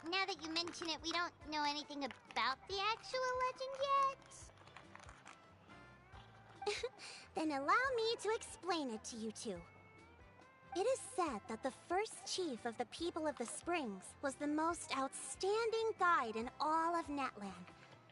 Now that you mention it, we don't know anything about the actual legend yet. Then allow me to explain it to you two. It is said that the first chief of the people of the Springs was the most outstanding guide in all of Natlan.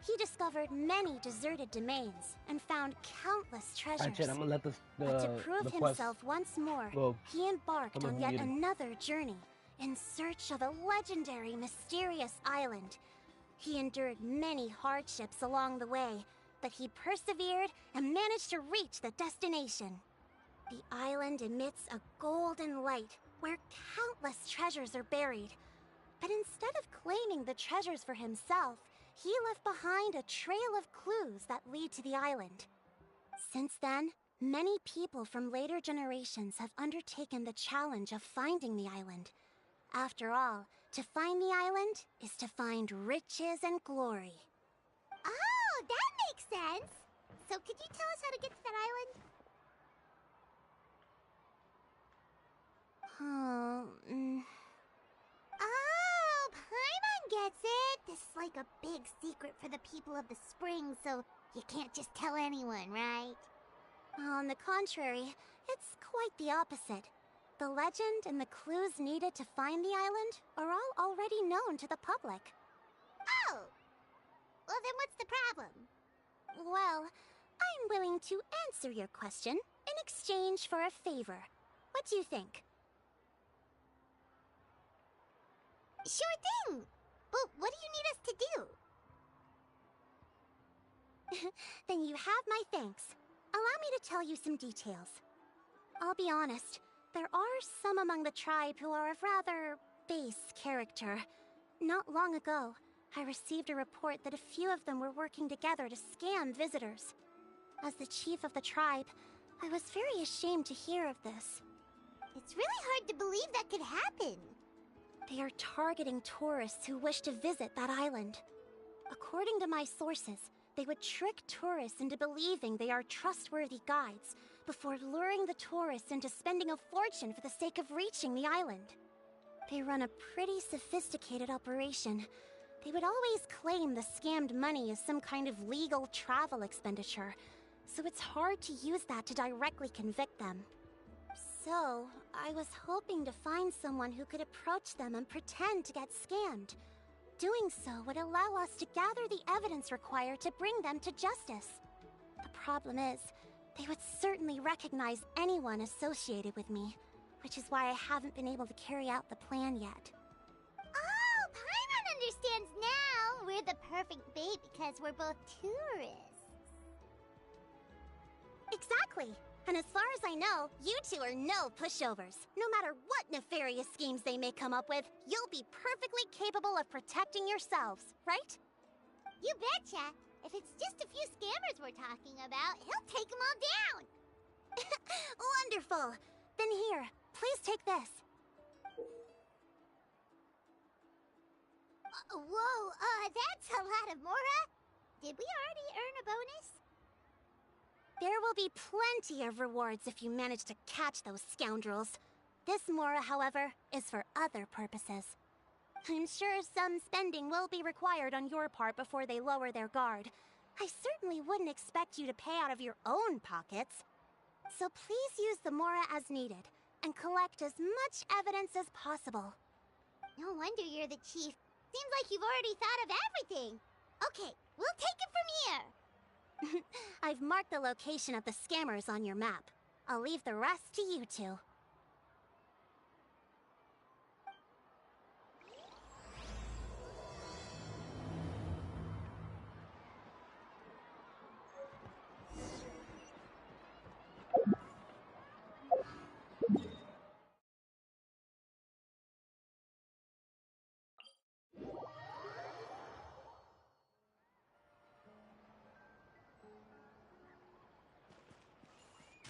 He discovered many deserted domains and found countless treasures. Chat, I'm gonna let But to prove himself once more, he embarked on yet another journey in search of a legendary, mysterious island. He endured many hardships along the way, but he persevered and managed to reach the destination. The island emits a golden light where countless treasures are buried. But instead of claiming the treasures for himself, he left behind a trail of clues that lead to the island. Since then, many people from later generations have undertaken the challenge of finding the island. After all, to find the island is to find riches and glory. Oh, that makes sense! So could you tell us how to get to that island? Oh, Paimon gets it! This is like a big secret for the people of the Springs, so you can't just tell anyone, right? On the contrary, it's quite the opposite. The legend and the clues needed to find the island are all already known to the public. Oh! Well, then what's the problem? Well, I'm willing to answer your question in exchange for a favor. What do you think? Sure thing! But what do you need us to do? Then you have my thanks. Allow me to tell you some details. I'll be honest, there are some among the tribe who are of rather base character. Not long ago, I received a report that a few of them were working together to scam visitors. As the chief of the tribe, I was very ashamed to hear of this. It's really hard to believe that could happen. They are targeting tourists who wish to visit that island. According to my sources, they would trick tourists into believing they are trustworthy guides before luring the tourists into spending a fortune for the sake of reaching the island. They run a pretty sophisticated operation. They would always claim the scammed money as some kind of legal travel expenditure, so it's hard to use that to directly convict them. So, I was hoping to find someone who could approach them and pretend to get scammed. Doing so would allow us to gather the evidence required to bring them to justice. The problem is, they would certainly recognize anyone associated with me, which is why I haven't been able to carry out the plan yet. Oh, Paimon understands now! We're the perfect bait because we're both tourists. Exactly! And as far as I know, you two are no pushovers. No matter what nefarious schemes they may come up with, you'll be perfectly capable of protecting yourselves, right? You betcha! If it's just a few scammers we're talking about, he'll take them all down! Wonderful! Then here, please take this. Whoa, that's a lot of Mora! Did we already earn a bonus? There will be plenty of rewards if you manage to catch those scoundrels. This Mora, however, is for other purposes. I'm sure some spending will be required on your part before they lower their guard. I certainly wouldn't expect you to pay out of your own pockets. So please use the Mora as needed, and collect as much evidence as possible. No wonder you're the chief. Seems like you've already thought of everything. Okay, we'll take it from here. I've marked the location of the scammers on your map. I'll leave the rest to you two.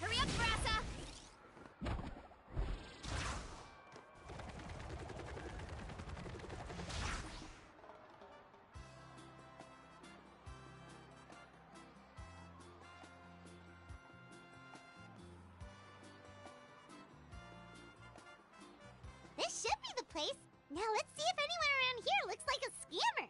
Hurry up, Brassa! Now let's see if anyone around here looks like a scammer.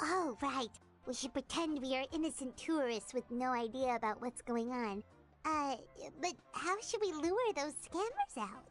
Oh, right. We should pretend we are innocent tourists with no idea about what's going on. But how should we lure those scammers out?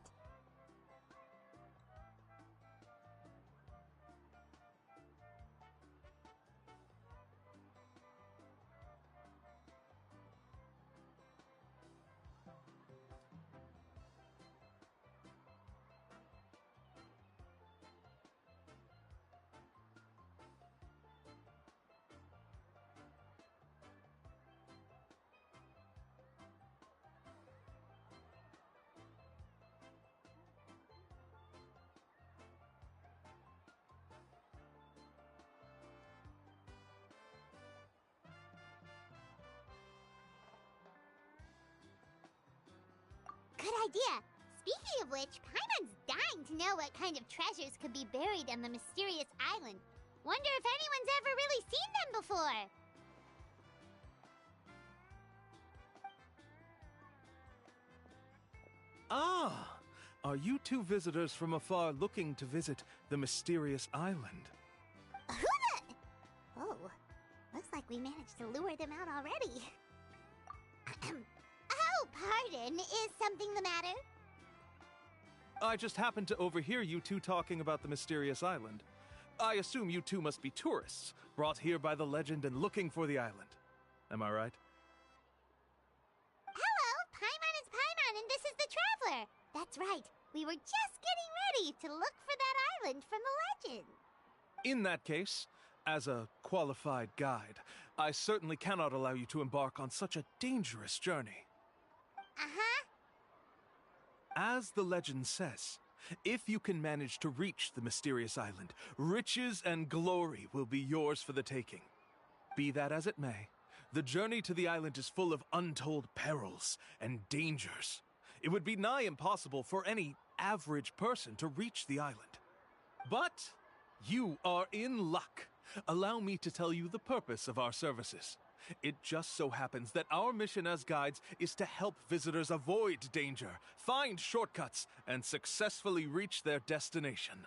Good idea! Speaking of which, Paimon's dying to know what kind of treasures could be buried on the mysterious island. Wonder if anyone's ever really seen them before! Ah! Are you two visitors from afar looking to visit the mysterious island? Who the... Oh, looks like we managed to lure them out already. Oh, pardon. Is something the matter? I just happened to overhear you two talking about the mysterious island. I assume you two must be tourists, brought here by the legend and looking for the island. Am I right? Hello, Paimon is Paimon, and this is the Traveler. That's right. We were just getting ready to look for that island from the legend. In that case, as a qualified guide, I certainly cannot allow you to embark on such a dangerous journey. Uh-huh. As the legend says, if you can manage to reach the mysterious island, riches and glory will be yours for the taking. Be that as it may, the journey to the island is full of untold perils and dangers. It would be nigh impossible for any average person to reach the island. But you are in luck. Allow me to tell you the purpose of our services. It just so happens that our mission as guides is to help visitors avoid danger, find shortcuts, and successfully reach their destination.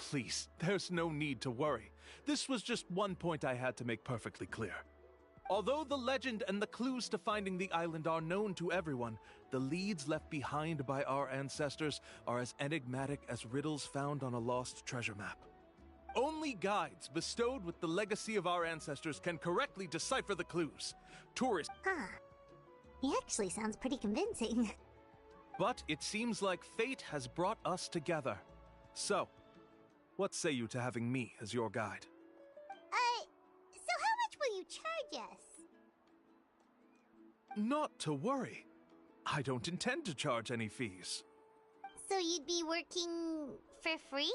Please, there's no need to worry. This was just one point I had to make perfectly clear. Although the legend and the clues to finding the island are known to everyone, the leads left behind by our ancestors are as enigmatic as riddles found on a lost treasure map. Only guides bestowed with the legacy of our ancestors can correctly decipher the clues. Tourists... Huh. He actually sounds pretty convincing. But it seems like fate has brought us together. So, what say you to having me as your guide? So how much will you charge us? Not to worry. I don't intend to charge any fees. So you'd be working for free?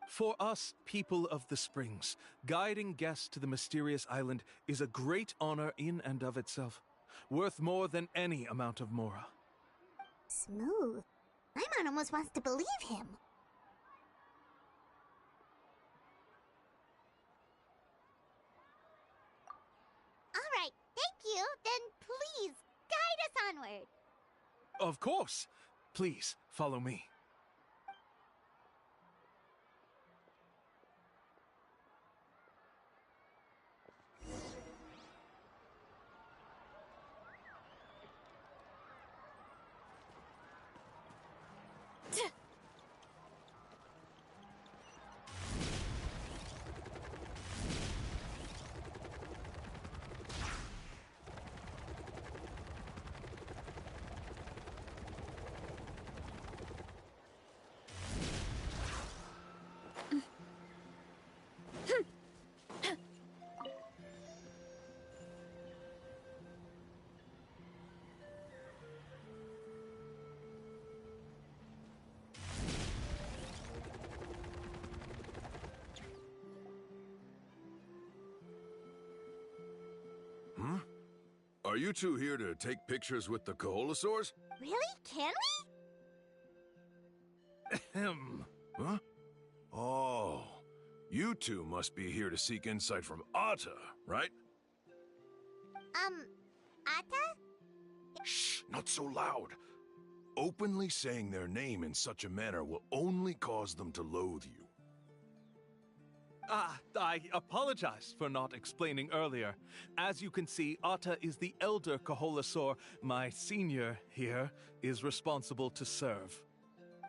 For us, people of the Springs, guiding guests to the mysterious island is a great honor in and of itself, worth more than any amount of mora. Smooth. Paimon almost wants to believe him. All right, thank you. Then please, guide us onward. Of course. Please, follow me. Are you two here to take pictures with the Koholosaurs? Really? Can we? Ahem. Huh? Oh, you two must be here to seek insight from Atta, right? Atta? Shh, not so loud. Openly saying their name in such a manner will only cause them to loathe you. I apologize for not explaining earlier. As you can see, Atta is the elder Koholosaur. My senior here is responsible to serve.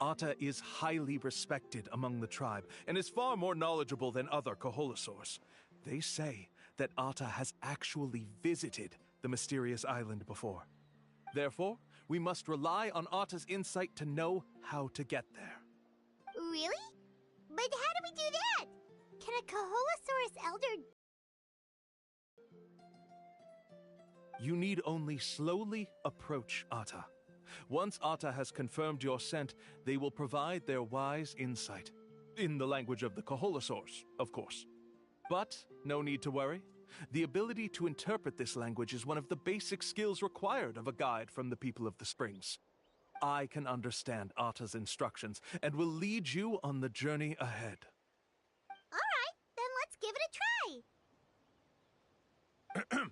Atta is highly respected among the tribe and is far more knowledgeable than other Koholosaurs. They say that Atta has actually visited the mysterious island before. Therefore, we must rely on Atta's insight to know how to get there. Really? But how do we do that? Can a Koholosaurus elder... You need only slowly approach Atta. Once Atta has confirmed your scent, they will provide their wise insight. In the language of the Koholosaurs, of course. But no need to worry. The ability to interpret this language is one of the basic skills required of a guide from the people of the Springs. I can understand Atta's instructions and will lead you on the journey ahead. Alright, then let's give it a try.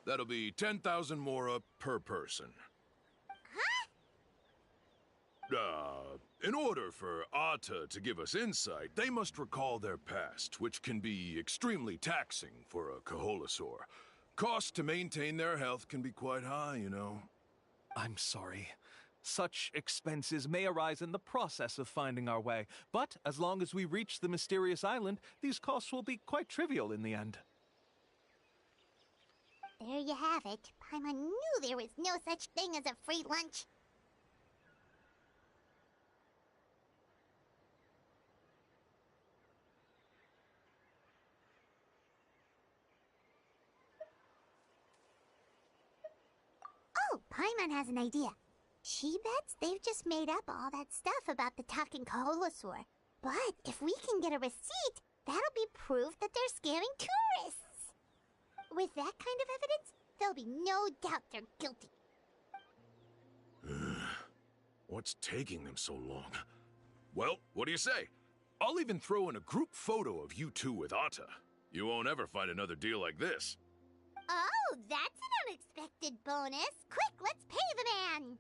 That'll be 10,000 mora per person. In order for Atta to give us insight, they must recall their past, which can be extremely taxing for a Koholosaur. Cost to maintain their health can be quite high, you know. I'm sorry. Such expenses may arise in the process of finding our way, but as long as we reach the mysterious island, these costs will be quite trivial in the end. There you have it. Paimon knew there was no such thing as a free lunch. Oh, Paimon has an idea. She bets they've just made up all that stuff about the talking Koholosaur. But if we can get a receipt, that'll be proof that they're scamming tourists. With that kind of evidence, there'll be no doubt they're guilty. What's taking them so long? Well, what do you say? I'll even throw in a group photo of you two with Atta. You won't ever find another deal like this. Oh, that's an unexpected bonus. Quick, let's pay the man.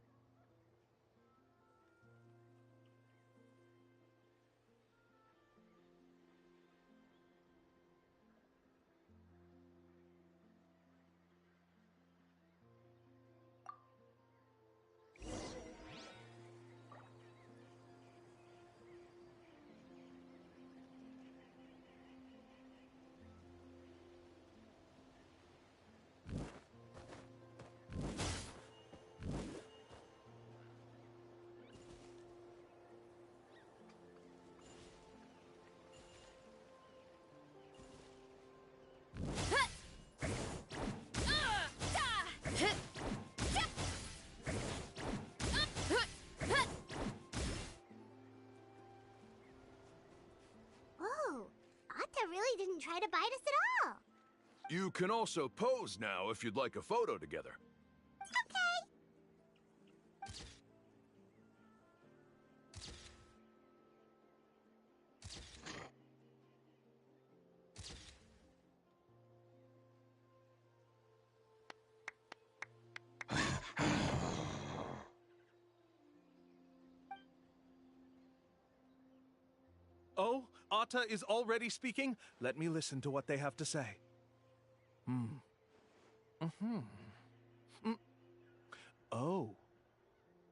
Really didn't try to bite us at all. You can also pose now if you'd like a photo together. Okay. Oh, Atta is already speaking? Let me listen to what they have to say. Oh,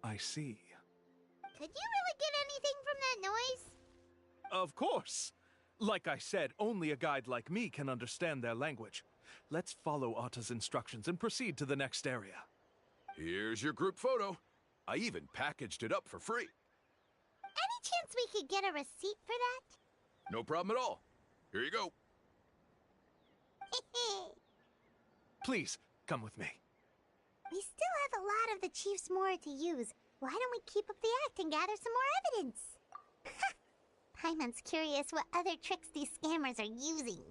I see. Could you really get anything from that noise? Of course. Like I said, only a guide like me can understand their language. Let's follow Atta's instructions and proceed to the next area. Here's your group photo. I even packaged it up for free. Any chance we could get a receipt for that? No problem at all. Here you go. Please, come with me. We still have a lot of the Chief's Mora to use. Why don't we keep up the act and gather some more evidence? Paimon's curious what other tricks these scammers are using.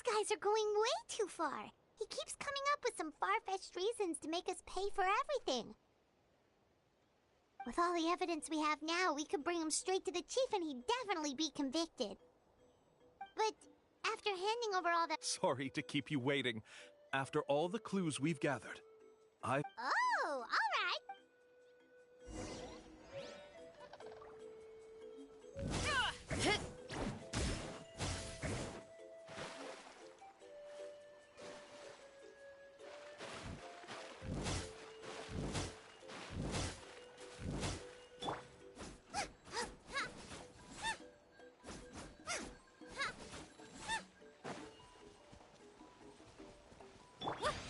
guys are going way too far. He keeps coming up with some far-fetched reasons to make us pay for everything. With all the evidence we have now, we could bring him straight to the chief and he'd definitely be convicted. But after handing over all that... Sorry to keep you waiting. After all the clues we've gathered, Oh, all right.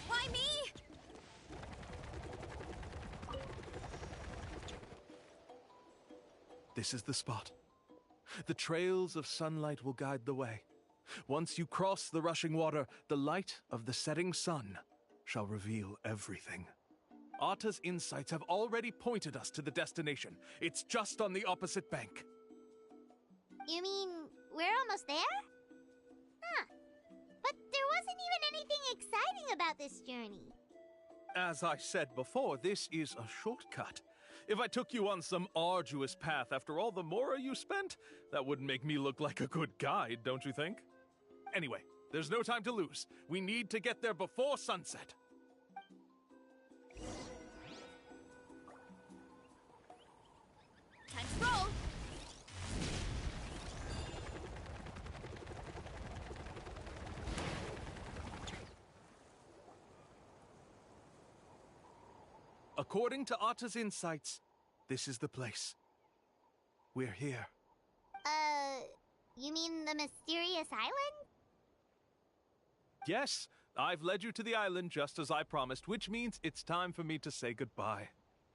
Why me? this is the spot. The trails of sunlight will guide the way. Once you cross the rushing water, the light of the setting sun shall reveal everything. Atta's insights have already pointed us to the destination. It's just on the opposite bank. You mean we're almost there? Huh. But there wasn't even anything exciting about this journey. As I said before, this is a shortcut. If I took you on some arduous path after all the mora you spent, that wouldn't make me look like a good guide, don't you think? Anyway, there's no time to lose. We need to get there before sunset. Time to roll. According to Atta's insights, this is the place. We're here. You mean the mysterious island? Yes, I've led you to the island just as I promised, which means it's time for me to say goodbye.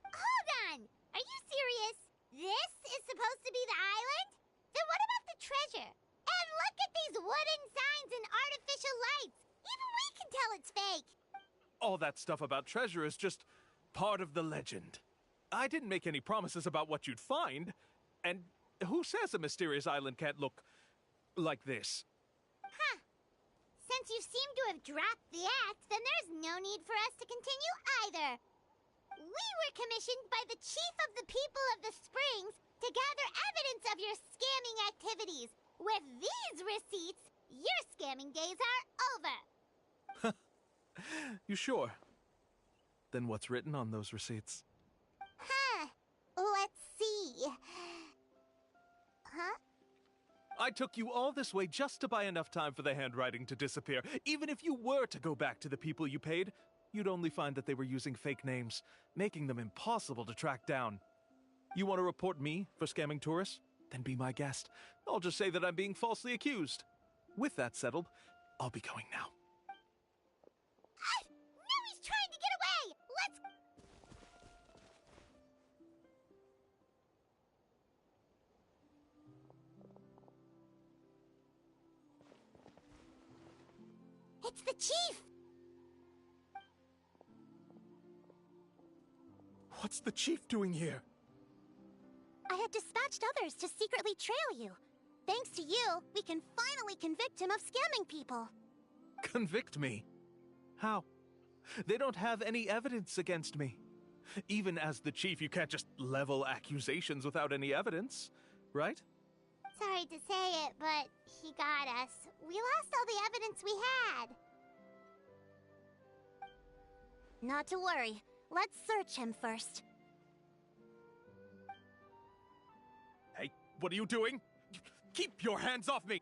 Hold on! Are you serious? This is supposed to be the island? Then what about the treasure? And look at these wooden signs and artificial lights! Even we can tell it's fake! All that stuff about treasure is just part of the legend. I didn't make any promises about what you'd find. And who says a mysterious island can't look like this? Huh. Since you seem to have dropped the act, then there's no need for us to continue either. We were commissioned by the chief of the people of the Springs to gather evidence of your scamming activities. With these receipts, your scamming days are over. You sure? Then what's written on those receipts? Huh. Let's see. Huh? I took you all this way just to buy enough time for the handwriting to disappear. Even if you were to go back to the people you paid, you'd only find that they were using fake names, making them impossible to track down. You want to report me for scamming tourists? Then be my guest. I'll just say that I'm being falsely accused. With that settled, I'll be going now. Now he's trying to get away! Let's... It's the chief! What's the chief doing here? I had dispatched others to secretly trail you. Thanks to you, we can finally convict him of scamming people. Convict me? How? They don't have any evidence against me. Even as the chief, you can't just level accusations without any evidence, right? Sorry to say it, but he got us. We lost all the evidence we had. Not to worry. Let's search him first. Hey, what are you doing? Keep your hands off me!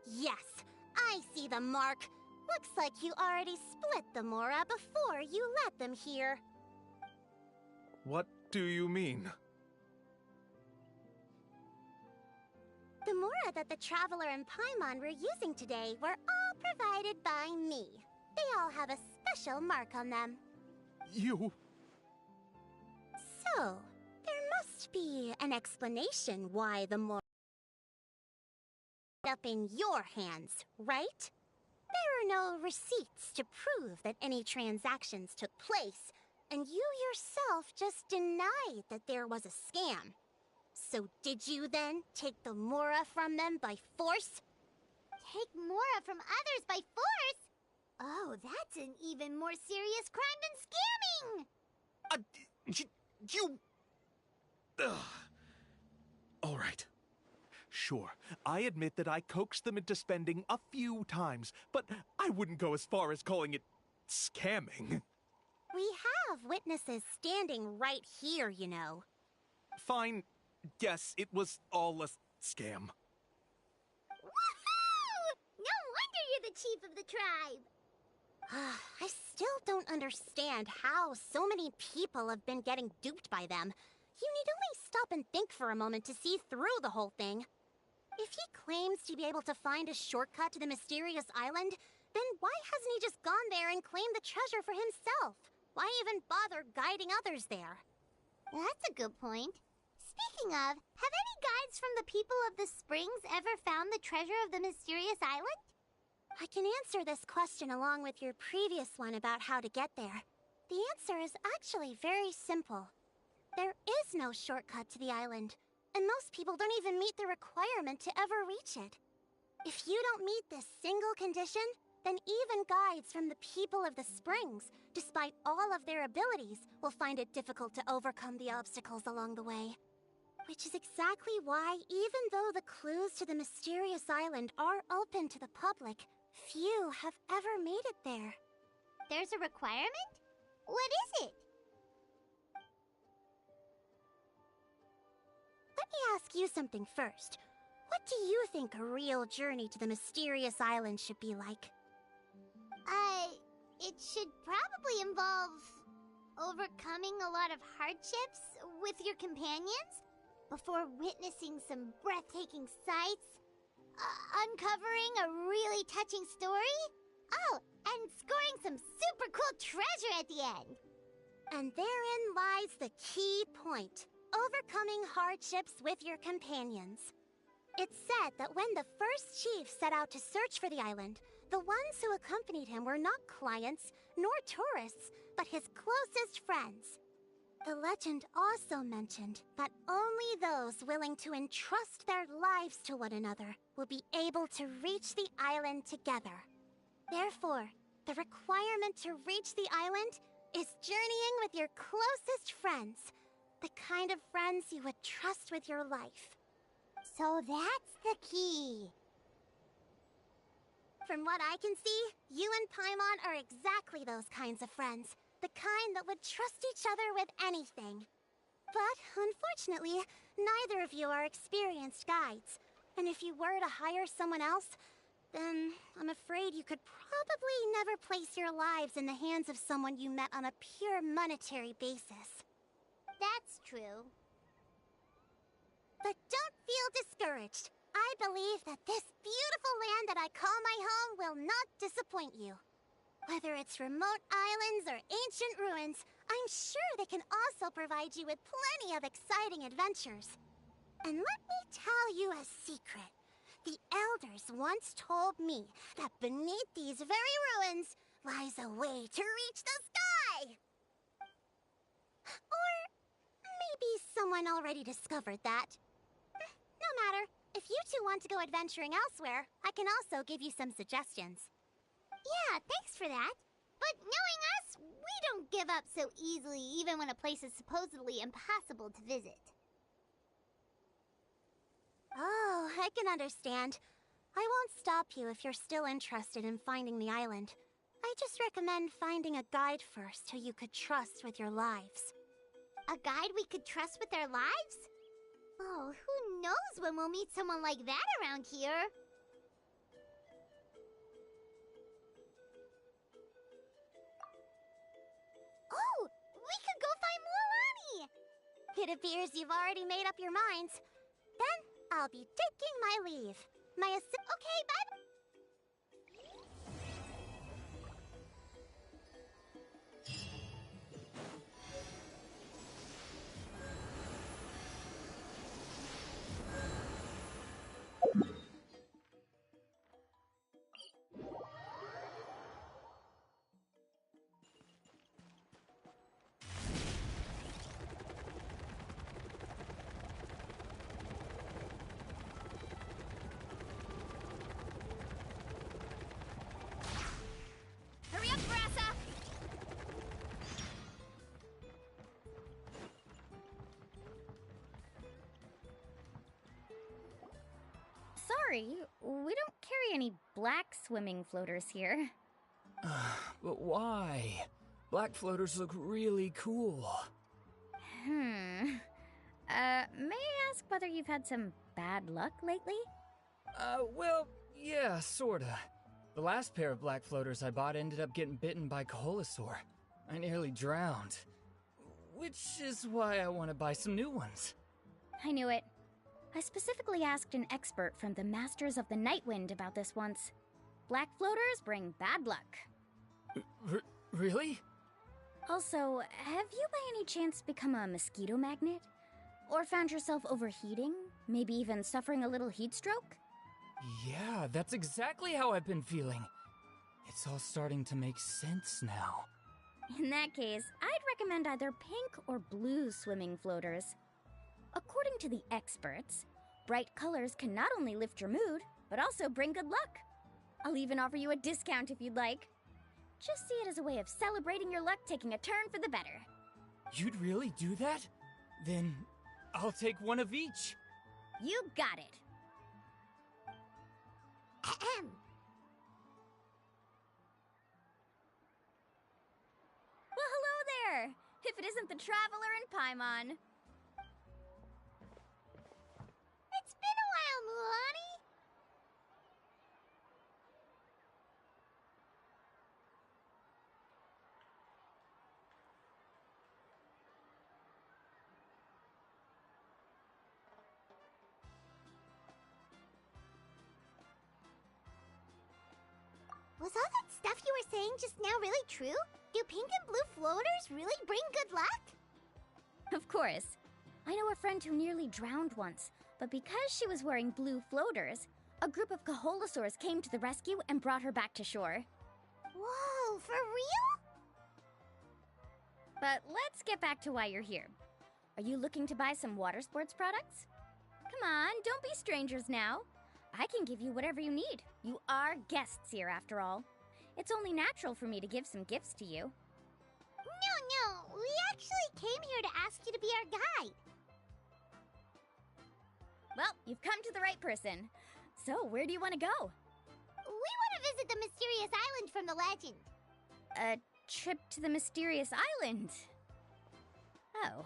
Yes, I see the mark. Looks like you already split the Mora before you let them here. What do you mean? The Mora that the Traveler and Paimon were using today were all provided by me. They all have a special mark on them. You... So, there must be an explanation why the Mora up in your hands, right? There are no receipts to prove that any transactions took place, and you yourself just denied that there was a scam. So did you then take the Mora from them by force? Take Mora from others by force? Oh, that's an even more serious crime than scamming! You... Ugh. All right. Sure, I admit that I coaxed them into spending a few times, but I wouldn't go as far as calling it scamming. We have witnesses standing right here, you know. Fine. Yes, it was all a scam. Woohoo! No wonder you're the chief of the tribe! I still don't understand how so many people have been getting duped by them. You need only stop and think for a moment to see through the whole thing. If he claims to be able to find a shortcut to the mysterious island, then why hasn't he just gone there and claimed the treasure for himself? Why even bother guiding others there? That's a good point. Speaking of, have any guides from the people of the springs ever found the treasure of the mysterious island? I can answer this question along with your previous one about how to get there. The answer is actually very simple. There is no shortcut to the island, and most people don't even meet the requirement to ever reach it. If you don't meet this single condition, then even guides from the people of the springs, despite all of their abilities, will find it difficult to overcome the obstacles along the way. Which is exactly why, even though the clues to the mysterious island are open to the public, few have ever made it there. There's a requirement? What is it? Let me ask you something first. What do you think a real journey to the mysterious island should be like? It should probably involve overcoming a lot of hardships with your companions before witnessing some breathtaking sights, uncovering a really touching story, oh, and scoring some super cool treasure at the end. And therein lies the key point. Overcoming hardships with your companions. It's said that when the first chief set out to search for the island, the ones who accompanied him were not clients nor tourists, but his closest friends. The legend also mentioned that only those willing to entrust their lives to one another will be able to reach the island together. Therefore, the requirement to reach the island is journeying with your closest friends. The kind of friends you would trust with your life. So that's the key. From what I can see, you and Paimon are exactly those kinds of friends. The kind that would trust each other with anything. But, unfortunately, neither of you are experienced guides. And if you were to hire someone else, then I'm afraid you could probably never place your lives in the hands of someone you met on a pure monetary basis. That's true. But don't feel discouraged. I believe that this beautiful land that I call my home will not disappoint you. Whether it's remote islands or ancient ruins, I'm sure they can also provide you with plenty of exciting adventures. And let me tell you a secret. The elders once told me that beneath these very ruins lies a way to reach the sky. Or maybe someone already discovered that. No matter. If you two want to go adventuring elsewhere, I can also give you some suggestions. Yeah, thanks for that. But knowing us, we don't give up so easily even when a place is supposedly impossible to visit. Oh, I can understand. I won't stop you if you're still interested in finding the island. I just recommend finding a guide first who you could trust with your lives. A guide we could trust with our lives? Oh, who knows when we'll meet someone like that around here? Oh, we could go find Mualani! It appears you've already made up your minds. Then, I'll be taking my leave. Okay, bye! sorry, we don't carry any black swimming floaters here. But why? Black floaters look really cool. May I ask whether you've had some bad luck lately? Well, yeah, sorta. The last pair of black floaters I bought ended up getting bitten by Coholosaur. I nearly drowned. Which is why I want to buy some new ones. I knew it. I specifically asked an expert from the Masters of the Nightwind about this once. Black floaters bring bad luck. Really? Also, have you by any chance become a mosquito magnet? Or found yourself overheating? Maybe even suffering a little heat stroke? Yeah, that's exactly how I've been feeling. It's all starting to make sense now. In that case, I'd recommend either pink or blue swimming floaters. According to the experts, bright colors can not only lift your mood, but also bring good luck. I'll even offer you a discount if you'd like. Just see it as a way of celebrating your luck taking a turn for the better. You'd really do that? Then I'll take one of each. You got it. Ahem. Well, hello there! If it isn't the Traveler in Paimon. It's been a while, Mulan. Was all that stuff you were saying just now really true? Do pink and blue floaters really bring good luck? Of course. I know a friend who nearly drowned once, but because she was wearing blue floaters, a group of Coholosaurs came to the rescue and brought her back to shore. Whoa, for real? But let's get back to why you're here. Are you looking to buy some water sports products? Come on, don't be strangers now. I can give you whatever you need. You are guests here, after all. It's only natural for me to give some gifts to you. No, we actually came here to ask you to be our guide. Well, you've come to the right person. So, where do you want to go? We want to visit the mysterious island from the legend. A trip to the mysterious island? Oh.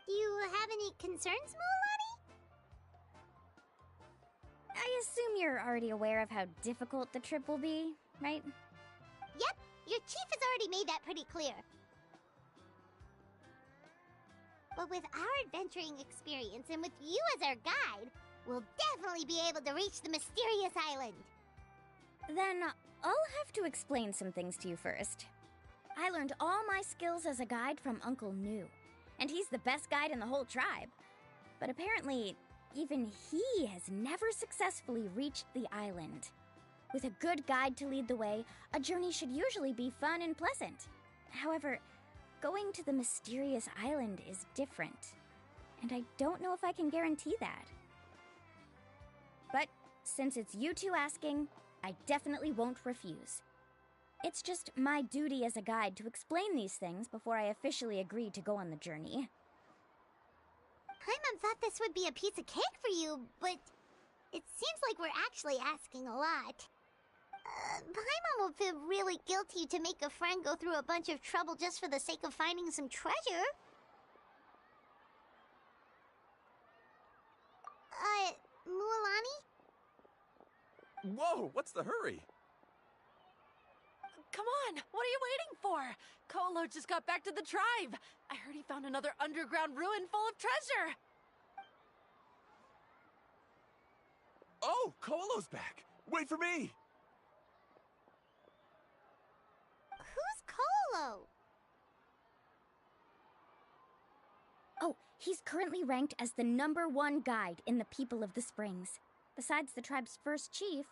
Do you have any concerns, Mulan? I assume you're already aware of how difficult the trip will be, right? Yep, your chief has already made that pretty clear. But with our adventuring experience and with you as our guide, we'll definitely be able to reach the mysterious island. Then I'll have to explain some things to you first. I learned all my skills as a guide from Uncle Nu, and he's the best guide in the whole tribe. But apparently, even he has never successfully reached the island. With a good guide to lead the way, a journey should usually be fun and pleasant. However, going to the mysterious island is different, and I don't know if I can guarantee that. But since it's you two asking, I definitely won't refuse. It's just my duty as a guide to explain these things before I officially agree to go on the journey. Paimon thought this would be a piece of cake for you, but it seems like we're actually asking a lot. Paimon will feel really guilty to make a friend go through a bunch of trouble just for the sake of finding some treasure. Mualani? Whoa, what's the hurry? Come on, what are you waiting for? Colo just got back to the tribe. I heard he found another underground ruin full of treasure. Oh, Colo's back. Wait for me. Who's Colo? Oh, he's currently ranked as the #1 guide in the People of the Springs. Besides the tribe's first chief,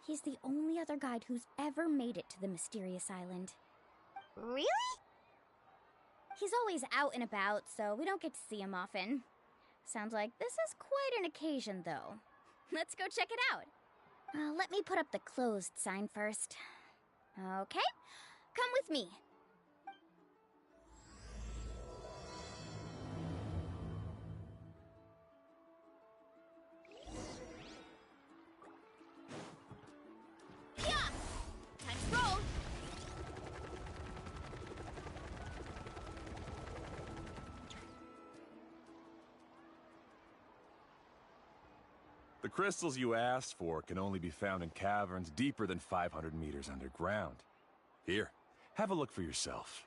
he's the only other guide who's ever made it to the mysterious island. Really? He's always out and about, so we don't get to see him often. Sounds like this is quite an occasion, though. Let's go check it out. Let me put up the closed sign first. Okay, come with me. The crystals you asked for can only be found in caverns deeper than 500 meters underground. Here, have a look for yourself.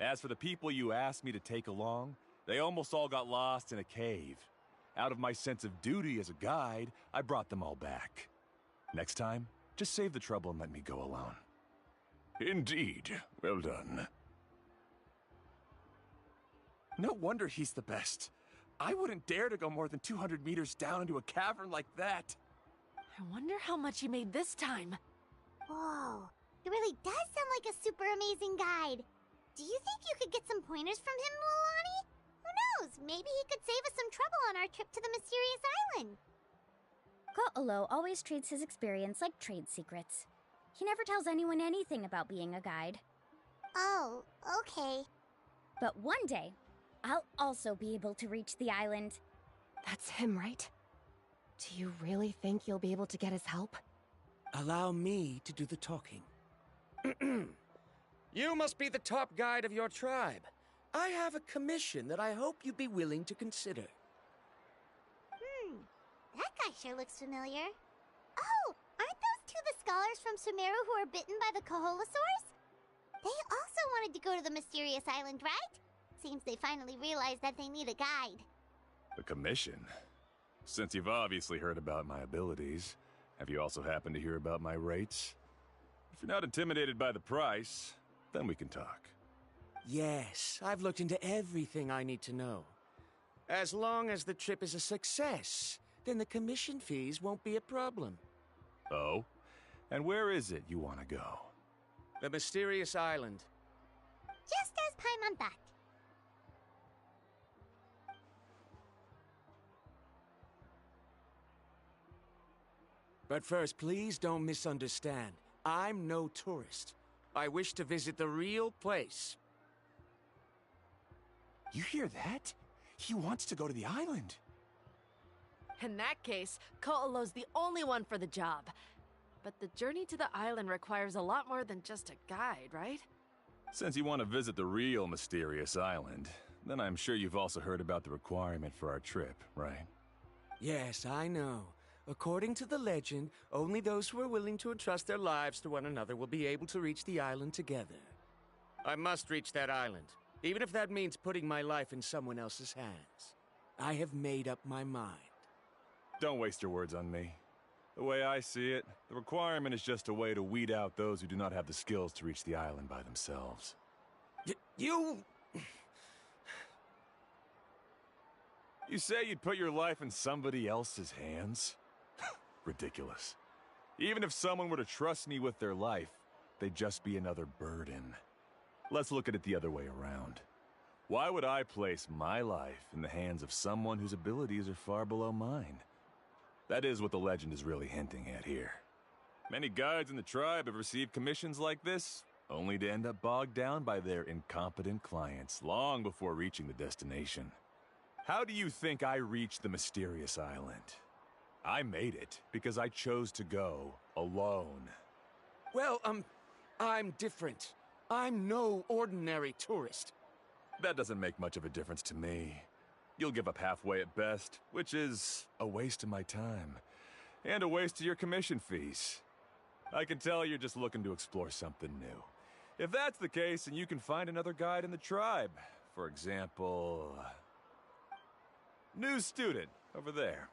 As for the people you asked me to take along, they almost all got lost in a cave. Out of my sense of duty as a guide, I brought them all back. Next time, just save the trouble and let me go alone. Indeed. Well done. No wonder he's the best. I wouldn't dare to go more than 200 meters down into a cavern like that. I wonder how much he made this time. Whoa, it really does sound like a super amazing guide. Do you think you could get some pointers from him, Milani? Who knows? Maybe he could save us some trouble on our trip to the mysterious island. Ko'olo always treats his experience like trade secrets. He never tells anyone anything about being a guide. Oh, okay. But one day, I'll also be able to reach the island. That's him, right? Do you really think you'll be able to get his help? Allow me to do the talking. You must be the top guide of your tribe. I have a commission that I hope you'd be willing to consider. That guy sure looks familiar. Oh, aren't those two the scholars from Sumeru who are bitten by the Koholosaurs? They also wanted to go to the mysterious island, right? Seems they finally realized that they need a guide. The commission? Since you've obviously heard about my abilities, have you also happened to hear about my rates? If you're not intimidated by the price, then we can talk. Yes, I've looked into everything I need to know. As long as the trip is a success, then the commission fees won't be a problem. Oh? And where is it you want to go? The mysterious island. Just as Paimon thought. But first, please don't misunderstand. I'm no tourist. I wish to visit the real place. You hear that? He wants to go to the island. In that case, Ko'olo's the only one for the job. But the journey to the island requires a lot more than just a guide, right? Since you want to visit the real mysterious island, then I'm sure you've also heard about the requirement for our trip, right? Yes, I know. According to the legend, only those who are willing to entrust their lives to one another will be able to reach the island together. I must reach that island, even if that means putting my life in someone else's hands. I have made up my mind. Don't waste your words on me. The way I see it, the requirement is just a way to weed out those who do not have the skills to reach the island by themselves. You... You say you'd put your life in somebody else's hands? Ridiculous. Even if someone were to trust me with their life, they'd just be another burden. Let's look at it the other way around. Why would I place my life in the hands of someone whose abilities are far below mine? That is what the legend is really hinting at here. Many guides in the tribe have received commissions like this, only to end up bogged down by their incompetent clients long before reaching the destination. How do you think I reached the mysterious island? I made it because I chose to go alone. Well, I'm different. I'm no ordinary tourist. That doesn't make much of a difference to me. You'll give up halfway at best, which is a waste of my time. And a waste of your commission fees. I can tell you're just looking to explore something new. If that's the case, then you can find another guide in the tribe. For example... new student, over there.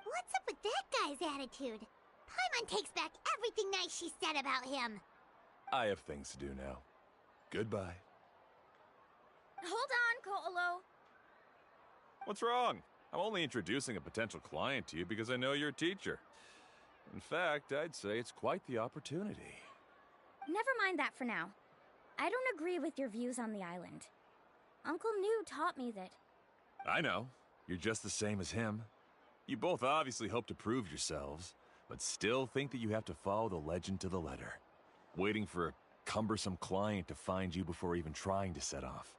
What's up with that guy's attitude? Paimon takes back everything nice she said about him. I have things to do now. Goodbye. Hold on, Ko'olo. What's wrong? I'm only introducing a potential client to you because I know you're a teacher. In fact, I'd say it's quite the opportunity. Never mind that for now. I don't agree with your views on the island. Uncle New taught me that... I know. You're just the same as him. You both obviously hope to prove yourselves, but still think that you have to follow the legend to the letter. Waiting for a cumbersome client to find you before even trying to set off.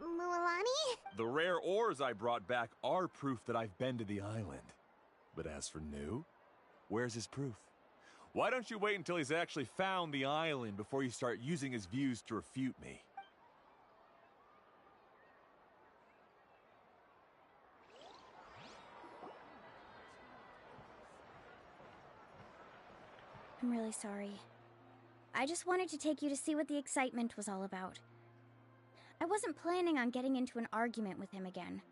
Milani? The rare ores I brought back are proof that I've been to the island. But as for New, where's his proof? Why don't you wait until he's actually found the island before you start using his views to refute me? I'm really sorry. I just wanted to take you to see what the excitement was all about. I wasn't planning on getting into an argument with him again.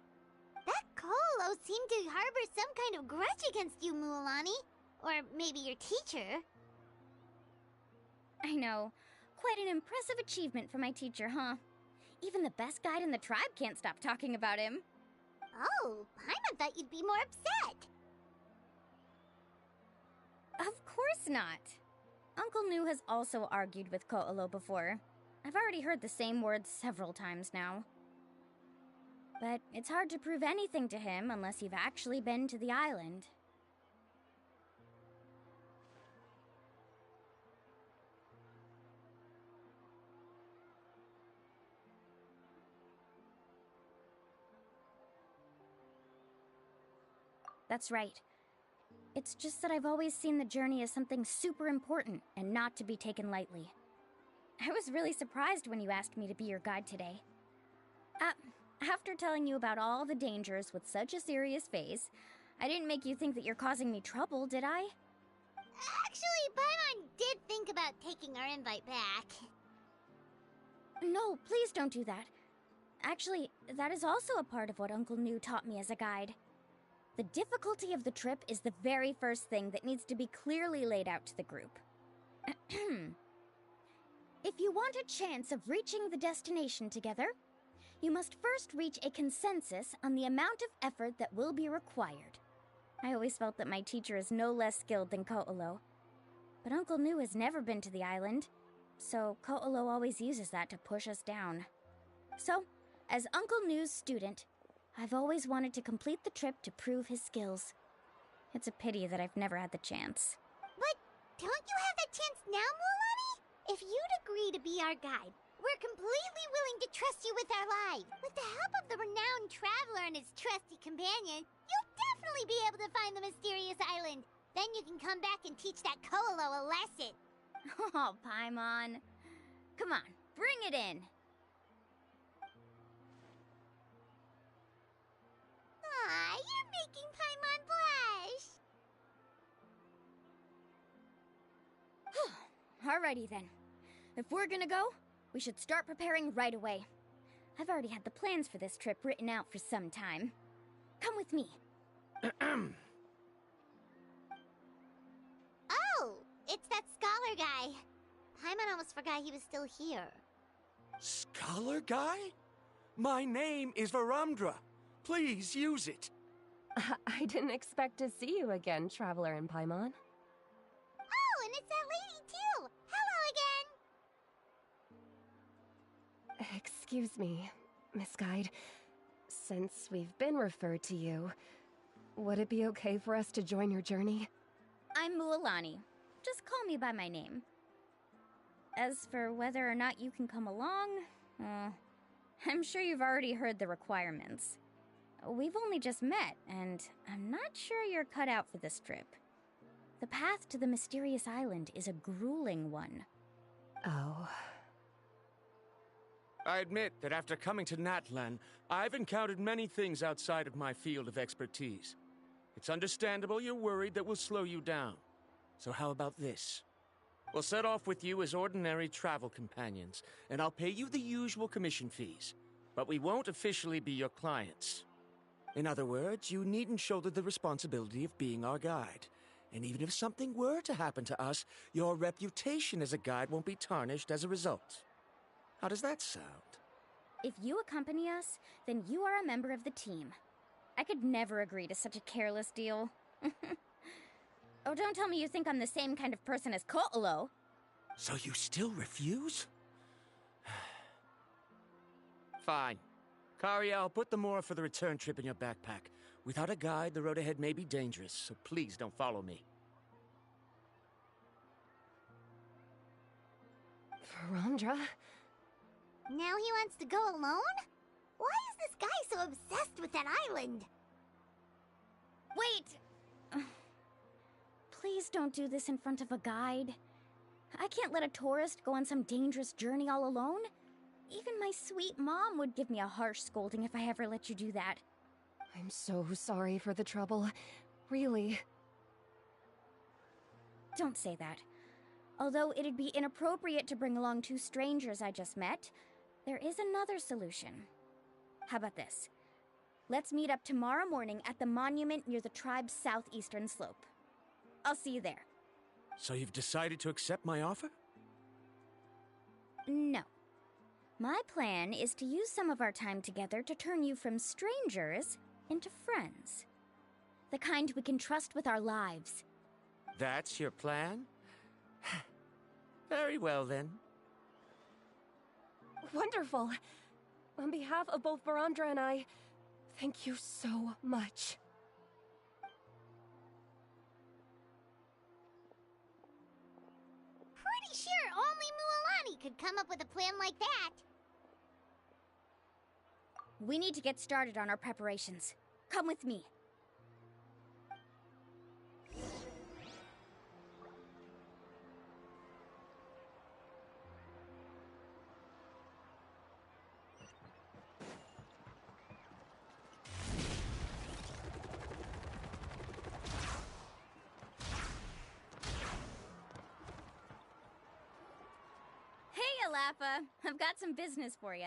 That Colo seemed to harbor some kind of grudge against you, Mualani. Or maybe your teacher. I know. Quite an impressive achievement for my teacher, huh? Even the best guide in the tribe can't stop talking about him. Oh, Paimon thought you'd be more upset. Of course not. Uncle Nu has also argued with Ko'olo before. I've already heard the same words several times now. But it's hard to prove anything to him unless you've actually been to the island. That's right. It's just that I've always seen the journey as something super important and not to be taken lightly. I was really surprised when you asked me to be your guide today. After telling you about all the dangers with such a serious face, I didn't make you think that you're causing me trouble, did I? Actually, Paimon did think about taking our invite back. No, please don't do that. Actually, that is also a part of what Uncle Nu taught me as a guide. The difficulty of the trip is the very first thing that needs to be clearly laid out to the group. If you want a chance of reaching the destination together, you must first reach a consensus on the amount of effort that will be required. I always felt that my teacher is no less skilled than Ko'olo. But Uncle Nu has never been to the island, so Ko'olo always uses that to push us down. So, as Uncle Nu's student, I've always wanted to complete the trip to prove his skills. It's a pity that I've never had the chance. But don't you have that chance now, Mualani? If you'd agree to be our guide, we're completely willing to trust you with our lives. With the help of the renowned traveler and his trusty companion, you'll definitely be able to find the mysterious island. Then you can come back and teach that Ko'olo a lesson. Oh, Paimon. Come on, bring it in. Aw, you're making Paimon blush. Alrighty then. If we're gonna go, we should start preparing right away. I've already had the plans for this trip written out for some time. Come with me. Oh, it's that scholar guy. Paimon almost forgot he was still here. Scholar guy? My name is Varamdra. Please use it. I didn't expect to see you again, Traveler and Paimon. Oh, and it's that lady too. Hello again. Excuse me, Miss Guide. Since we've been referred to you, would it be okay for us to join your journey? I'm Mualani. Just call me by my name. As for whether or not you can come along, I'm sure you've already heard the requirements. We've only just met, and I'm not sure you're cut out for this trip. The path to the mysterious island is a grueling one. Oh. I admit that after coming to Natlan, I've encountered many things outside of my field of expertise. It's understandable you're worried that we'll slow you down. So how about this? We'll set off with you as ordinary travel companions, and I'll pay you the usual commission fees. But we won't officially be your clients. In other words, you needn't shoulder the responsibility of being our guide. And even if something were to happen to us, your reputation as a guide won't be tarnished as a result. How does that sound? If you accompany us, then you are a member of the team. I could never agree to such a careless deal. Oh, don't tell me you think I'm the same kind of person as Ko'olo. So you still refuse? Fine. Karia, put the Mora for the return trip in your backpack. Without a guide, the road ahead may be dangerous, so please don't follow me. Varamdra? Now he wants to go alone? Why is this guy so obsessed with that island? Wait! Please don't do this in front of a guide. I can't let a tourist go on some dangerous journey all alone. Even my sweet mom would give me a harsh scolding if I ever let you do that. I'm so sorry for the trouble. Really. Don't say that. Although it'd be inappropriate to bring along two strangers I just met, there is another solution. How about this? Let's meet up tomorrow morning at the monument near the tribe's southeastern slope. I'll see you there. So you've decided to accept my offer? No. My plan is to use some of our time together to turn you from strangers into friends. The kind we can trust with our lives. That's your plan? Very well, then. Wonderful. On behalf of both Barandra and I, thank you so much. Pretty sure only Mualani could come up with a plan like that. We need to get started on our preparations. Come with me. Laffa. I've got some business for you.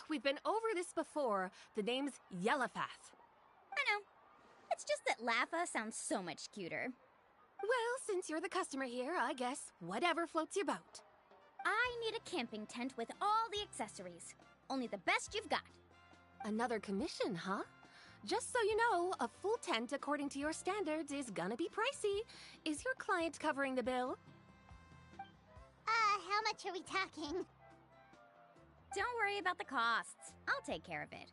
We've been over this before. The name's Yellowfath. I know. It's just that Laffa sounds so much cuter. Well, since you're the customer here, I guess whatever floats your boat. I need a camping tent with all the accessories. Only the best you've got. Another commission, huh? Just so you know, a full tent according to your standards is gonna be pricey. Is your client covering the bill? How much are we talking? Don't worry about the costs. I'll take care of it.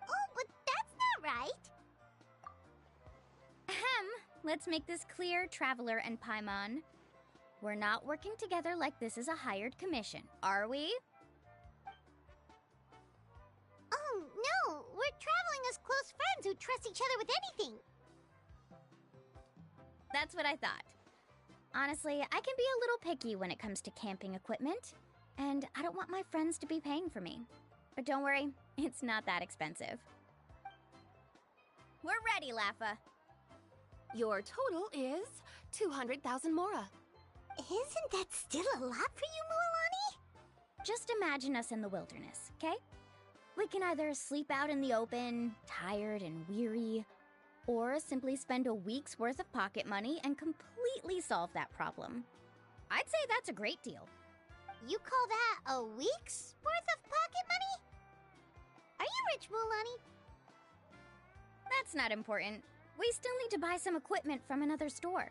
Oh, but that's not right. Ahem. Let's make this clear, Traveler and Paimon. We're not working together like this is a hired commission, are we? Oh, no! We're traveling as close friends who trust each other with anything. That's what I thought. Honestly, I can be a little picky when it comes to camping equipment, and I don't want my friends to be paying for me. But don't worry, it's not that expensive. We're ready, Laffa. Your total is 200,000 Mora. Isn't that still a lot for you, Mualani? Just imagine us in the wilderness, okay? We can either sleep out in the open, tired and weary, or simply spend a week's worth of pocket money and completely solve that problem. I'd say that's a great deal. You call that a week's worth of pocket money? Are you rich, Mualani? That's not important. We still need to buy some equipment from another store.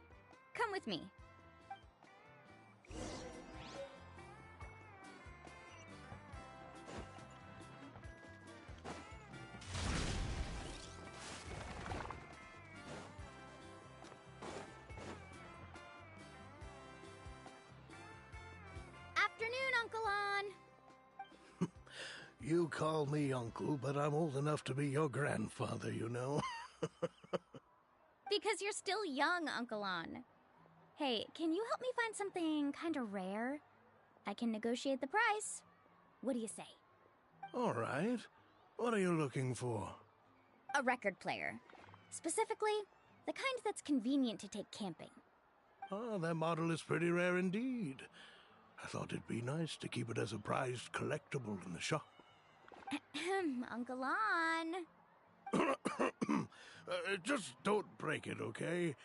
Come with me. Afternoon, Uncle On. You call me uncle, but I'm old enough to be your grandfather, you know. Because you're still young, Uncle On. Hey, can you help me find something kind of rare? I can negotiate the price. What do you say? All right. What are you looking for? A record player. Specifically, the kind that's convenient to take camping. Ah, that model is pretty rare indeed. I thought it'd be nice to keep it as a prized collectible in the shop. Uncle On. Just don't break it, okay?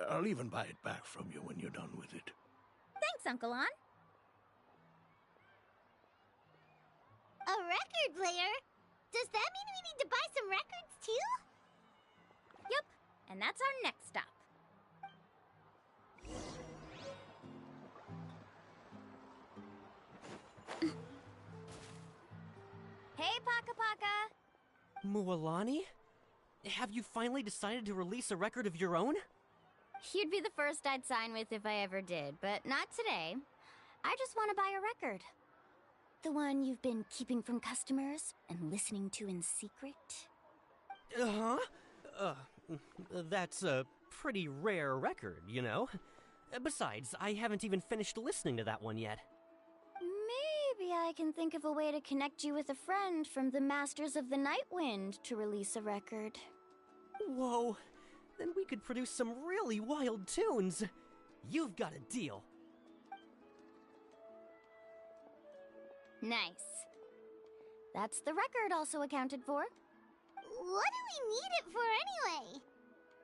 I'll even buy it back from you when you're done with it. Thanks, Uncle On. A record player? Does that mean we need to buy some records too? Yep, and that's our next stop. Hey, Paka Paka! Mualani? Have you finally decided to release a record of your own? You'd be the first I'd sign with if I ever did, but not today. I just want to buy a record. The one you've been keeping from customers and listening to in secret? Uh-huh. That's a pretty rare record, you know? Besides, I haven't even finished listening to that one yet. Maybe I can think of a way to connect you with a friend from the Masters of the Night Wind to release a record. Whoa, then we could produce some really wild tunes. You've got a deal. Nice. That's the record also accounted for. What do we need it for anyway?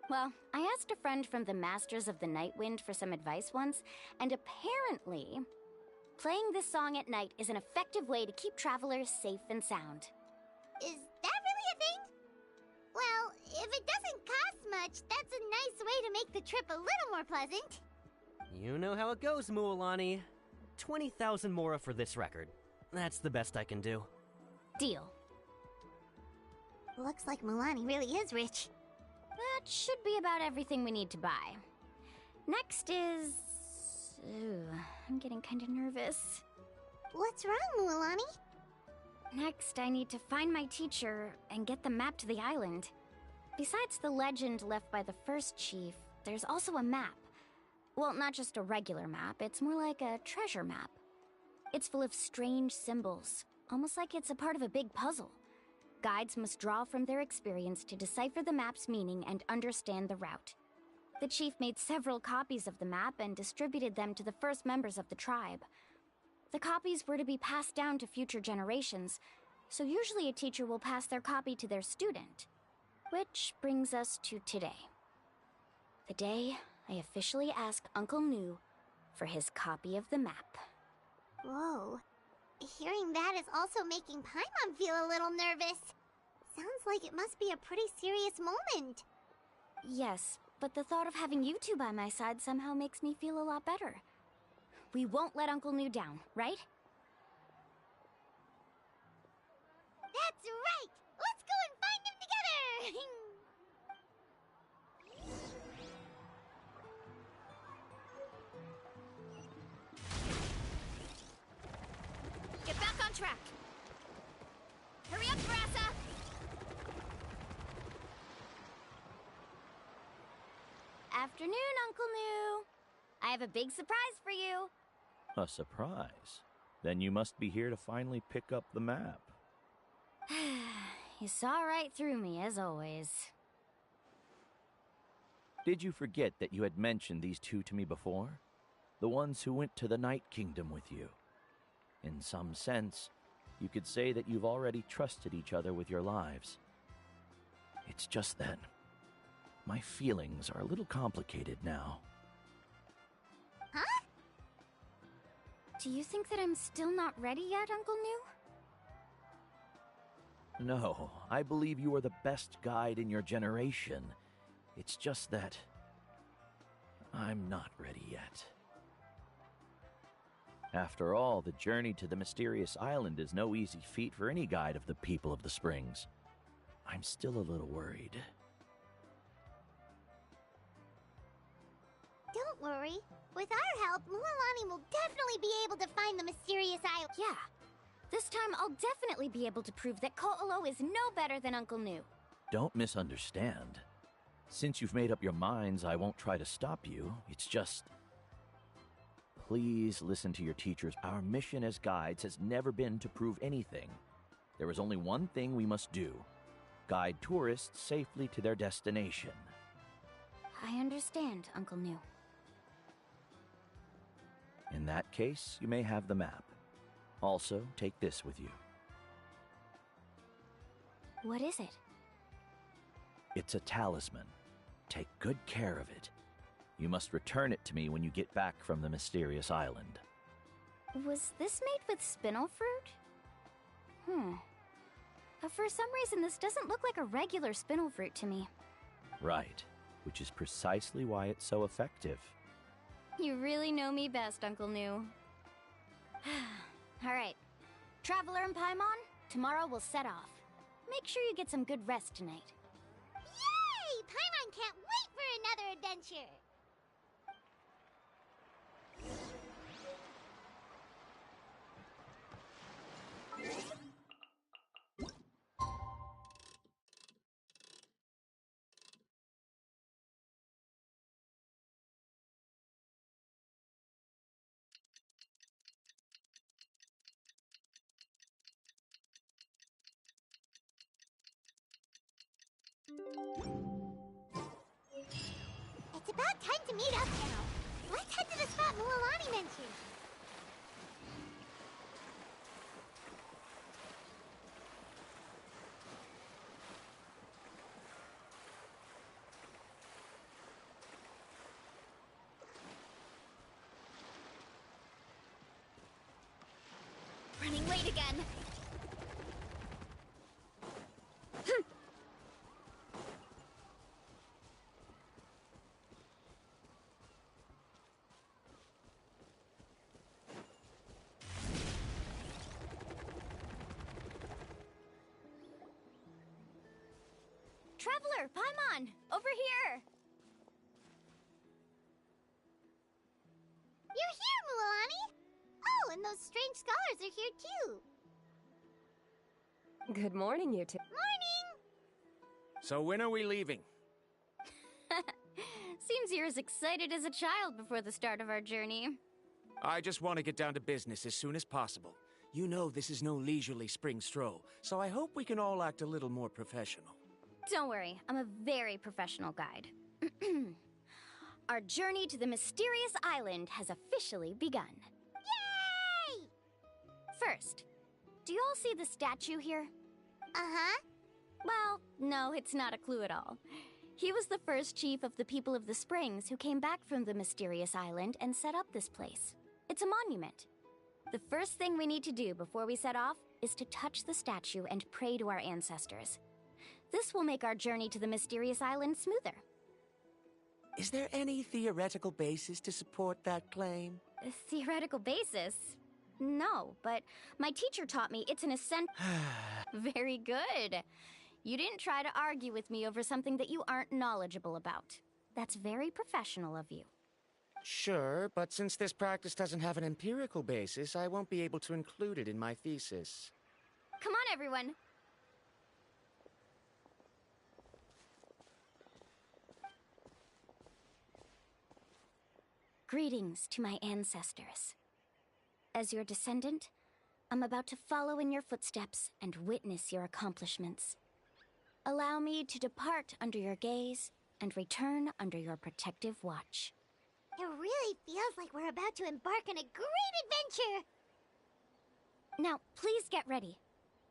Well, I asked a friend from the Masters of the Night Wind for some advice once, and apparently, playing this song at night is an effective way to keep travelers safe and sound. Is that really a thing? Well, if it doesn't cost much, that's a nice way to make the trip a little more pleasant. You know how it goes, Mualani. 20,000 mora for this record. That's the best I can do. Deal. Looks like Mualani really is rich. That should be about everything we need to buy. Next is... Ooh, I'm getting kind of nervous. What's wrong, Mualani? Next, I need to find my teacher and get the map to the island. Besides the legend left by the first chief, there's also a map. Well, not just a regular map, it's more like a treasure map. It's full of strange symbols, almost like it's a part of a big puzzle. Guides must draw from their experience to decipher the map's meaning and understand the route. The chief made several copies of the map and distributed them to the first members of the tribe. The copies were to be passed down to future generations, so usually a teacher will pass their copy to their student. Which brings us to today. The day I officially asked Uncle Nu for his copy of the map. Whoa. Hearing that is also making Paimon feel a little nervous. Sounds like it must be a pretty serious moment. Yes, but the thought of having you two by my side somehow makes me feel a lot better. We won't let Uncle Nu down, right? That's right! Let's go and find him together! Get back on track! Hurry up, Brassa! Afternoon, Uncle Nu. I have a big surprise for you. A surprise? Then you must be here to finally pick up the map. You saw right through me, as always. Did you forget that you had mentioned these two to me before? The ones who went to the Night Kingdom with you. In some sense, you could say that you've already trusted each other with your lives. It's just that my feelings are a little complicated now. Huh? Do you think that I'm still not ready yet, Uncle Nu? No, I believe you are the best guide in your generation. It's just that I'm not ready yet. After all, the journey to the mysterious island is no easy feat for any guide of the people of the Springs. I'm still a little worried. Don't worry. With our help, Mualani will definitely be able to find the mysterious island. Yeah. This time I'll definitely be able to prove that Ko'olo is no better than Uncle Nu. Don't misunderstand. Since you've made up your minds, I won't try to stop you. It's just... Please listen to your teachers. Our mission as guides has never been to prove anything. There is only one thing we must do. Guide tourists safely to their destination. I understand, Uncle Nu. In that case, you may have the map. Also, take this with you. What is it? It's a talisman. Take good care of it. You must return it to me when you get back from the mysterious island. Was this made with spinel fruit? For some reason, this doesn't look like a regular spinel fruit to me. Right, which is precisely why it's so effective. You really know me best, Uncle Nu. All right. Traveler and Paimon, tomorrow we'll set off. Make sure you get some good rest tonight. Yay! Paimon can't wait for another adventure! got time to meet up now. Let's head to the spot Mualani mentioned. Running late again. Traveler, Paimon, over here. You're here, Mualani. Oh, and those strange scholars are here too. Good morning, you two. Morning! So when are we leaving? Seems you're as excited as a child before the start of our journey. I just want to get down to business as soon as possible. You know this is no leisurely spring stroll, so I hope we can all act a little more professional. Don't worry, I'm a very professional guide. Our journey to the mysterious island has officially begun. Yay! First, do you all see the statue here? Uh-huh. Well, no, it's not a clue at all. He was the first chief of the people of the Springs who came back from the mysterious island and set up this place. It's a monument. The first thing we need to do before we set off is to touch the statue and pray to our ancestors. This will make our journey to the mysterious island smoother. Is there any theoretical basis to support that claim? A theoretical basis? No, but my teacher taught me it's an essential... Very good. You didn't try to argue with me over something that you aren't knowledgeable about. That's very professional of you. Sure, but since this practice doesn't have an empirical basis, I won't be able to include it in my thesis. Come on, everyone. Greetings to my ancestors. As your descendant, I'm about to follow in your footsteps and witness your accomplishments. Allow me to depart under your gaze and return under your protective watch. It really feels like we're about to embark on a great adventure! Now, please get ready.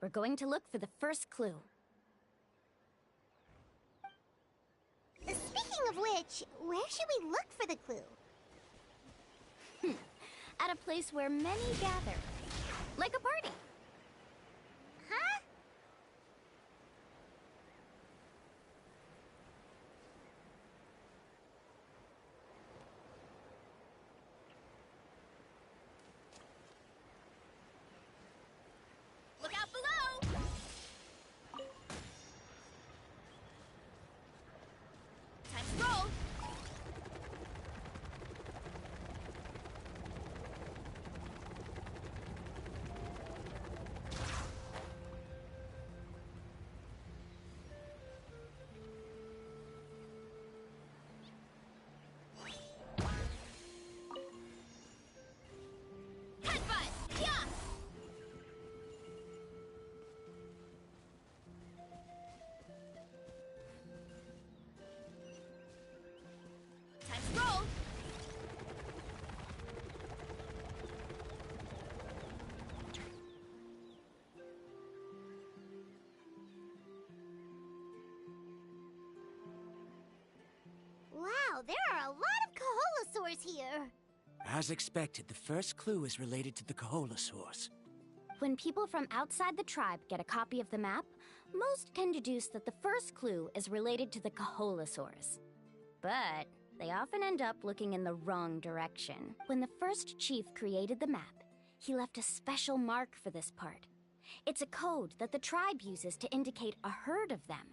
We're going to look for the first clue. Speaking of which, where should we look for the clue? At a place where many gather. Like a party. Huh? Look out below! Time to roll! Headbutt! Yeah! Time to roll! Wow, there are a lot of Kaholosaurs here! As expected, the first clue is related to the Kaholosaurs. When people from outside the tribe get a copy of the map, most can deduce that the first clue is related to the Kaholosaurs. But they often end up looking in the wrong direction. When the first chief created the map, he left a special mark for this part. It's a code that the tribe uses to indicate a herd of them.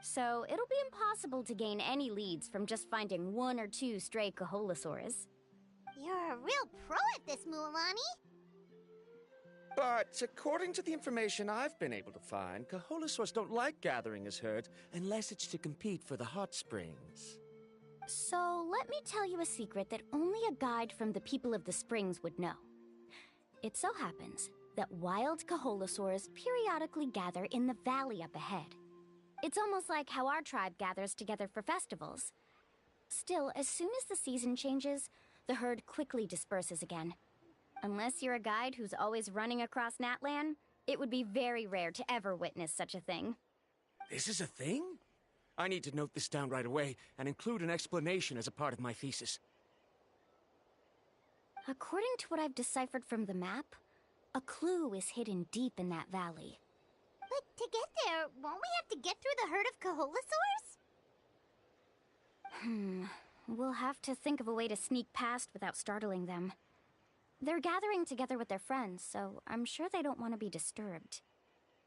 So it'll be impossible to gain any leads from just finding one or two stray Kaholosaurs. You're a real pro at this, Mualani! But according to the information I've been able to find, Kaholosaurs don't like gathering as herds unless it's to compete for the hot springs. So let me tell you a secret that only a guide from the people of the springs would know. It so happens that wild Kaholosaurs periodically gather in the valley up ahead. It's almost like how our tribe gathers together for festivals. Still, as soon as the season changes, the herd quickly disperses again. Unless you're a guide who's always running across Natlan, it would be very rare to ever witness such a thing. This is a thing? I need to note this down right away and include an explanation as a part of my thesis. According to what I've deciphered from the map, a clue is hidden deep in that valley. But to get there, won't we have to get through the herd of Kaholasaurs? We'll have to think of a way to sneak past without startling them. They're gathering together with their friends, so I'm sure they don't want to be disturbed.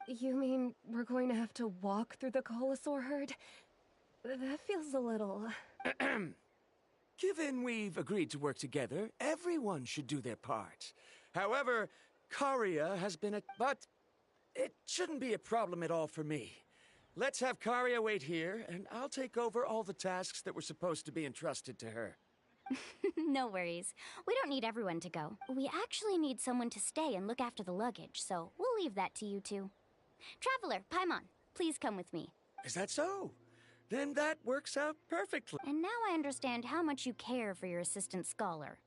You mean we're going to have to walk through the Kaholasaur herd? That feels a little... Given we've agreed to work together, everyone should do their part. However, Karia has been but it shouldn't be a problem at all for me. Let's have Karia wait here, and I'll take over all the tasks that were supposed to be entrusted to her. No worries. We don't need everyone to go. We actually need someone to stay and look after the luggage, so we'll leave that to you two. Traveler, Paimon, please come with me. Is that so? Then that works out perfectly. And now I understand how much you care for your assistant scholar.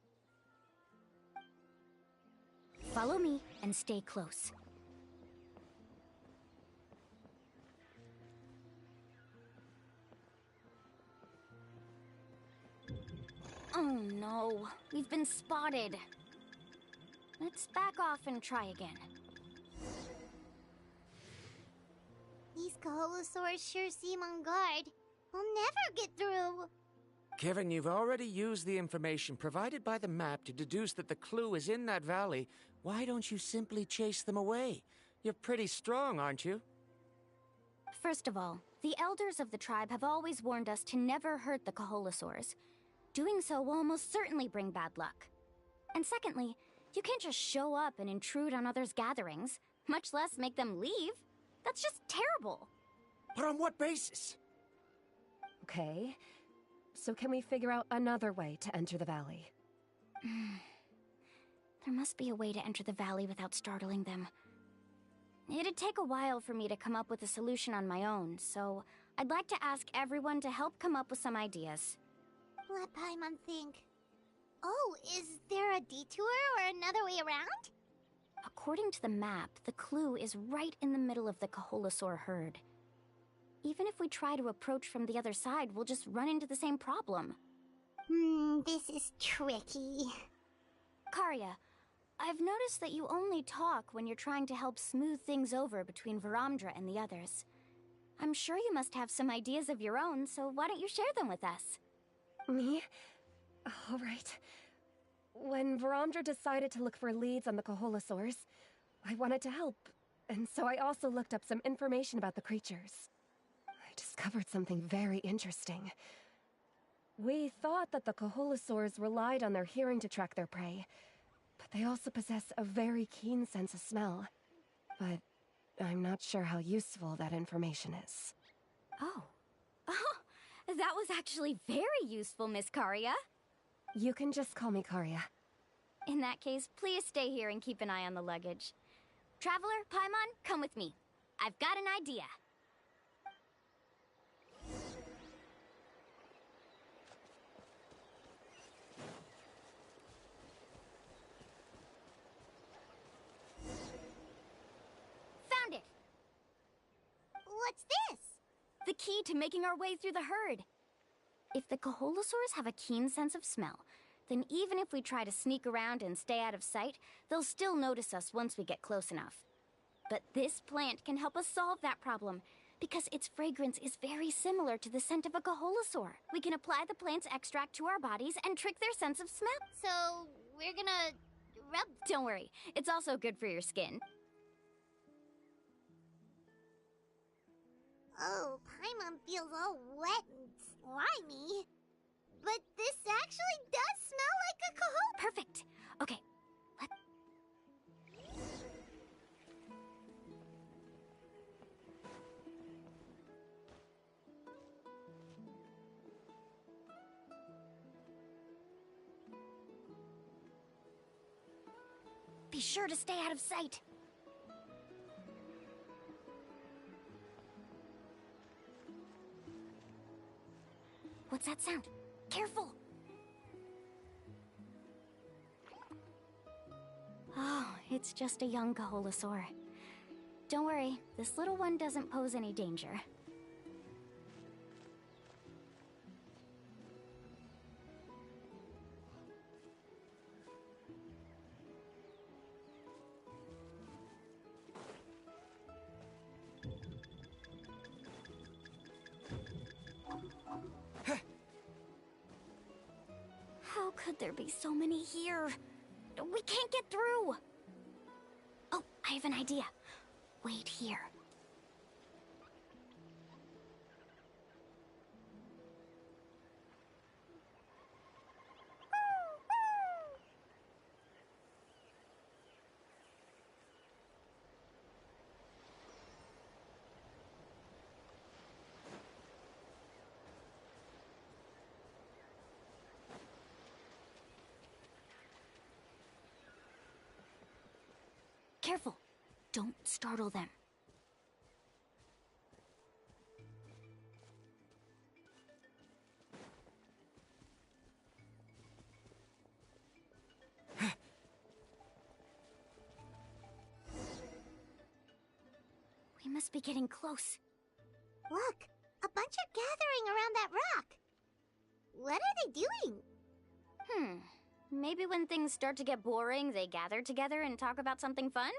Follow me and stay close. Oh no, we've been spotted. Let's back off and try again. These Kaholasaurs sure seem on guard. We'll never get through. Given you've already used the information provided by the map to deduce that the clue is in that valley, why don't you simply chase them away? You're pretty strong, aren't you? First of all, the elders of the tribe have always warned us to never hurt the Kaholasaurs. Doing so will almost certainly bring bad luck. And secondly, you can't just show up and intrude on others' gatherings, much less make them leave. That's just terrible. But on what basis? Okay, so can we figure out another way to enter the valley? There must be a way to enter the valley without startling them. It'd take a while for me to come up with a solution on my own, so I'd like to ask everyone to help come up with some ideas. Let Paimon think. Oh, is there a detour or another way around? According to the map, the clue is right in the middle of the Kaholasaur herd. Even if we try to approach from the other side, we'll just run into the same problem. This is tricky. Karia, I've noticed that you only talk when you're trying to help smooth things over between Varamdra and the others. I'm sure you must have some ideas of your own, so why don't you share them with us? Me? All right. When Varamdra decided to look for leads on the Kaholasaurs, I wanted to help, and so I also looked up some information about the creatures. I discovered something very interesting. We thought that the Kaholasaurs relied on their hearing to track their prey, but they also possess a very keen sense of smell. But I'm not sure how useful that information is. Oh, that was actually very useful, Miss Karia. You can just call me Karia. In that case, please stay here and keep an eye on the luggage. Traveler, Paimon, come with me. I've got an idea. Found it! What's this? The key to making our way through the herd. If the Kaholasaurs have a keen sense of smell, then even if we try to sneak around and stay out of sight, they'll still notice us once we get close enough. But this plant can help us solve that problem, because its fragrance is very similar to the scent of a Kaholasaur. We can apply the plant's extract to our bodies and trick their sense of smell. So, we're gonna rub... Don't worry, it's also good for your skin. Oh, Paimon feels all wet and slimy. But this actually does smell like a Kahoot. Perfect. Okay, be sure to stay out of sight. What's that sound? Careful! Oh, it's just a young Kaholosaur. Don't worry, this little one doesn't pose any danger. How could there be so many here? We can't get through! Oh, I have an idea. Wait here. Careful! Don't startle them. We must be getting close. Look, a bunch are gathering around that rock. What are they doing? Maybe when things start to get boring, they gather together and talk about something fun?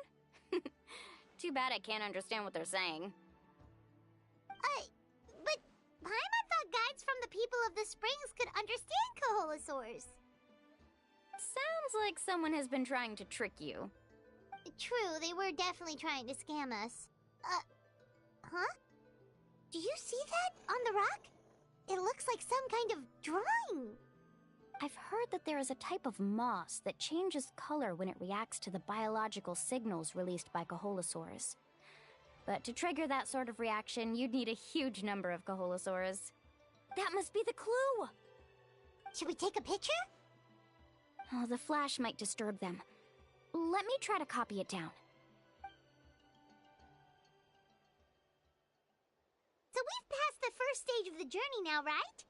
Too bad I can't understand what they're saying. But Paimon thought guides from the people of the springs could understand Kaholosaurs. Sounds like someone has been trying to trick you. True, they were definitely trying to scam us. Huh? Do you see that on the rock? It looks like some kind of drawing. I've heard that there is a type of moss that changes color when it reacts to the biological signals released by Kaholosaurs. But to trigger that sort of reaction, you'd need a huge number of Kaholosaurs. That must be the clue! Should we take a picture? Oh, the flash might disturb them. Let me try to copy it down. So we've passed the first stage of the journey now, right?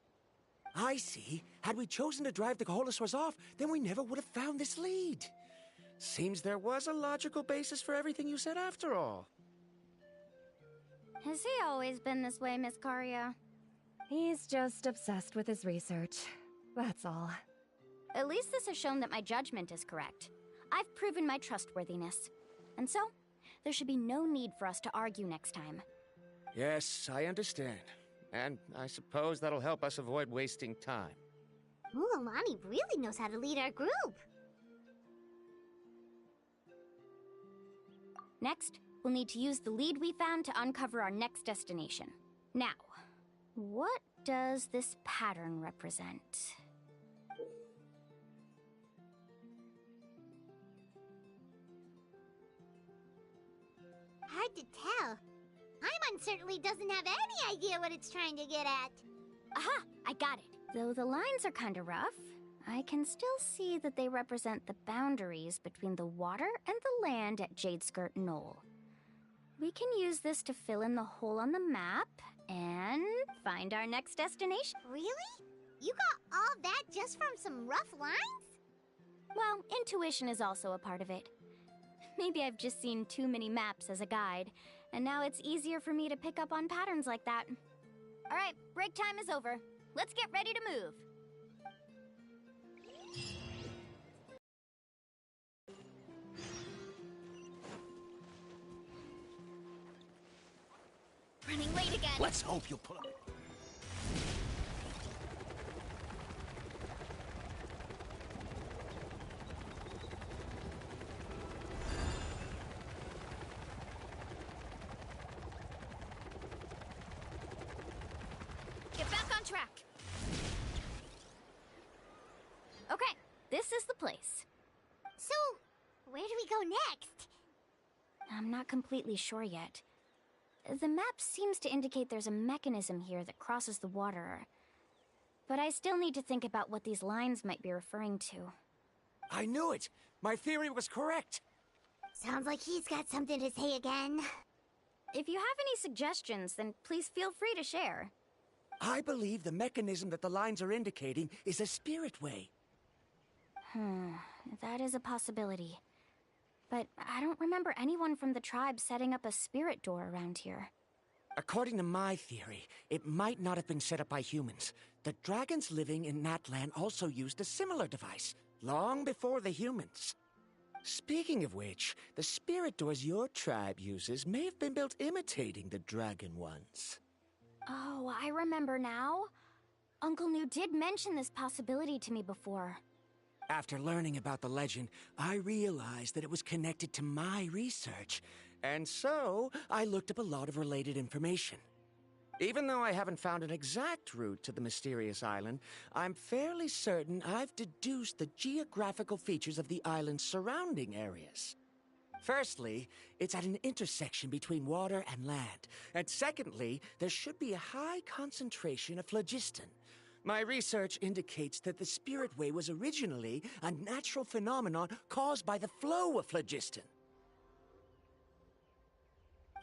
I see. Had we chosen to drive the Kaholosaurs off, then we never would have found this lead. Seems there was a logical basis for everything you said after all. Has he always been this way, Miss Karia? He's just obsessed with his research. That's all. At least this has shown that my judgment is correct. I've proven my trustworthiness. And so, there should be no need for us to argue next time. Yes, I understand. And I suppose that'll help us avoid wasting time. Mualani really knows how to lead our group. Next, we'll need to use the lead we found to uncover our next destination. Now, what does this pattern represent? Hard to tell. Paimon certainly doesn't have any idea what it's trying to get at. Aha! I got it. Though the lines are kinda rough, I can still see that they represent the boundaries between the water and the land at Jadeskirt Knoll. We can use this to fill in the hole on the map and find our next destination. Really? You got all that just from some rough lines? Well, intuition is also a part of it. Maybe I've just seen too many maps as a guide, and now it's easier for me to pick up on patterns like that. All right, break time is over. Let's get ready to move. Running late again. Let's hope you'll pull up. Get back on track. Okay, this is the place. So, where do we go next? I'm not completely sure yet. The map seems to indicate there's a mechanism here that crosses the water. But I still need to think about what these lines might be referring to. I knew it! My theory was correct! Sounds like he's got something to say again. If you have any suggestions, then please feel free to share. I believe the mechanism that the lines are indicating is a spirit way. That is a possibility. But I don't remember anyone from the tribe setting up a spirit door around here. According to my theory, it might not have been set up by humans. The dragons living in Natlan also used a similar device, long before the humans. Speaking of which, the spirit doors your tribe uses may have been built imitating the dragon ones. Oh, I remember now. Uncle New did mention this possibility to me before. After learning about the legend, I realized that it was connected to my research, and so I looked up a lot of related information. Even though I haven't found an exact route to the mysterious island, I'm fairly certain I've deduced the geographical features of the island's surrounding areas. Firstly, it's at an intersection between water and land, and secondly, there should be a high concentration of phlogiston. My research indicates that the Spirit Way was originally a natural phenomenon caused by the flow of phlogiston.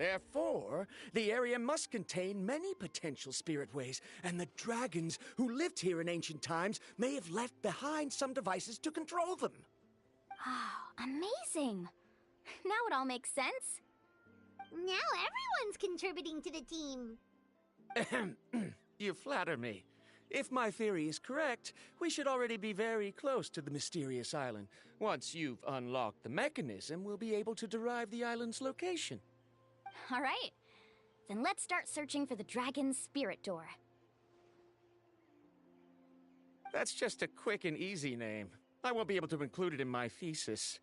Therefore, the area must contain many potential spirit ways, and the dragons who lived here in ancient times may have left behind some devices to control them. Oh, amazing! Now it all makes sense. Now everyone's contributing to the team. You flatter me. If my theory is correct, we should already be very close to the mysterious island. Once you've unlocked the mechanism, we'll be able to derive the island's location. All right. Then let's start searching for the dragon's spirit door. That's just a quick and easy name. I won't be able to include it in my thesis.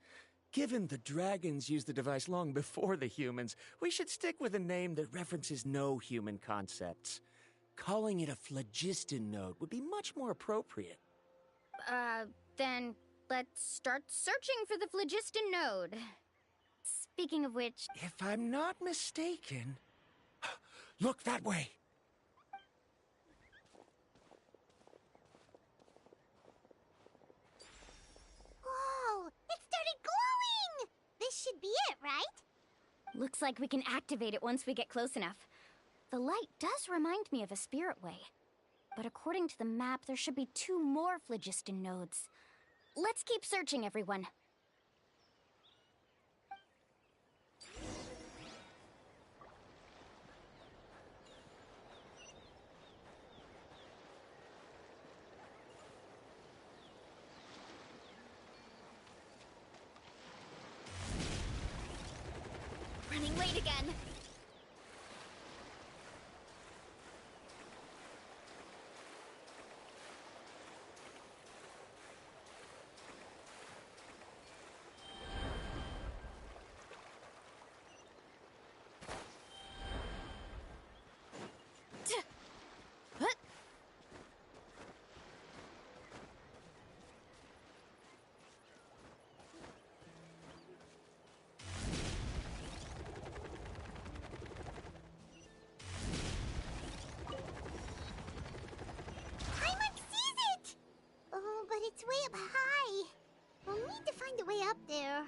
Given the dragons used the device long before the humans, we should stick with a name that references no human concepts. Calling it a phlogiston node would be much more appropriate. Then let's start searching for the phlogiston node. Speaking of which... If I'm not mistaken... Look that way! Whoa! It started glowing! This should be it, right? Looks like we can activate it once we get close enough. The light does remind me of a spirit way. But according to the map, there should be 2 more phlogiston nodes. Let's keep searching, everyone. Running late again. It's way up high. We'll need to find a way up there.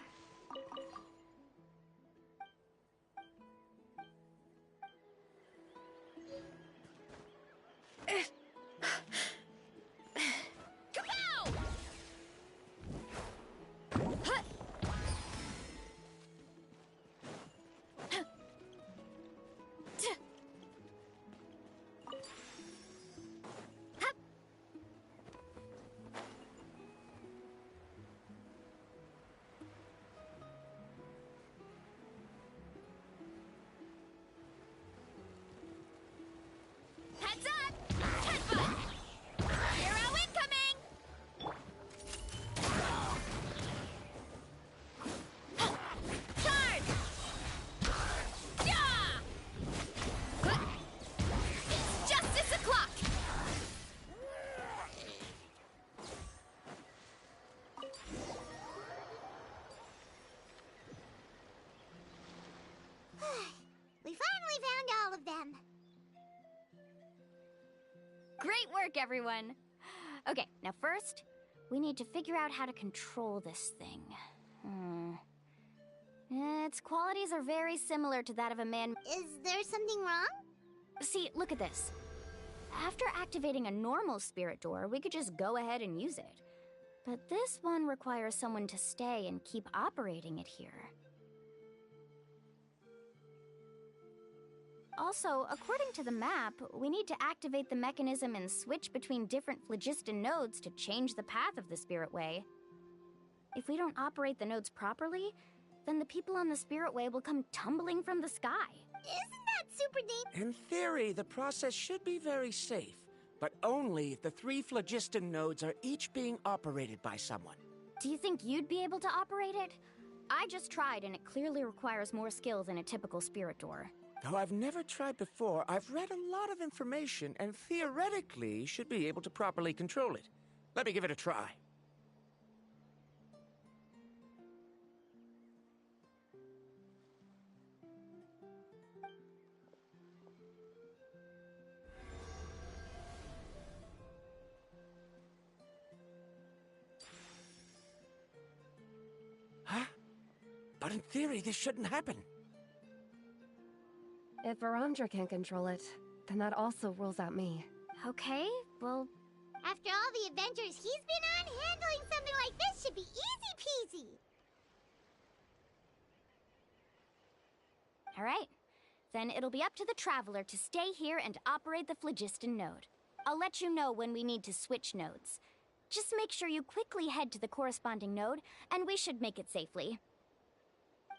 Heads up! Headbutt! Hero incoming! Charge! Yeah! It's justice o'clock! We finally found all of them. Great work, everyone! Okay, now first, we need to figure out how to control this thing. Its qualities are very similar to that of a man. Is there something wrong? See, look at this. After activating a normal spirit door, we could just go ahead and use it. But this one requires someone to stay and keep operating it here. Also, according to the map, we need to activate the mechanism and switch between different phlogiston nodes to change the path of the Spirit Way. If we don't operate the nodes properly, then the people on the Spirit Way will come tumbling from the sky. Isn't that super neat? In theory, the process should be very safe, but only if the 3 phlogiston nodes are each being operated by someone. Do you think you'd be able to operate it? I just tried, and it clearly requires more skill than a typical spirit door. Though I've never tried before, I've read a lot of information and theoretically should be able to properly control it. Let me give it a try. Huh? But in theory, this shouldn't happen. If Varamdra can't control it, then that also rules out me. Okay, well... After all the adventures he's been on, handling something like this should be easy peasy. Alright. Then it'll be up to the Traveler to stay here and operate the phlogiston node. I'll let you know when we need to switch nodes. Just make sure you quickly head to the corresponding node, and we should make it safely.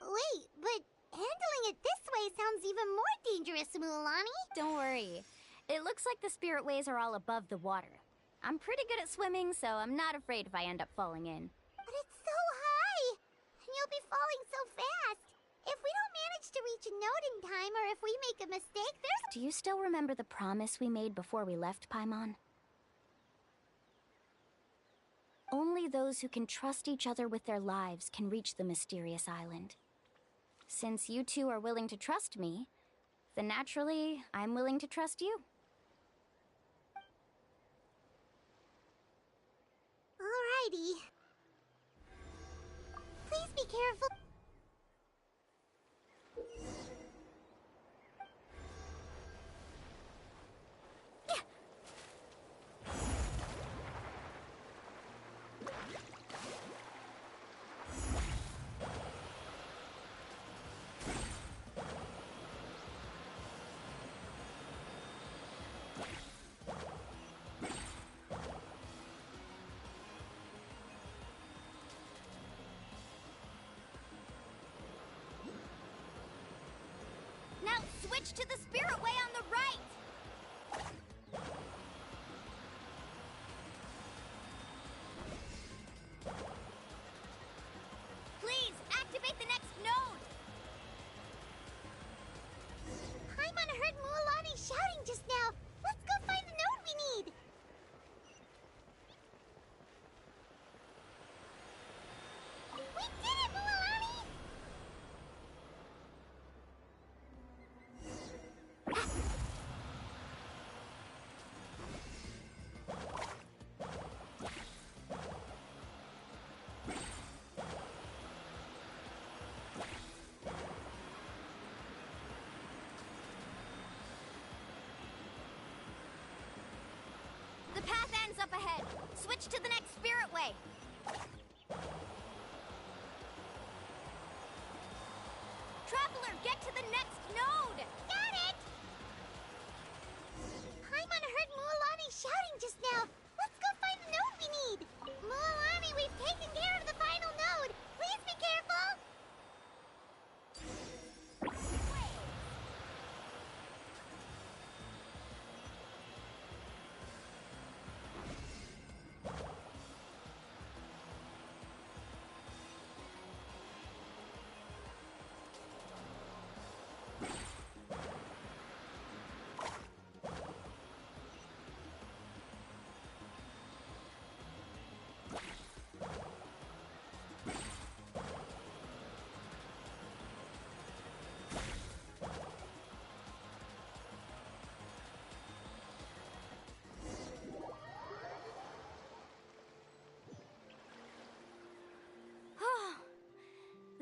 Wait, but handling it this way sounds even more dangerous, Mualani. Don't worry. It looks like the spirit ways are all above the water. I'm pretty good at swimming, so I'm not afraid if I end up falling in. But it's so high, and you'll be falling so fast. If we don't manage to reach a node in time, or if we make a mistake, there's... Do you still remember the promise we made before we left Paimon? Only those who can trust each other with their lives can reach the mysterious island. Since you two are willing to trust me, then naturally, I'm willing to trust you. Alrighty. Please be careful. Now switch to the spirit way on the right! Please, activate the next node! Paimon heard Mualani shouting just now. Let's go find the node we need. We did it, Mualani! The path ends up ahead. Switch to the next spirit way. Traveler, get to the next node! Got it! Paimon heard Mualani shouting just now. Let's go find the node we need. Mualani, we've taken care of the final node. Please be careful.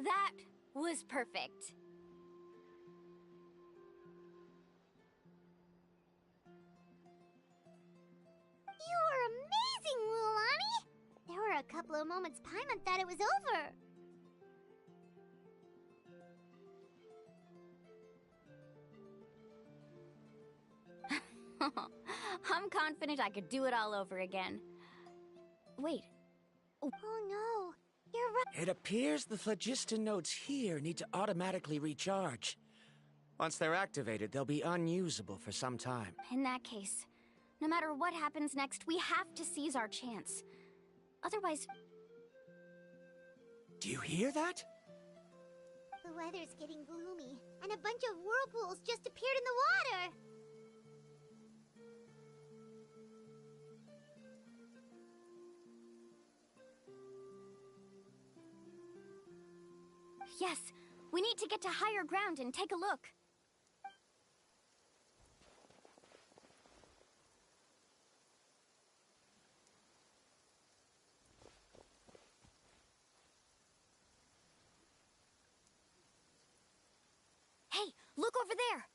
That was perfect. couple of moments, Paimon thought it was over. I'm confident I could do it all over again. Wait. Oh no, you're right. It appears the phlogiston nodes here need to automatically recharge. Once they're activated, they'll be unusable for some time. In that case, no matter what happens next, we have to seize our chance. Otherwise... Do you hear that? The weather's getting gloomy, and a bunch of whirlpools just appeared in the water. Yes, we need to get to higher ground and take a look. Hey, look over there!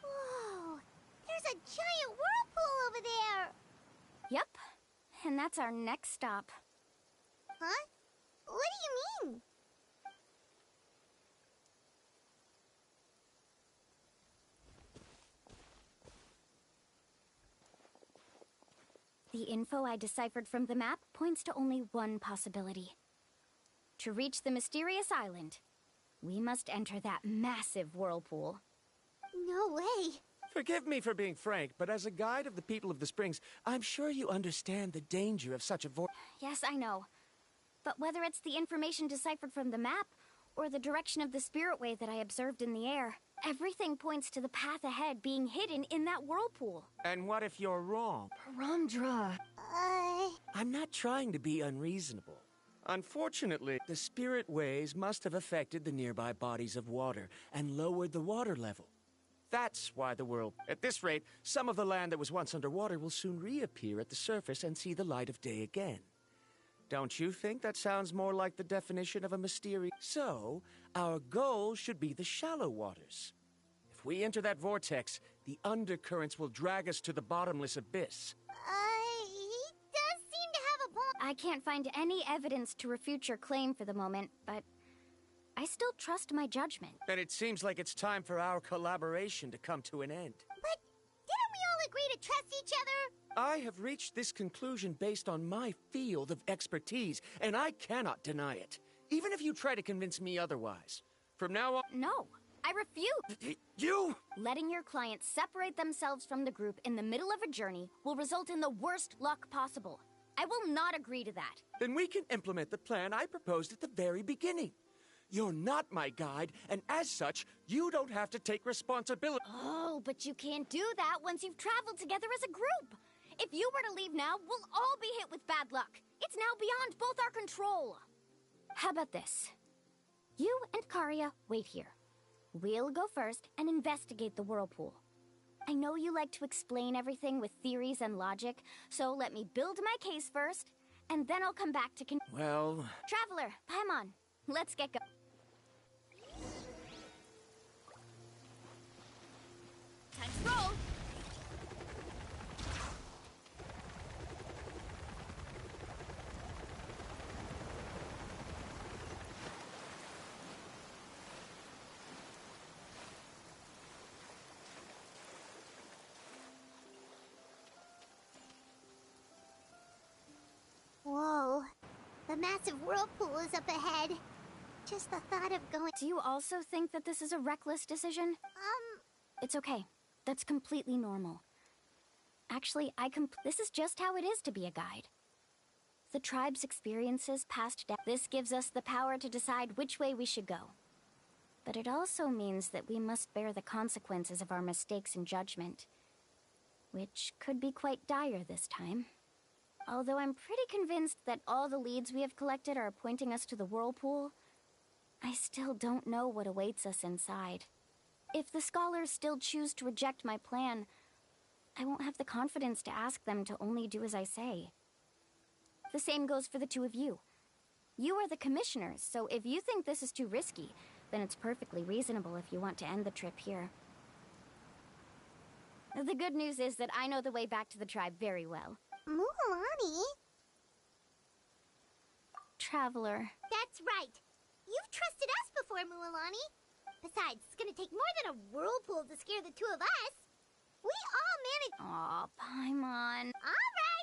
Whoa, there's a giant whirlpool over there. Yep, and that's our next stop. Huh? What do you mean? The info I deciphered from the map points to only one possibility. To reach the mysterious island, we must enter that massive whirlpool. No way. Forgive me for being frank, but as a guide of the people of the Springs, I'm sure you understand the danger of such a Yes, I know. But whether it's the information deciphered from the map, or the direction of the spirit wave that I observed in the air, everything points to the path ahead being hidden in that whirlpool. And what if you're wrong? Ramdra. I'm not trying to be unreasonable. Unfortunately, the spirit waves must have affected the nearby bodies of water and lowered the water level. That's why the world... At this rate, some of the land that was once underwater will soon reappear at the surface and see the light of day again. Don't you think that sounds more like the definition of a mysterious... So, our goal should be the shallow waters. If we enter that vortex, the undercurrents will drag us to the bottomless abyss. He does seem to have a point. I can't find any evidence to refute your claim for the moment, but I still trust my judgment. Then it seems like it's time for our collaboration to come to an end. But didn't we all agree to trust each other? I have reached this conclusion based on my field of expertise, and I cannot deny it, even if you try to convince me otherwise. From now on... No, I refuse! You! Letting your clients separate themselves from the group in the middle of a journey will result in the worst luck possible. I will not agree to that. Then we can implement the plan I proposed at the very beginning. You're not my guide, and as such, you don't have to take responsibility. Oh, but you can't do that once you've traveled together as a group. If you were to leave now, we'll all be hit with bad luck. It's now beyond both our control. How about this? You and Karia wait here. We'll go first and investigate the whirlpool. I know you like to explain everything with theories and logic, so let me build my case first, and then I'll come back to Well... Traveler, Paimon, let's get going. Time to roll! Whoa, the massive whirlpool is up ahead. Just the thought of going... Do you also think that this is a reckless decision? It's okay. That's completely normal. Actually, this is just how it is to be a guide. The tribe's experiences passed down. This gives us the power to decide which way we should go. But it also means that we must bear the consequences of our mistakes and judgment, which could be quite dire this time. Although I'm pretty convinced that all the leads we have collected are pointing us to the whirlpool, I still don't know what awaits us inside. If the scholars still choose to reject my plan, I won't have the confidence to ask them to only do as I say. The same goes for the two of you. You are the commissioners, so if you think this is too risky, then it's perfectly reasonable if you want to end the trip here. The good news is that I know the way back to the tribe very well. Mualani? Traveler. That's right. You've trusted us before, Mualani. Besides, it's gonna take more than a whirlpool to scare the two of us. We all managed— Aw, Paimon. All right.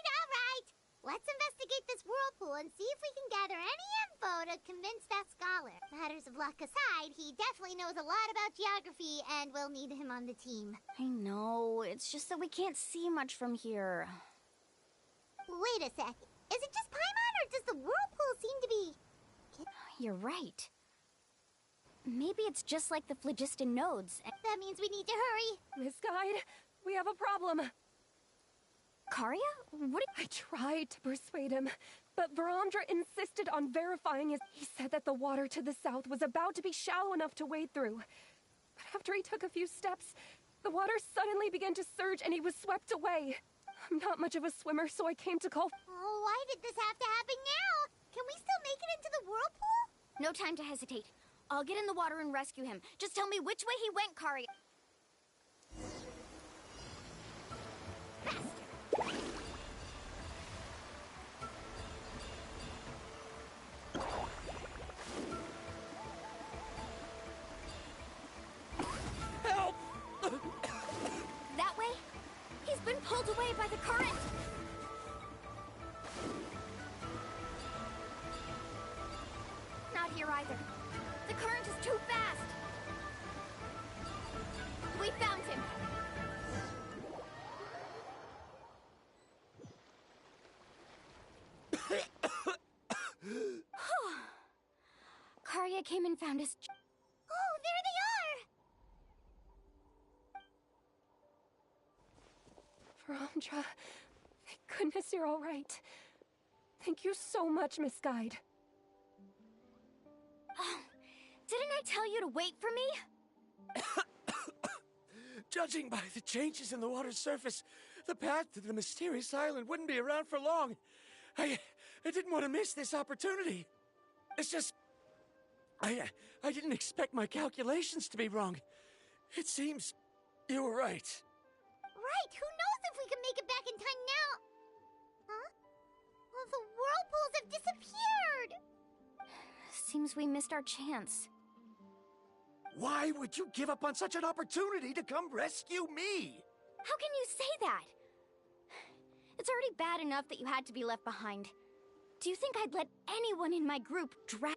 Let's investigate this whirlpool and see if we can gather any info to convince that scholar. Matters of luck aside, he definitely knows a lot about geography, and we'll need him on the team. I know, it's just that we can't see much from here. Wait a sec. Is it just Paimon, or does the whirlpool seem to be— You're right. Maybe it's just like the phlogiston nodes. That means we need to hurry. Miss Guide, we have a problem. Karia? What? I tried to persuade him, but Varamdra insisted on verifying his— He said that the water to the south was about to be shallow enough to wade through. But after he took a few steps, the water suddenly began to surge and he was swept away. I'm not much of a swimmer, so I came to call— Oh, why did this have to happen now? Can we still make it into the whirlpool? No time to hesitate. I'll get in the water and rescue him. Just tell me which way he went, Karia. Help! That way? He's been pulled away by the current. Not here either. The current is too fast. We found him. Karia came and found us. Oh, there Varamdra, thank goodness you're all right. Thank you so much, Miss Guide. Oh, didn't I tell you to wait for me? Judging by the changes in the water's surface, the path to the mysterious island wouldn't be around for long. I didn't want to miss this opportunity. It's just... I didn't expect my calculations to be wrong. It seems you were right. Right, who knows if we can make it back in time now? Huh? Well, the whirlpools have disappeared! Seems we missed our chance. Why would you give up on such an opportunity to come rescue me? How can you say that? It's already bad enough that you had to be left behind. Do you think I'd let anyone in my group drag—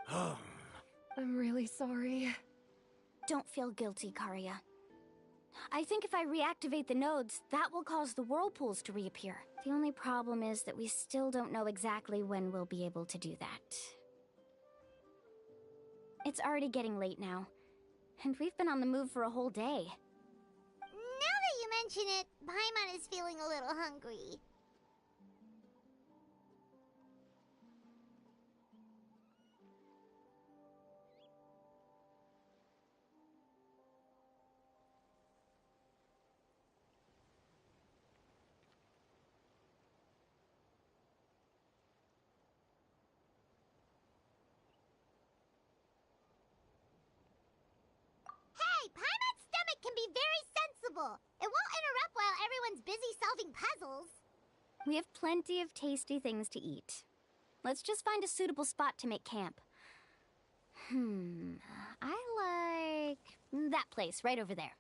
I'm really sorry. Don't feel guilty, Karia. I think if I reactivate the nodes, that will cause the whirlpools to reappear. The only problem is that we still don't know exactly when we'll be able to do that. It's already getting late now, and we've been on the move for a whole day. Now that you mention it, Paimon is feeling a little hungry. Hey, Paimon's stomach can be very sensible. It won't interrupt while everyone's busy solving puzzles. We have plenty of tasty things to eat. Let's just find a suitable spot to make camp. I like that place right over there.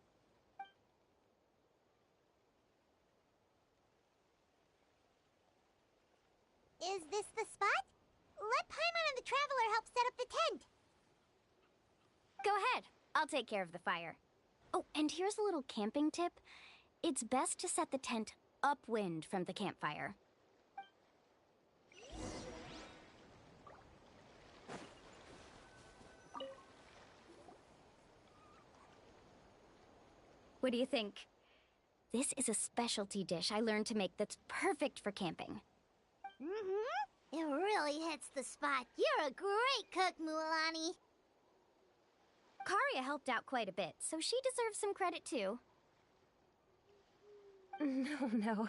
Is this the spot? Let Paimon and the Traveler help set up the tent. Go ahead. I'll take care of the fire. Oh, and here's a little camping tip. It's best to set the tent upwind from the campfire. What do you think? This is a specialty dish I learned to make that's perfect for camping. Mm-hmm. It really hits the spot. You're a great cook, Mualani. Karia helped out quite a bit, so she deserves some credit too. No.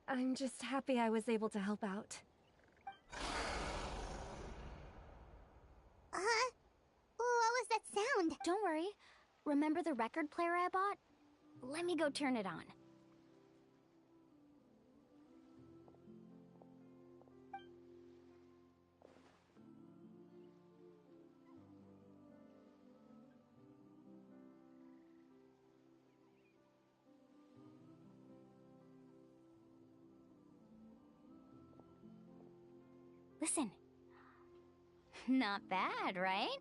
I'm just happy I was able to help out. What was that sound? Don't worry. Remember the record player I bought? Let me go turn it on. Listen. Not bad, right?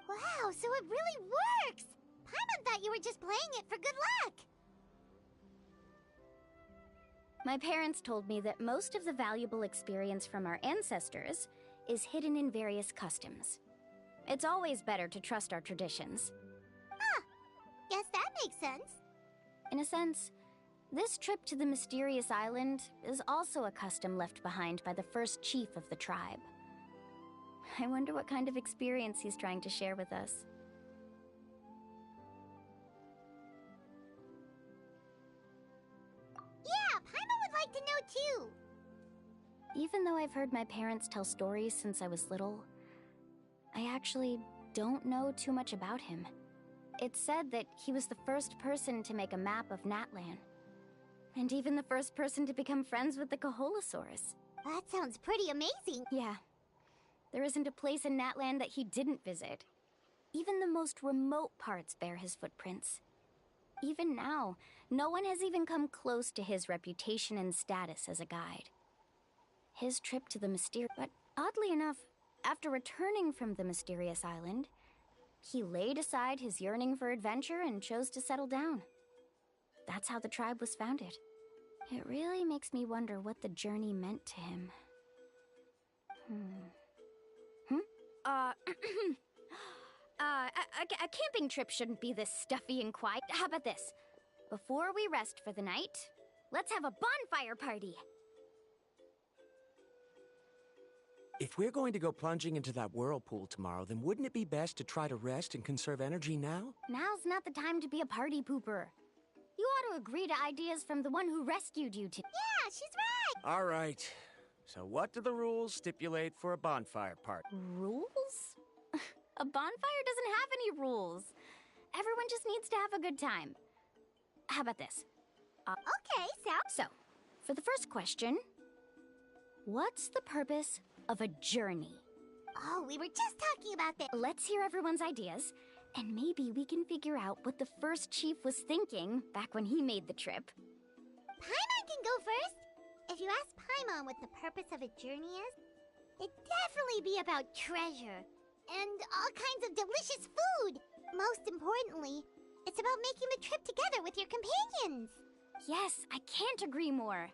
Wow, so it really works! Paimon thought you were just playing it for good luck! My parents told me that most of the valuable experience from our ancestors is hidden in various customs. It's always better to trust our traditions. Ah, guess that makes sense. In a sense, this trip to the mysterious island is also a custom left behind by the first chief of the tribe. I wonder what kind of experience he's trying to share with us. Yeah, Paimon would like to know too! Even though I've heard my parents tell stories since I was little, I actually don't know too much about him. It's said that he was the first person to make a map of Natlan. And even the first person to become friends with the Kaholasaurs. That sounds pretty amazing. Yeah. There isn't a place in Natlan that he didn't visit. Even the most remote parts bear his footprints. Even now, no one has even come close to his reputation and status as a guide. His trip to the mysterious... But oddly enough, after returning from the mysterious island, he laid aside his yearning for adventure and chose to settle down. That's how the tribe was founded. It really makes me wonder what the journey meant to him. A camping trip shouldn't be this stuffy and quiet. How about this? Before we rest for the night, let's have a bonfire party. If we're going to go plunging into that whirlpool tomorrow, then wouldn't it be best to try to rest and conserve energy now? Now's not the time to be a party pooper. You ought to agree to ideas from the one who rescued you two. Yeah, she's right! All right. So what do the rules stipulate for a bonfire party? Rules? A bonfire doesn't have any rules. Everyone just needs to have a good time. How about this? Okay, So, for the first question, what's the purpose of a journey? Oh, we were just talking about that. Let's hear everyone's ideas, and maybe we can figure out what the first chief was thinking back when he made the trip. Paimon can go first. If you ask Paimon what the purpose of a journey is, it'd definitely be about treasure and all kinds of delicious food. Most importantly, it's about making the trip together with your companions. Yes, I can't agree more.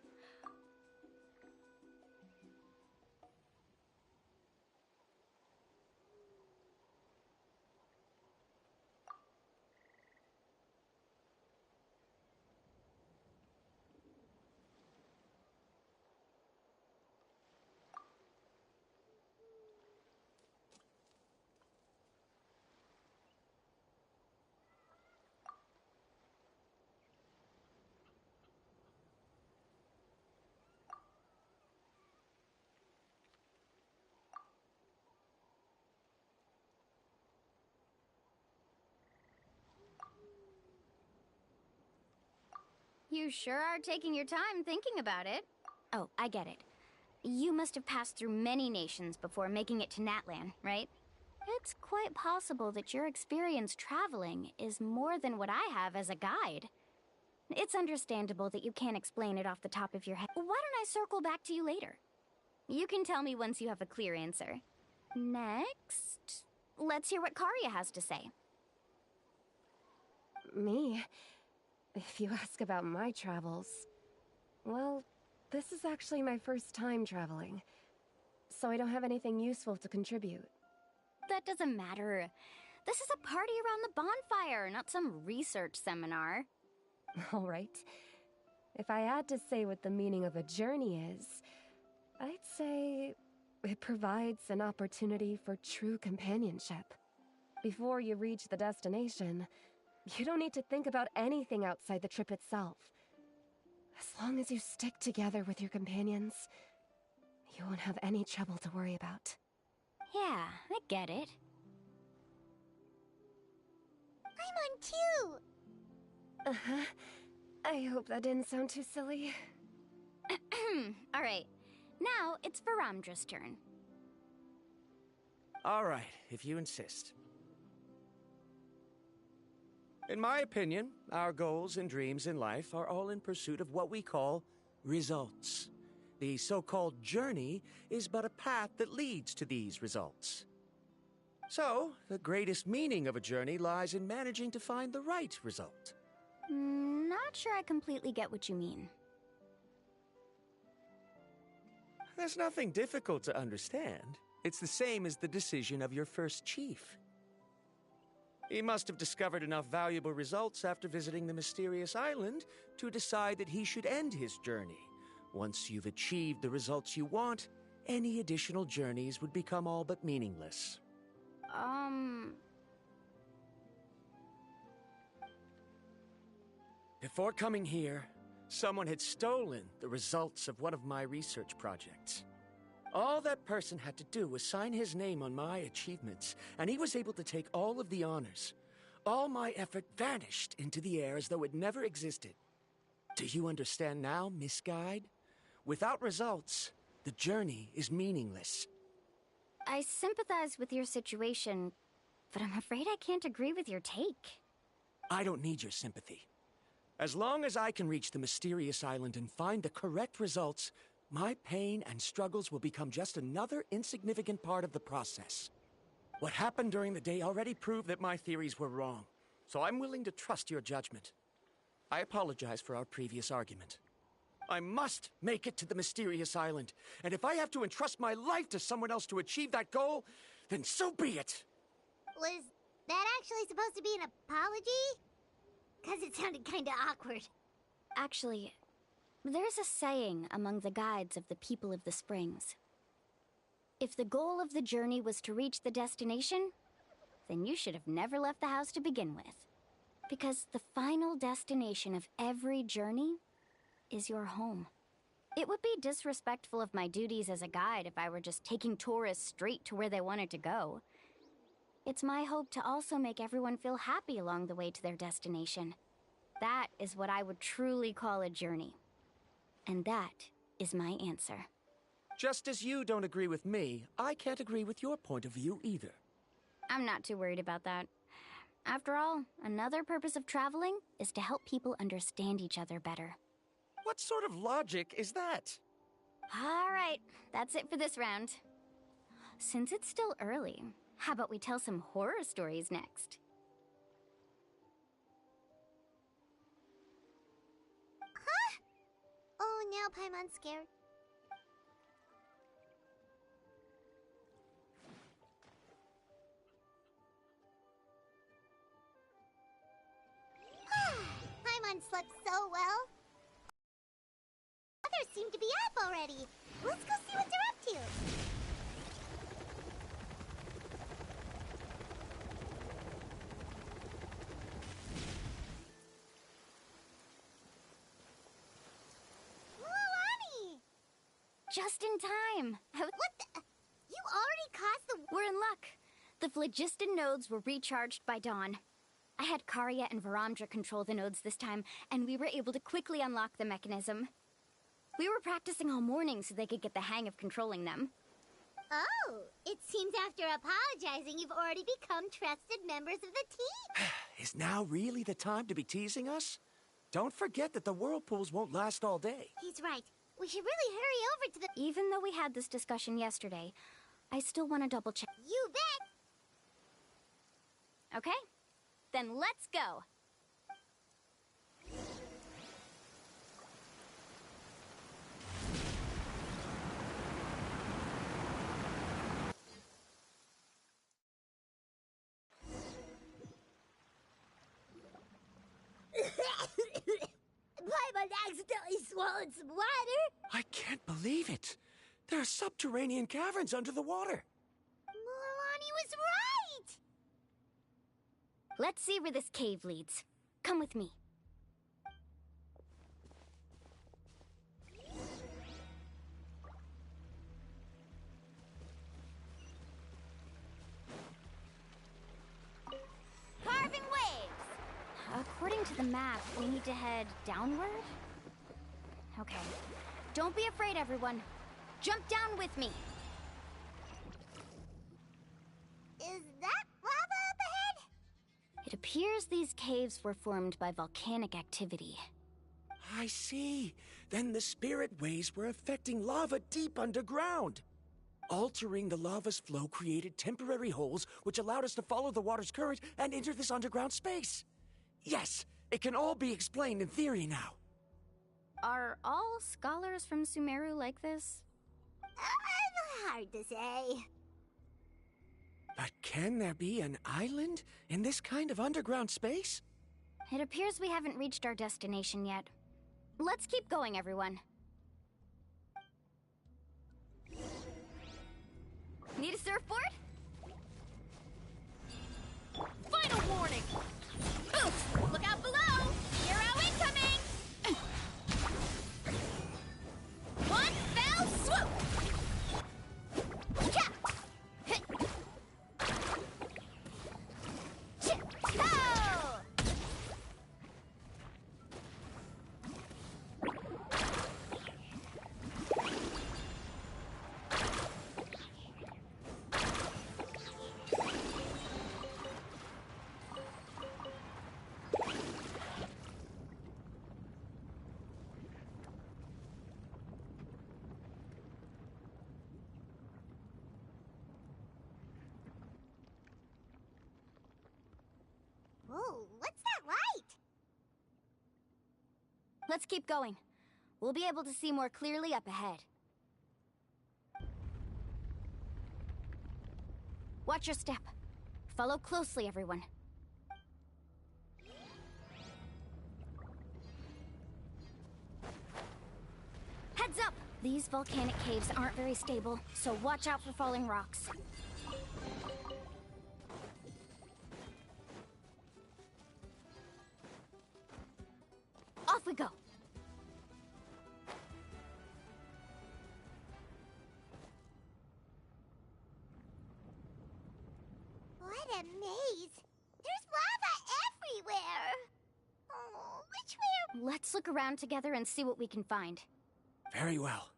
You sure are taking your time thinking about it. Oh, I get it. You must have passed through many nations before making it to Natlan, right? It's quite possible that your experience traveling is more than what I have as a guide. It's understandable that you can't explain it off the top of your head. Why don't I circle back to you later? You can tell me once you have a clear answer. Next, let's hear what Karia has to say. Me? If you ask about my travels... Well, this is actually my first time traveling, so I don't have anything useful to contribute. That doesn't matter. This is a party around the bonfire, not some research seminar. All right. If I had to say what the meaning of a journey is, I'd say it provides an opportunity for true companionship. Before you reach the destination, you don't need to think about anything outside the trip itself. As long as you stick together with your companions, you won't have any trouble to worry about. Yeah, I get it. I'm on too! Uh-huh. I hope that didn't sound too silly. Alright, now it's Varamdra's turn. All right, if you insist. In my opinion, our goals and dreams in life are all in pursuit of what we call results. The so-called journey is but a path that leads to these results. So, the greatest meaning of a journey lies in managing to find the right result. Not sure I completely get what you mean. There's nothing difficult to understand. It's the same as the decision of your first chief. He must have discovered enough valuable results after visiting the mysterious island to decide that he should end his journey. Once you've achieved the results you want, any additional journeys would become all but meaningless. Before coming here, someone had stolen the results of one of my research projects. All that person had to do was sign his name on my achievements, and he was able to take all of the honors. All my effort vanished into the air as though it never existed. Do you understand now, Miss Guide? Without results, the journey is meaningless. I sympathize with your situation, but I'm afraid I can't agree with your take. I don't need your sympathy. As long as I can reach the mysterious island and find the correct results, my pain and struggles will become just another insignificant part of the process. What happened during the day already proved that my theories were wrong, so I'm willing to trust your judgment. I apologize for our previous argument. I must make it to the mysterious island, and if I have to entrust my life to someone else to achieve that goal, then so be it! Was that actually supposed to be an apology? Because it sounded kinda awkward. Actually, there's a saying among the guides of the people of the Springs. If the goal of the journey was to reach the destination, then you should have never left the house to begin with. Because the final destination of every journey is your home. It would be disrespectful of my duties as a guide if I were just taking tourists straight to where they wanted to go. It's my hope to also make everyone feel happy along the way to their destination. That is what I would truly call a journey. And that is my answer. Just as you don't agree with me, I can't agree with your point of view either. I'm not too worried about that. After all, another purpose of traveling is to help people understand each other better. What sort of logic is that? All right, that's it for this round. Since it's still early, how about we tell some horror stories next? Huh? Oh, now Paimon's scared. Paimon slept so well. Others seem to be up already. Let's go see what they're up to. Mualani! Just in time. What the? You already caused the... We're in luck. The phlogiston nodes were recharged by dawn. I had Karya and Varamdra control the nodes this time, and we were able to quickly unlock the mechanism. We were practicing all morning so they could get the hang of controlling them. Oh, it seems after apologizing, you've already become trusted members of the team. Is now really the time to be teasing us? Don't forget that the whirlpools won't last all day. He's right. We should really hurry over to the... Even though we had this discussion yesterday, I still want to double check. You bet! Okay, then let's go. Paimon accidentally swallowed some water. I can't believe it. There are subterranean caverns under the water. Mualani was right! Let's see where this cave leads. Come with me. according to the map, we need to head downward? Okay. Don't be afraid, everyone. Jump down with me. Is that lava up ahead? It appears these caves were formed by volcanic activity. I see. Then the spirit waves were affecting lava deep underground. Altering the lava's flow created temporary holes which allowed us to follow the water's current and enter this underground space. Yes, it can all be explained in theory now. Are all scholars from Sumeru like this? Hard to say. But can there be an island in this kind of underground space? It appears we haven't reached our destination yet. Let's keep going, everyone. Need a surfboard? Final warning! Oof! Look out below! Hero incoming! One fell swoop! Cha! Hit! Chip! Go! Whoa, what's that light? Let's keep going. We'll be able to see more clearly up ahead. Watch your step. Follow closely, everyone. Heads up! These volcanic caves aren't very stable, so watch out for falling rocks. Off we go! What a maze! There's lava everywhere! Oh, which way are... Let's look around together and see what we can find. Very well.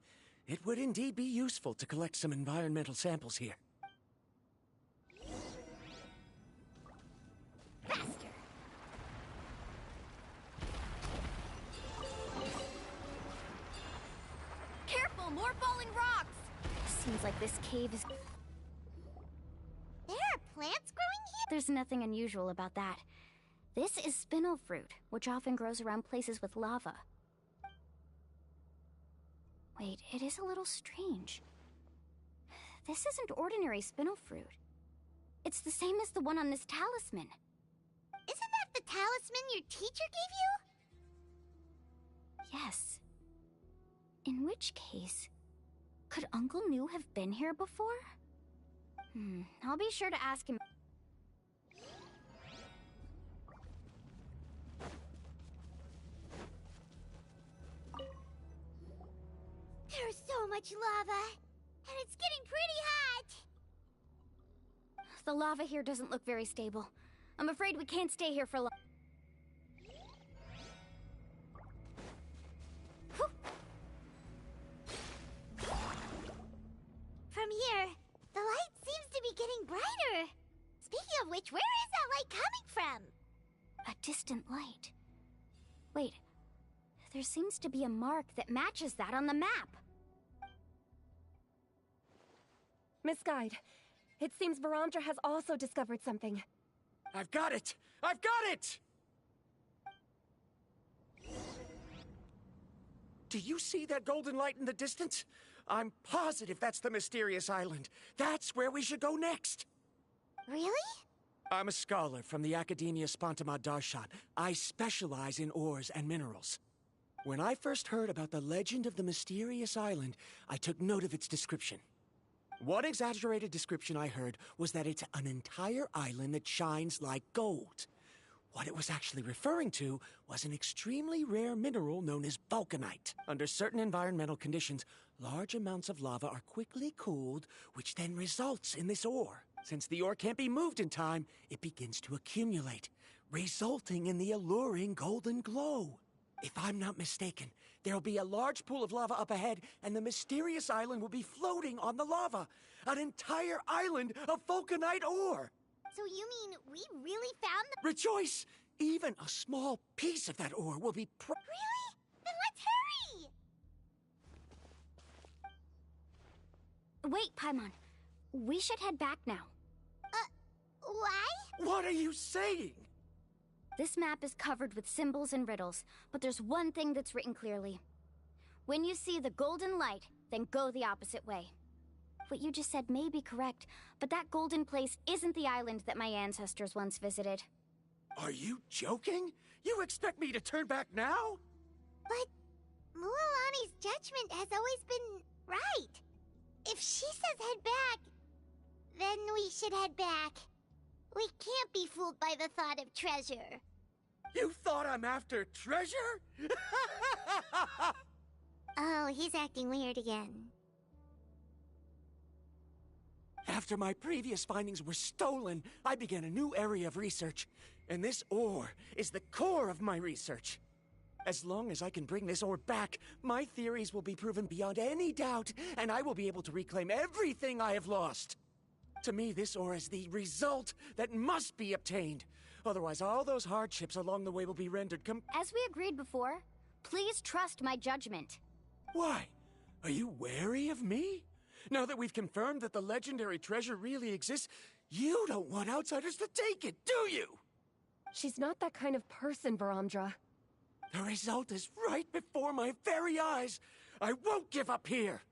It would indeed be useful to collect some environmental samples here. Faster! Careful! More falling rocks! Seems like this cave is... There are plants growing here? There's nothing unusual about that. This is spinel fruit, which often grows around places with lava. Wait, it is a little strange. This isn't ordinary spinel fruit. It's the same as the one on this talisman. Isn't that the talisman your teacher gave you? Yes. In which case, could Uncle New have been here before? I'll be sure to ask him. There's so much lava, and it's getting pretty hot. The lava here doesn't look very stable. I'm afraid we can't stay here for long. From here, the light seems to be getting brighter. Speaking of which, where is that light coming from? A distant light. Wait, there seems to be a mark that matches that on the map. Miss Guide, it seems Varamdra has also discovered something. I've got it! I've got it! Do you see that golden light in the distance? I'm positive that's the mysterious island. That's where we should go next. Really? I'm a scholar from the Academia Spantamad Darshan. I specialize in ores and minerals. When I first heard about the legend of the mysterious island, I took note of its description. One exaggerated description I heard was that it's an entire island that shines like gold. What it was actually referring to was an extremely rare mineral known as vulcanite. Under certain environmental conditions, large amounts of lava are quickly cooled, which then results in this ore. Since the ore can't be moved in time, it begins to accumulate. resulting in the alluring golden glow. If I'm not mistaken, there'll be a large pool of lava up ahead, and the mysterious island will be floating on the lava. An entire island of vulcanite ore! So you mean we really found the... Rejoice! Even a small piece of that ore will be Really? Then let's hurry! Wait, Paimon. We should head back now. Why? What are you saying? This map is covered with symbols and riddles, but there's one thing that's written clearly. When you see the golden light, then go the opposite way. What you just said may be correct, but that golden place isn't the island that my ancestors once visited. Are you joking? You expect me to turn back now? But Mualani's judgment has always been right. If she says head back, then we should head back. We can't be fooled by the thought of treasure. You thought I'm after treasure? Oh, he's acting weird again. After my previous findings were stolen, I began a new area of research. And this ore is the core of my research. As long as I can bring this ore back, my theories will be proven beyond any doubt, and I will be able to reclaim everything I have lost. To me, this ore is the result that must be obtained. Otherwise, all those hardships along the way will be rendered As we agreed before, please trust my judgment. Why? Are you wary of me? Now that we've confirmed that the legendary treasure really exists, you don't want outsiders to take it, do you? She's not that kind of person, Varamdra. The result is right before my very eyes. I won't give up here.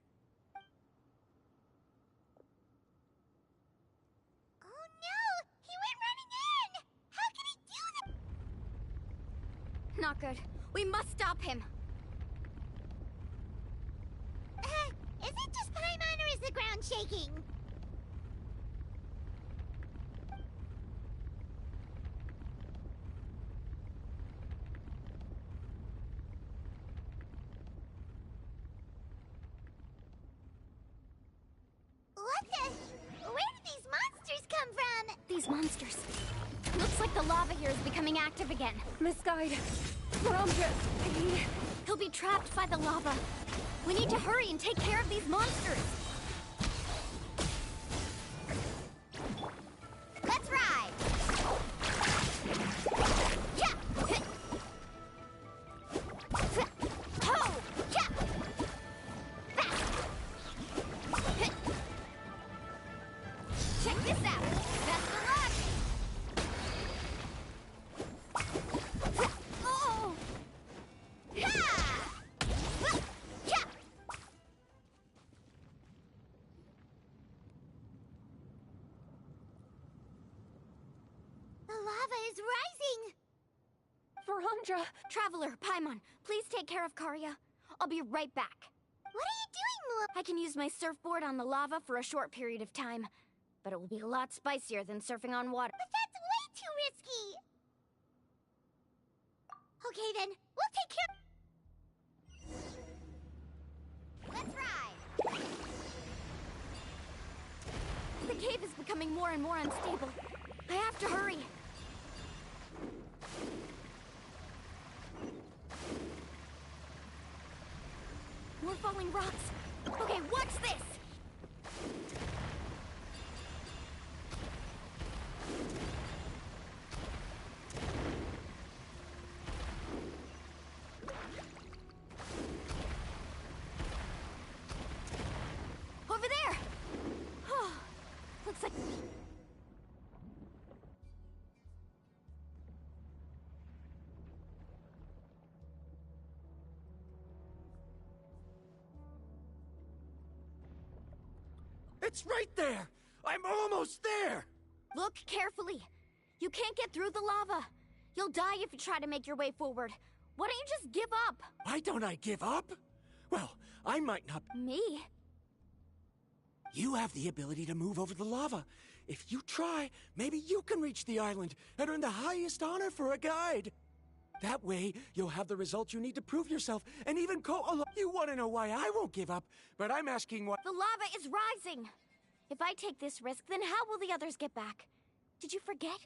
Oh no! He went running in! How can he do that? Not good. We must stop him. Is it just Paimon or is the ground shaking? What the? Where did these monsters come from? These monsters. Looks like the lava here is becoming active again. Misguide. Varamdra, He'll be trapped by the lava. We need to hurry and take care of these monsters. Let's ride! Yeah! Ho! Yeah! Check this out! Best of luck! Oh! Yeah! Yeah! The lava is rising! Varamdra! Traveler, Paimon, please take care of Karya. I'll be right back. What are you doing, Mual? I can use my surfboard on the lava for a short period of time, but it will be a lot spicier than surfing on water. But that's way too risky! Okay then, we'll take care... Let's ride! The cave is becoming more and more unstable. I have to hurry. More falling rocks. Okay, watch this! Over there! Looks like... It's right there! I'm almost there! Look carefully. You can't get through the lava. You'll die if you try to make your way forward. Why don't you just give up? Why don't I give up? Well, I might not... Me? You have the ability to move over the lava. If you try, maybe you can reach the island and earn the highest honor for a guide. That way, you'll have the results you need to prove yourself, and even You want to know why I won't give up, but I'm asking why... The lava is rising! If I take this risk, then how will the others get back? Did you forget?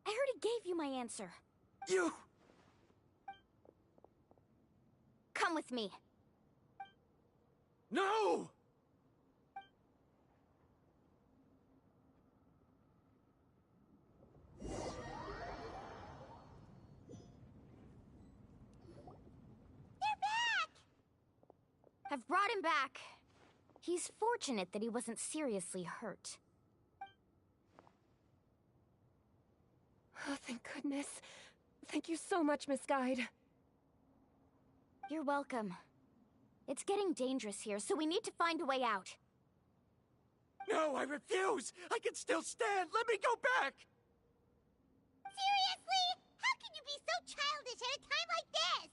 I already gave you my answer. You... Come with me. No! I've brought him back. He's fortunate that he wasn't seriously hurt. Oh, thank goodness. Thank you so much, Miss Guide. You're welcome. It's getting dangerous here, so we need to find a way out. No, I refuse! I can still stand! Let me go back! Seriously? How can you be so childish at a time like this?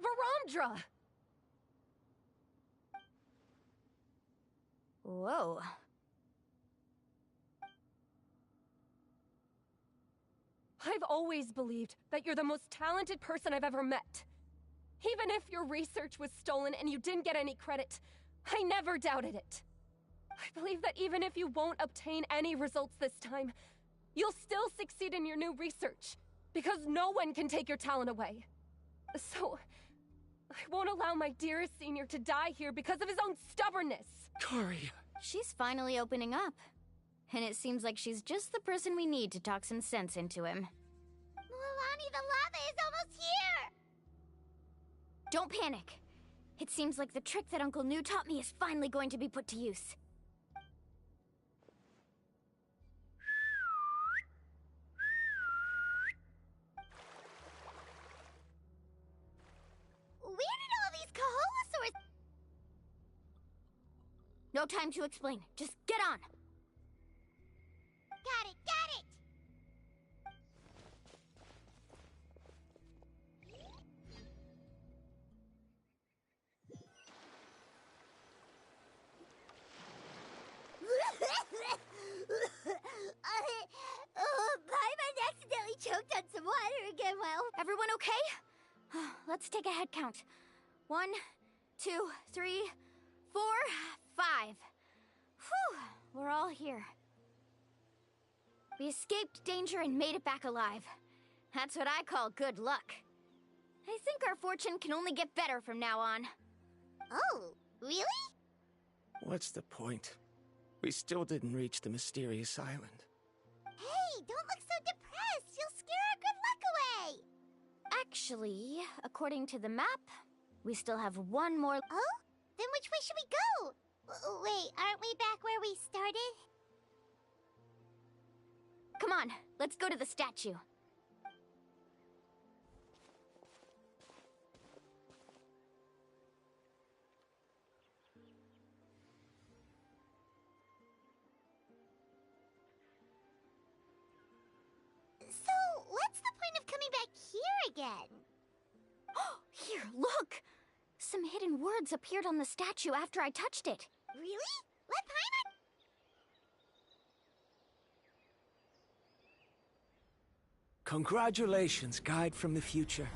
Varamdra! Whoa. I've always believed that you're the most talented person I've ever met. Even if your research was stolen and you didn't get any credit, I never doubted it. I believe that even if you won't obtain any results this time, you'll still succeed in your new research, because no one can take your talent away. So, I won't allow my dearest senior to die here because of his own stubbornness. Kari. She's finally opening up. And it seems like she's just the person we need to talk some sense into him. Mualani, the lava is almost here! Don't panic. It seems like the trick that Uncle New taught me is finally going to be put to use. Where did all these Kaholasaurs... No time to explain. Just get on. Got it, got it! Paimon accidentally choked on some water again while... Everyone okay? Let's take a head count. 1, 2, 3, 4, 5. Whew, we're all here. We escaped danger and made it back alive. That's what I call good luck. I think our fortune can only get better from now on. Oh, really? What's the point? We still didn't reach the mysterious island. Hey, don't look so depressed! You'll scare our good luck away! Actually, according to the map, we still have one more... Oh? Then which way should we go? Wait, aren't we back where we started? Come on, let's go to the statue. So, what's the point of coming back here again? Here, look! Some hidden words appeared on the statue after I touched it. Really? Let Paimon... Congratulations, Guide from the Future.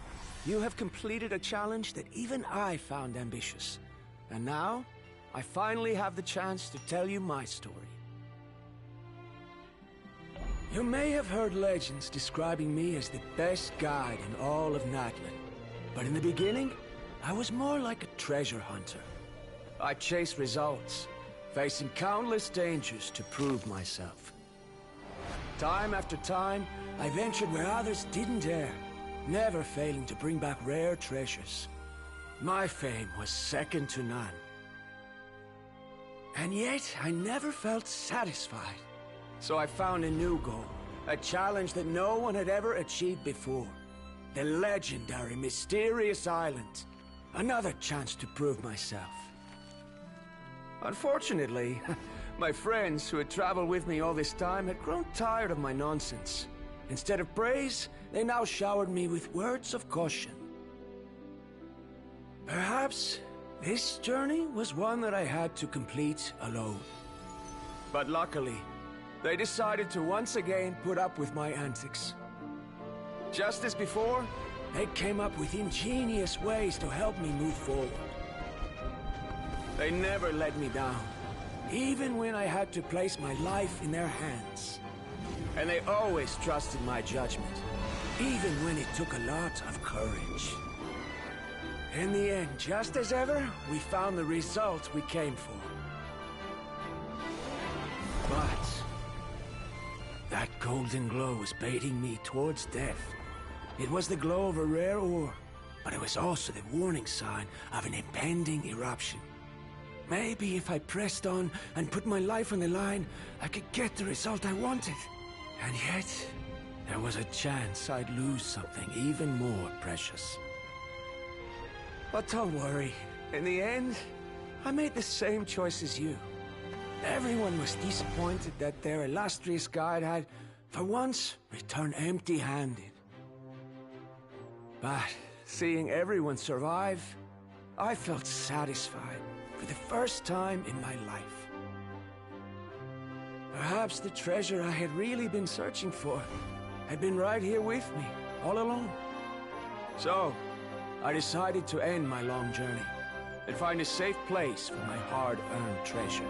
You have completed a challenge that even I found ambitious. And now, I finally have the chance to tell you my story. You may have heard legends describing me as the best guide in all of Natlan. But in the beginning, I was more like a treasure hunter. I chased results, facing countless dangers to prove myself. Time after time, I ventured where others didn't dare, never failing to bring back rare treasures. My fame was second to none. And yet, I never felt satisfied. So I found a new goal, a challenge that no one had ever achieved before. The legendary Mysterious Island. Another chance to prove myself. Unfortunately, my friends who had traveled with me all this time had grown tired of my nonsense. Instead of praise, they now showered me with words of caution. Perhaps this journey was one that I had to complete alone. But luckily, they decided to once again put up with my antics. Just as before, they came up with ingenious ways to help me move forward. They never let me down, even when I had to place my life in their hands. And they always trusted my judgment, even when it took a lot of courage. In the end, just as ever, we found the result we came for. But that golden glow was baiting me towards death. It was the glow of a rare ore, but it was also the warning sign of an impending eruption. Maybe if I pressed on and put my life on the line, I could get the result I wanted. And yet, there was a chance I'd lose something even more precious. But don't worry. In the end, I made the same choice as you. Everyone was disappointed that their illustrious guide had, for once, returned empty-handed. But seeing everyone survive, I felt satisfied for the first time in my life. Perhaps the treasure I had really been searching for had been right here with me, all along. So, I decided to end my long journey and find a safe place for my hard-earned treasure.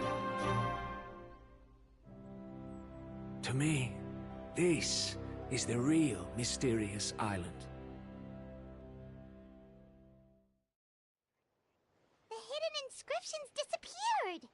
To me, this is the real mysterious island. The hidden inscriptions disappeared!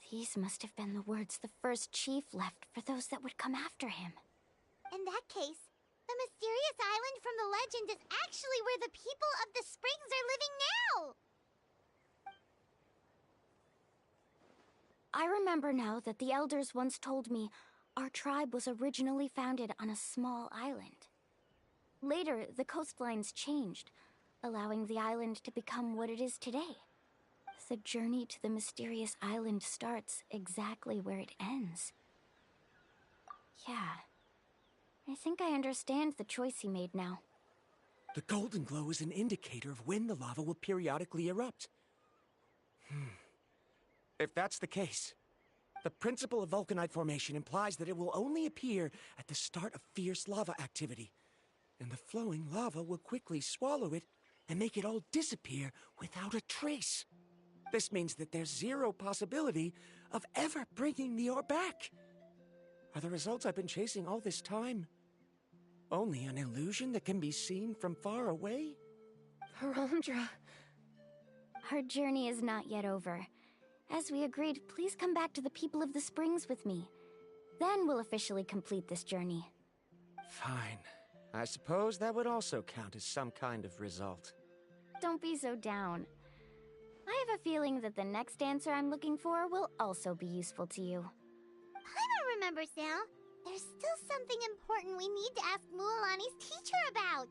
These must have been the words the first chief left for those that would come after him. In that case, the mysterious island from the legend is actually where the people of the springs are living now! I remember now that the elders once told me our tribe was originally founded on a small island. Later, the coastlines changed, allowing the island to become what it is today. The journey to the mysterious island starts exactly where it ends. Yeah. I think I understand the choice he made now. The golden glow is an indicator of when the lava will periodically erupt. If that's the case, the principle of vulcanite formation implies that it will only appear at the start of fierce lava activity, and the flowing lava will quickly swallow it and make it all disappear without a trace. This means that there's zero possibility of ever bringing the ore back. Are the results I've been chasing all this time only an illusion that can be seen from far away? Verandra. Our journey is not yet over. As we agreed, please come back to the people of the springs with me. Then we'll officially complete this journey. Fine. I suppose that would also count as some kind of result. Don't be so down. I have a feeling that the next answer I'm looking for will also be useful to you. Paimon remembers now. There's still something important we need to ask Mualani's teacher about.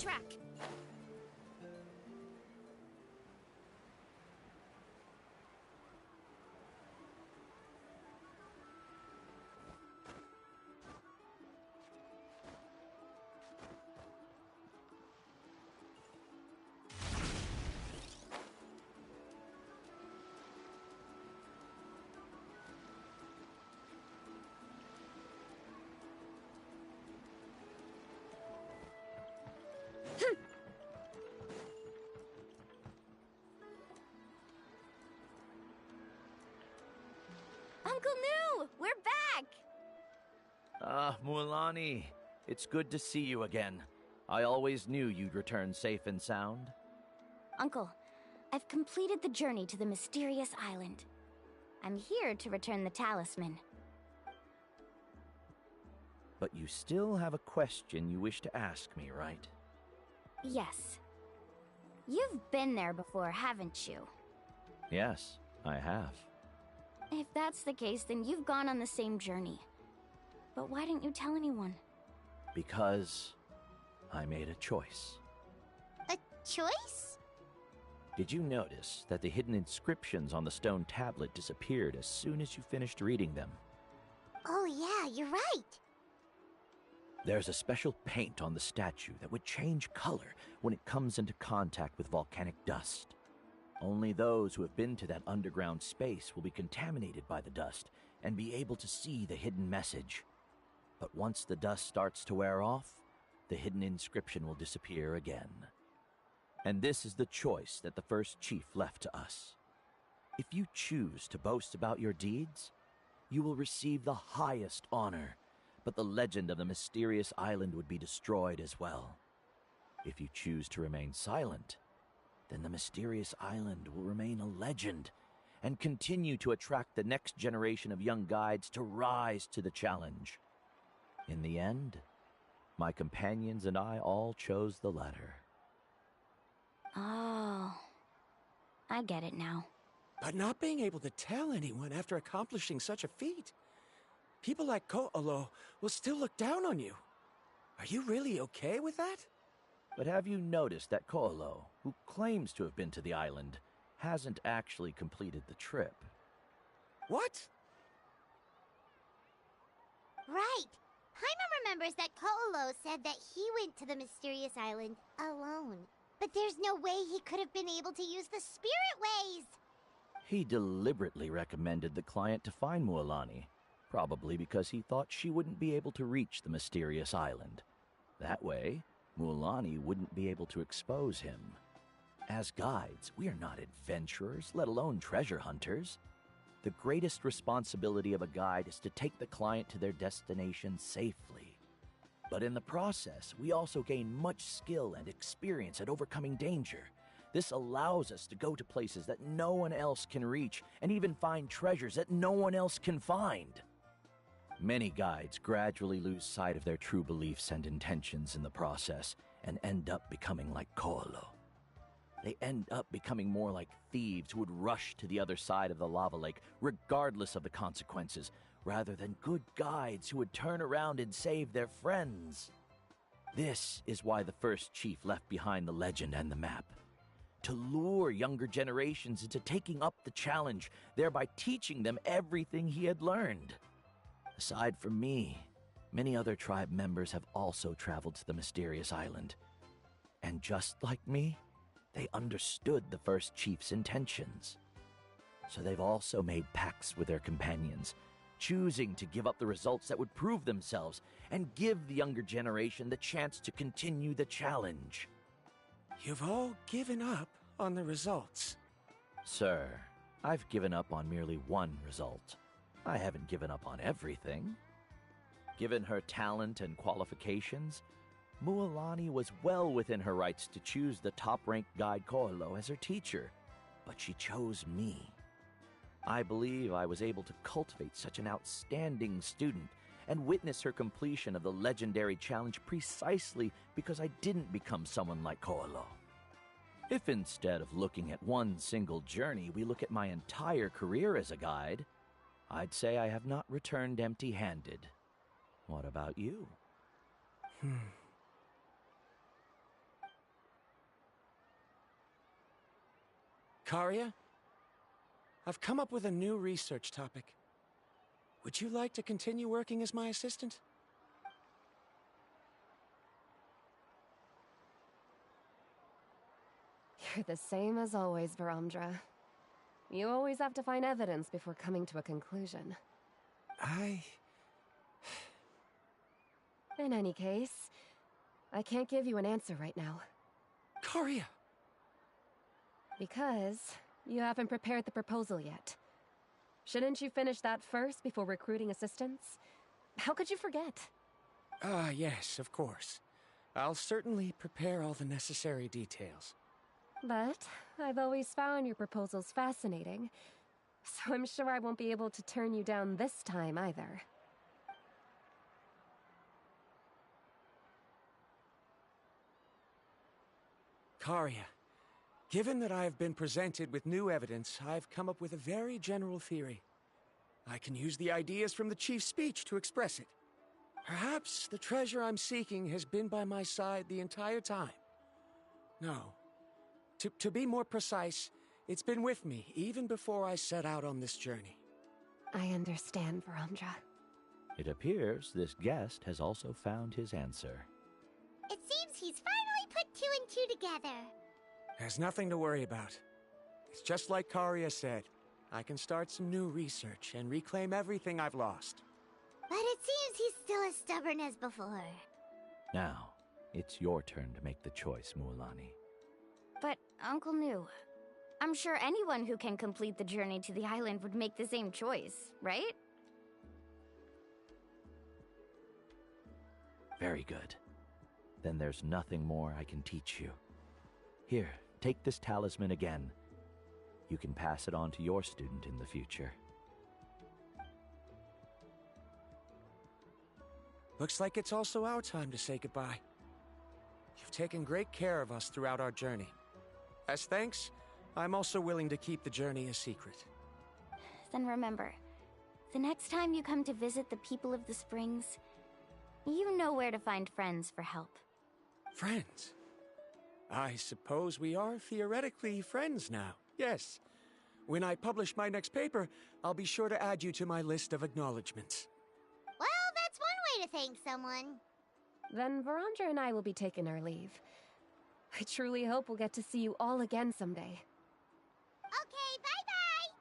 track. Uncle New, we're back! Ah, Mualani, it's good to see you again. I always knew you'd return safe and sound. Uncle, I've completed the journey to the mysterious island. I'm here to return the talisman. But you still have a question you wish to ask me, right? Yes. You've been there before, haven't you? Yes, I have. If that's the case, then you've gone on the same journey. But why didn't you tell anyone? Because I made a choice. A choice? Did you notice that the hidden inscriptions on the stone tablet disappeared as soon as you finished reading them? Oh yeah, you're right. There's a special paint on the statue that would change color when it comes into contact with volcanic dust. Only those who have been to that underground space will be contaminated by the dust and be able to see the hidden message. But once the dust starts to wear off, the hidden inscription will disappear again. And this is the choice that the first chief left to us. If you choose to boast about your deeds, you will receive the highest honor, but the legend of the mysterious island would be destroyed as well. If you choose to remain silent, then the mysterious island will remain a legend and continue to attract the next generation of young guides to rise to the challenge. In the end, my companions and I all chose the latter. Oh, I get it now. But not being able to tell anyone after accomplishing such a feat. People like Ko'olo will still look down on you. Are you really okay with that? But have you noticed that Ko'olo, who claims to have been to the island, hasn't actually completed the trip? What? Right. Paimon remembers that Ko'olo said that he went to the mysterious island alone. But there's no way he could have been able to use the spirit ways! He deliberately recommended the client to find Mualani, probably because he thought she wouldn't be able to reach the mysterious island. That way, Mualani wouldn't be able to expose him. As guides, we are not adventurers, let alone treasure hunters. The greatest responsibility of a guide is to take the client to their destination safely. But in the process, we also gain much skill and experience at overcoming danger. This allows us to go to places that no one else can reach, and even find treasures that no one else can find. Many guides gradually lose sight of their true beliefs and intentions in the process, and end up becoming like Ko'olo. They end up becoming more like thieves who would rush to the other side of the lava lake, regardless of the consequences, rather than good guides who would turn around and save their friends. This is why the first chief left behind the legend and the map. To lure younger generations into taking up the challenge, thereby teaching them everything he had learned. Aside from me, many other tribe members have also traveled to the mysterious island. And just like me, they understood the first chief's intentions. So they've also made pacts with their companions, choosing to give up the results that would prove themselves and give the younger generation the chance to continue the challenge. You've all given up on the results. Sir, I've given up on merely one result. I haven't given up on everything. Given her talent and qualifications, Mualani was well within her rights to choose the top-ranked guide Ko'olo as her teacher, but she chose me. I believe I was able to cultivate such an outstanding student and witness her completion of the legendary challenge precisely because I didn't become someone like Ko'olo. If instead of looking at one single journey, we look at my entire career as a guide, I'd say I have not returned empty-handed. What about you? Karia, I've come up with a new research topic. Would you like to continue working as my assistant? You're the same as always, Varamdra. You always have to find evidence before coming to a conclusion. In any case, I can't give you an answer right now. Karia! Because you haven't prepared the proposal yet. Shouldn't you finish that first before recruiting assistants? How could you forget? Yes, of course. I'll certainly prepare all the necessary details. But I've always found your proposals fascinating, so I'm sure I won't be able to turn you down this time either. Karia, given that I have been presented with new evidence, I've come up with a very general theory. I can use the ideas from the Chief's speech to express it. Perhaps the treasure I'm seeking has been by my side the entire time. No. To be more precise, it's been with me even before I set out on this journey. I understand, Varamdra. It appears this guest has also found his answer. It seems he's finally put two and two together. There's nothing to worry about. It's just like Karia said. I can start some new research and reclaim everything I've lost. But it seems he's still as stubborn as before. Now, it's your turn to make the choice, Mualani. But, Uncle Nu, I'm sure anyone who can complete the journey to the island would make the same choice, right? Very good. Then there's nothing more I can teach you. Here, take this talisman again. You can pass it on to your student in the future. Looks like it's also our time to say goodbye. You've taken great care of us throughout our journey. As thanks, I'm also willing to keep the journey a secret. Then remember, the next time you come to visit the people of the Springs, you know where to find friends for help. Friends? I suppose we are theoretically friends now. Yes. When I publish my next paper, I'll be sure to add you to my list of acknowledgements. Well, that's one way to thank someone. Then Varamdra and I will be taking our leave. I truly hope we'll get to see you all again someday. Okay, bye-bye!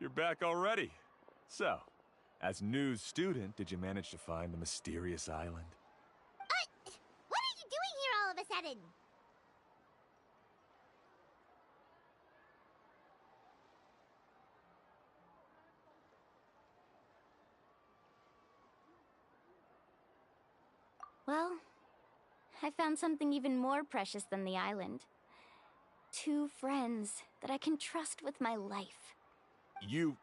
You're back already. So, as new student, did you manage to find the mysterious island? What are you doing here all of a sudden? Well, I found something even more precious than the island. 2 friends that I can trust with my life. You...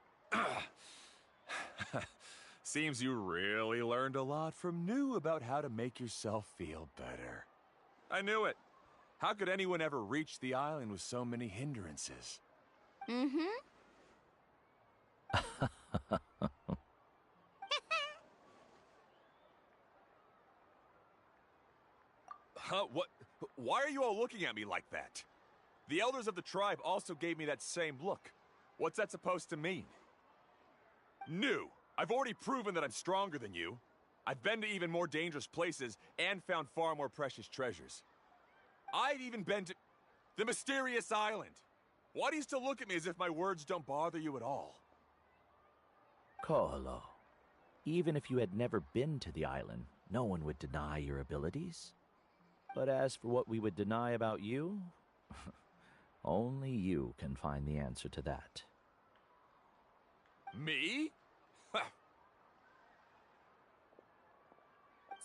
Seems you really learned a lot from Nu about how to make yourself feel better. I knew it. How could anyone ever reach the island with so many hindrances? Mm-hmm. Huh? What? Why are you all looking at me like that? The elders of the tribe also gave me that same look. What's that supposed to mean? Nu, I've already proven that I'm stronger than you. I've been to even more dangerous places and found far more precious treasures. I've even been to the mysterious island. Why do you still look at me as if my words don't bother you at all? Ko'olau, even if you had never been to the island, no one would deny your abilities. But as for what we would deny about you, only you can find the answer to that. Me?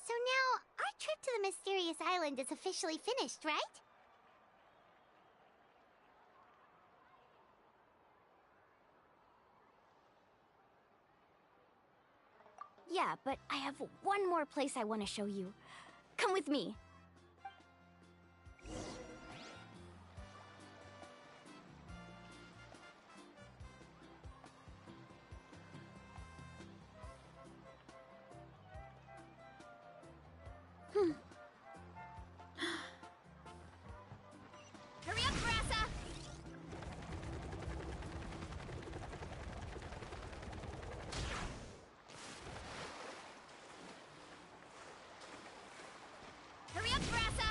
So now, our trip to the mysterious island is officially finished, right? Yeah, but I have one more place I want to show you. Come with me. up, Brassa!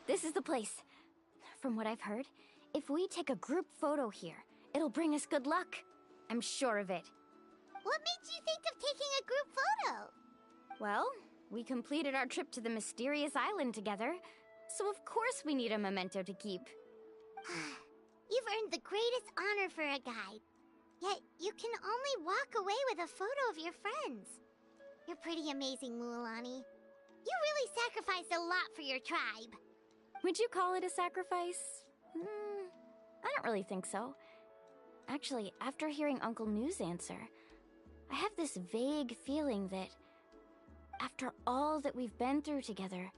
This is the place. From what I've heard, if we take a group photo here, it'll bring us good luck. I'm sure of it. What made you think of taking a group photo? Well, we completed our trip to the mysterious island together, so of course we need a memento to keep. You've earned the greatest honor for a guide. Yet, you can only walk away with a photo of your friends. You're pretty amazing, Mualani. You really sacrificed a lot for your tribe. Would you call it a sacrifice? I don't really think so. Actually, after hearing Uncle New's answer, I have this vague feeling that after all that we've been through together,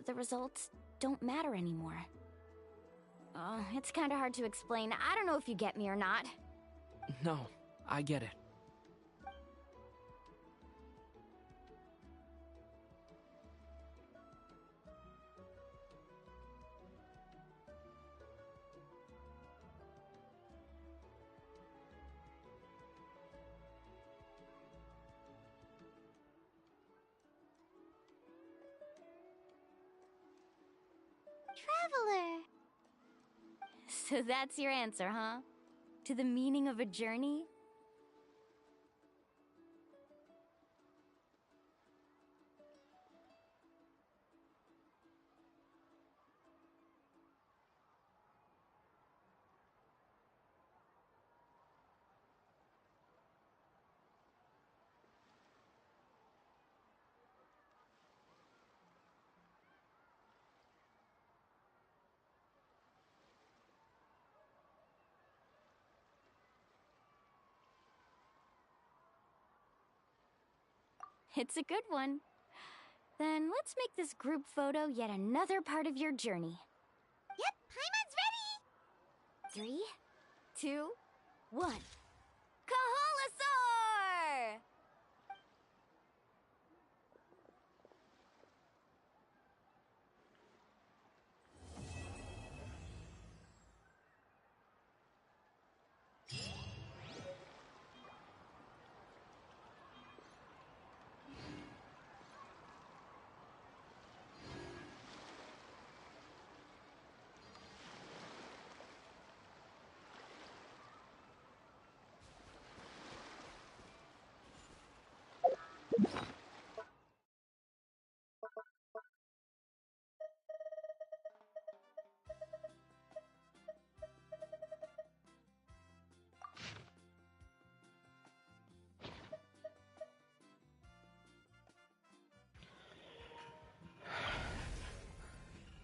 the results don't matter anymore. Oh, it's kind of hard to explain. I don't know if you get me or not. No, I get it. Traveler. So that's your answer, huh? To the meaning of a journey? It's a good one. Then let's make this group photo yet another part of your journey. Yep, Paimon's ready! 3, 2, 1. Kaholasaur!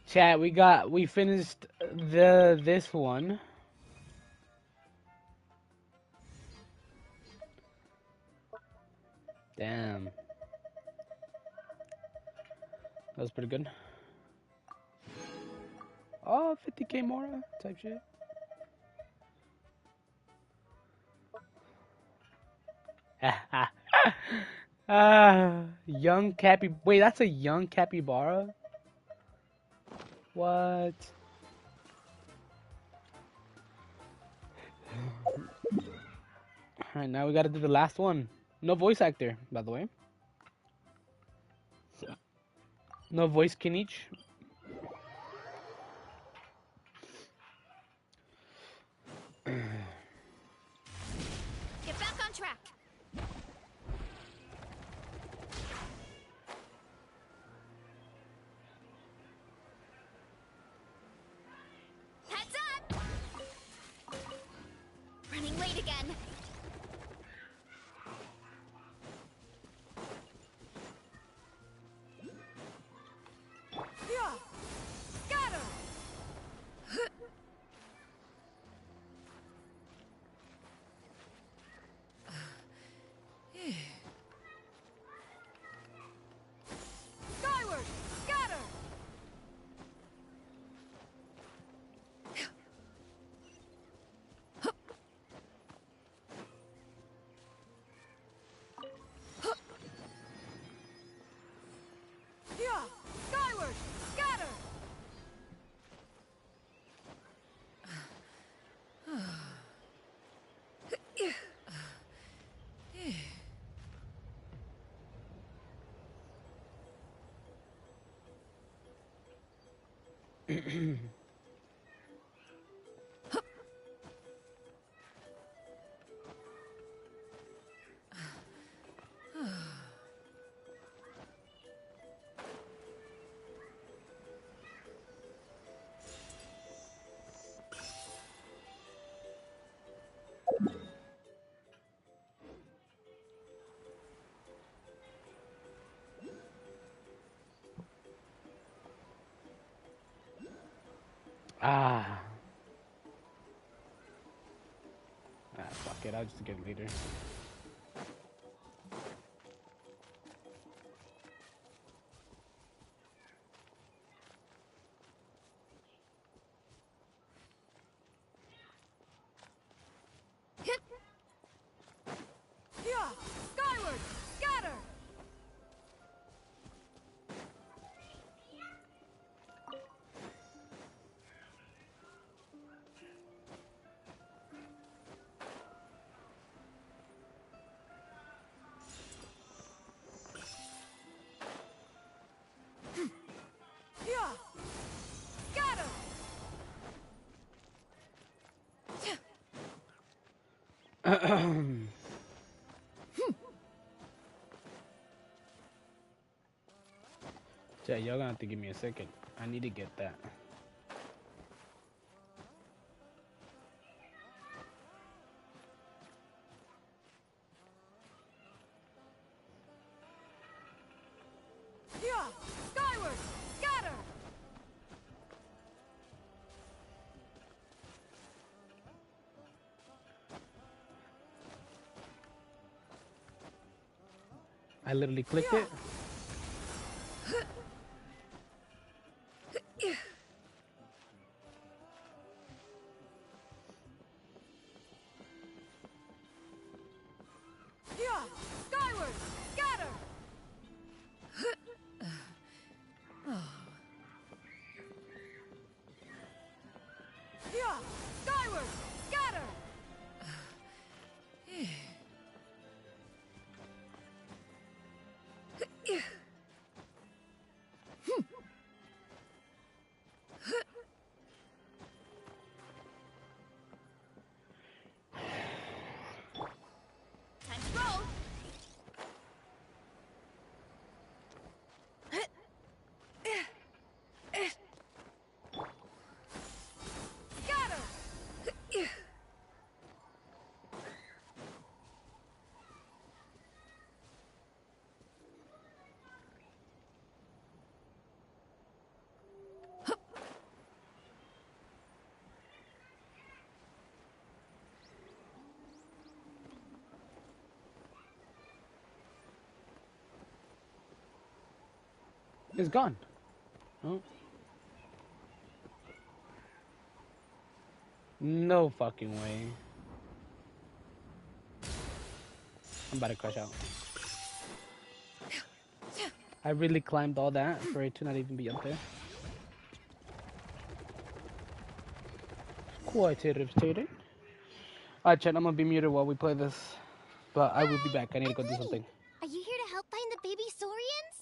Chat, we finished this one. Damn. That was pretty good. Oh, 50k Mora type shit. Young Cappy. Wait, that's a young capybara? What? Alright, now we gotta do the last one. No voice actor, by the way. No voice Kinich. Get back on track. Heads up! Running late again. Scatter! Skyward! Scatter! Ah. Fuck it. I'll just get it later. Yeah! Skyward! Scatter! Yeah! Scatter! Yeah, y'all gonna have to give me a second. I need to get that. Yeah! Skyward! Scatter! I literally clicked it. Yeah! Skyward! Scatter! Yeah! Skyward! Scatter! Time to roll! Scatter! It's gone. Oh. No fucking way. I'm about to crash out. I really climbed all that for it to not even be up there. Quite irritating. Alright, chat, I'm gonna be muted while we play this. But I will be back. I need to go do something. Are you here to help find the baby Saurians?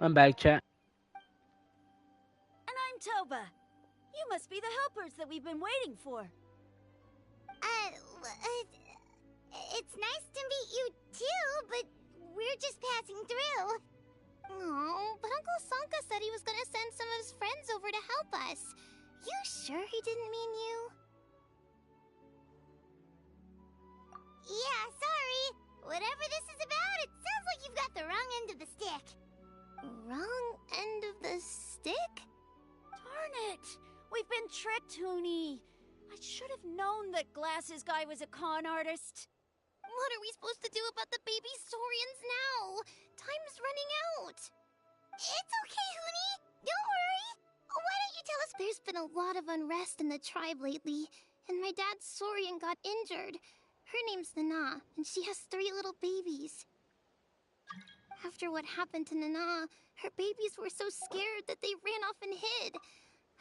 I'm back, chat. And I'm Toba. You must be the helpers that we've been waiting for. It's nice to meet you too, but we're just passing through. Oh, but Uncle Sanka said he was gonna send some of his friends over to help us. You sure he didn't mean you? Yeah, sorry. Whatever this is about, it sounds like you've got the wrong end of the stick. Wrong end of the stick? Darn it! We've been tricked, Huni. I should have known that Glasses Guy was a con artist. What are we supposed to do about the baby Saurians now? Time's running out. It's okay, Huni. Don't worry. Why don't you tell us? There's been a lot of unrest in the tribe lately, and my dad's Saurian got injured. Her name's Nana, and she has 3 little babies. After what happened to Nana, her babies were so scared that they ran off and hid.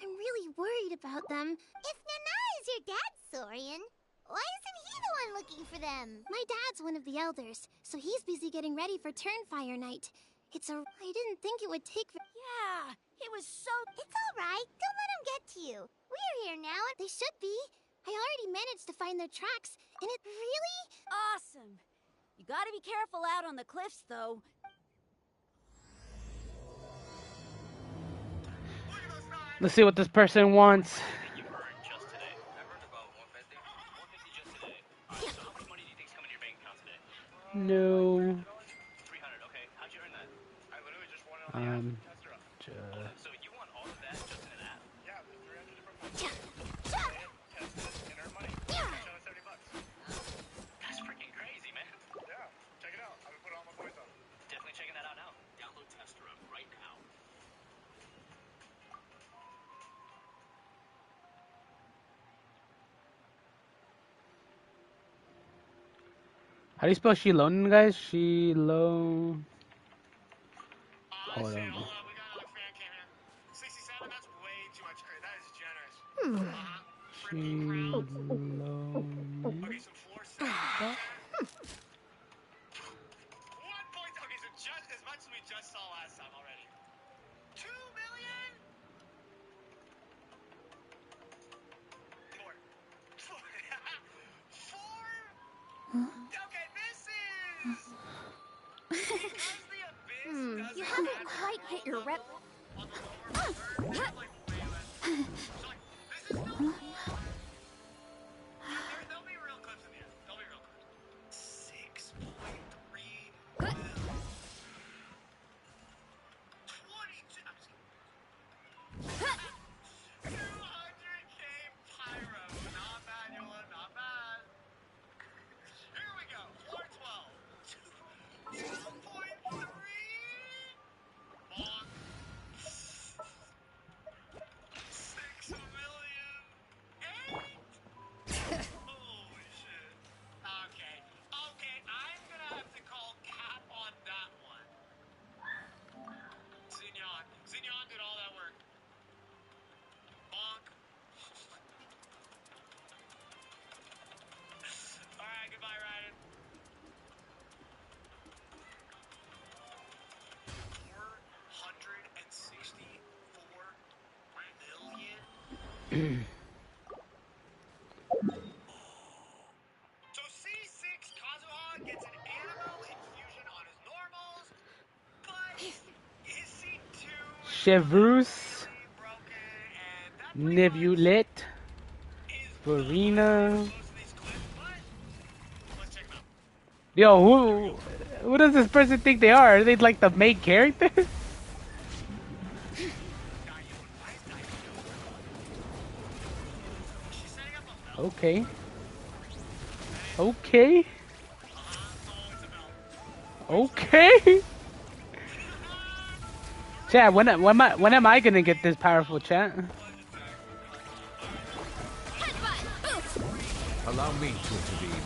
I'm really worried about them. If Nana is your dad's Saurian, why isn't he the one looking for them? My dad's one of the elders, so he's busy getting ready for Turnfire Night. I didn't think it would take... Yeah, he was so... It's alright, don't let him get to you. We're here now and they should be. I already managed to find their tracks, and it really... Awesome. You gotta be careful out on the cliffs, though. Let's see what this person wants. No. So you want all of that just in an app? Yeah, there's 300 different ways. Test it, enter money. $70. That's freaking crazy, man. Yeah, check it out. I've been putting all my points on. Definitely checking that out now. Download Testera right now. How do you spell Shilon, guys? Shilon. Hold on. You haven't quite hit your rep. So C6 Kazuha gets an animal infusion on his normals, but his C2 Chevreuse, Nebulette, Verena. Yo, who does this person think they are? Are they like the main character? Okay. Okay. Okay. Chat, when am I gonna get this powerful, chat? Allow me to intervene.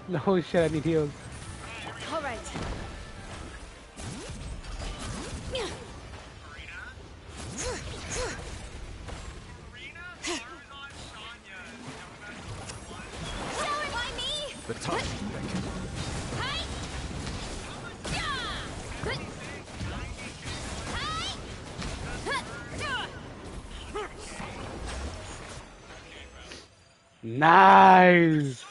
No shit, I need heals. All right. The top. Nice.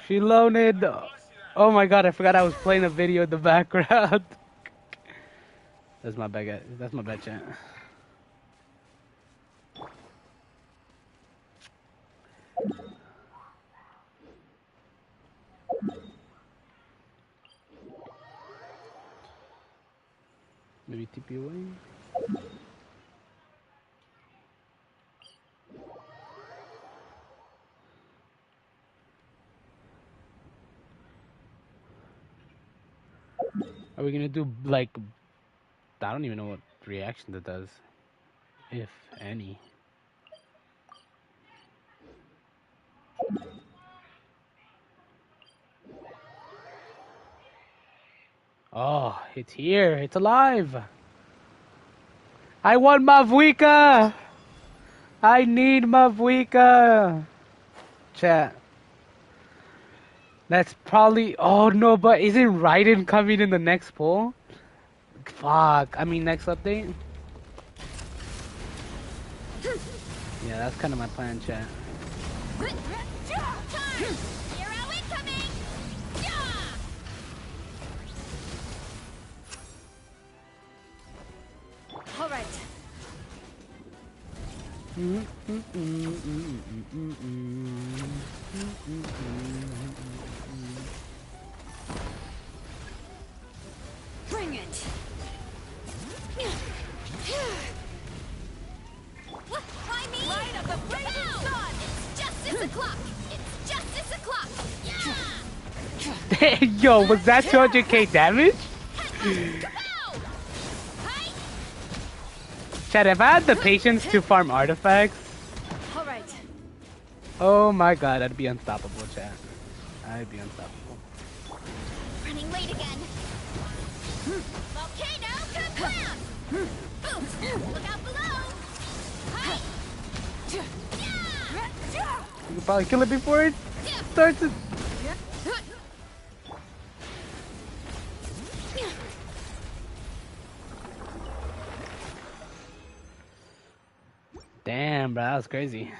She loaned. Oh my god, I forgot I was playing a video in the background. That's my bad, guys. That's my bad, chat. Maybe TP away. Are we gonna do like, I don't even know what reaction that does, if any. Oh, it's here. It's alive. I want Mavuika. I need Mavuika. Chat. That's probably... Oh, no, but isn't Raiden coming in the next poll? Fuck. I mean, next update? Yeah, that's kind of my plan, chat. All right. Bring it. Why me? Light up the blazing sun. It's justice o'clock. It's justice o'clock. Yeah. Yo, was that 200k damage? Chat, if I had the patience to farm artifacts, All right. oh my god, I'd be unstoppable, chat. I'd be unstoppable. Running late again. Volcano kablam! Boom! Look out below! Hi! You can probably kill it before it starts it. Damn, bro, that was crazy.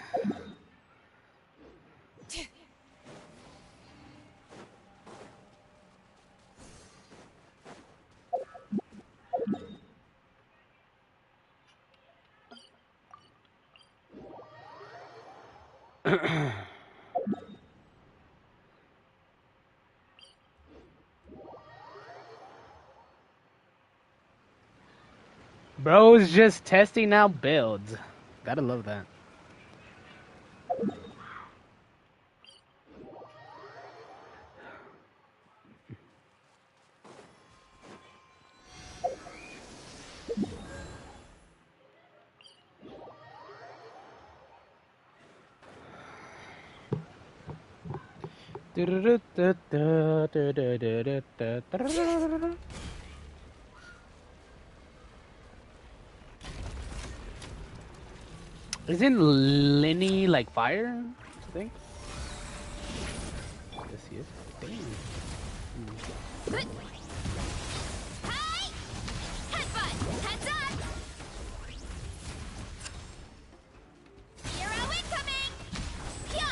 Bro's just testing out builds. Gotta love that. Isn't Lenny like fire? I think. Yes, he is. Damn.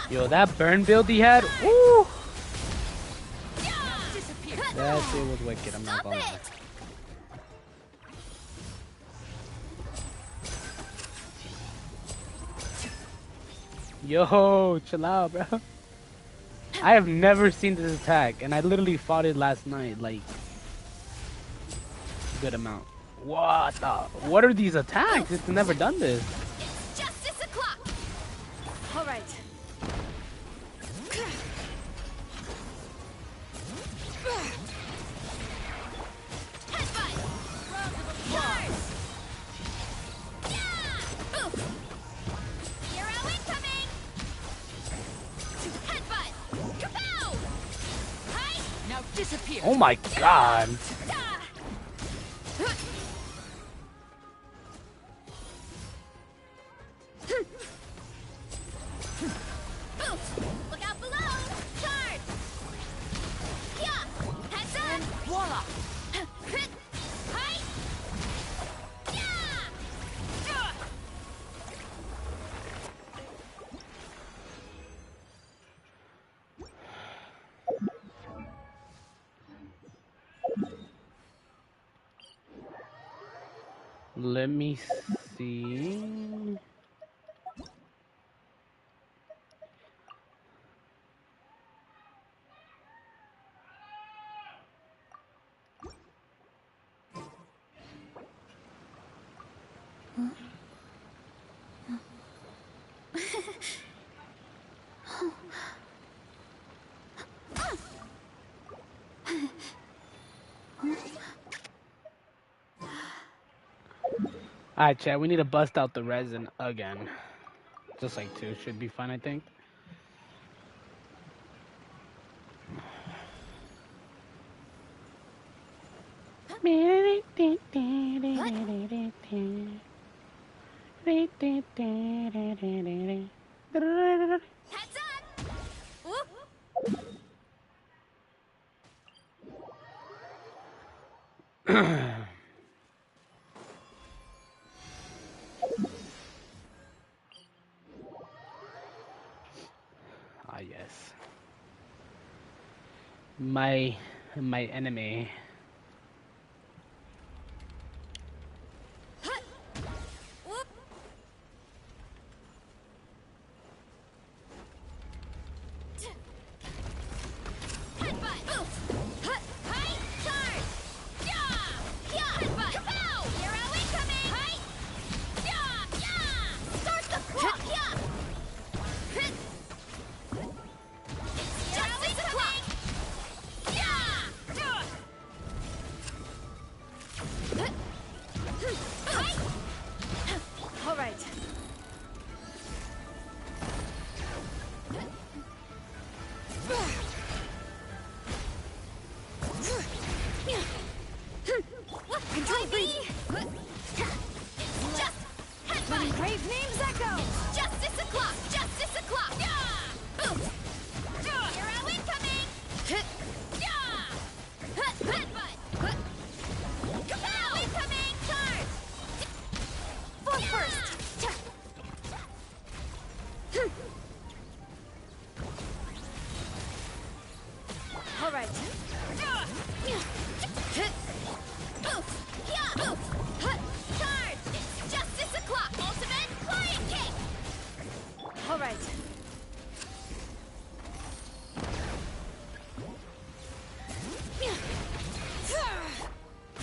Yo, that burn build he had. Ooh. That shit was wicked. I'm not gonna lie. Yo, chill out, bro. I have never seen this attack, and I literally fought it last night, like, good amount. What the? What are these attacks? It's never done this. It's justice o'clock. All right. Disappear. Oh my god. Look out below. Charge. Yeah. Heads up. Voila. Let me see. Alright, chat, we need to bust out the resin again. Just like 2 should be fine, I think. Heads up! Ah, yes. My enemy. All right. Control breathe. Just letting brave names echo. Justice o'clock. Justice o'clock. Hero incoming. Headbutt. Kapow! Incoming. Charge. Foot first. All right. Charge! Justice o'clock! Ultimate flying kick! All right.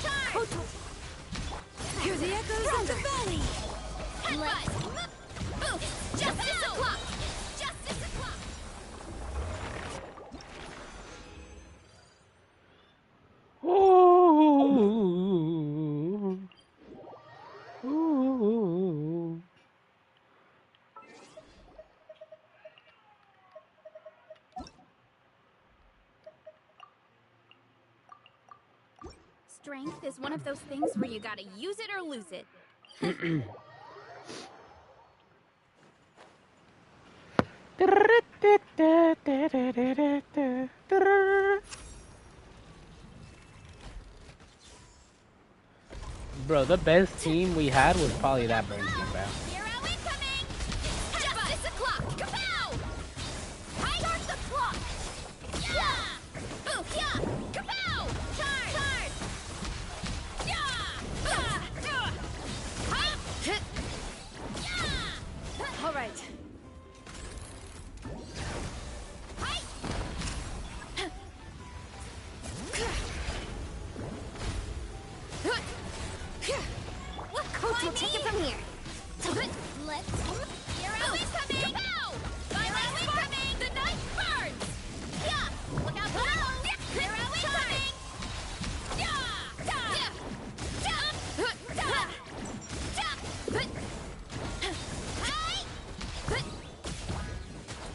Charge! Hear the echoes of the valley! Headbutt! Justice o'clock! Justice o'clock! Ooh. Ooh. Strength is one of those things where you gotta use it or lose it. Bro, the best team we had was probably that burn team, bro. Hero incoming! Justice o'clock! Kapow! Start the clock! Yeah! Ooh, yeah! Kapow! Charge! Charge! Yeah! Yeah! All right. Coach will take it from here. Let's... Hero incoming! Kapow! Hero incoming! The night burns! Yeah! Look out below! Hero incoming!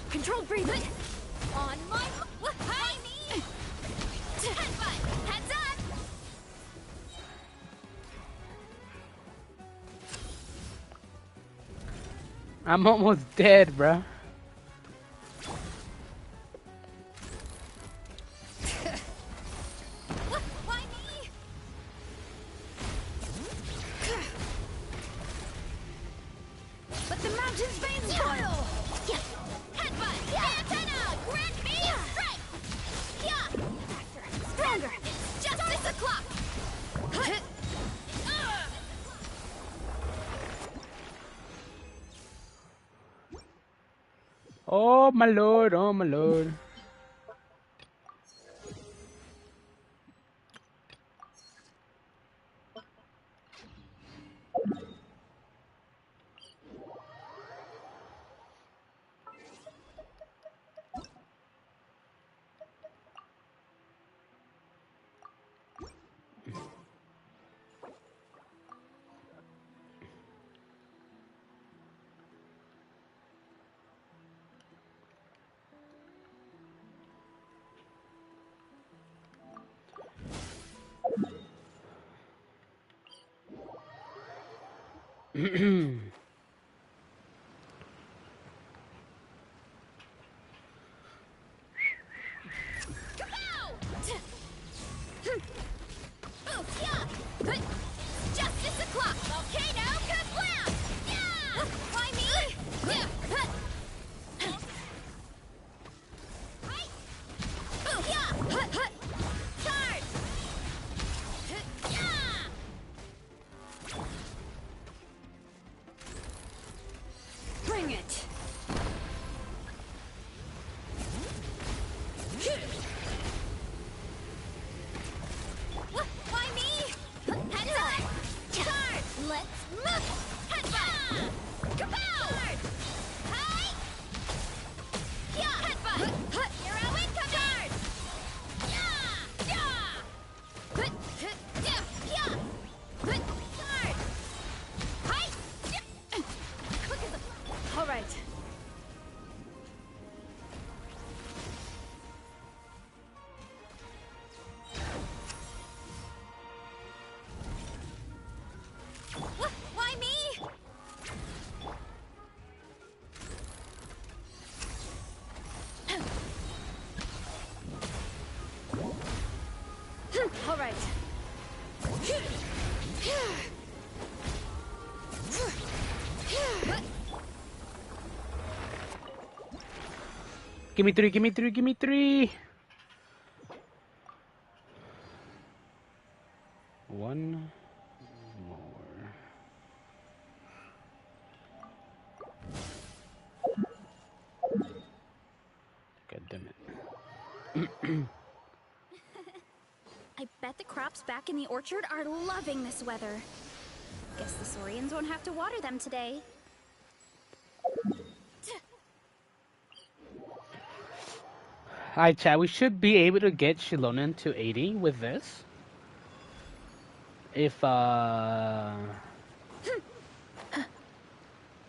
Controlled breathing. On my... Headbutt! Heads up! I'm almost dead, bro. Why me? Let the mountains veins boil. Headbutt! Antenna! Grant me strength! Yeah! Stronger. Justice o'clock! Oh my lord, oh my lord. Justice o'clock! Volcano kablam! Yeah! Why me? Yeah! Charge! Yeah! Bring it! Why me? Heads up! Charge! Let's move! Headbutt! Kapow! Hi! Yeah! Headbutt! Hero incoming! Yeah! Yeah! Yeah! Charge! Hi! Quick as a... All right. Why me? All right. Give me three, give me three, give me three. One more. God damn it. I bet the crops back in the orchard are loving this weather. Guess the Saurians won't have to water them today. Alright, chat, we should be able to get Shilonen to 80 with this. If,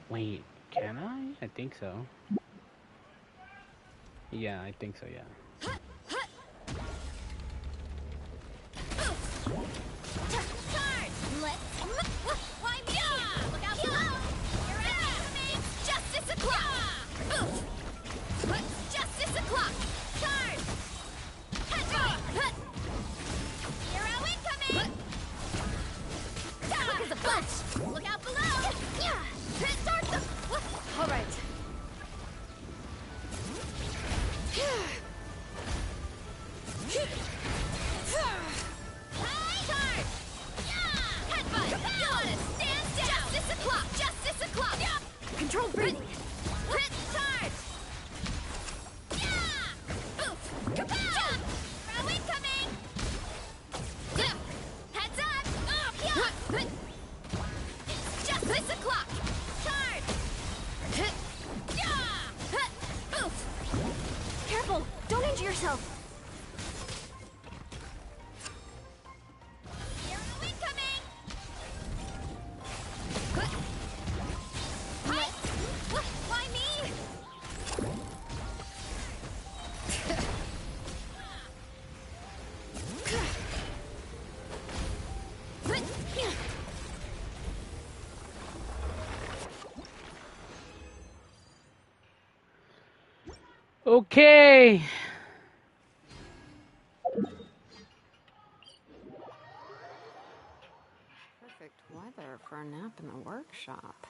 Wait, can I? I think so. Yeah, I think so, yeah. Why me? Look out below! You're incoming! Justice o'clock! Justice o'clock! Charge! Headbutt! Hero incoming! Quick as a flash! Look out below! Start them! All right. Charge! Headbutt! You wanna stand down! Justice o'clock! Justice o'clock! Control breathing. Crit charge! Yeah! Kapow! Throw incoming! Heads up! It's justice o'clock! Charge! Careful! Don't injure yourself! Hero incoming! Why me? Okay. Perfect weather for a nap in the workshop.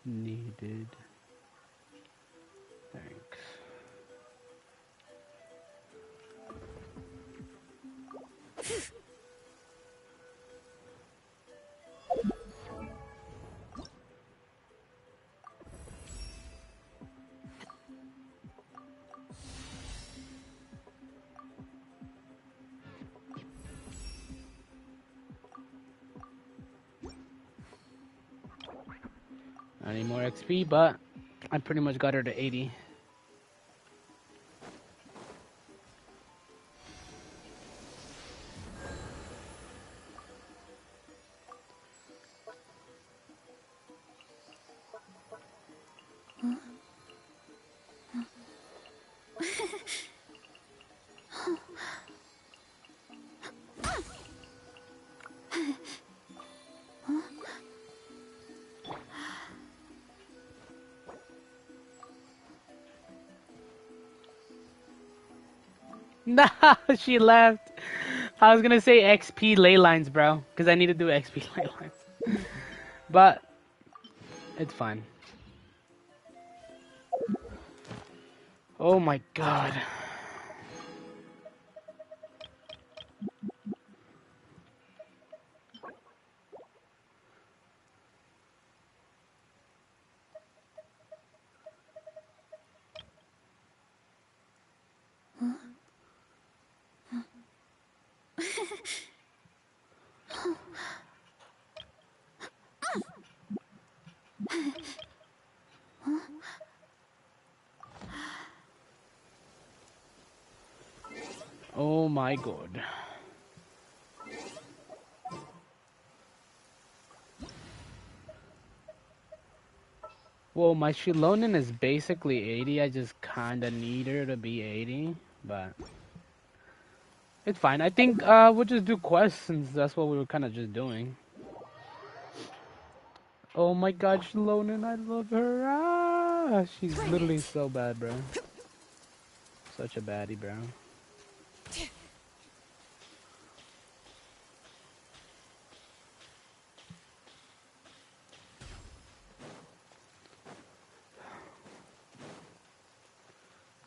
Needed. Thanks. I need more XP, but I pretty much got her to 80. Nah, she left. I was gonna say XP ley lines, bro, because I need to do XP ley lines. But it's fine. Oh my god. Oh my god. Well, my Shilonen is basically 80. I just kinda need her to be 80, but it's fine. I think we'll just do quests since that's what we were kinda just doing. Oh my god, Shilonen, I love her. Ah, she's literally so bad, bro. Such a baddie, bro.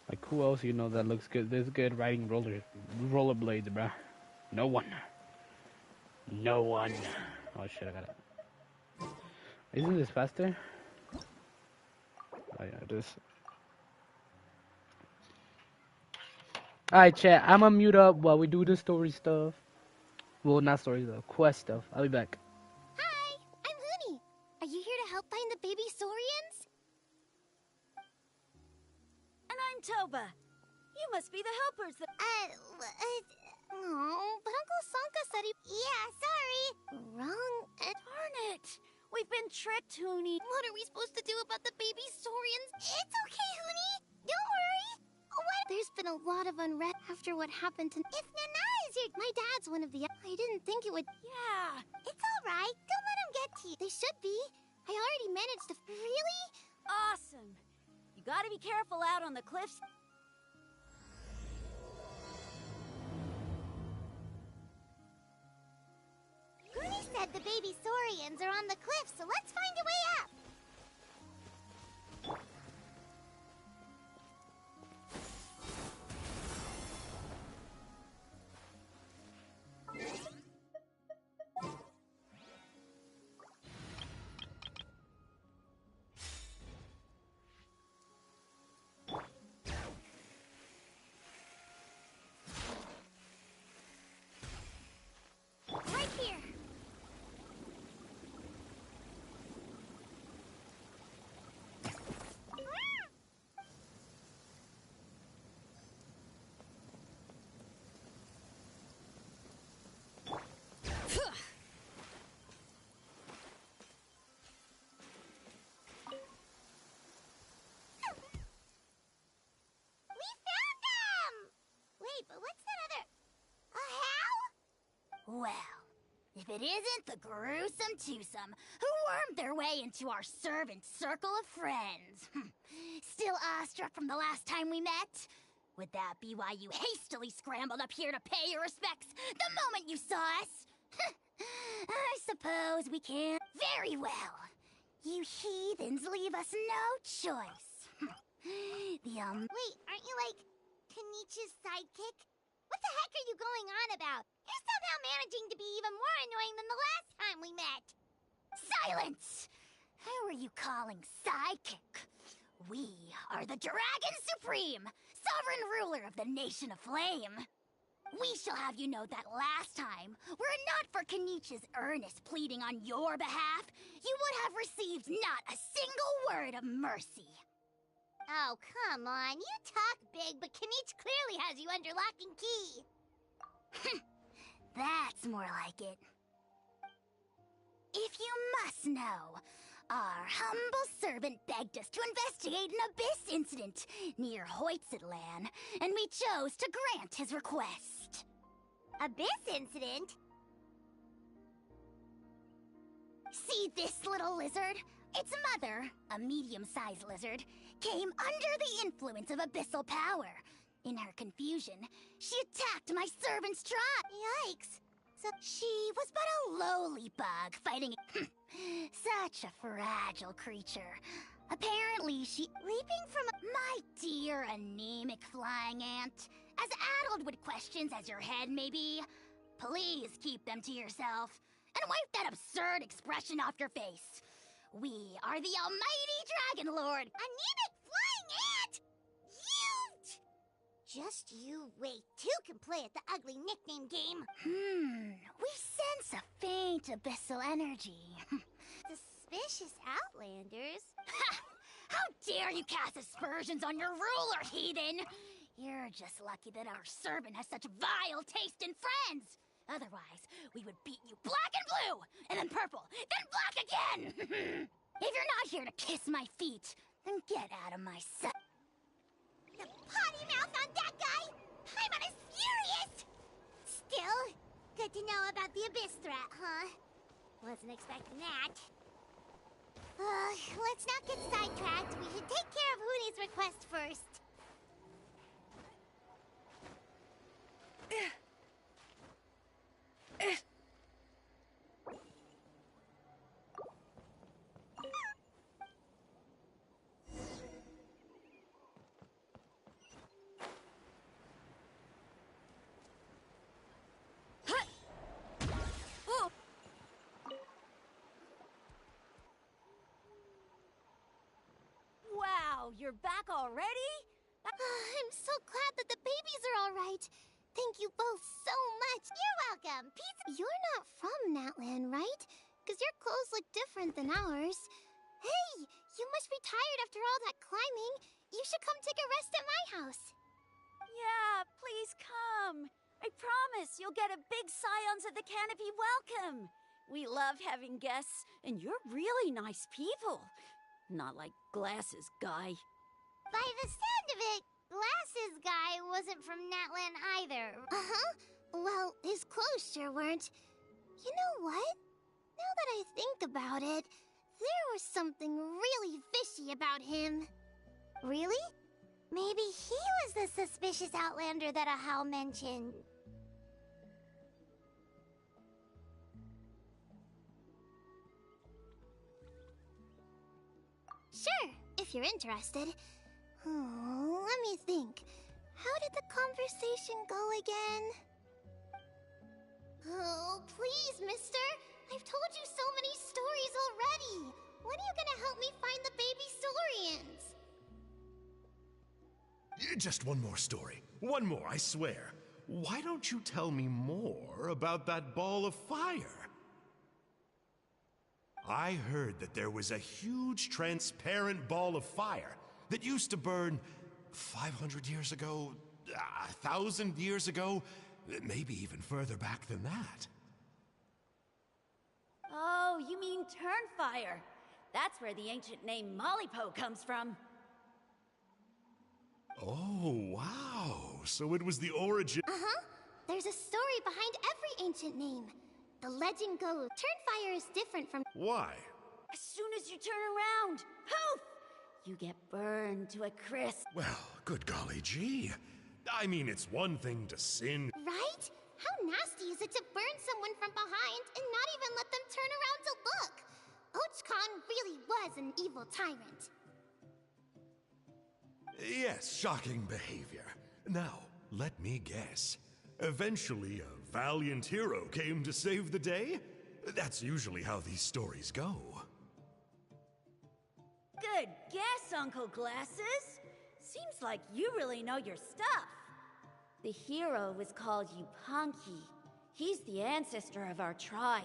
Like, who else you know that looks good? This good riding rollerblades, bruh. No one. No one. Oh shit, I got it. Isn't this faster? Oh yeah, it is. Alright, chat. I'm gonna mute up while we do the story stuff. Well, not story stuff, quest stuff. I'll be back. Hi, I'm Looney. Are you here to help find the baby Saurians? And I'm Toba. You must be the helpers that... Oh, but Uncle Sanka said he... Yeah, sorry. Wrong. Darn it. We've been tricked, Hoonie. What are we supposed to do about the baby Saurians? It's okay, Hoonie. Don't worry. What? There's been a lot of unrest after what happened to... If Nana is here... My dad's one of the... I didn't think it would... Yeah. It's alright. Don't let them get to you. They should be. I already managed to... Really? Awesome. You gotta be careful out on the cliffs. Goonie said the baby Saurians are on the cliff, so let's find a way up. Right here. We found them! Wait, but what's that other... A how? Well, if it isn't the gruesome twosome who wormed their way into our servant circle of friends. Still awestruck from the last time we met? Would that be why you hastily scrambled up here to pay your respects the moment you saw us? I suppose we can't. Very well. You heathens leave us no choice. Wait, aren't you like Kenichi's sidekick? What the heck are you going on about? You're somehow managing to be even more annoying than the last time we met. Silence! Who are you calling sidekick? We are the Dragon Supreme, sovereign ruler of the Nation of Flame. We shall have you know that last time, were it not for Kenichi's earnest pleading on your behalf, you would have received not a single word of mercy. Oh, come on. You talk big, but Kenichi clearly has you under lock and key. That's more like it. If you must know, our humble servant begged us to investigate an abyss incident near Hoytzetland, and we chose to grant his request. Abyss incident? See this little lizard? Its mother, a medium-sized lizard, came under the influence of abyssal power. In her confusion, she attacked my servant's tribe. Yikes. So she was but a lowly bug fighting such a fragile creature. Apparently leaping from my dear anemic flying ant, as addled with questions as your head may be, please keep them to yourself and wipe that absurd expression off your face. We are the almighty Dragon Lord. Anemic flying ant? Just you wait. Two can play at the ugly nickname game. We sense a faint abyssal energy. Suspicious Outlanders? Ha! How dare you cast aspersions on your ruler, heathen! You're just lucky that our servant has such vile taste in friends. Otherwise, we would beat you black and blue, and then purple, then black again! If you're not here to kiss my feet, then get out of my sight. The potty mouth on that guy! Paimon is furious! Still, good to know about the abyss threat, huh? Wasn't expecting that. Let's not get sidetracked. We should take care of Huni's request first. Wow, you're back already? I'm so glad that the babies are all right. Thank you both so much. You're welcome. Pizza. You're not from Natlan, right? Because your clothes look different than ours. Hey, you must be tired after all that climbing. You should come take a rest at my house. Yeah, please come. I promise you'll get a big Scions of the Canopy welcome. We love having guests, and you're really nice people. Not like Glasses Guy. By the sound of it, Glasses Guy wasn't from Natlan either. Uh-huh. Well, his clothes sure weren't. You know what? Now that I think about it, there was something really fishy about him. Really? Maybe he was the suspicious Outlander that Ahau mentioned. Sure, if you're interested. Oh, let me think. How did the conversation go again? Oh, please, mister. I've told you so many stories already. When are you gonna help me find the baby Saurians? Just one more story. One more, I swear. Why don't you tell me more about that ball of fire? I heard that there was a huge transparent ball of fire that used to burn 500 years ago, 1,000 years ago, maybe even further back than that. Oh, you mean Turnfire. That's where the ancient name Malipo comes from. Oh, wow. So it was the origin... Uh-huh. There's a story behind every ancient name. The legend goes, Turnfire is different from... Why? As soon as you turn around, poof! You get burned to a crisp. Well, good golly gee. I mean, it's one thing to sin... Right? How nasty is it to burn someone from behind and not even let them turn around to look? Ochkon really was an evil tyrant. Yes, shocking behavior. Now, let me guess. Eventually, a valiant hero came to save the day? That's usually how these stories go. Good guess, Uncle Glasses. Seems like you really know your stuff. The hero was called Yupanqui. He's the ancestor of our tribe.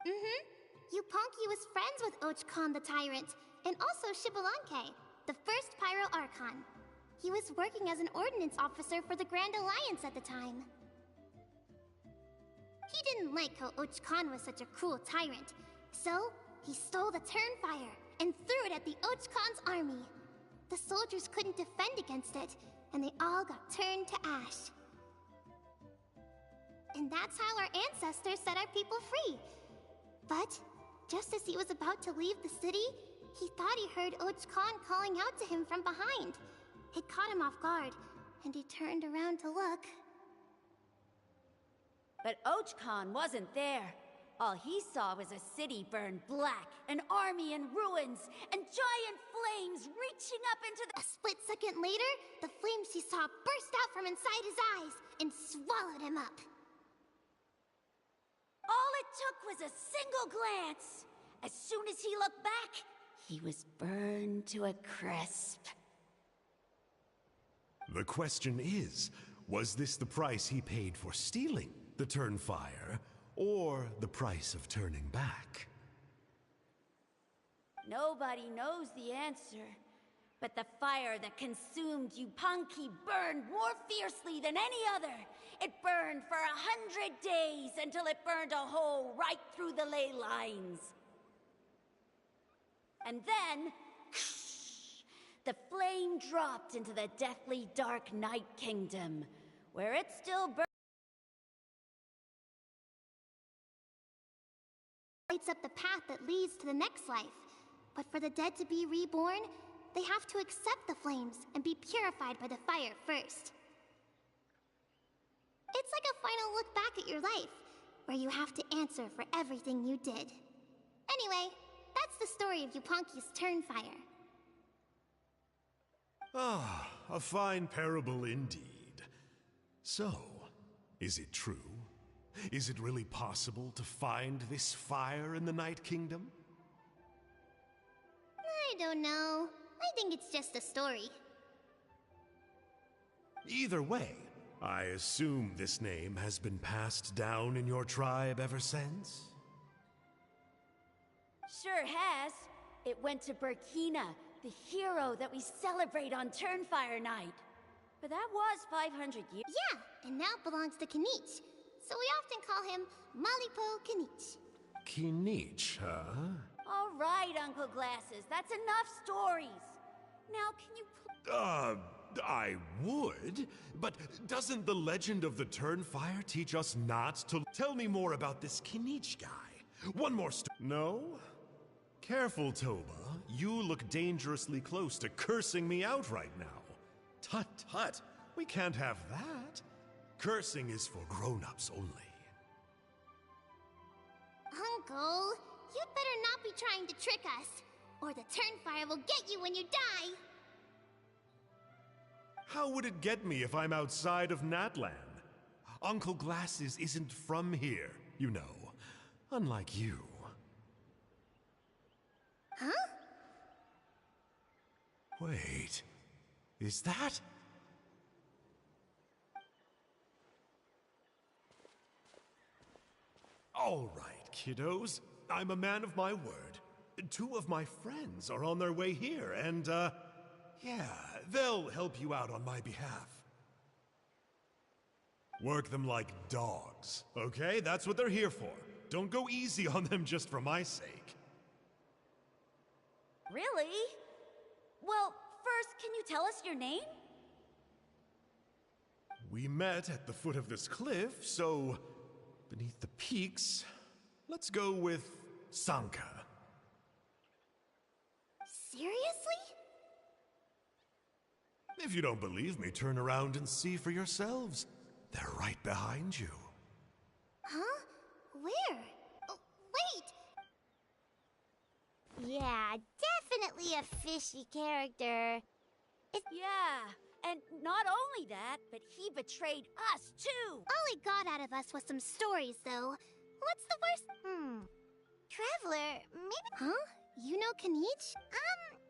Yupanqui was friends with Ochkon the Tyrant, and also Shibalanke, the first Pyro Archon. He was working as an ordnance officer for the Grand Alliance at the time. He didn't like how Ochkon was such a cruel tyrant, so he stole the Turnfire and threw it at the Ochkon's army. The soldiers couldn't defend against it, and they all got turned to ash. And that's how our ancestors set our people free. But just as he was about to leave the city, he thought he heard Ochkon calling out to him from behind. It caught him off guard, and he turned around to look. But Ochkon wasn't there. All he saw was a city burned black, an army in ruins, and giant flames reaching up into the— A split second later, the flames he saw burst out from inside his eyes and swallowed him up. All it took was a single glance. As soon as he looked back, he was burned to a crisp. The question is, was this the price he paid for stealing the Turnfire, or the price of turning back? Nobody knows the answer, but the fire that consumed Yupanqui burned more fiercely than any other. It burned for 100 days until it burned a hole right through the ley lines. And then, the flame dropped into the deathly dark Night Kingdom, where it still burns. Lights up the path that leads to the next life. But for the dead to be reborn, they have to accept the flames and be purified by the fire first. It's like a final look back at your life, where you have to answer for everything you did. Anyway, that's the story of Yupanqui's Turnfire. Ah, a fine parable indeed. So, is it true? Is it really possible to find this fire in the Night Kingdom? I don't know. I think it's just a story. Either way, I assume this name has been passed down in your tribe ever since? Sure has. It went to Burkina, the hero that we celebrate on Turnfire Night. But that was 500 years. Yeah, and now it belongs to Kinich. So we often call him Malipo Kinich. Kinich, huh? All right, Uncle Glasses, that's enough stories. Now, can you I would, but doesn't the legend of the Turnfire teach us not to— Tell me more about this Kinich guy. One more No? Careful, Toba. You look dangerously close to cursing me out right now. Tut tut, we can't have that. Cursing is for grown-ups only. Uncle, you'd better not be trying to trick us, or the Turnfire will get you when you die. How would it get me if I'm outside of Natlan? Uncle Glasses isn't from here, you know. Unlike you. Huh? Wait, is that? All right, kiddos. I'm a man of my word. 2 of my friends are on their way here, and, yeah, they'll help you out on my behalf. Work them like dogs, okay? That's what they're here for. Don't go easy on them just for my sake. Really? Well, first, can you tell us your name? We met at the foot of this cliff, so beneath the peaks, let's go with Sanka. Seriously? If you don't believe me, turn around and see for yourselves. They're right behind you. Huh? Where? Oh, wait! Yeah, definitely a fishy character. Yeah, and not only that, but he betrayed us too! All he got out of us was some stories, though. What's the worst? Traveler, maybe— Huh? You know Kinich?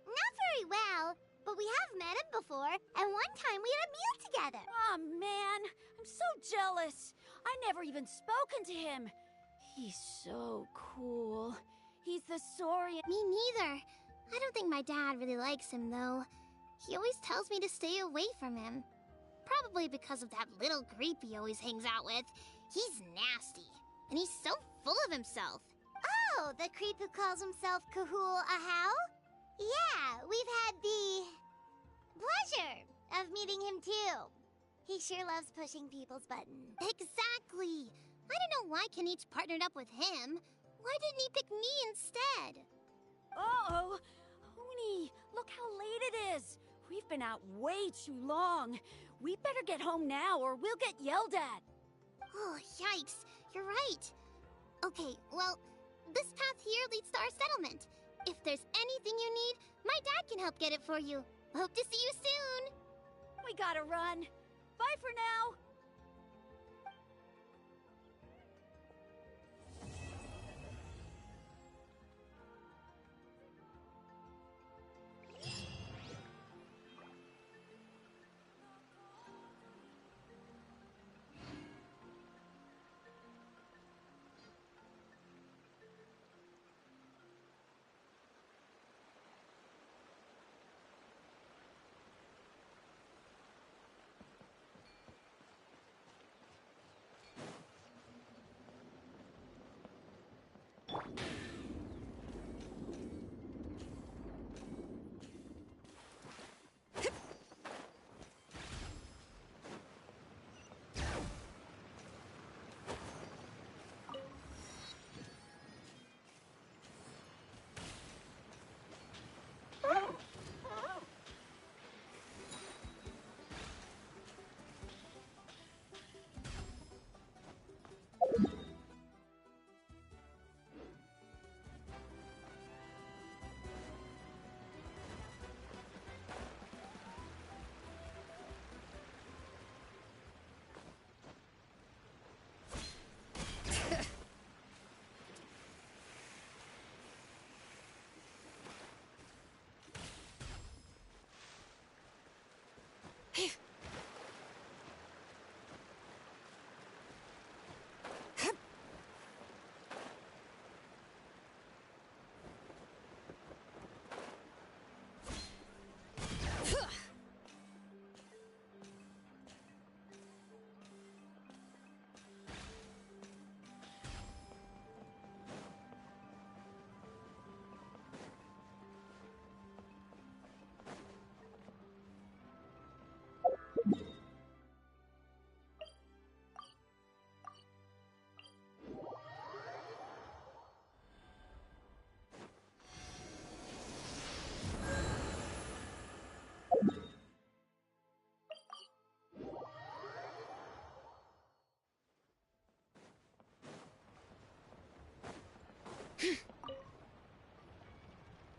Not very well, but we have met him before, and one time we had a meal together. Aw, man, I'm so jealous. I never even spoken to him. He's so cool. He's the Saurian. Me neither. I don't think my dad really likes him, though. He always tells me to stay away from him. Probably because of that little creep he always hangs out with. He's nasty, and he's so full of himself. Oh, the creep who calls himself Kahul Ahau? Yeah, we've had the pleasure of meeting him too. He sure loves pushing people's buttons. Exactly. I don't know why Kenich partnered up with him. Why didn't he pick me instead? Uh-oh. Huni, look how late it is. We've been out way too long. We better get home now or we'll get yelled at. Oh, yikes. You're right. Okay, well, this path here leads to our settlement. If there's anything you need, my dad can help get it for you. Hope to see you soon. We gotta run. Bye for now.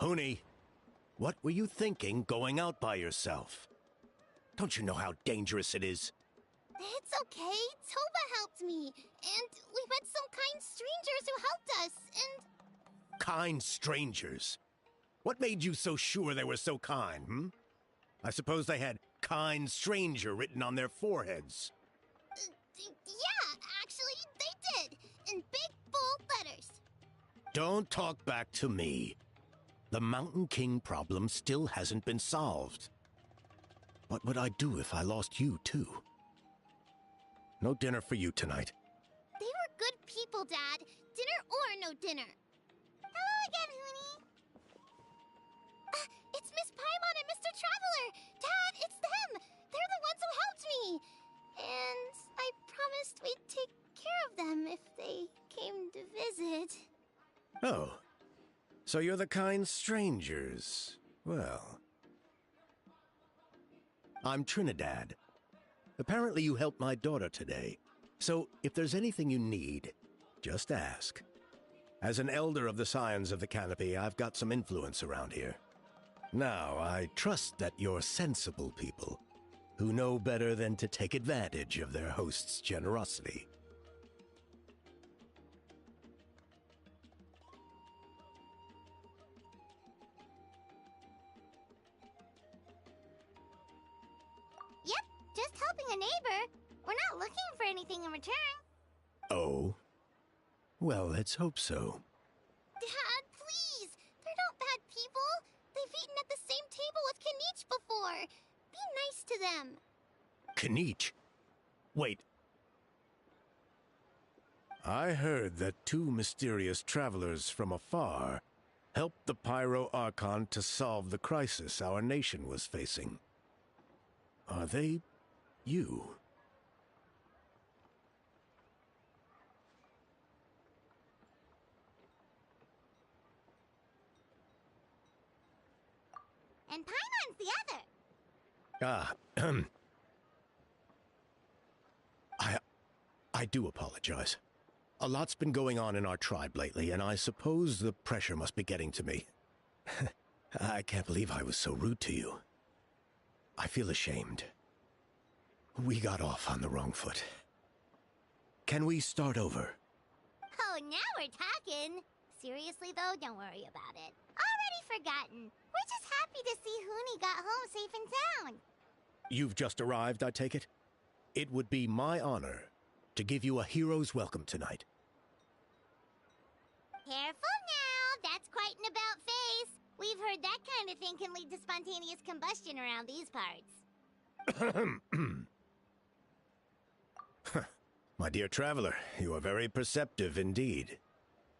Huni, what were you thinking going out by yourself? Don't you know how dangerous it is? It's okay. Toba helped me. And we met some kind strangers who helped us, and... Kind strangers? What made you so sure they were so kind, hmm? I suppose they had kind stranger written on their foreheads. Yeah, actually, they did. In big, bold letters. Don't talk back to me. The Mountain King problem still hasn't been solved. What would I do if I lost you, too? No dinner for you tonight. They were good people, Dad. Dinner or no dinner. Hello again, Huni. It's Miss Paimon and Mr. Traveler. Dad, it's them. They're the ones who helped me. And I promised we'd take care of them if they came to visit. Oh. So you're the kind strangers. Well... I'm Trinidad. Apparently you helped my daughter today. So if there's anything you need, just ask. As an elder of the Scions of the Canopy, I've got some influence around here. Now, I trust that you're sensible people who know better than to take advantage of their host's generosity. neighbor. We're not looking for anything in return. Oh? Well, let's hope so. Dad, please! They're not bad people. They've eaten at the same table with Kanich before. Be nice to them. Kanich? Wait. I heard that two mysterious travelers from afar helped the Pyro Archon to solve the crisis our nation was facing. Are they you? And Paimon's the other. I do apologize. A lot's been going on in our tribe lately, and I suppose the pressure must be getting to me. I can't believe I was so rude to you. I feel ashamed. We got off on the wrong foot. Can we start over? Oh, now we're talking. Seriously, though, don't worry about it. Already forgotten. We're just happy to see Huni got home safe and sound. You've just arrived, I take it? It would be my honor to give you a hero's welcome tonight. Careful now, that's quite an about-face. We've heard that kind of thing can lead to spontaneous combustion around these parts. My dear traveler, you are very perceptive indeed.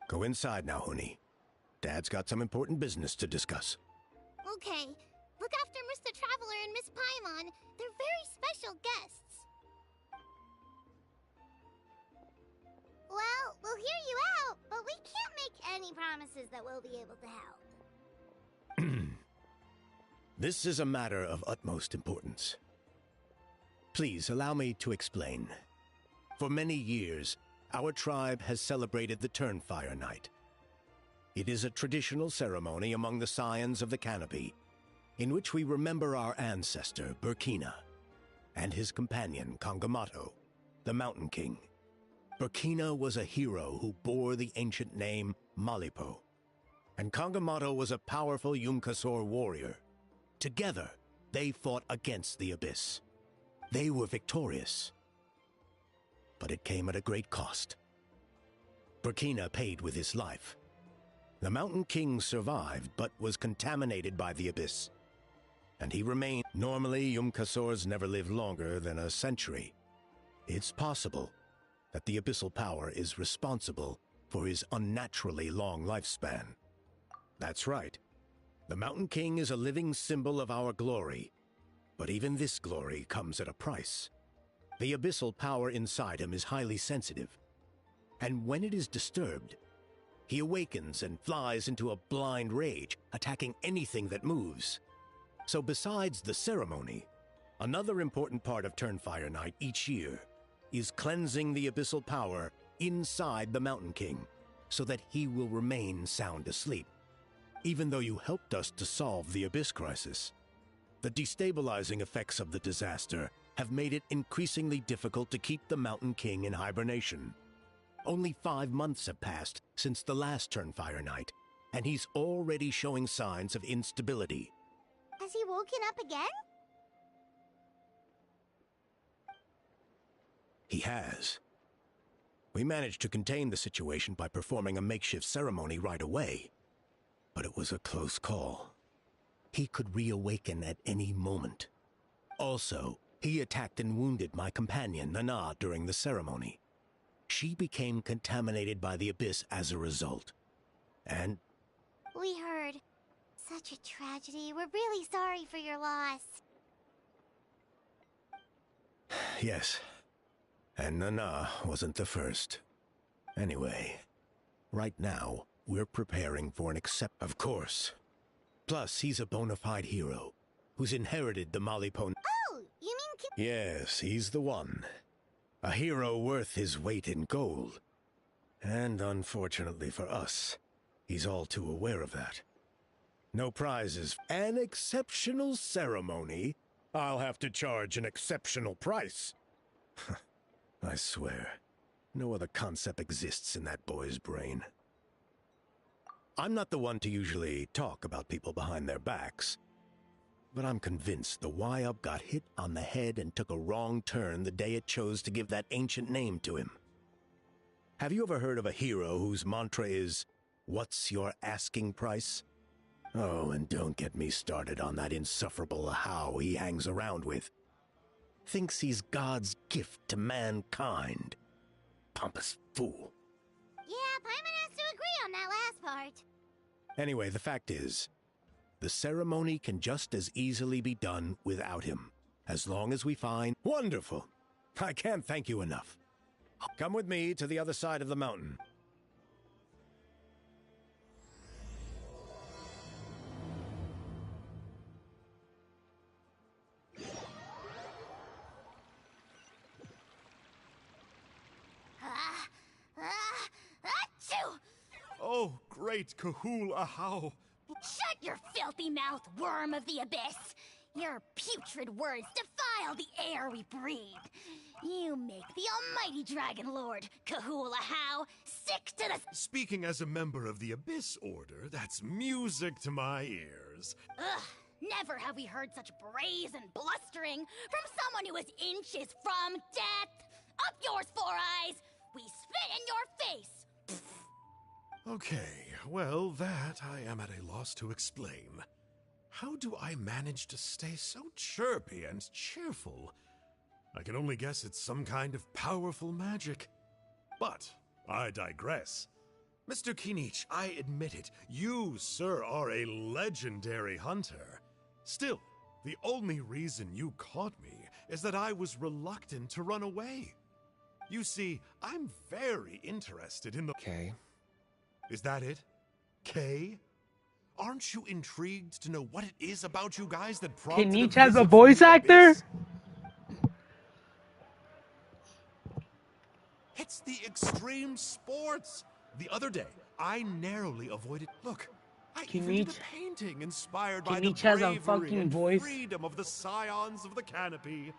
Go inside now, Huni. Dad's got some important business to discuss. Okay, look after Mr. Traveler and Miss Paimon. They're very special guests. Well, we'll hear you out, but we can't make any promises that we'll be able to help. This is a matter of utmost importance. Please allow me to explain. For many years, our tribe has celebrated the Turnfire Night. It is a traditional ceremony among the Scions of the Canopy, in which we remember our ancestor, Burkina, and his companion, Kangamato, the Mountain King. Burkina was a hero who bore the ancient name Malipo, and Kangamato was a powerful Yumkasor warrior. Together, they fought against the Abyss. They were victorious, but it came at a great cost. Burkina paid with his life. The Mountain King survived, but was contaminated by the Abyss, and he remained. Normally, Yumkasors never live longer than a century. It's possible that the Abyssal power is responsible for his unnaturally long lifespan. That's right. The Mountain King is a living symbol of our glory, but even this glory comes at a price. The abyssal power inside him is highly sensitive, and when it is disturbed, he awakens and flies into a blind rage, attacking anything that moves. So besides the ceremony, another important part of Turnfire Night each year is cleansing the abyssal power inside the Mountain King, so that he will remain sound asleep. Even though you helped us to solve the Abyss crisis, the destabilizing effects of the disaster have made it increasingly difficult to keep the Mountain King in hibernation. Only 5 months have passed since the last Turnfire Night, and he's already showing signs of instability. Has he woken up again? He has. We managed to contain the situation by performing a makeshift ceremony right away, but it was a close call. He could reawaken at any moment. Also, he attacked and wounded my companion, Nana, during the ceremony. She became contaminated by the Abyss as a result. And... We heard. Such a tragedy. We're really sorry for your loss. Yes. And Nana wasn't the first. Anyway, right now, we're preparing for an Of course. Plus, he's a bona fide hero, who's inherited the Malipo... Oh, you mean... Yes, he's the one. A hero worth his weight in gold. And unfortunately for us, he's all too aware of that. No prizes. An exceptional ceremony? I'll have to charge an exceptional price. I swear, no other concept exists in that boy's brain. I'm not the one to usually talk about people behind their backs, but I'm convinced the Y-Up got hit on the head and took a wrong turn the day it chose to give that ancient name to him. Have you ever heard of a hero whose mantra is, "What's your asking price?" Oh, and don't get me started on that insufferable How he hangs around with. Thinks he's God's gift to mankind. Pompous fool. Yeah, Paimon has to agree on that last part. Anyway, the fact is, the ceremony can just as easily be done without him, as long as we find... Wonderful! I can't thank you enough. Come with me to the other side of the mountain. Achoo! Oh, great Kahul Ahau! Shut your filthy mouth, worm of the abyss! Your putrid words defile the air we breathe. You make the almighty Dragon Lord, Kahul Ahau, sick to the... Speaking as a member of the Abyss Order, that's music to my ears. Ugh, never have we heard such brazen blustering from someone who is inches from death! Up yours, Four Eyes! We spit in your face! Okay, well, that I am at a loss to explain. How do I manage to stay so chirpy and cheerful? I can only guess it's some kind of powerful magic. But I digress. Mr. Kinich, I admit it, you, sir, are a legendary hunter. Still, the only reason you caught me is that I was reluctant to run away. You see, I'm very interested in the... Kay? Is that it? Kay? Aren't you intrigued to know what it is about you guys that prompted Kinich has a voice actor? It's the extreme sports. The other day, I narrowly avoided... Look, I even did a painting inspired by the bravery and freedom of the Scions of the Canopy.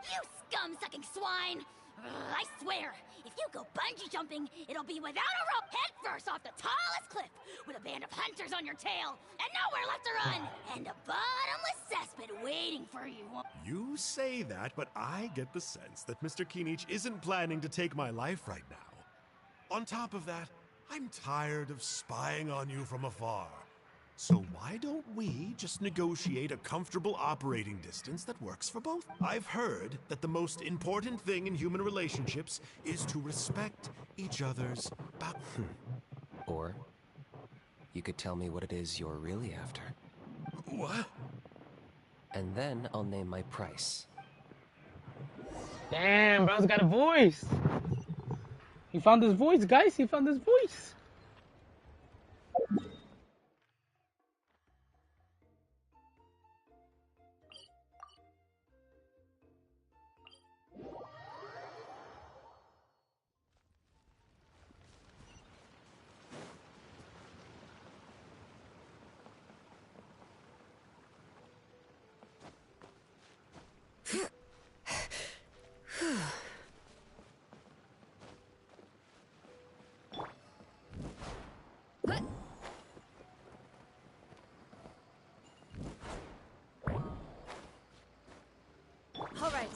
You scum-sucking swine! I swear, if you go bungee jumping, it'll be without a rope headfirst off the tallest cliff, with a band of hunters on your tail, and nowhere left to run, and a bottomless cesspit waiting for you. You say that, but I get the sense that Mr. Kinich isn't planning to take my life right now. On top of that, I'm tired of spying on you from afar. So why don't we just negotiate a comfortable operating distance that works for both? I've heard that the most important thing in human relationships is to respect each other's Or you could tell me what it is you're really after. What? And then I'll name my price. Damn, bro's got a voice. He found his voice, guys. He found his voice. All right.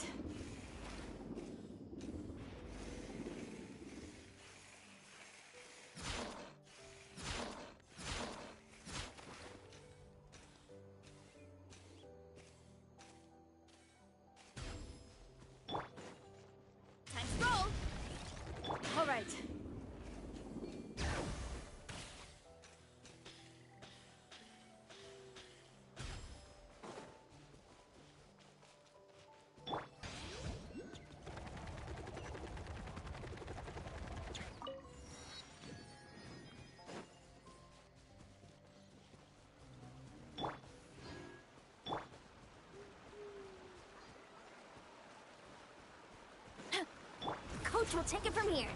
Time to roll. All right. Coach will take it from here.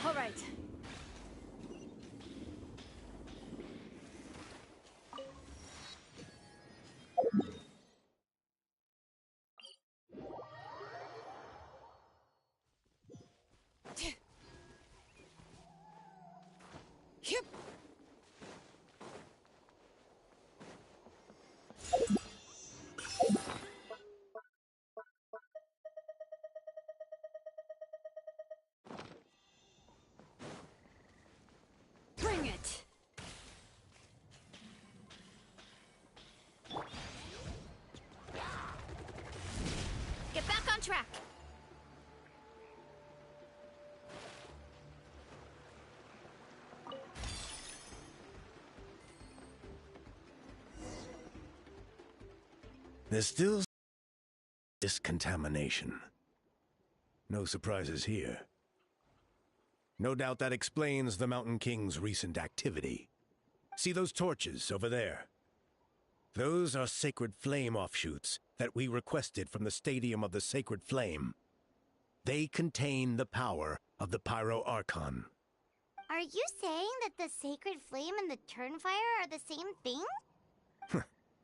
All right. track. There's still discontamination. No surprises here. No doubt that explains the Mountain King's recent activity. See those torches over there? Those are Sacred Flame offshoots that we requested from the Stadium of the Sacred Flame. They contain the power of the Pyro Archon. Are you saying that the Sacred Flame and the Turnfire are the same thing?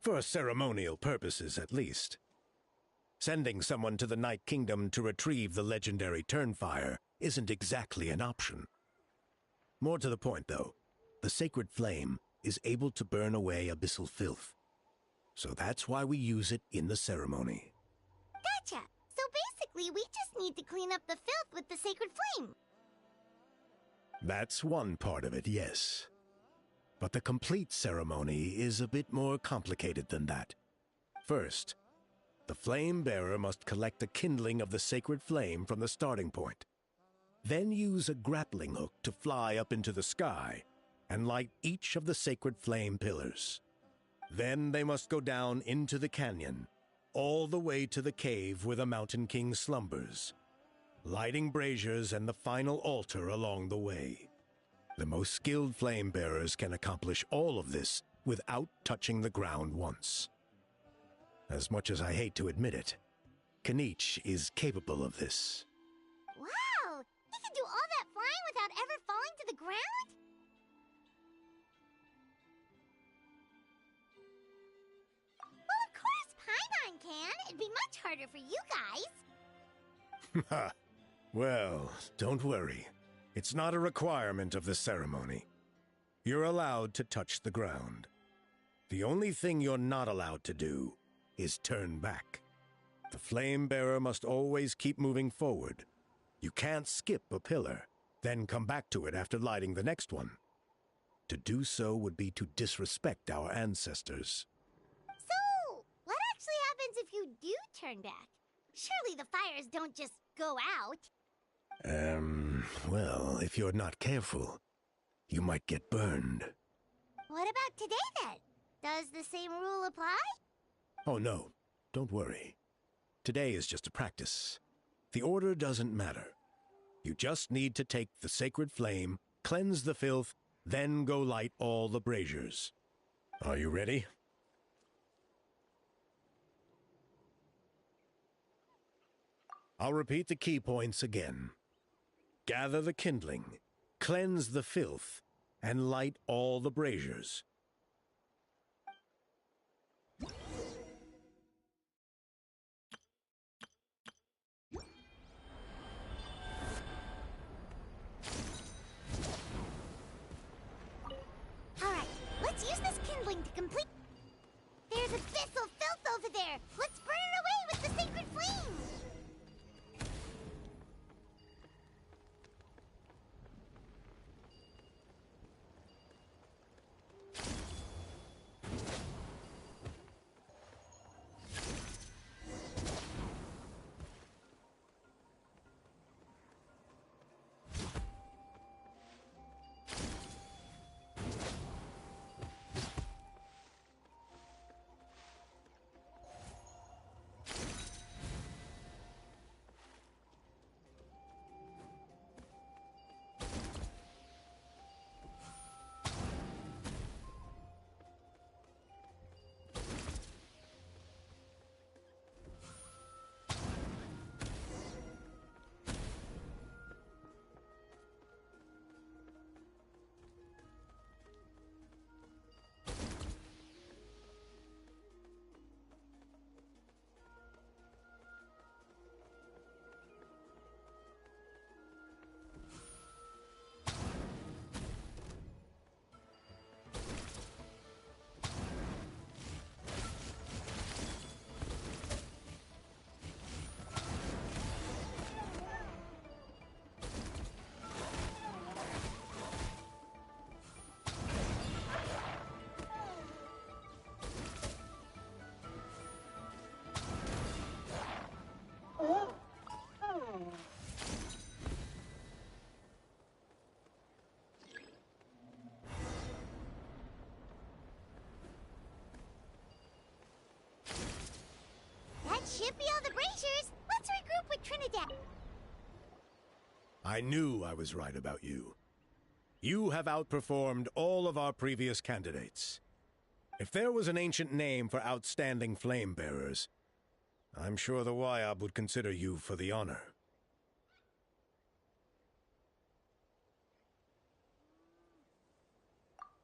For ceremonial purposes, at least. Sending someone to the Night Kingdom to retrieve the legendary Turnfire isn't exactly an option. More to the point, though, the Sacred Flame is able to burn away abyssal filth. So that's why we use it in the ceremony. Gotcha! So basically, we just need to clean up the filth with the Sacred Flame. That's one part of it, yes. But the complete ceremony is a bit more complicated than that. First, the flame bearer must collect the kindling of the sacred flame from the starting point. Then use a grappling hook to fly up into the sky and light each of the sacred flame pillars. Then they must go down into the canyon, all the way to the cave where the Mountain King slumbers, lighting braziers and the final altar along the way. The most skilled flame bearers can accomplish all of this without touching the ground once. As much as I hate to admit it, Kanich is capable of this. Wow! He can do all that flying without ever falling to the ground? Well, of course Paimon can. It'd be much harder for you guys. Ha! Well, don't worry. It's not a requirement of the ceremony. You're allowed to touch the ground. The only thing you're not allowed to do is turn back. The flame bearer must always keep moving forward. You can't skip a pillar, then come back to it after lighting the next one. To do so would be to disrespect our ancestors. So, what actually happens if you do turn back? Surely the fires don't just go out. Well, if you're not careful, you might get burned. What about today, then? Does the same rule apply? Oh, no. Don't worry. Today is just a practice. The order doesn't matter. You just need to take the sacred flame, cleanse the filth, then go light all the braziers. Are you ready? I'll repeat the key points again. Gather the kindling, cleanse the filth, and light all the braziers. Alright, let's use this kindling to complete... There's abyssal filth over there! Let's burn it away with the sacred flame! ship be all the Braziers. Let's regroup with Trinidad. I knew I was right about you. You have outperformed all of our previous candidates. If there was an ancient name for outstanding flame bearers, I'm sure the Wayab would consider you for the honor.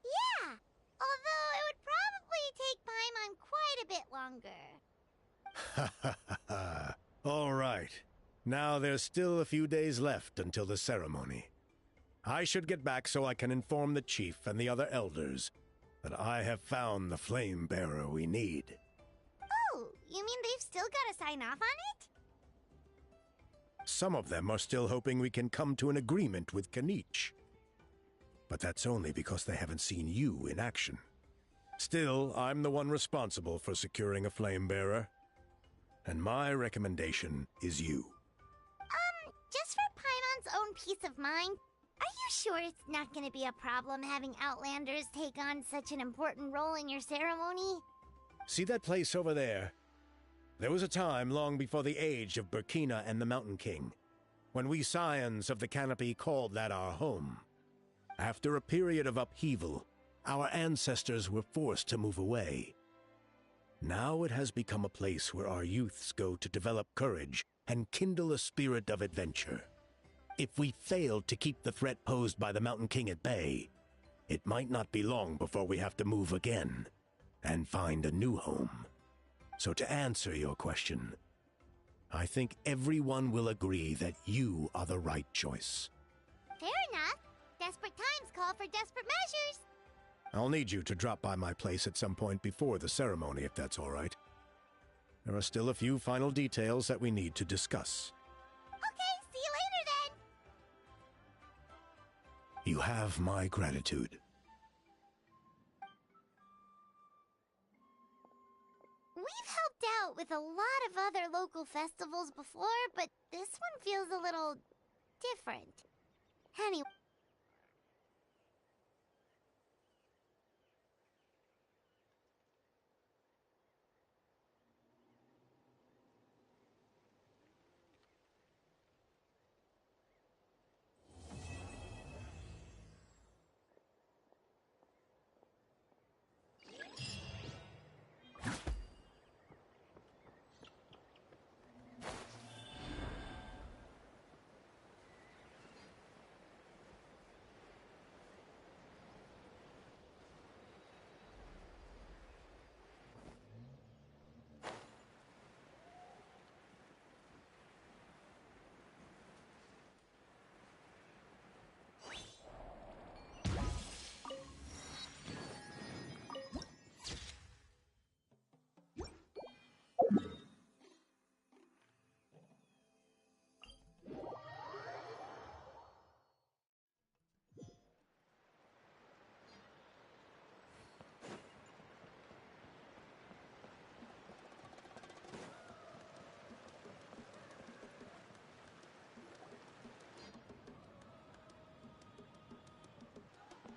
Yeah, although it would probably take Paimon quite a bit longer. Ha ha ha. All right. Now there's still a few days left until the ceremony. I should get back so I can inform the chief and the other elders that I have found the flame bearer we need. Oh, you mean they've still got to sign off on it? Some of them are still hoping we can come to an agreement with Kanich. But that's only because they haven't seen you in action. Still, I'm the one responsible for securing a flame bearer. And my recommendation is you. Just for Paimon's own peace of mind, are you sure it's not going to be a problem having Outlanders take on such an important role in your ceremony? See that place over there? There was a time long before the age of Burkina and the Mountain King, when we Scions of the Canopy called that our home. After a period of upheaval, our ancestors were forced to move away. Now it has become a place where our youths go to develop courage and kindle a spirit of adventure. If we failed to keep the threat posed by the Mountain King at bay, it might not be long before we have to move again and find a new home. So to answer your question, I think everyone will agree that you are the right choice. Fair enough. Desperate times call for desperate measures. I'll need you to drop by my place at some point before the ceremony, if that's all right. There are still a few final details that we need to discuss. Okay, see you later then. You have my gratitude. We've helped out with a lot of other local festivals before, but this one feels a little different. Anyway.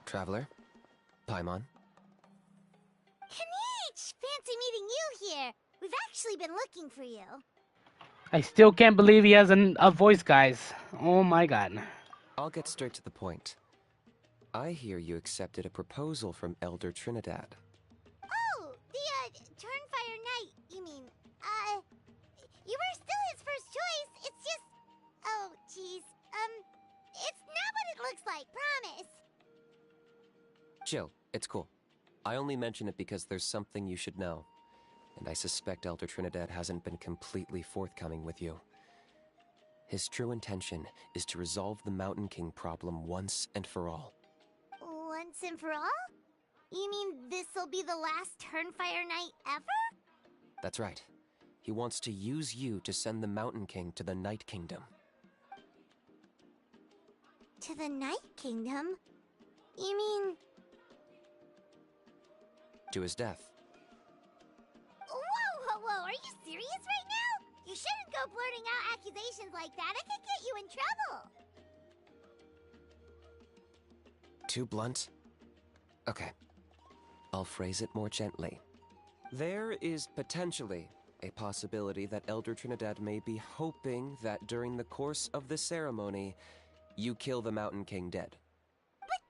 Traveler? Paimon? Kanich! Fancy meeting you here. We've actually been looking for you. I still can't believe he has a voice, guys. Oh my god. I'll get straight to the point. I hear you accepted a proposal from Elder Trinidad. Oh, the, Turnfire Knight, you mean. You were still his first choice. It's just... Oh, jeez. It's not what it looks like, promise. Chill, it's cool. I only mention it because there's something you should know. And I suspect Elder Trinidad hasn't been completely forthcoming with you. His true intention is to resolve the Mountain King problem once and for all. Once and for all? You mean this'll be the last Turnfire Knight ever? That's right. He wants to use you to send the Mountain King to the Night Kingdom. To the Night Kingdom? You mean... To his death. Whoa, are you serious right now? You shouldn't go blurting out accusations like that. It could get you in trouble. Too blunt? Okay. I'll phrase it more gently. There is potentially a possibility that Elder Trinidad may be hoping that during the course of the ceremony, you kill the Mountain King dead. But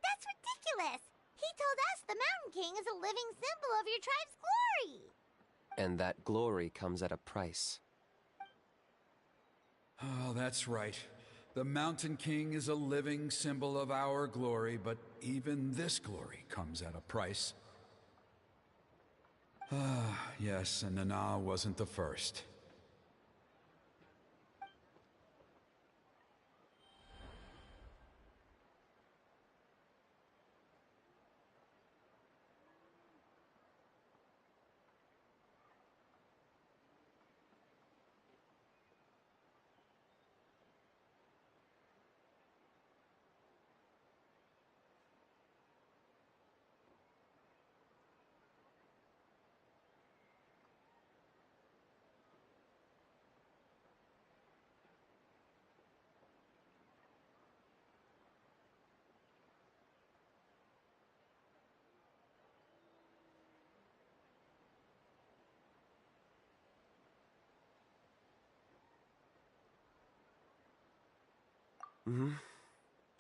that's ridiculous! He told us the Mountain King is a living symbol of your tribe's glory! And that glory comes at a price. Oh, that's right. The Mountain King is a living symbol of our glory, but even this glory comes at a price. Ah, yes, and Nana wasn't the first.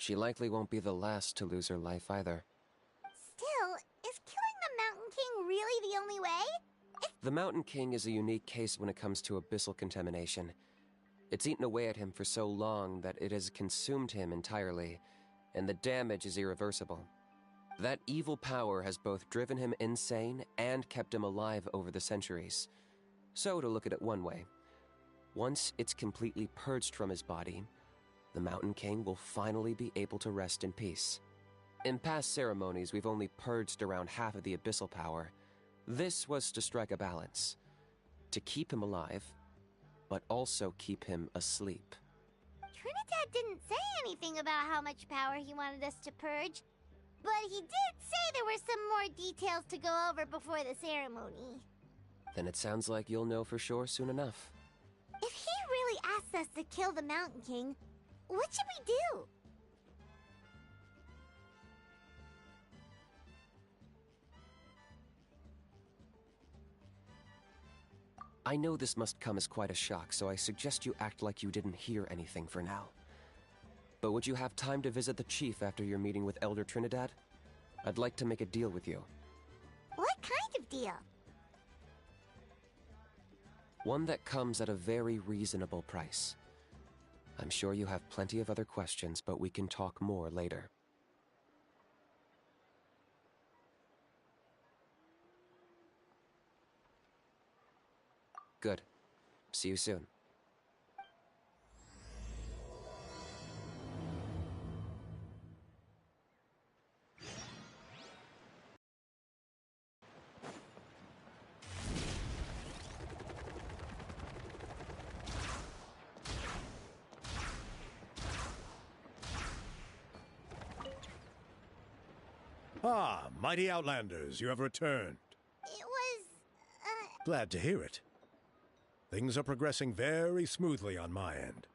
She likely won't be the last to lose her life either. Still, is killing the Mountain King really the only way? The Mountain King is a unique case when it comes to abyssal contamination. It's eaten away at him for so long that it has consumed him entirely, and the damage is irreversible. That evil power has both driven him insane and kept him alive over the centuries. So, to look at it one way, once it's completely purged from his body, the Mountain King will finally be able to rest in peace. In past ceremonies, we've only purged around half of the abyssal power. This was to strike a balance, to keep him alive, but also keep him asleep. Trinidad didn't say anything about how much power he wanted us to purge, but he did say there were some more details to go over before the ceremony. Then it sounds like you'll know for sure soon enough. If he really asks us to kill the Mountain King, what should we do? I know this must come as quite a shock, so I suggest you act like you didn't hear anything for now. But would you have time to visit the chief after your meeting with Elder Trinidad? I'd like to make a deal with you. What kind of deal? One that comes at a very reasonable price. I'm sure you have plenty of other questions, but we can talk more later. Good. See you soon. Ah, mighty Outlanders, you have returned. It was, Glad to hear it. Things are progressing very smoothly on my end.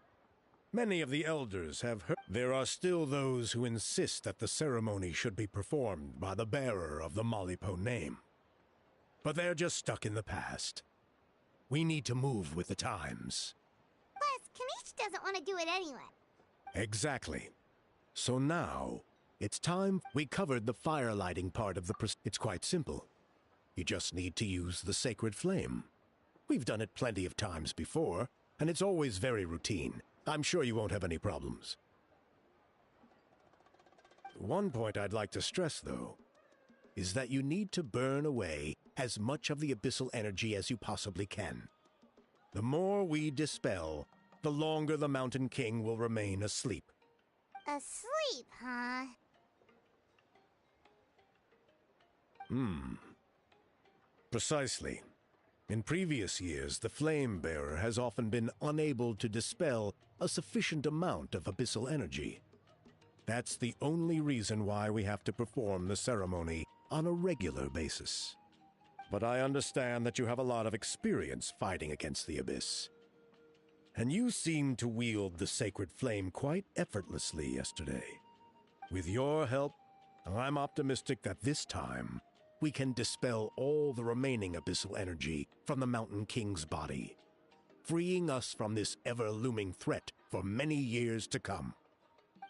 Many of the elders have heard. There are still those who insist that the ceremony should be performed by the bearer of the Malipo name. But they're just stuck in the past. We need to move with the times. Plus, Kanish doesn't want to do it anyway. Exactly. So now, it's time. We covered the fire lighting part of the It's quite simple. You just need to use the sacred flame. We've done it plenty of times before, and it's always very routine. I'm sure you won't have any problems. One point I'd like to stress, though, is that you need to burn away as much of the abyssal energy as you possibly can. The more we dispel, the longer the Mountain King will remain asleep. Asleep, huh? Precisely. In previous years, the Flame Bearer has often been unable to dispel a sufficient amount of abyssal energy. That's the only reason why we have to perform the ceremony on a regular basis. But I understand that you have a lot of experience fighting against the Abyss. And you seemed to wield the sacred flame quite effortlessly yesterday. With your help, I'm optimistic that this time we can dispel all the remaining abyssal energy from the Mountain King's body, freeing us from this ever-looming threat for many years to come.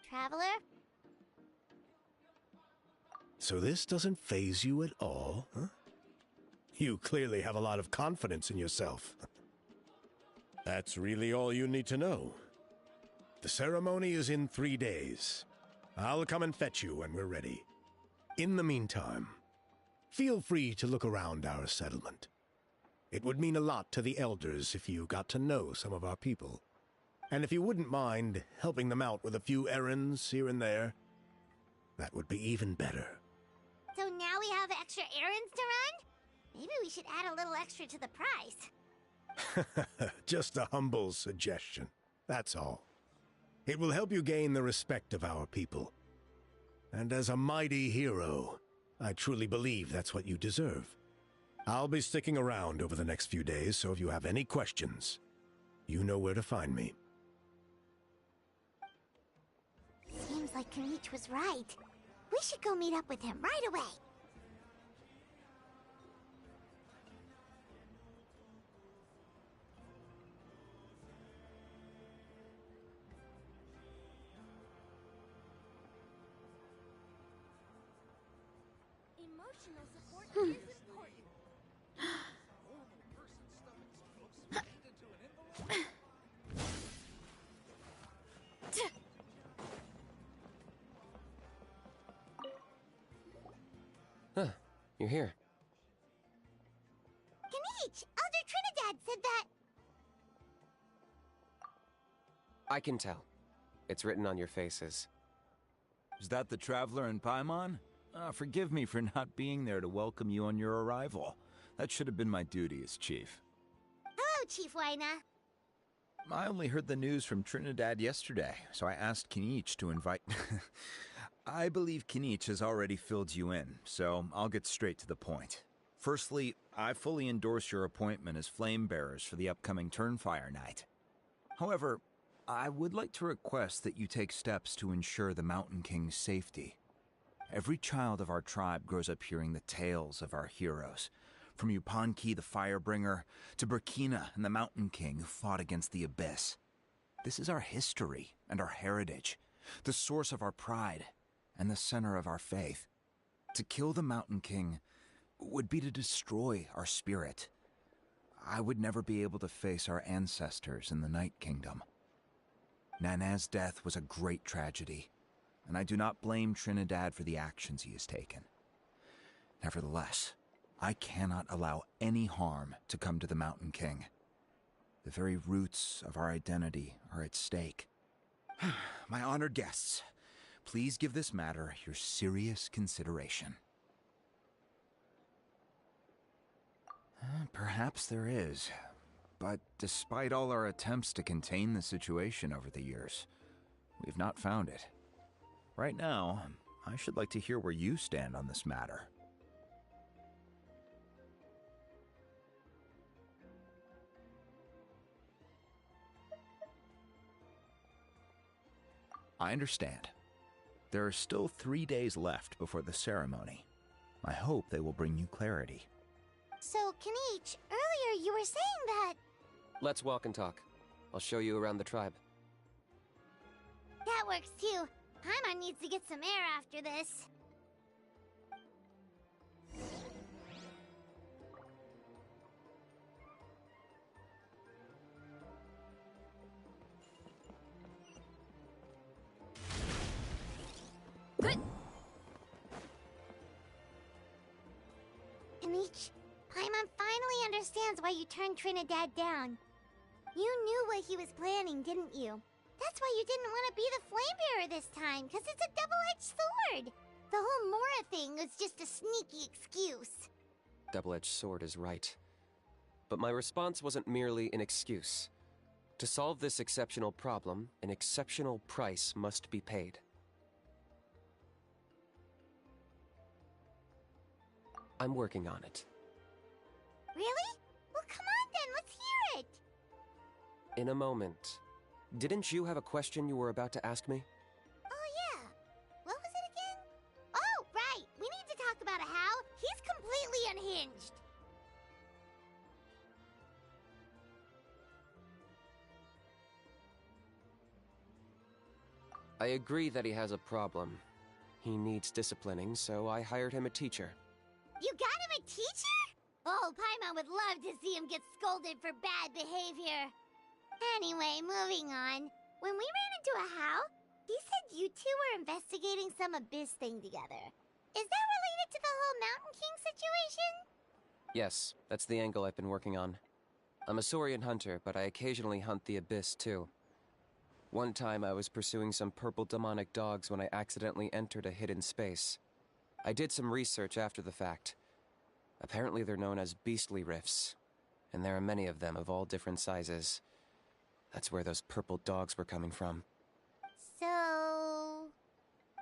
Traveler? So this doesn't faze you at all, huh? You clearly have a lot of confidence in yourself. That's really all you need to know. The ceremony is in 3 days. I'll come and fetch you when we're ready. In the meantime, feel free to look around our settlement. It would mean a lot to the elders if you got to know some of our people. And if you wouldn't mind helping them out with a few errands here and there, that would be even better. So now we have extra errands to run? Maybe we should add a little extra to the price. Just a humble suggestion, that's all. It will help you gain the respect of our people. And as a mighty hero, I truly believe that's what you deserve. I'll be sticking around over the next few days, so if you have any questions, you know where to find me. Seems like Kinich was right. We should go meet up with him right away. Emotional support is important. Huh, you're here. Kinich! Elder Trinidad said that... I can tell. It's written on your faces. Is that the Traveler and Paimon? Forgive me for not being there to welcome you on your arrival. That should have been my duty as chief. Hello, Chief Waina. I only heard the news from Trinidad yesterday, so I asked Kinich to invite... I believe Kinich has already filled you in, so I'll get straight to the point. Firstly, I fully endorse your appointment as flame bearers for the upcoming Turnfire Night. However, I would like to request that you take steps to ensure the Mountain King's safety. Every child of our tribe grows up hearing the tales of our heroes, from Yupanqui the Firebringer to Burkina and the Mountain King who fought against the Abyss. This is our history and our heritage, the source of our pride and the center of our faith. To kill the Mountain King would be to destroy our spirit. I would never be able to face our ancestors in the Night Kingdom. Nanaz's death was a great tragedy, and I do not blame Trinidad for the actions he has taken. Nevertheless, I cannot allow any harm to come to the Mountain King. The very roots of our identity are at stake. My honored guests, please give this matter your serious consideration. Perhaps there is, but despite all our attempts to contain the situation over the years, we've not found it. Right now, I should like to hear where you stand on this matter. I understand. There are still 3 days left before the ceremony. I hope they will bring you clarity. So, Kinich, earlier you were saying that... Let's walk and talk. I'll show you around the tribe. That works too. Paimon needs to get some air after this. Kinich, Paimon finally understands why you turned Trinidad down. You knew what he was planning, didn't you? That's why you didn't want to be the flame bearer this time, because it's a double-edged sword. The whole Mora thing was just a sneaky excuse. Double-edged sword is right. But my response wasn't merely an excuse. To solve this exceptional problem, an exceptional price must be paid. I'm working on it. Really? Well, come on then, let's hear it! In a moment. Didn't you have a question you were about to ask me? Oh yeah. What was it again? Oh, right! We need to talk about how he's completely I agree that he has a problem. He needs disciplining, so I hired him a teacher. You got him a teacher? Oh, Paimon would love to see him get scolded for bad behavior. Anyway, moving on. When we ran into Ahau, he said you two were investigating some abyss thing together. Is that related to the whole Mountain King situation? Yes, that's the angle I've been working on. I'm a Saurian hunter, but I occasionally hunt the abyss too. One time I was pursuing some purple demonic dogs when I accidentally entered a hidden space. I did some research after the fact. Apparently they're known as beastly rifts, and there are many of them of all different sizes. That's where those purple dogs were coming from.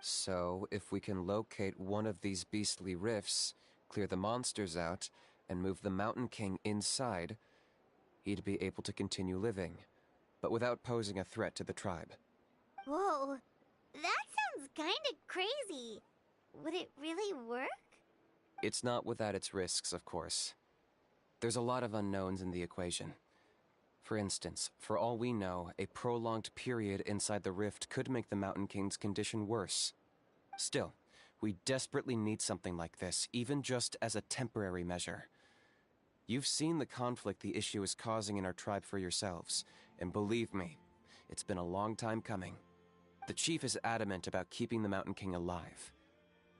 So, if we can locate one of these beastly rifts, clear the monsters out, and move the Mountain King inside, he'd be able to continue living, but without posing a threat to the tribe. Whoa, that sounds kinda crazy. Would it really work? It's not without its risks, of course. There's a lot of unknowns in the equation. For instance, for all we know, a prolonged period inside the rift could make the Mountain King's condition worse. Still, we desperately need something like this, even just as a temporary measure. You've seen the conflict the issue is causing in our tribe for yourselves, and believe me, it's been a long time coming. The chief is adamant about keeping the Mountain King alive,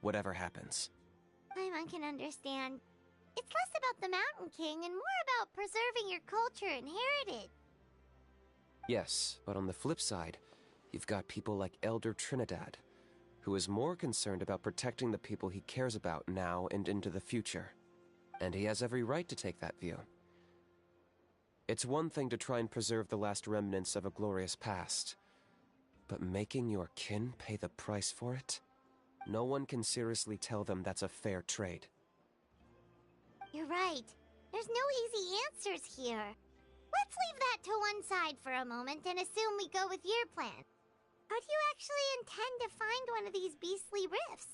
whatever happens. Paimon can understand. It's less about the Mountain King and more about preserving your culture and heritage. Yes, but on the flip side, you've got people like Elder Trinidad, who is more concerned about protecting the people he cares about now and into the future. And he has every right to take that view. It's one thing to try and preserve the last remnants of a glorious past, but making your kin pay the price for it? No one can seriously tell them that's a fair trade. You're right. There's no easy answers here. Let's leave that to one side for a moment and assume we go with your plan. How do you actually intend to find one of these beastly rifts?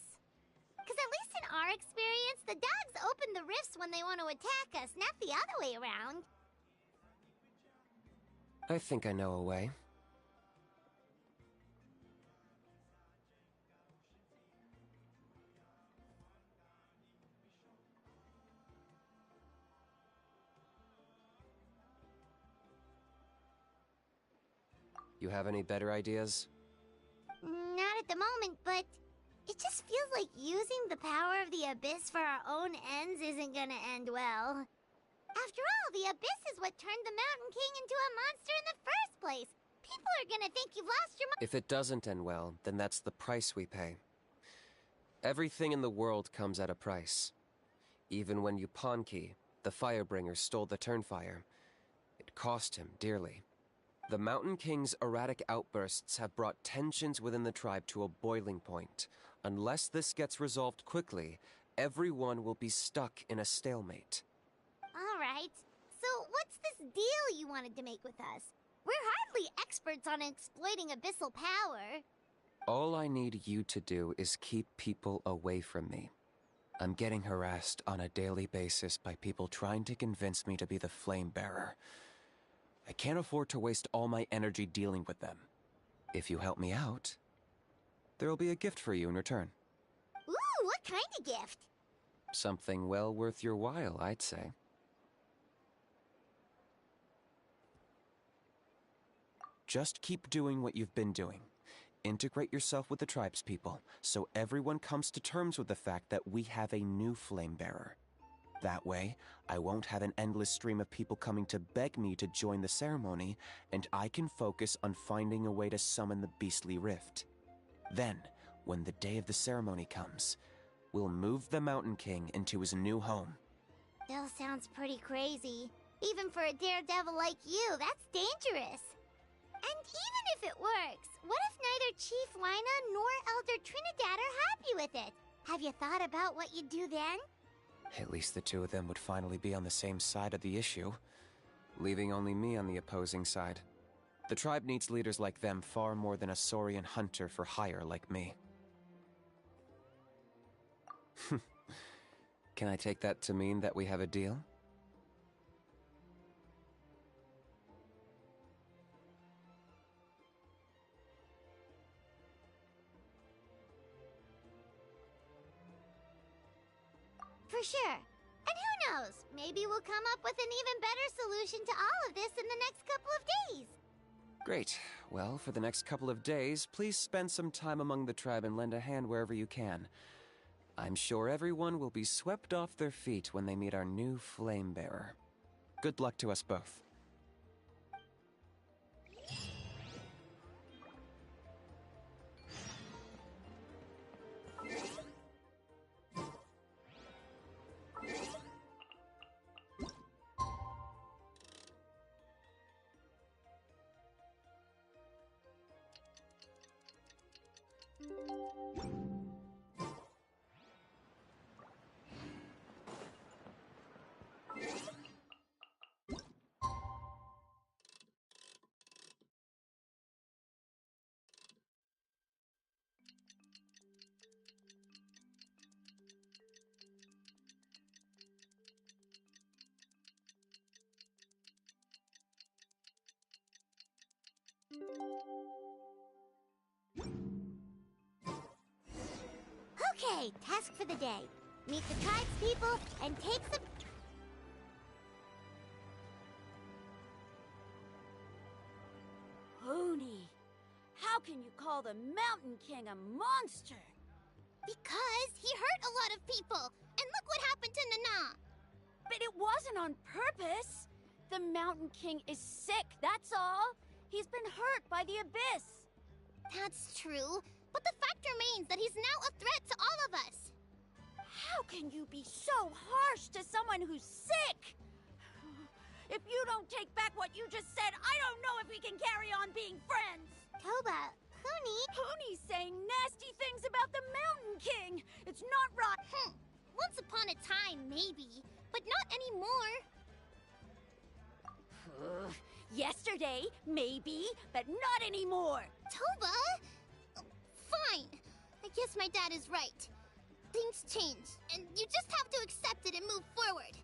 Because at least in our experience, the dogs open the rifts when they want to attack us, not the other way around. I think I know a way. You have any better ideas? Not at the moment, but it just feels like using the power of the Abyss for our own ends isn't gonna end well. After all, the Abyss is what turned the Mountain King into a monster in the first place. People are gonna think you've lost your mind. If it doesn't end well, then that's the price we pay. Everything in the world comes at a price. Even when Yupanqui, the Firebringer, stole the Turnfire, it cost him dearly. The Mountain King's erratic outbursts have brought tensions within the tribe to a boiling point. Unless this gets resolved quickly, everyone will be stuck in a stalemate. Alright, so what's this deal you wanted to make with us? We're hardly experts on exploiting abyssal power. All I need you to do is keep people away from me. I'm getting harassed on a daily basis by people trying to convince me to be the Flame Bearer. I can't afford to waste all my energy dealing with them. If you help me out, there'll be a gift for you in return. Ooh, what kind of gift? Something well worth your while, I'd say. Just keep doing what you've been doing. Integrate yourself with the tribespeople, so everyone comes to terms with the fact that we have a new Flame Bearer. That way, I won't have an endless stream of people coming to beg me to join the ceremony, and I can focus on finding a way to summon the Beastly Rift. Then, when the day of the ceremony comes, we'll move the Mountain King into his new home. Still sounds pretty crazy. Even for a daredevil like you, that's dangerous. And even if it works, what if neither Chief Wyna nor Elder Trinidad are happy with it? Have you thought about what you'd do then? At least the two of them would finally be on the same side of the issue, leaving only me on the opposing side. The tribe needs leaders like them far more than a Saurian hunter for hire like me. Can I take that to mean that we have a deal? for sure. And who knows, maybe we'll come up with an even better solution to all of this in the next couple of days. Great. Well, for the next couple of days, please spend some time among the tribe and lend a hand wherever you can. I'm sure everyone will be swept off their feet when they meet our new flame bearer. Good luck to us both. Okay, task for the day. Meet the tribespeople and take some... Hoonie, how can you call the Mountain King a monster? Because he hurt a lot of people, and look what happened to Nana. But it wasn't on purpose. The Mountain King is sick, that's all. He's been hurt by the Abyss. That's true, but the fact remains that he's now a threat to all of us. How can you be so harsh to someone who's sick? If you don't take back what you just said, I don't know if we can carry on being friends. Toba, Hoonie's saying nasty things about the Mountain King. It's not right. Once upon a time, maybe, but not anymore. Yesterday, maybe, but not anymore. Toba? Fine. I guess my dad is right. Things change, and you just have to accept it and move forward.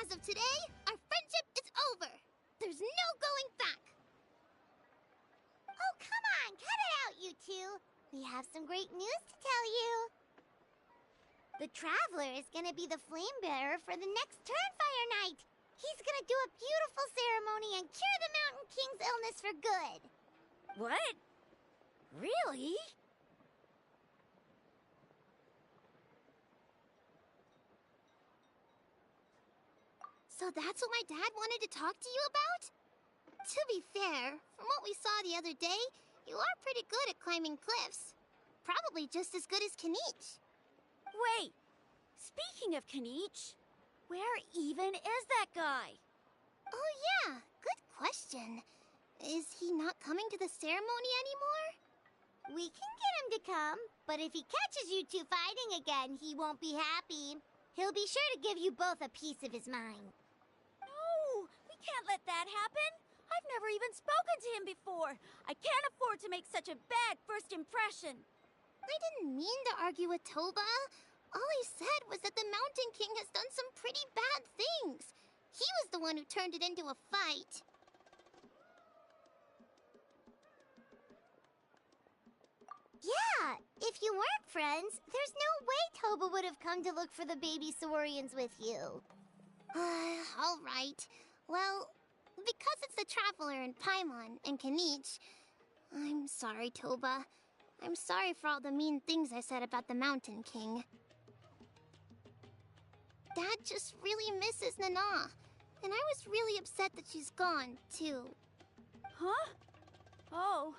As of today, our friendship is over. There's no going back. Oh, come on, cut it out, you two. We have some great news to tell you. The Traveler is gonna be the flame bearer for the next Turnfire Night. He's gonna do a beautiful ceremony and cure the Mountain King's illness for good. What? Really? So that's what my dad wanted to talk to you about? To be fair, from what we saw the other day, you are pretty good at climbing cliffs. Probably just as good as Kinich. Wait! Speaking of Kinich, where even is that guy? Oh yeah, good question. Is he not coming to the ceremony anymore? We can get him to come, but if he catches you two fighting again, he won't be happy. He'll be sure to give you both a piece of his mind. No, we can't let that happen. I've never even spoken to him before. I can't afford to make such a bad first impression. I didn't mean to argue with Toba. All I said was that the Mountain King has done some pretty bad things. He was the one who turned it into a fight. Yeah, if you weren't friends, there's no way Toba would have come to look for the baby Saurians with you. All right. Well, because it's the Traveler and Paimon and Kinich, I'm sorry, Toba. I'm sorry for all the mean things I said about the Mountain King. Dad just really misses Nana, and I was really upset that she's gone, too. Huh? Oh.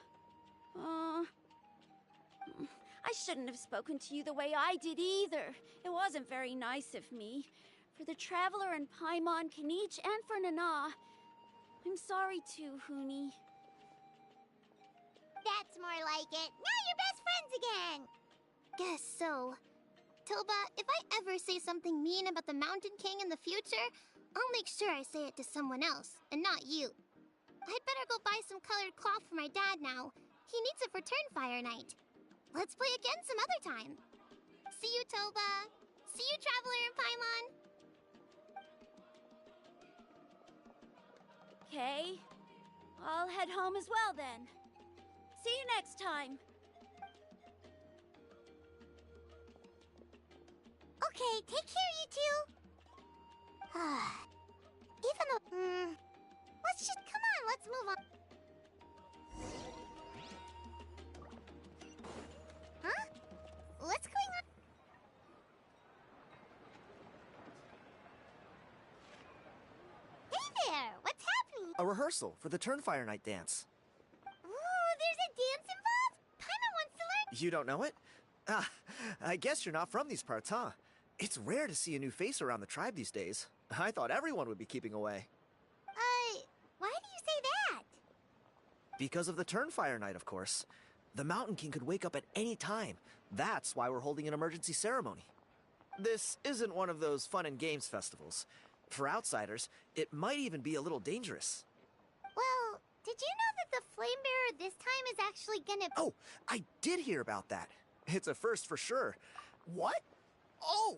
I shouldn't have spoken to you the way I did either. It wasn't very nice of me. For the Traveler and Paimon, Kinich, and for Nana. I'm sorry too, Hoonie. That's more like it. Now you're best friends again. Guess so. Toba, if I ever say something mean about the Mountain King in the future, I'll make sure I say it to someone else, and not you. I'd better go buy some colored cloth for my dad now. He needs it for Turnfire Night. Let's play again some other time. See you, Toba. See you, Traveler and Paimon. Okay. I'll head home as well then. See you next time. Okay, take care, you two. Even though... let's just... Come on, let's move on. Huh? What's going on? Hey there! What's happening? A rehearsal for the Turnfire Night dance. Ooh, there's a dance involved? Paimon wants to learn... You don't know it? Ah, I guess you're not from these parts, huh? It's rare to see a new face around the tribe these days. I thought everyone would be keeping away. Why do you say that? Because of the Turnfire Night, of course. The Mountain King could wake up at any time. That's why we're holding an emergency ceremony. This isn't one of those fun and games festivals. For outsiders, it might even be a little dangerous. Well, did you know that the Flame Bearer this time is actually gonna... Oh, I did hear about that. It's a first for sure. What? Oh!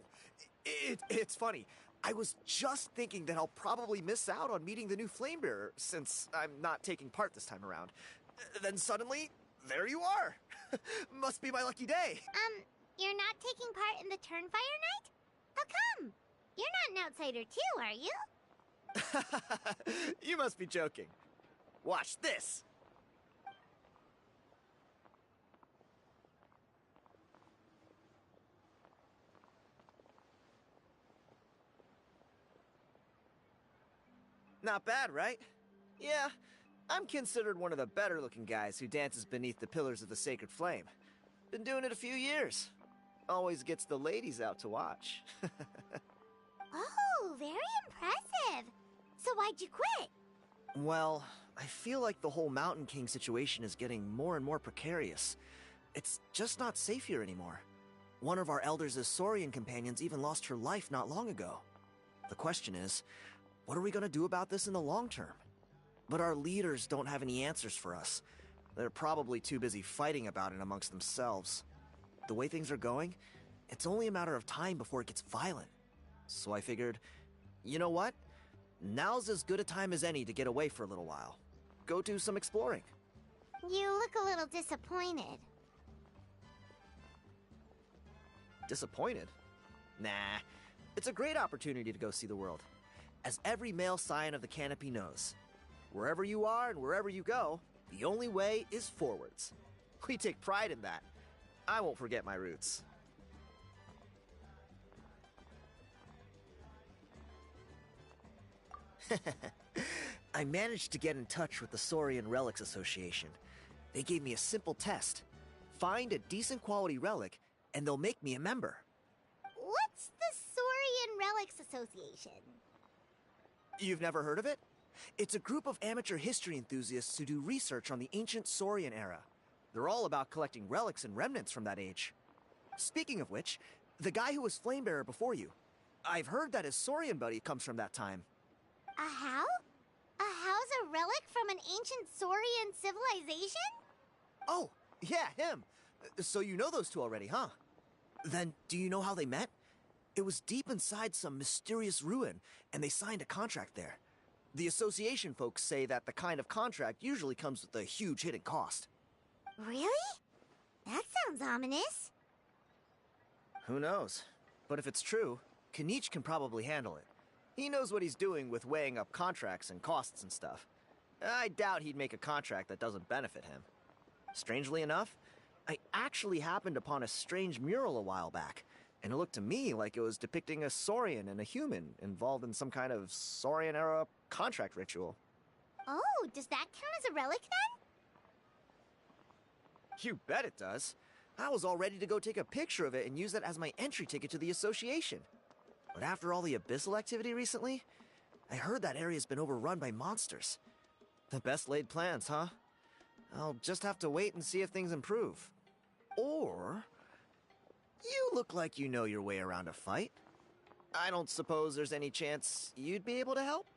It's funny. I was just thinking that I'll probably miss out on meeting the new Flame Bearer, since I'm not taking part this time around. Then suddenly, there you are! Must be my lucky day! You're not taking part in the Turnfire Night? How come? You're not an outsider too, are you? You must be joking. Watch this! Not bad, right? Yeah, I'm considered one of the better-looking guys who dances beneath the pillars of the Sacred Flame. Been doing it a few years. Always gets the ladies out to watch. Oh, very impressive. So why'd you quit? Well, I feel like the whole Mountain King situation is getting more and more precarious. It's just not safe here anymore. One of our elders' Saurian companions even lost her life not long ago. The question is, what are we gonna do about this in the long term? But our leaders don't have any answers for us. They're probably too busy fighting about it amongst themselves. The way things are going, it's only a matter of time before it gets violent. So I figured, you know what? Now's as good a time as any to get away for a little while. Go do some exploring. You look a little disappointed. Disappointed? Nah, it's a great opportunity to go see the world. As every male scion of the Canopy knows, wherever you are and wherever you go, the only way is forwards. We take pride in that. I won't forget my roots. I managed to get in touch with the Saurian Relics Association. They gave me a simple test. Find a decent quality relic, and they'll make me a member. What's the Saurian Relics Association? You've never heard of it? It's a group of amateur history enthusiasts who do research on the ancient Saurian era. They're all about collecting relics and remnants from that age. Speaking of which, the guy who was Flamebearer before you, I've heard that his Saurian buddy comes from that time. A how? A how's a relic from an ancient Saurian civilization? Oh, yeah, him. So you know those two already, huh? Then, do you know how they met? It was deep inside some mysterious ruin, and they signed a contract there. The association folks say that the kind of contract usually comes with a huge hidden cost. Really? That sounds ominous. Who knows? But if it's true, Kinich can probably handle it. He knows what he's doing with weighing up contracts and costs and stuff. I doubt he'd make a contract that doesn't benefit him. Strangely enough, I actually happened upon a strange mural a while back, and it looked to me like it was depicting a Saurian and a human involved in some kind of Saurian-era contract ritual. Oh, does that count as a relic then? You bet it does. I was all ready to go take a picture of it and use it as my entry ticket to the association. But after all the Abyssal activity recently, I heard that area's been overrun by monsters. The best laid plans, huh? I'll just have to wait and see if things improve. Or... you look like you know your way around a fight. I don't suppose there's any chance you'd be able to help?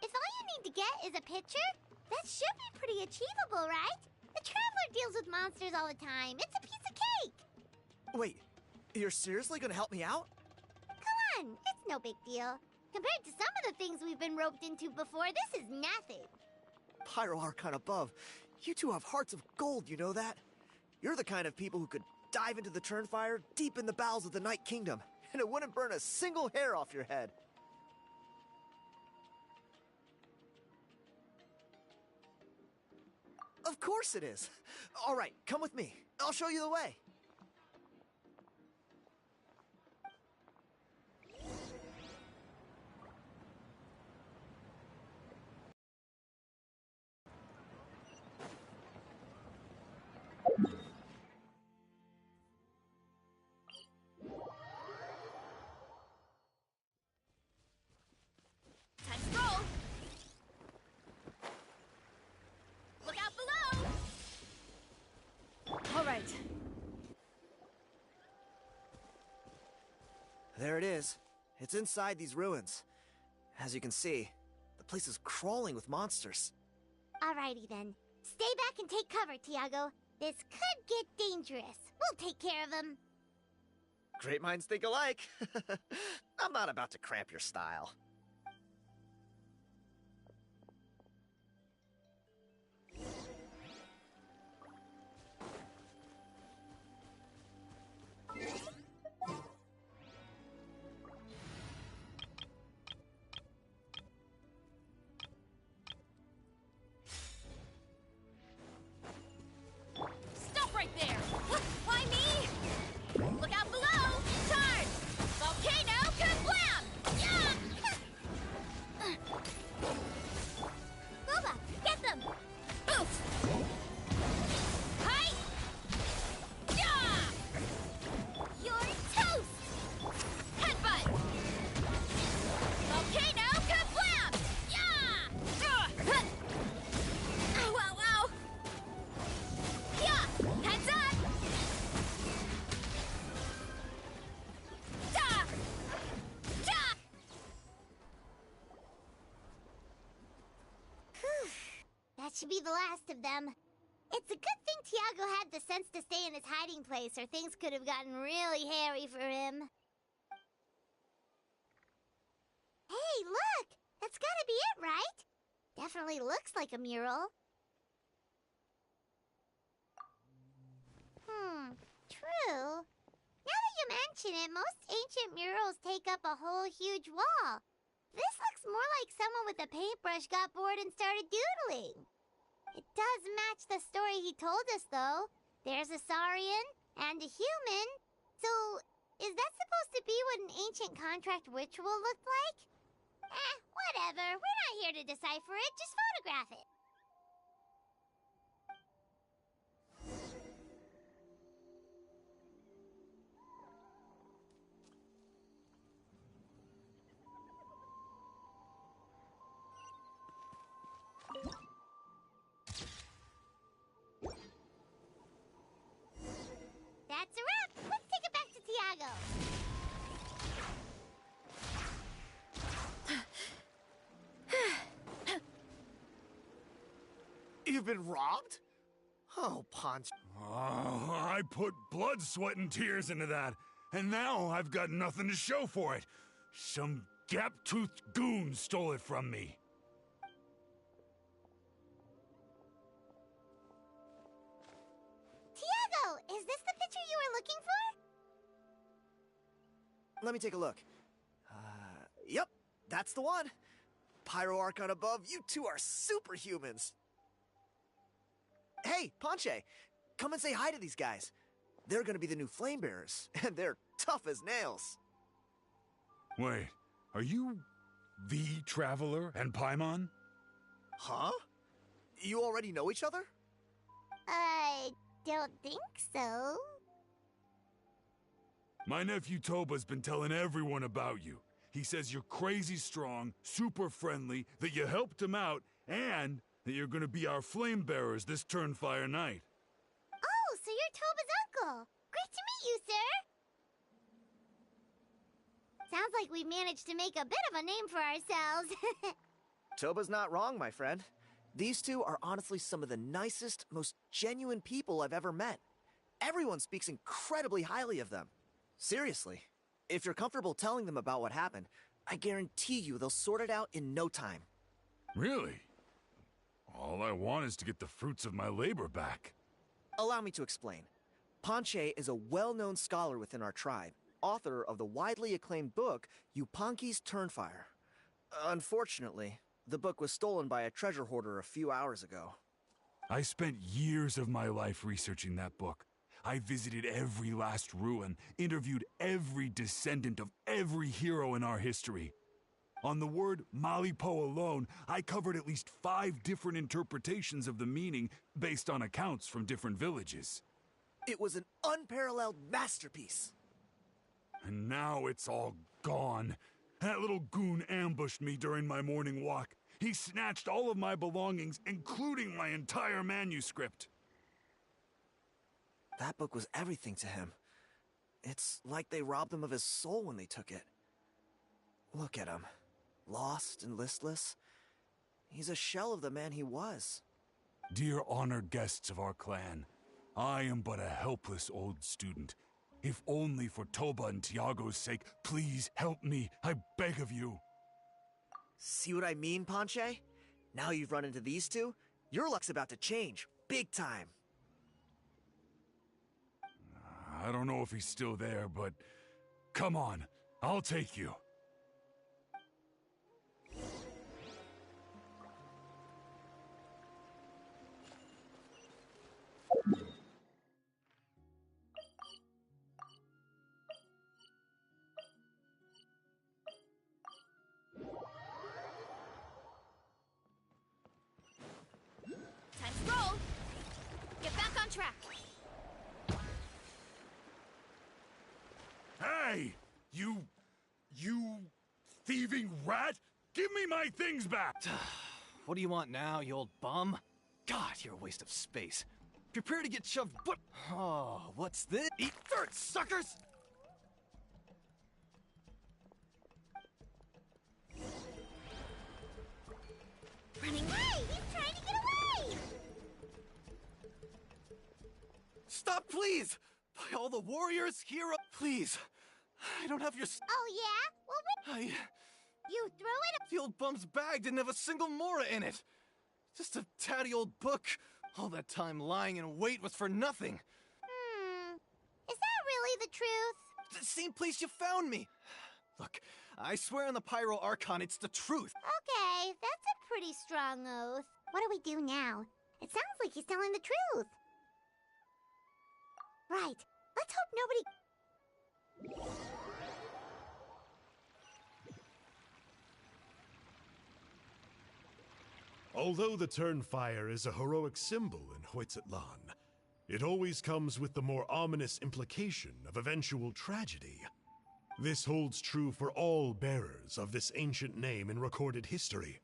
If all you need to get is a picture, that should be pretty achievable, right? The Traveler deals with monsters all the time. It's a piece of cake. Wait, you're seriously gonna help me out? Come on, it's no big deal. Compared to some of the things we've been roped into before, this is nothing. Pyro Archon above, you two have hearts of gold, you know that? You're the kind of people who could dive into the Turnfire deep in the bowels of the Night Kingdom, and it wouldn't burn a single hair off your head. Of course it is. All right, come with me. I'll show you the way. Time to roll. Look out below. All right. There it is. It's inside these ruins. As you can see, the place is crawling with monsters. Alrighty then. Stay back and take cover, Tiago. This could get dangerous. We'll take care of them. Great minds think alike. I'm not about to cramp your style. Stop right there. Why me? Look out below. Charge. Volcano kablam. Yeah. Boba, get them. Boost. Hi. Yeah. You're toast. Headbutt. Volcano kablam. Yeah. Ow, ow, ow. Yeah. Heads up. Da. Da. Whew. That should be the last of them. It's a good thing Tiago had the sense to stay in his hiding place, or things could have gotten really hairy for him. Hey, look! That's gotta be it, right? Definitely looks like a mural. True. Now that you mention it, most ancient murals take up a whole huge wall. This looks more like someone with a paintbrush got bored and started doodling. It does match the story he told us, though. There's a Saurian and a human. So, is that supposed to be what an ancient contract ritual looked like? Whatever. We're not here to decipher it. Just photograph it. That's a wrap. Let's take it back to Tiago. You've been robbed? Oh, Ponch. Oh, I put blood, sweat, and tears into that, and now I've got nothing to show for it. Some gap-toothed goon stole it from me. Tiago, is this the picture you were looking for? Let me take a look. Yep, that's the one. Pyro Archon above, you two are superhumans. Hey, Ponche, come and say hi to these guys. They're gonna be the new flame bearers, and they're tough as nails. Wait, are you the Traveler and Paimon? Huh? You already know each other? I don't think so. My nephew Toba's been telling everyone about you. He says you're crazy strong, super friendly, that you helped him out, and that you're gonna be our flame bearers this Turnfire night. Oh, so you're Toba's uncle. Great to meet you, sir. Sounds like we managed to make a bit of a name for ourselves. Toba's not wrong, my friend. These two are honestly some of the nicest, most genuine people I've ever met. Everyone speaks incredibly highly of them. Seriously, if you're comfortable telling them about what happened, I guarantee you they'll sort it out in no time. Really? All I want is to get the fruits of my labor back. Allow me to explain. Ponche is a well-known scholar within our tribe, author of the widely acclaimed book, Yupanqui's Turnfire. Unfortunately, the book was stolen by a treasure hoarder a few hours ago. I spent years of my life researching that book. I visited every last ruin, interviewed every descendant of every hero in our history. On the word Malipo alone, I covered at least 5 different interpretations of the meaning based on accounts from different villages. It was an unparalleled masterpiece. And now it's all gone. That little goon ambushed me during my morning walk. He snatched all of my belongings, including my entire manuscript. That book was everything to him. It's like they robbed him of his soul when they took it. Look at him. Lost and listless. He's a shell of the man he was. Dear honored guests of our clan, I am but a helpless old student. If only for Toba and Tiago's sake, please help me, I beg of you. See what I mean, Ponche? Now you've run into these two, your luck's about to change, big time. I don't know if he's still there, but come on, I'll take you. Time to roll! Get back on track! Hey! You thieving rat! Give me my things back! What do you want now, you old bum? God, you're a waste of space. Prepare to get shoved. What? Oh, what's this? Eat dirt, suckers! Running! Hey! He's trying to get away! Stop, please! By all the warriors, hero, please. I don't have your. Oh, yeah? Well, you threw it? The old bum's bag didn't have a single mora in it. Just a tatty old book. All that time lying in wait was for nothing. Is that really the truth? The same place you found me. Look, I swear on the Pyro Archon, it's the truth. Okay, that's a pretty strong oath. What do we do now? It sounds like he's telling the truth. Right. Let's hope nobody... Although the Turnfire is a heroic symbol in Hoytzatlan, it always comes with the more ominous implication of eventual tragedy. This holds true for all bearers of this ancient name in recorded history.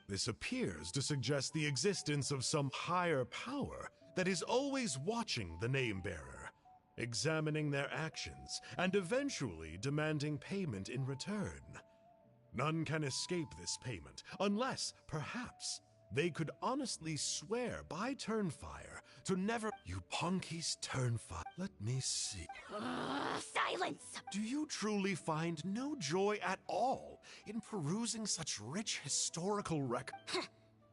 This appears to suggest the existence of some higher power that is always watching the name-bearer, examining their actions, and eventually demanding payment in return. None can escape this payment, unless, perhaps, they could honestly swear by Turnfire to never— Yupanqui's Turnfire. Let me see. Silence! Do you truly find no joy at all in perusing such rich historical record?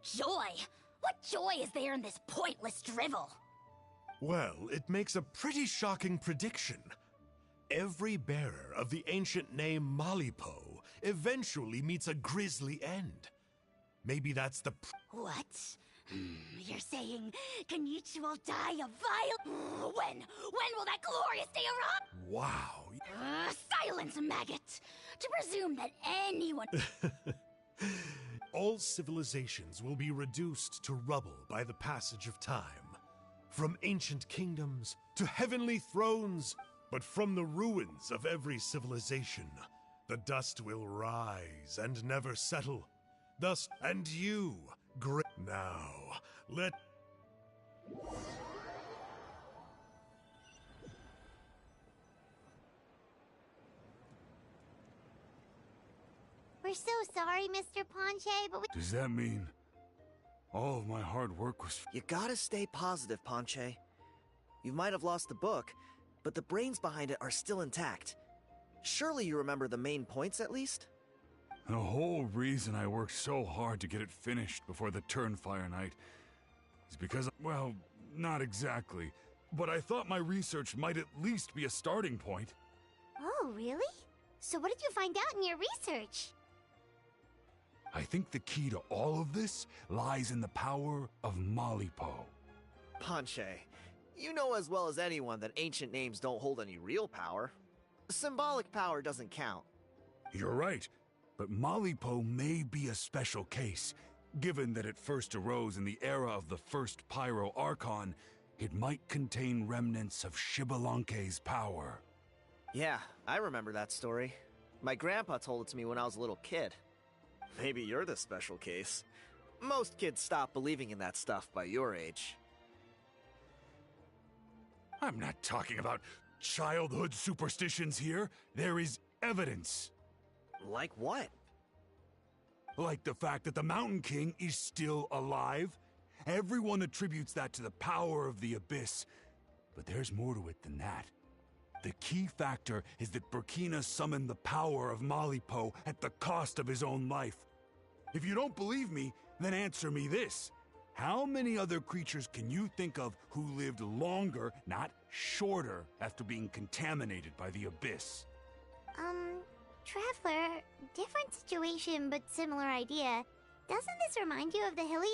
Joy? What joy is there in this pointless drivel? Well, it makes a pretty shocking prediction. Every bearer of the ancient name Malipo eventually meets a grisly end. Maybe that's the What? You're saying Kenichi will die a vile... When will that glorious day arrive? Wow. Silence, maggot! To presume that anyone... All civilizations will be reduced to rubble by the passage of time. From ancient kingdoms to heavenly thrones, but from the ruins of every civilization, the dust will rise and never settle. Thus, and you, great. Now, let. We're so sorry, Mr. Ponche, but we... Does that mean all of my hard work was... You gotta stay positive, Ponche. You might have lost the book, but the brains behind it are still intact. Surely you remember the main points, at least? The whole reason I worked so hard to get it finished before the Turnfire night is because, well, not exactly. but I thought my research might at least be a starting point. Oh, really? So what did you find out in your research? I think the key to all of this lies in the power of Malipo. Ponche, you know as well as anyone that ancient names don't hold any real power. Symbolic power doesn't count. You're right, but Malipo may be a special case. Given that it first arose in the era of the first Pyro Archon, it might contain remnants of Xbalanque's power. Yeah, I remember that story. My grandpa told it to me when I was a little kid. Maybe you're the special case. Most kids stop believing in that stuff by your age. I'm not talking about childhood superstitions here. There is evidence. Like what? Like the fact that the Mountain King is still alive. Everyone attributes that to the power of the Abyss. But there's more to it than that. The key factor is that Burkina summoned the power of Malipo at the cost of his own life. If you don't believe me, then answer me this. How many other creatures can you think of who lived longer, not shorter, after being contaminated by the Abyss? Traveler, different situation but similar idea. Doesn't this remind you of the Hilly?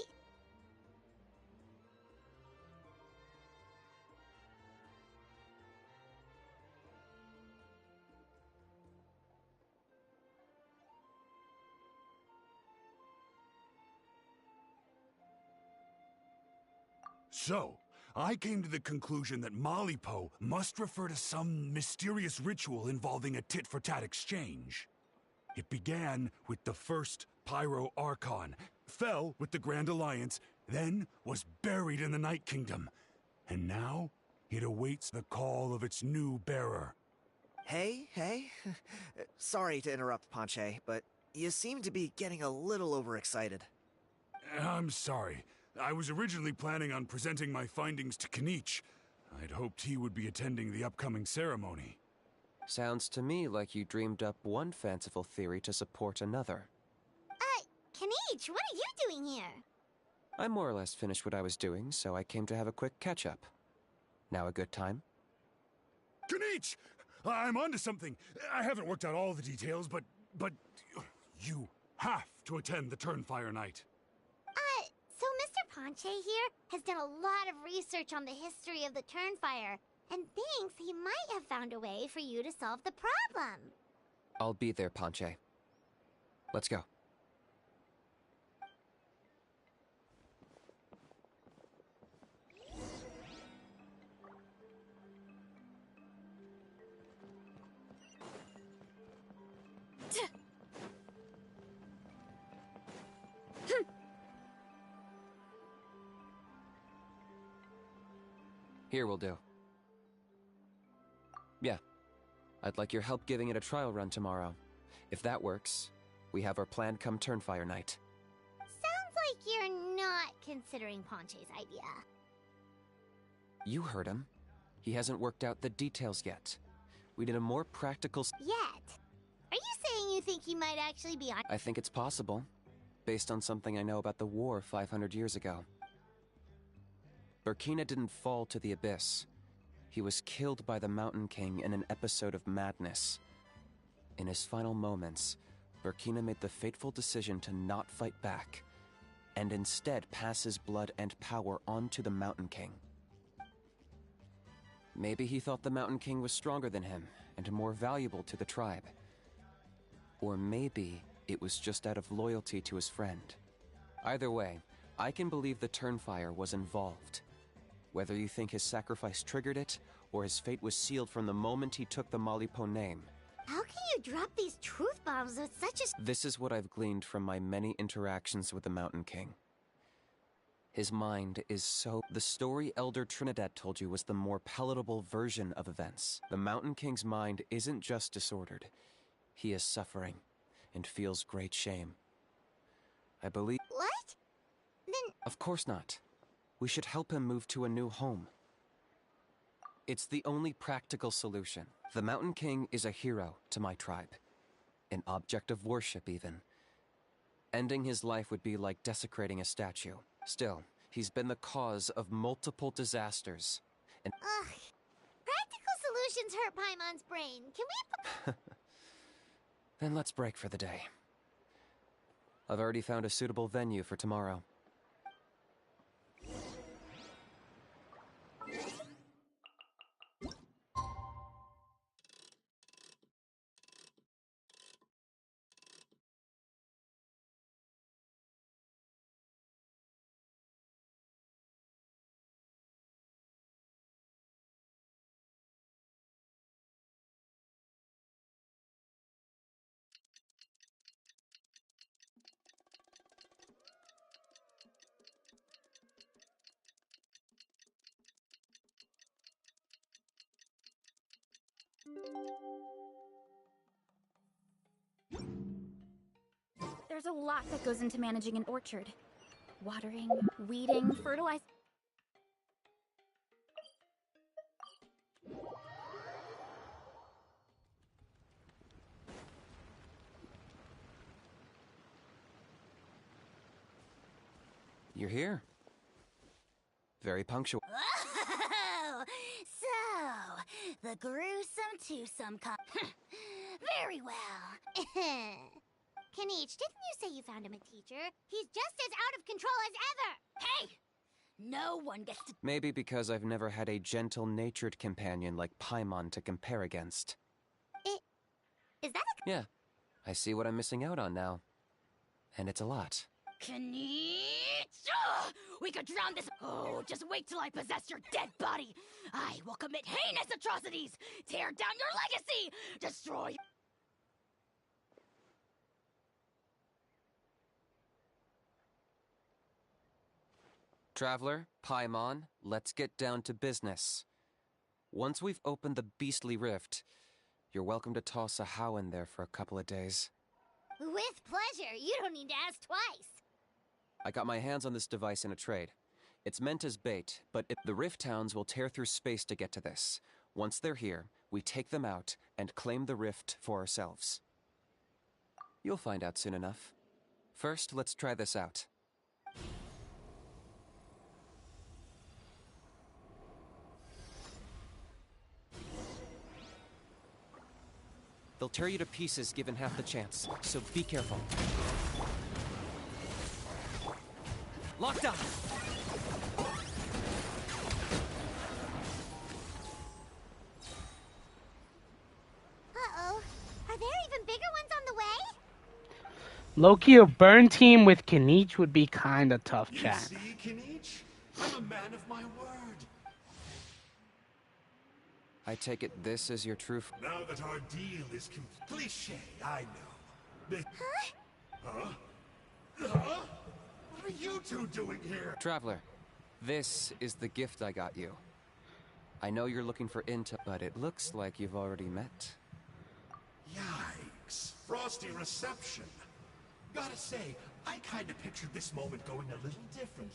So, I came to the conclusion that Malipo must refer to some mysterious ritual involving a tit-for-tat exchange. It began with the first Pyro Archon, fell with the Grand Alliance, then was buried in the Night Kingdom. And now, it awaits the call of its new bearer. Hey. Sorry to interrupt, Ponche, but you seem to be getting a little overexcited. I'm sorry. I was originally planning on presenting my findings to Kinich. I'd hoped he would be attending the upcoming ceremony. Sounds to me like you dreamed up one fanciful theory to support another. Kinich, what are you doing here? I more or less finished what I was doing, so I came to have a quick catch-up. Now a good time? Kinich! I'm onto something. I haven't worked out all the details, but you have to attend the Turnfire Night. So Mr. Ponche here has done a lot of research on the history of the Turnfire, and thinks he might have found a way for you to solve the problem. I'll be there, Ponche. Let's go. Here will do. Yeah. I'd like your help giving it a trial run tomorrow. If that works, we have our plan come Turnfire Night. Sounds like you're not considering Ponche's idea. You heard him. He hasn't worked out the details yet. We need a more practical... Yet? Are you saying you think he might actually be on... I think it's possible, based on something I know about the war 500 years ago. Burkina didn't fall to the Abyss. He was killed by the Mountain King in an episode of madness. In his final moments, Burkina made the fateful decision to not fight back, and instead pass his blood and power on to the Mountain King. Maybe he thought the Mountain King was stronger than him, and more valuable to the tribe. Or maybe it was just out of loyalty to his friend. Either way, I can believe the Turnfire was involved. Whether you think his sacrifice triggered it, or his fate was sealed from the moment he took the Malipo name. How can you drop these truth bombs with such a... This is what I've gleaned from my many interactions with the Mountain King. His mind is so... The story Elder Trinidad told you was the more palatable version of events. The Mountain King's mind isn't just disordered. He is suffering, and feels great shame. I believe... What? Then... Of course not. We should help him move to a new home. It's the only practical solution. The Mountain King is a hero to my tribe. An object of worship, even. Ending his life would be like desecrating a statue. Still, he's been the cause of multiple disasters. and Ugh. Practical solutions hurt Paimon's brain. Can we... then let's break for the day. I've already found a suitable venue for tomorrow. There's a lot that goes into managing an orchard. Watering, weeding, fertilizing. You're here. Very punctual. Oh, so the gruesome twosome very well. Kenichi, didn't you say you found him a teacher? He's just as out of control as ever! Hey! No one gets to... Maybe because I've never had a gentle-natured companion like Paimon to compare against. Is that a... Yeah, I see what I'm missing out on now. And it's a lot. Kenichi! We could drown this... Oh, just wait till I possess your dead body! I will commit heinous atrocities! Tear down your legacy! Destroy... Traveler, Paimon, let's get down to business. Once we've opened the beastly rift, you're welcome to toss a How in there for a couple of days. With pleasure. You don't need to ask twice. I got my hands on this device in a trade. It's meant as bait, but the Rift Towns will tear through space to get to this. Once they're here, we take them out and claim the rift for ourselves. You'll find out soon enough. First, let's try this out. They'll tear you to pieces given half the chance, so be careful. Locked up! Uh-oh. Are there even bigger ones on the way? Loki, a burn team with Kenichi would be kinda tough, chat. You see, Kenichi? I'm a man of my word. I take it this is your true Now that our deal is cliché, I know. Huh? Huh? What are you two doing here? Traveler, this is the gift I got you. I know you're looking for intel, but it looks like you've already met. Yikes. Frosty reception. Gotta say, I kinda pictured this moment going a little differently.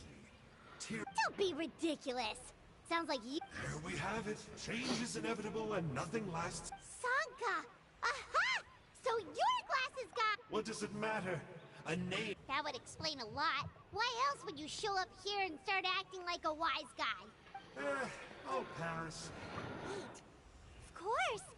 Don't be ridiculous. Sounds like you... There we have it. Change is inevitable and nothing lasts. Sanka! Aha! So your glasses got... What does it matter? A name. That would explain a lot. Why else would you show up here and start acting like a wise guy? Oh, Paris. Wait. Of course.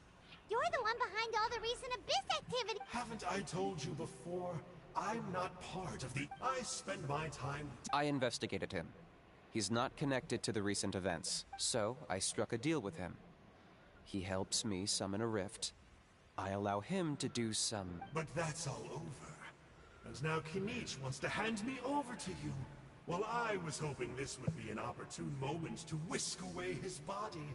You're the one behind all the recent abyss activity. Haven't I told you before? I'm not part of the... I spend my time... I investigated him. He's not connected to the recent events, so I struck a deal with him. He helps me summon a rift. I allow him to do some... But that's all over. And now Kenichi wants to hand me over to you. Well, I was hoping this would be an opportune moment to whisk away his body.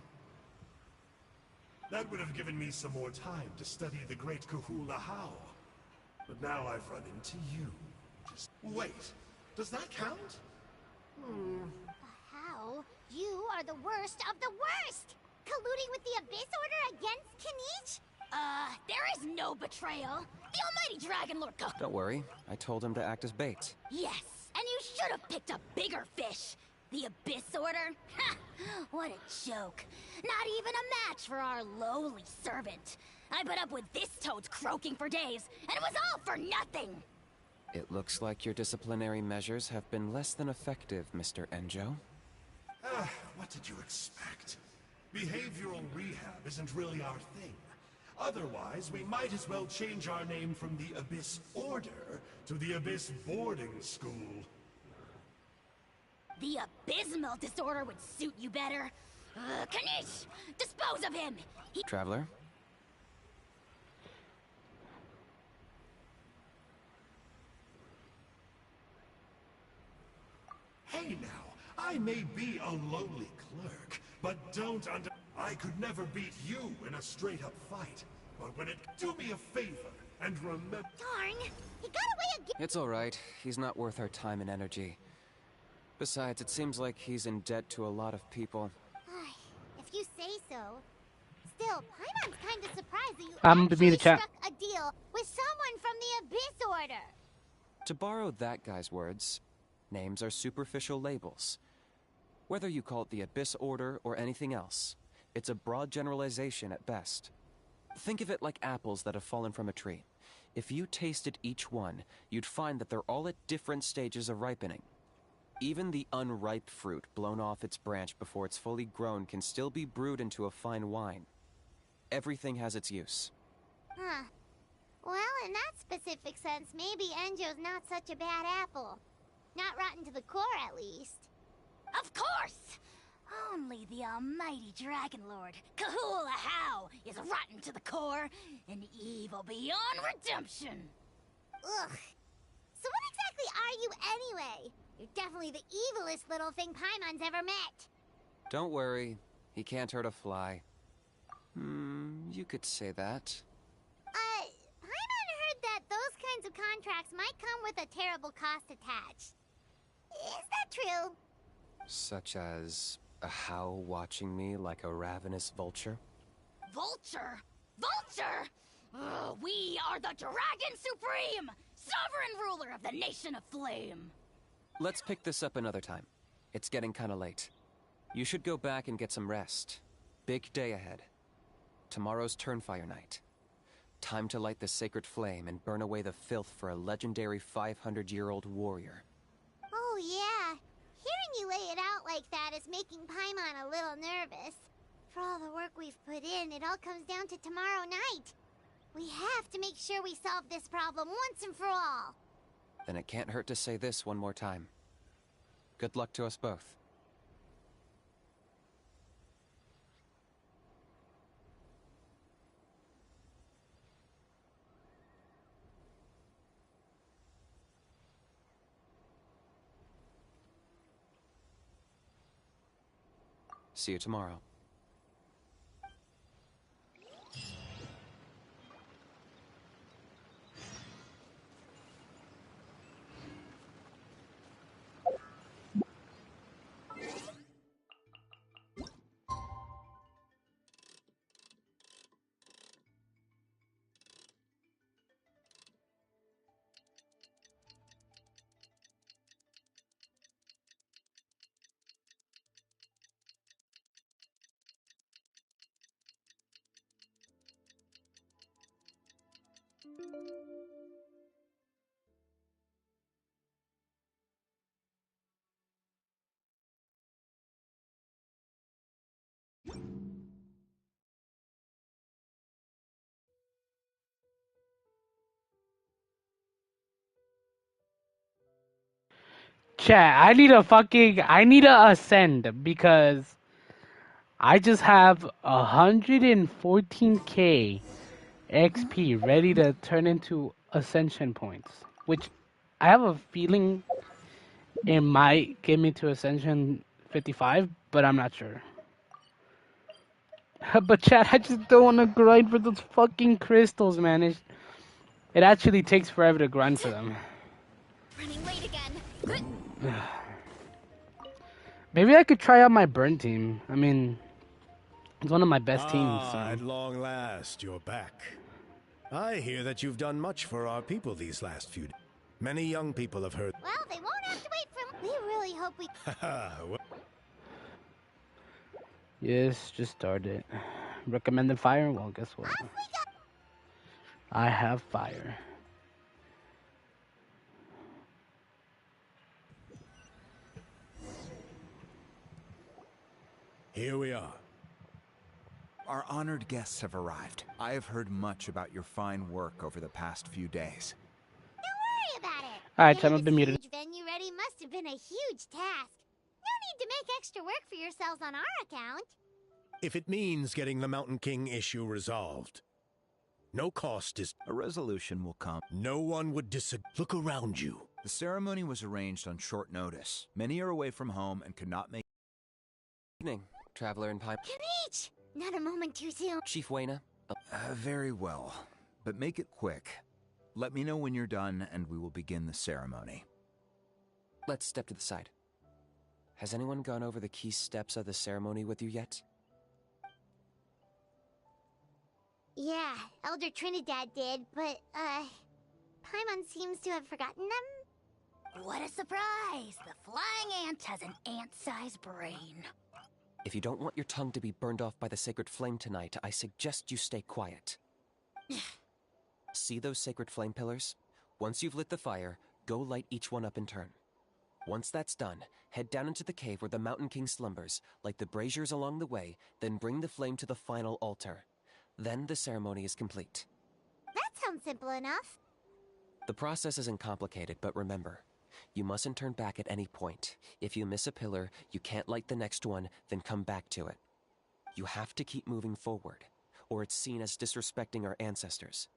That would have given me some more time to study the great Kahula How. But now I've run into you. Just wait. Does that count? How? You are the worst of the worst! Colluding with the Abyss Order against Kenichi? There is no betrayal. The almighty Dragon Lord Don't worry, I told him to act as bait. Yes, and you should have picked a bigger fish. The Abyss Order? Ha! What a joke. Not even a match for our lowly servant. I put up with this toad's croaking for days, and it was all for nothing! It looks like your disciplinary measures have been less than effective, Mr. Enjo. What did you expect? Behavioral rehab isn't really our thing. Otherwise, we might as well change our name from the Abyss Order to the Abyss Boarding School. The abysmal disorder would suit you better. Kanish! Dispose of him! Traveler? Hey now, I may be a lowly clerk, but I could never beat you in a straight-up fight. But do me a favor and remember... Darn! He got away again! It's alright. He's not worth our time and energy. Besides, it seems like he's in debt to a lot of people. If you say so. Still, Paimon's kind of surprised that you actually struck a deal with someone from the Abyss Order. To borrow that guy's words, names are superficial labels. Whether you call it the Abyss Order or anything else, it's a broad generalization at best. Think of it like apples that have fallen from a tree. If you tasted each one, you'd find that they're all at different stages of ripening. Even the unripe fruit blown off its branch before it's fully grown can still be brewed into a fine wine. Everything has its use. Huh. Well, in that specific sense, maybe Enjo's not such a bad apple. Not rotten to the core, at least. Of course! Only the almighty Dragon Lord, Kahul Ahau, is rotten to the core and evil beyond redemption. Ugh. So what exactly are you anyway? You're definitely the evilest little thing Paimon's ever met. Don't worry, he can't hurt a fly. You could say that. Paimon heard that those kinds of contracts might come with a terrible cost attached. Is that true? Such as a How watching me like a ravenous vulture? Vulture? Vulture? We are the Dragon Supreme! Sovereign ruler of the Nation of Flame! Let's pick this up another time. It's getting kinda late. You should go back and get some rest. Big day ahead. Tomorrow's Turnfire night. Time to light the sacred flame and burn away the filth for a legendary 500-year-old warrior. Oh yeah. Hearing you lay it out like that is making Paimon a little nervous. For all the work we've put in, it all comes down to tomorrow night. We have to make sure we solve this problem once and for all. Then it can't hurt to say this one more time. Good luck to us both. See you tomorrow. Chat, I need to ascend because I just have 114k XP ready to turn into ascension points, which I have a feeling it might get me to ascension 55, but I'm not sure. But chat, I just don't want to grind for those fucking crystals, man. It actually takes forever to grind for them. Running late again. Maybe I could try out my burn team. I mean, it's one of my best teams. So. At long last, you're back. I hear that you've done much for our people these last few days. Many young people have heard. Well, they won't have to wait for... We really hope we... Yes, just started. Recommended fire? Well, guess what? I have fire. Here we are. Our honored guests have arrived. I have heard much about your fine work over the past few days. Don't worry about it. Alright, Getting time up this the muted. huge venue ready must have been a huge task. No need to make extra work for yourselves on our account. If it means getting the Mountain King issue resolved, no cost is... A resolution will come. No one would disagree. Look around you. The ceremony was arranged on short notice. Many are away from home and could not make... Evening, Traveler and Pipe. Kanichi! Not a moment too soon. Chief Wayna. Very well, but make it quick. Let me know when you're done, and we will begin the ceremony. Let's step to the side. Has anyone gone over the key steps of the ceremony with you yet? Yeah, Elder Trinidad did, but, Paimon seems to have forgotten them. What a surprise! The flying ant has an ant-sized brain. If you don't want your tongue to be burned off by the sacred flame tonight, I suggest you stay quiet. See those sacred flame pillars? Once you've lit the fire, go light each one up in turn. Once that's done, head down into the cave where the Mountain King slumbers, light the braziers along the way, then bring the flame to the final altar. Then the ceremony is complete. That sounds simple enough. The process isn't complicated, but remember, you mustn't turn back at any point. If you miss a pillar, you can't light the next one, then come back to it. You have to keep moving forward, or it's seen as disrespecting our ancestors.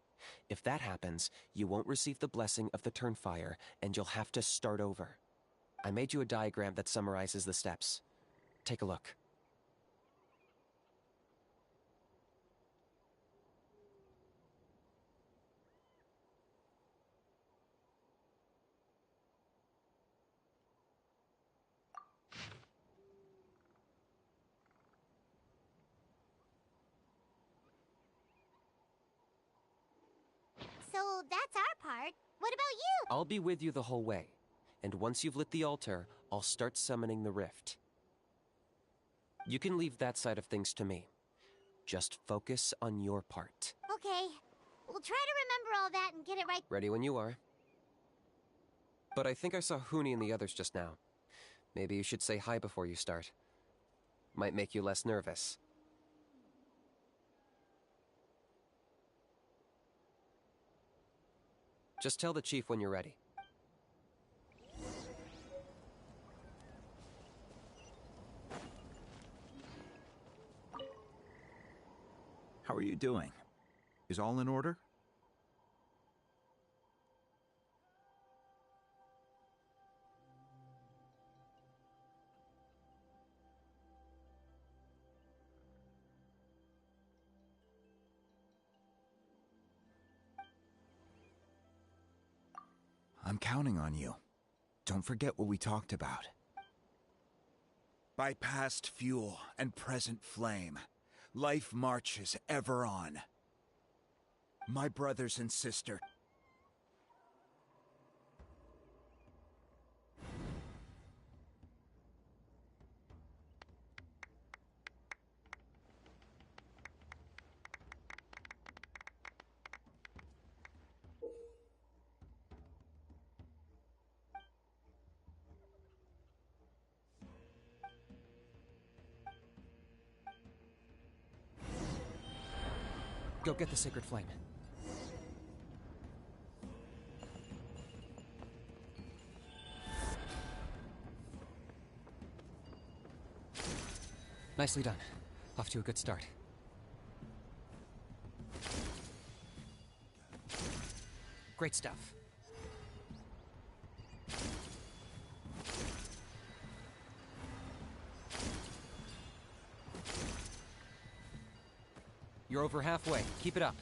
If that happens, you won't receive the blessing of the Turnfire, and you'll have to start over. I made you a diagram that summarizes the steps. Take a look. So that's our part. What about you? I'll be with you the whole way, and once you've lit the altar, I'll start summoning the rift. You can leave that side of things to me. Just focus on your part. Okay. We'll try to remember all that and get it right. Ready when you are. But I think I saw Huni and the others just now. Maybe you should say hi before you start. Might make you less nervous. Just tell the chief when you're ready. How are you doing? Is all in order? I'm counting on you. Don't forget what we talked about. By past fuel and present flame, life marches ever on. My brothers and sister. Go get the sacred flame. Nicely done. Off to a good start. Great stuff. You're over halfway. Keep it up.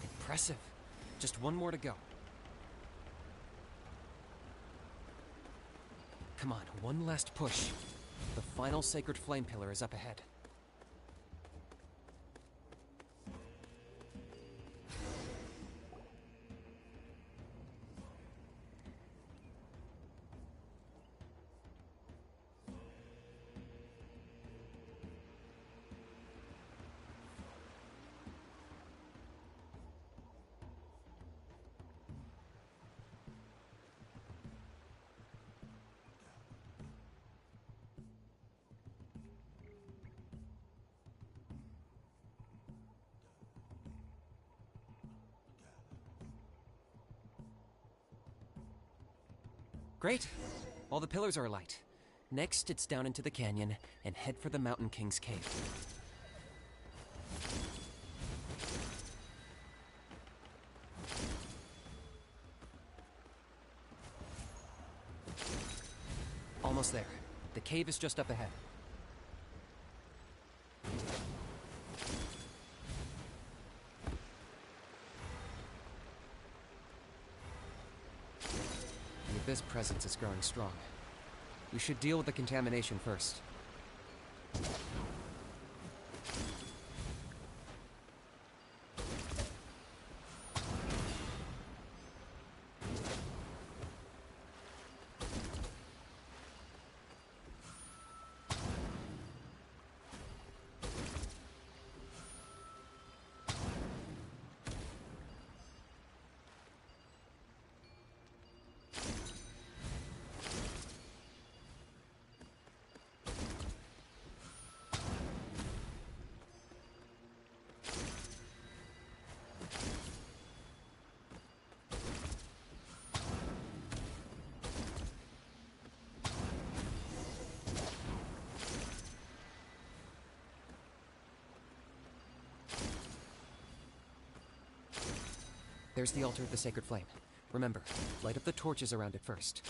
Impressive. Just one more to go. Come on, one last push. The final sacred flame pillar is up ahead. Great. All the pillars are alight. Next, it's down into the canyon and head for the Mountain King's cave. Almost there. The cave is just up ahead. The Abyss presence is growing strong. We should deal with the contamination first. There's the altar of the Sacred Flame. Remember, light up the torches around it first.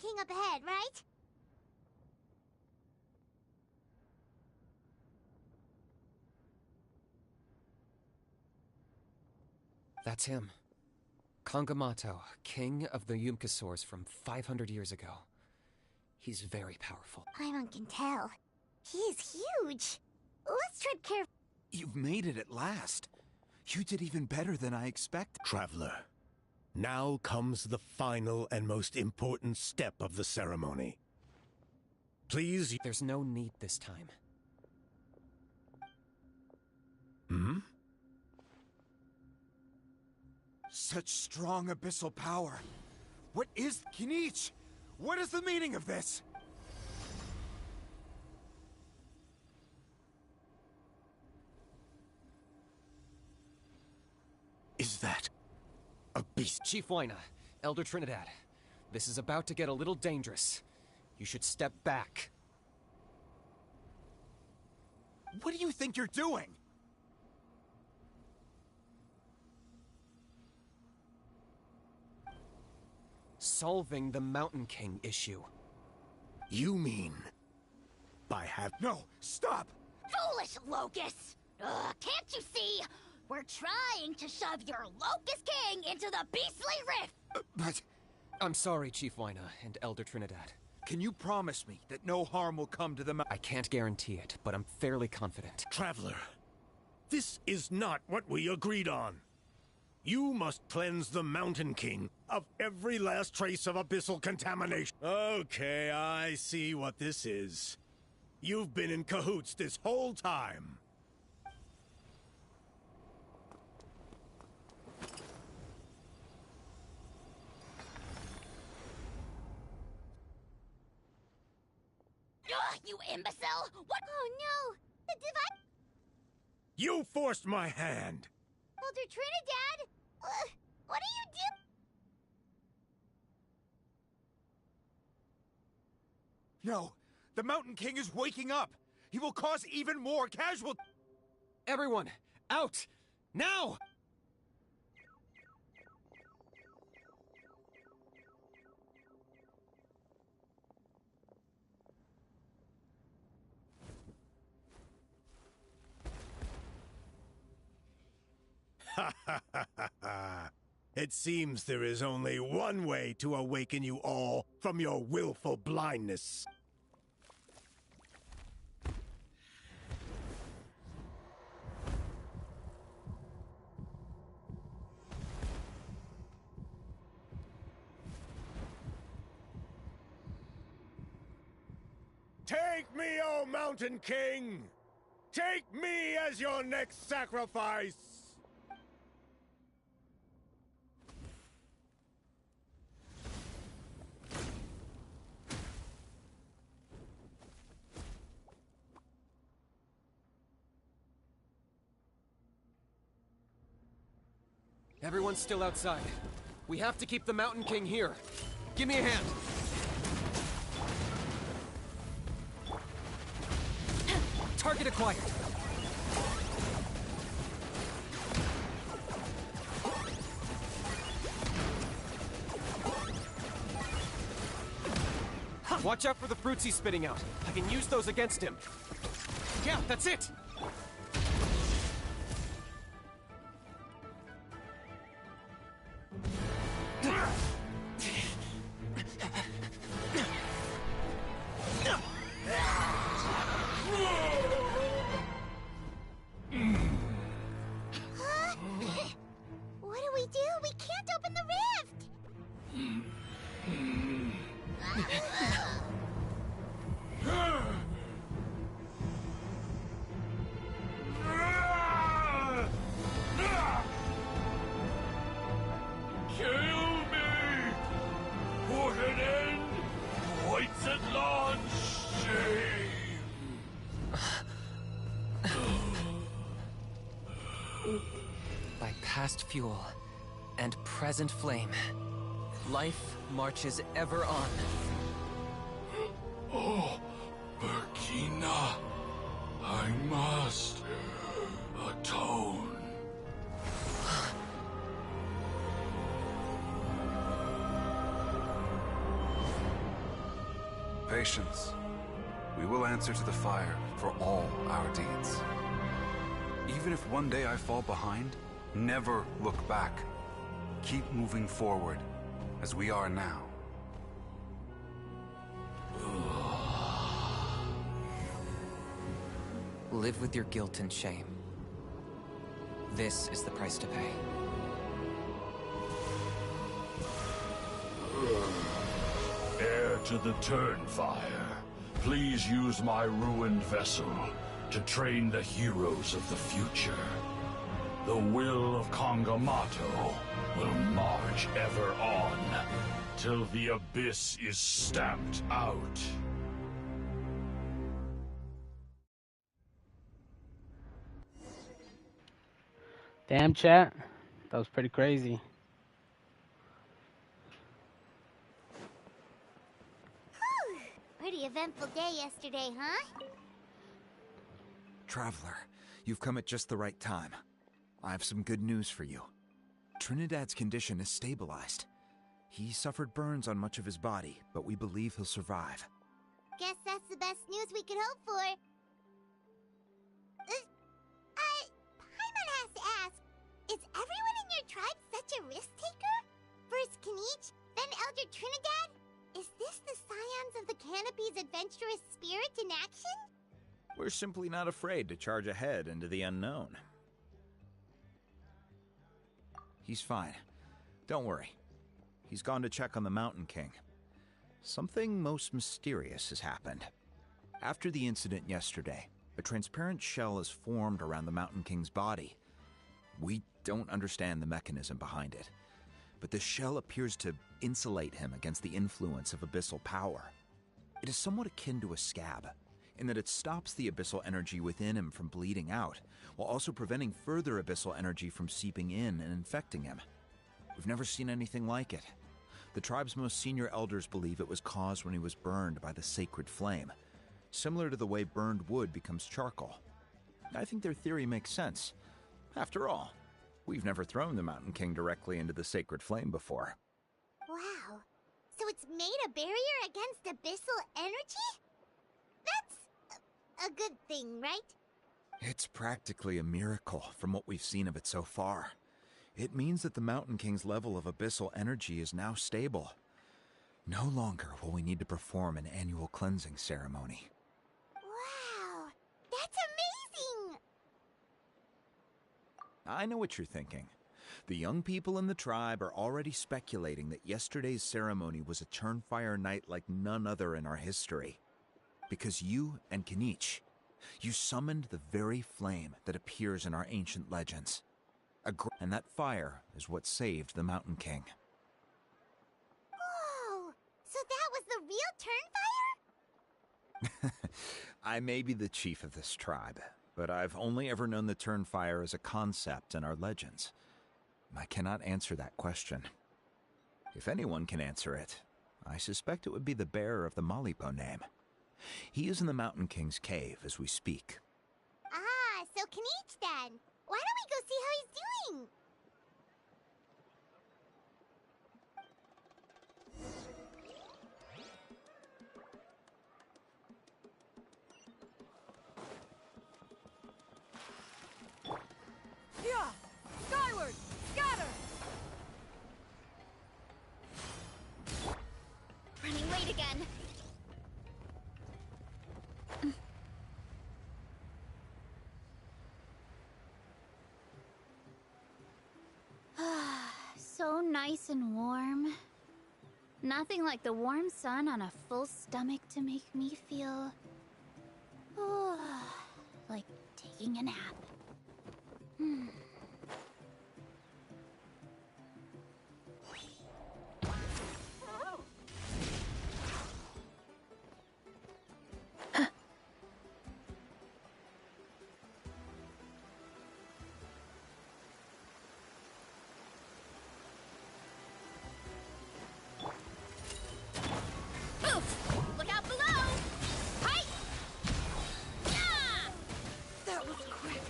King up ahead, right? That's him. Kangamato, king of the Yumkasaurs from 500 years ago. He's very powerful. Paimon can tell. He's huge. Let's tread carefully. You've made it at last. You did even better than I expected. Traveler, now comes the final and most important step of the ceremony. Please... There's no need this time. Hmm? Such strong abyssal power. What is... Kinich? What is the meaning of this? Is that... a beast? Chief Wina, Elder Trinidad. This is about to get a little dangerous. You should step back. What do you think you're doing? Solving the Mountain King issue. You mean... by No! Stop! Foolish Locust! Can't you see? We're trying to shove your Locust King into the beastly rift! But... I'm sorry, Chief Wina and Elder Trinidad. Can you promise me that no harm will come to the I can't guarantee it, but I'm fairly confident. Traveler, this is not what we agreed on. You must cleanse the Mountain King of every last trace of abyssal contamination. Okay, I see what this is. You've been in cahoots this whole time. You imbecile! What? Oh no! The divine... You forced my hand! Elder Trinidad! What are you doing? No! The Mountain King is waking up! He will cause even more casual... Everyone, out! Now! It seems there is only one way to awaken you all from your willful blindness. Take me, O Mountain King! Take me as your next sacrifice! Everyone's still outside. We have to keep the Mountain King here. Give me a hand. Target acquired. Watch out for the fruits he's spitting out. I can use those against him. Yeah, that's it! What do we do? We can't open the rift! Kill me! Put an end to White Zetland's shame! By past fuel and present flame, life marches ever on. Oh, Burkina, I must atone. Patience. We will answer to the fire for all our deeds. Even if one day I fall behind, never look back. Keep moving forward, as we are now. Live with your guilt and shame. This is the price to pay. Heir to the Turnfire, please use my ruined vessel to train the heroes of the future. The will of Kongamato will march ever on, till the abyss is stamped out. Damn, chat. That was pretty crazy. Pretty eventful day yesterday, huh? Traveler, you've come at just the right time. I have some good news for you. Trinidad's condition is stabilized. He suffered burns on much of his body, but we believe he'll survive. Guess that's the best news we could hope for. Paimon has to ask, is everyone in your tribe such a risk-taker? First Kinich, then Elder Trinidad? Is this the Scions of the Canopy's adventurous spirit in action? We're simply not afraid to charge ahead into the unknown. He's fine. Don't worry. He's gone to check on the Mountain King. Something most mysterious has happened. After the incident yesterday, a transparent shell has formed around the Mountain King's body. We don't understand the mechanism behind it, but the shell appears to insulate him against the influence of abyssal power. It is somewhat akin to a scab, in that it stops the abyssal energy within him from bleeding out, while also preventing further abyssal energy from seeping in and infecting him. We've never seen anything like it. The tribe's most senior elders believe it was caused when he was burned by the sacred flame, similar to the way burned wood becomes charcoal. I think their theory makes sense. After all, we've never thrown the Mountain King directly into the sacred flame before. Wow. So it's made a barrier against abyssal energy? That's a good thing, right? It's practically a miracle from what we've seen of it so far. It means that the Mountain King's level of abyssal energy is now stable. No longer will we need to perform an annual cleansing ceremony. Wow, that's amazing! I know what you're thinking. The young people in the tribe are already speculating that yesterday's ceremony was a Turnfire night like none other in our history. because you and Kinich, you summoned the very flame that appears in our ancient legends. And that fire is what saved the Mountain King. Whoa! So that was the real Turnfire? I may be the chief of this tribe, but I've only ever known the Turnfire as a concept in our legends. I cannot answer that question. If anyone can answer it, I suspect it would be the bearer of the Malipo name. He is in the Mountain King's cave as we speak. Ah, so Kinich then. Why don't we go see how he's doing? Yeah! Skyward! Scatter! Running late again. So nice and warm. Nothing like the warm sun on a full stomach to make me feel... like taking a nap. Look out below! Hi! Yeah! That was quick.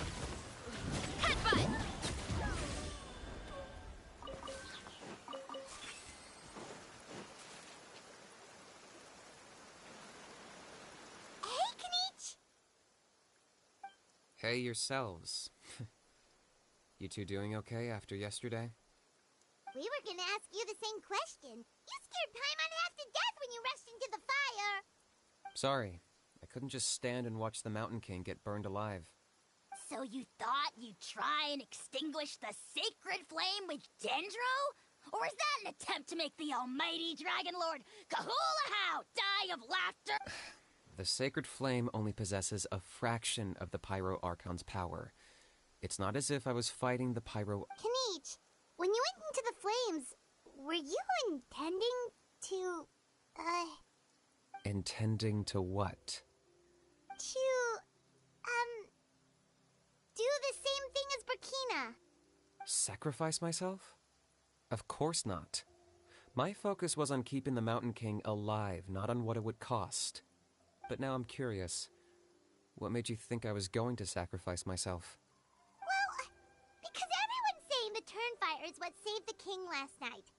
Headbutt! Hey, Kinich! Hey yourselves. You two doing okay after yesterday? We were gonna ask you the same question. You scared Paimon half to death when you rushed into the fire. Sorry, I couldn't just stand and watch the Mountain King get burned alive. So you thought you'd try and extinguish the sacred flame with Dendro? Or is that an attempt to make the almighty Dragon Lord Kahulahau die of laughter? The sacred flame only possesses a fraction of the Pyro Archon's power. It's not as if I was fighting the Pyro... Kinich, when you went into the flames, were you intending to, Intending to what? do the same thing as Burkina? Sacrifice myself? Of course not. My focus was on keeping the Mountain King alive, not on what it would cost. But now I'm curious. What made you think I was going to sacrifice myself? Well, because everyone's saying the Turnfire is what saved the king last night.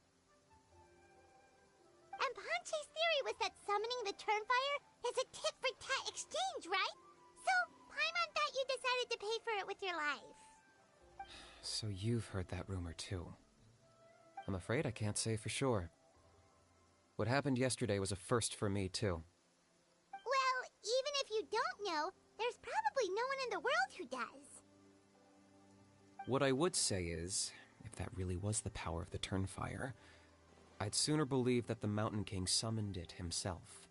And Ponche's theory was that summoning the Turnfire is a tit-for-tat exchange, right? So, Paimon thought you decided to pay for it with your life. So you've heard that rumor too. I'm afraid I can't say for sure. What happened yesterday was a first for me too. Well, even if you don't know, there's probably no one in the world who does. What I would say is, if that really was the power of the Turnfire, I'd sooner believe that the Mountain King summoned it himself.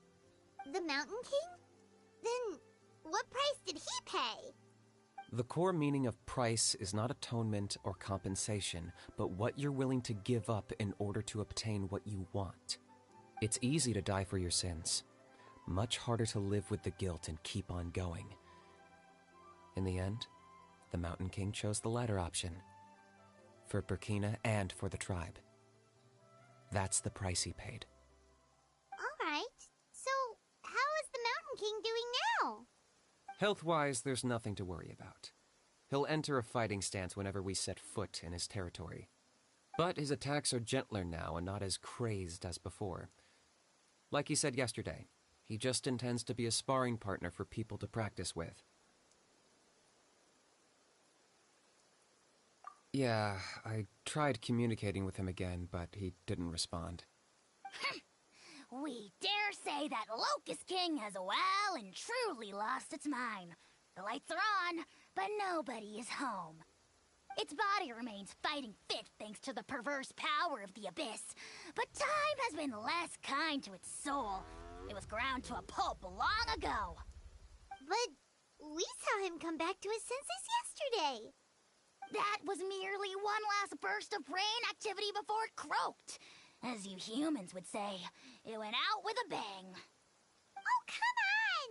The Mountain King? Then, what price did he pay? The core meaning of price is not atonement or compensation, but what you're willing to give up in order to obtain what you want. It's easy to die for your sins. Much harder to live with the guilt and keep on going. In the end, the Mountain King chose the latter option. For Burkina and for the tribe. That's the price he paid. Alright, so how is the Mountain King doing now? Health-wise, there's nothing to worry about. He'll enter a fighting stance whenever we set foot in his territory. But his attacks are gentler now and not as crazed as before. Like he said yesterday, he just intends to be a sparring partner for people to practice with. Yeah, I tried communicating with him again, but he didn't respond. We dare say that Locust King has well and truly lost its mind. The lights are on, but nobody is home. Its body remains fighting fit thanks to the perverse power of the Abyss, but time has been less kind to its soul, It was ground to a pulp long ago. But we saw him come back to his senses yesterday. That was merely one last burst of brain activity before it croaked. As you humans would say, it went out with a bang. Oh, come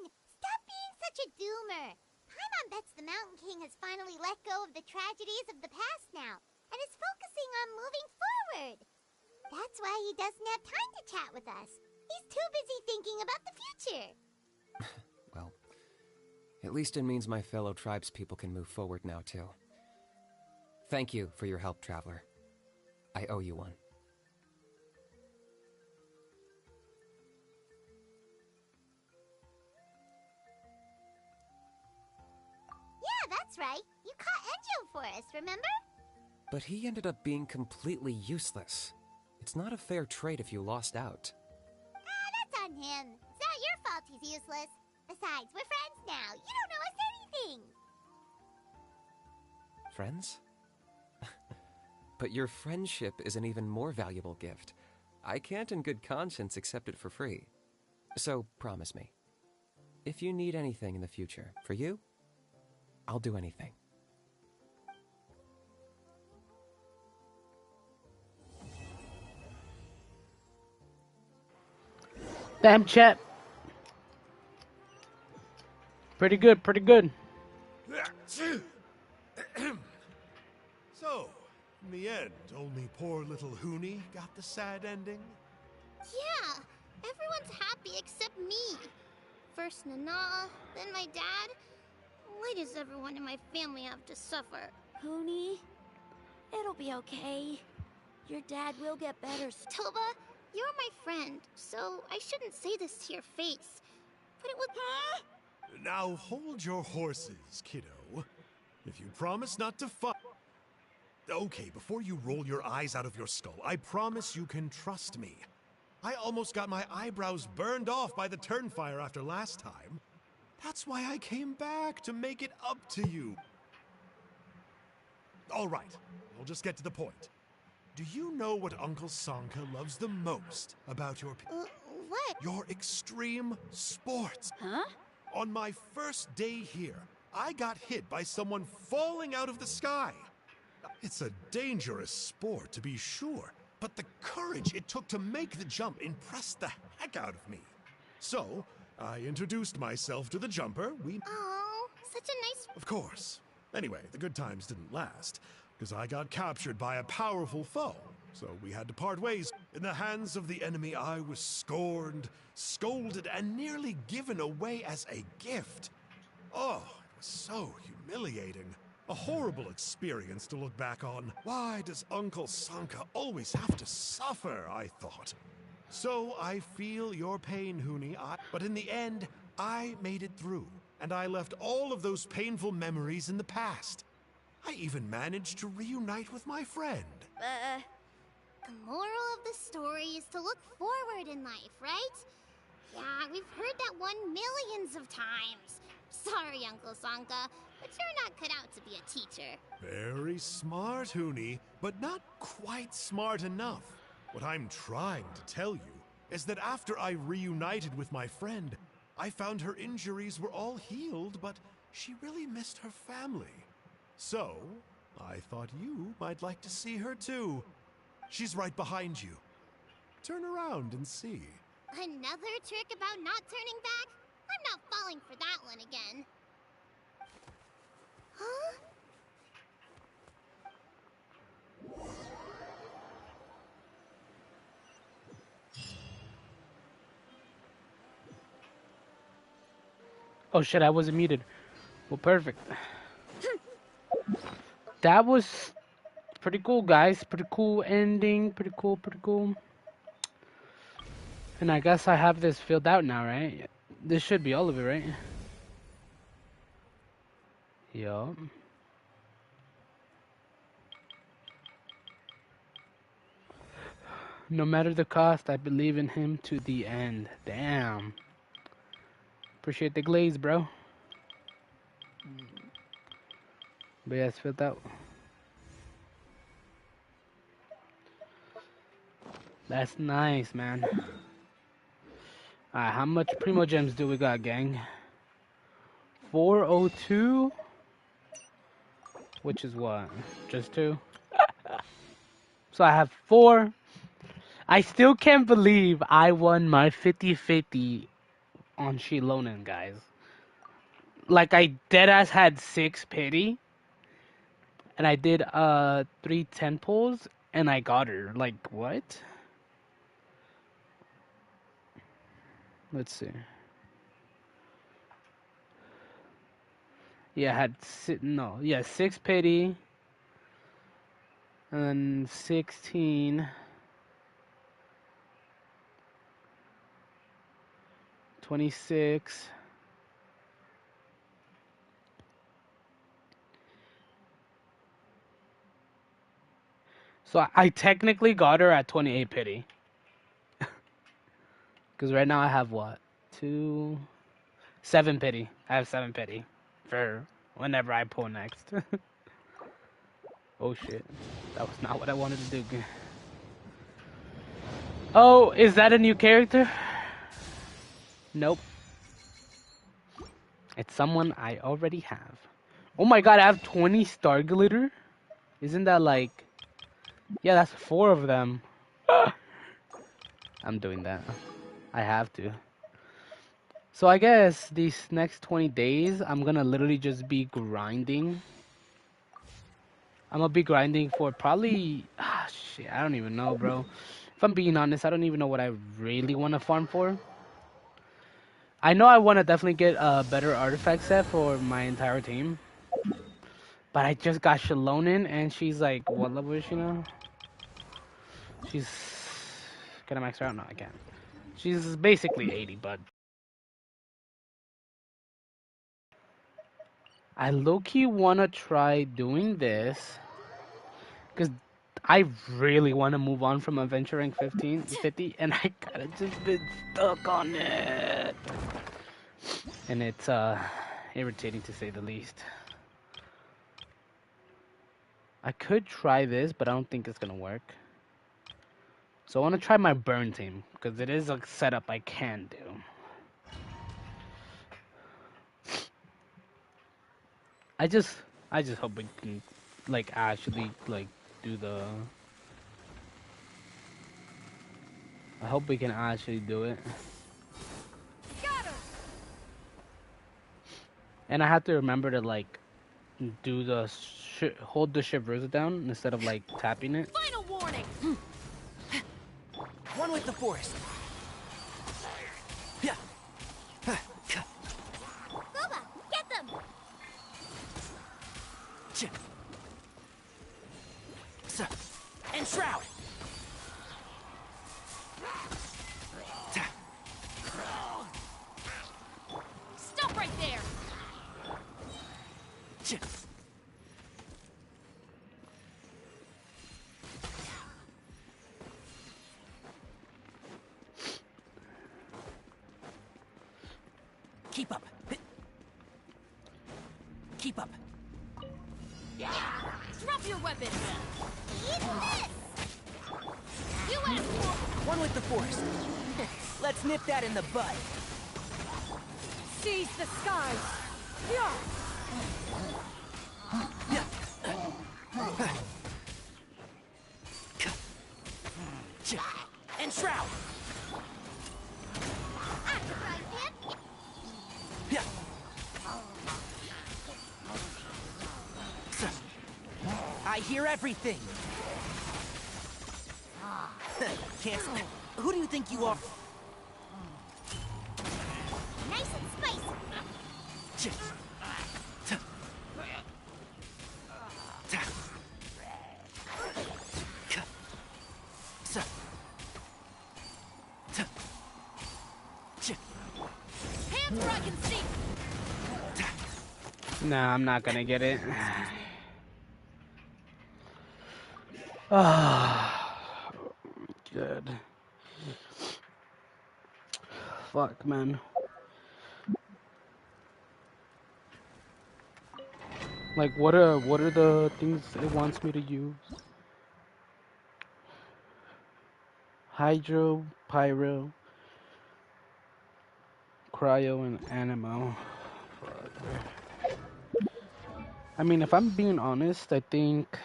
on! Stop being such a doomer. Paimon bets the Mountain King has finally let go of the tragedies of the past now, and is focusing on moving forward. That's why he doesn't have time to chat with us. He's too busy thinking about the future. Well, at least it means my fellow tribespeople can move forward now, too. Thank you for your help, Traveler. I owe you one. Yeah, that's right. You caught Enjo for us, remember? But he ended up being completely useless. It's not a fair trade if you lost out. That's on him. It's not your fault he's useless. Besides, we're friends now. You don't know us anything. Friends? But your friendship is an even more valuable gift. I can't in good conscience accept it for free. So promise me, if you need anything in the future, for you, I'll do anything. Damn, chat. Pretty good, pretty good. So, in the end, only poor little Huni got the sad ending? Yeah, everyone's happy except me. First Nana, then my dad. Why does everyone in my family have to suffer? Huni, it'll be okay. Your dad will get better. Toba, you're my friend, so I shouldn't say this to your face. But it was... Now hold your horses, kiddo. If you promise not to fight... Okay, before you roll your eyes out of your skull, I promise you can trust me. I almost got my eyebrows burned off by the Turnfire after last time. That's why I came back, to make it up to you. All right, we'll just get to the point. Do you know what Uncle Sanka loves the most about your... what? Your extreme sports. Huh? On my first day here, I got hit by someone falling out of the sky. It's a dangerous sport, to be sure, but the courage it took to make the jump impressed the heck out of me. So, I introduced myself to the jumper. Oh, such a nice... Of course. Anyway, the good times didn't last, because I got captured by a powerful foe, so we had to part ways. In the hands of the enemy, I was scorned, scolded, and nearly given away as a gift. Oh, it was so humiliating. A horrible experience to look back on. Why does Uncle Sanka always have to suffer, I thought. So I feel your pain, Huni, but in the end, I made it through, and I left all of those painful memories in the past. I even managed to reunite with my friend. The moral of the story is to look forward in life, right? Yeah, we've heard that one millions of times. Sorry, Uncle Sanka, but you're not cut out to be a teacher. Very smart, Huni, but not quite smart enough. What I'm trying to tell you is that after I reunited with my friend, I found her injuries were all healed, but she really missed her family. So, I thought you might like to see her too. She's right behind you. Turn around and see. Another trick about not turning back? I'm not falling for that one again. Huh? Oh shit, I wasn't muted. Well, perfect. That was pretty cool, guys. Pretty cool ending. Pretty cool, pretty cool. And I guess I have this filled out now, right? This should be all of it, right? Yup. No matter the cost, I believe in him to the end. Damn. Appreciate the glaze, bro. But yeah, it's filled out. That's nice, man. Alright, how much Primo Gems do we got, gang? 402? Which is what? Just 2? So I have 4. I still can't believe I won my 50-50 on Shilonen, guys. Like, I deadass had 6 pity. And I did 3 10 pulls. And I got her. Like, what? Let's see. Yeah, I had 6 pity. And then 16. 26. So I technically got her at 28 pity. Because right now I have what? 7 pity. I have 7 pity. For whenever I pull next. Oh shit. That was not what I wanted to do. Oh, is that a new character? Nope. It's someone I already have. Oh my god, I have 20 Star Glitter? Isn't that like... Yeah, that's 4 of them. I'm doing that. I have to. So I guess these next 20 days, I'm gonna literally just be grinding. I'm gonna be grinding for probably... shit, I don't even know, bro. If I'm being honest, I don't even know what I really want to farm for. I know I want to definitely get a better artifact set for my entire team. But I just got Shilonen, and she's like, what level is she now? She's... Can I max her out? No, I can't. She's basically 80, but... I low-key want to try doing this. Because I really want to move on from Adventure Rank 50, and I kind of just been stuck on it. And it's irritating to say the least. I could try this, but I don't think it's going to work. So I want to try my burn team, because it is a setup I can do. I just hope we can, like, actually, like, do the... I hope we can actually do it. And I have to remember to, like, do the hold the Shivrza down instead of, like, tapping it. Final warning! One with the forest. Yeah. Booba, get them! And Shroud! Stop right there! Keep up. Keep up. Drop your weapon! Eat this! You asked for... One with the forest. Let's nip that in the bud. Seize the skies! Yeah. And Shroud! I hear everything. Can't. Who do you think you are? Nice and spicy! Hands where I can see! Nah, I'm not gonna get it. Ah, good. Fuck, man. Like, what are the things it wants me to use? Hydro, Pyro. cryo and animo. I mean, if I'm being honest, I think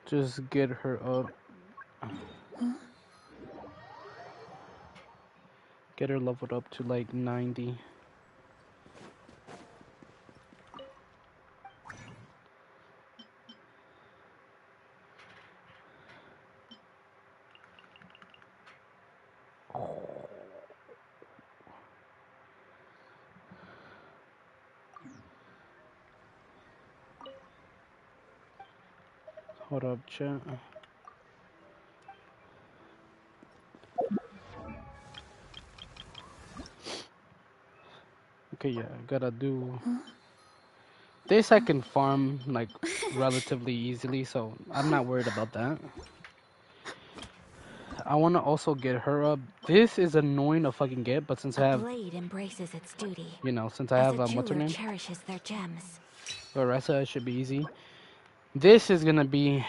just get her up. Get her leveled up to like 90. Hold up, chat. Okay, yeah, I gotta do this. I can farm like relatively easily, so I'm not worried about that. I want to also get her up. This is annoying to fucking get, but since I have, blade embraces its duty. you know, since I have what's her jeweler name? cherishes their gems. Larissa, it should be easy. This is gonna be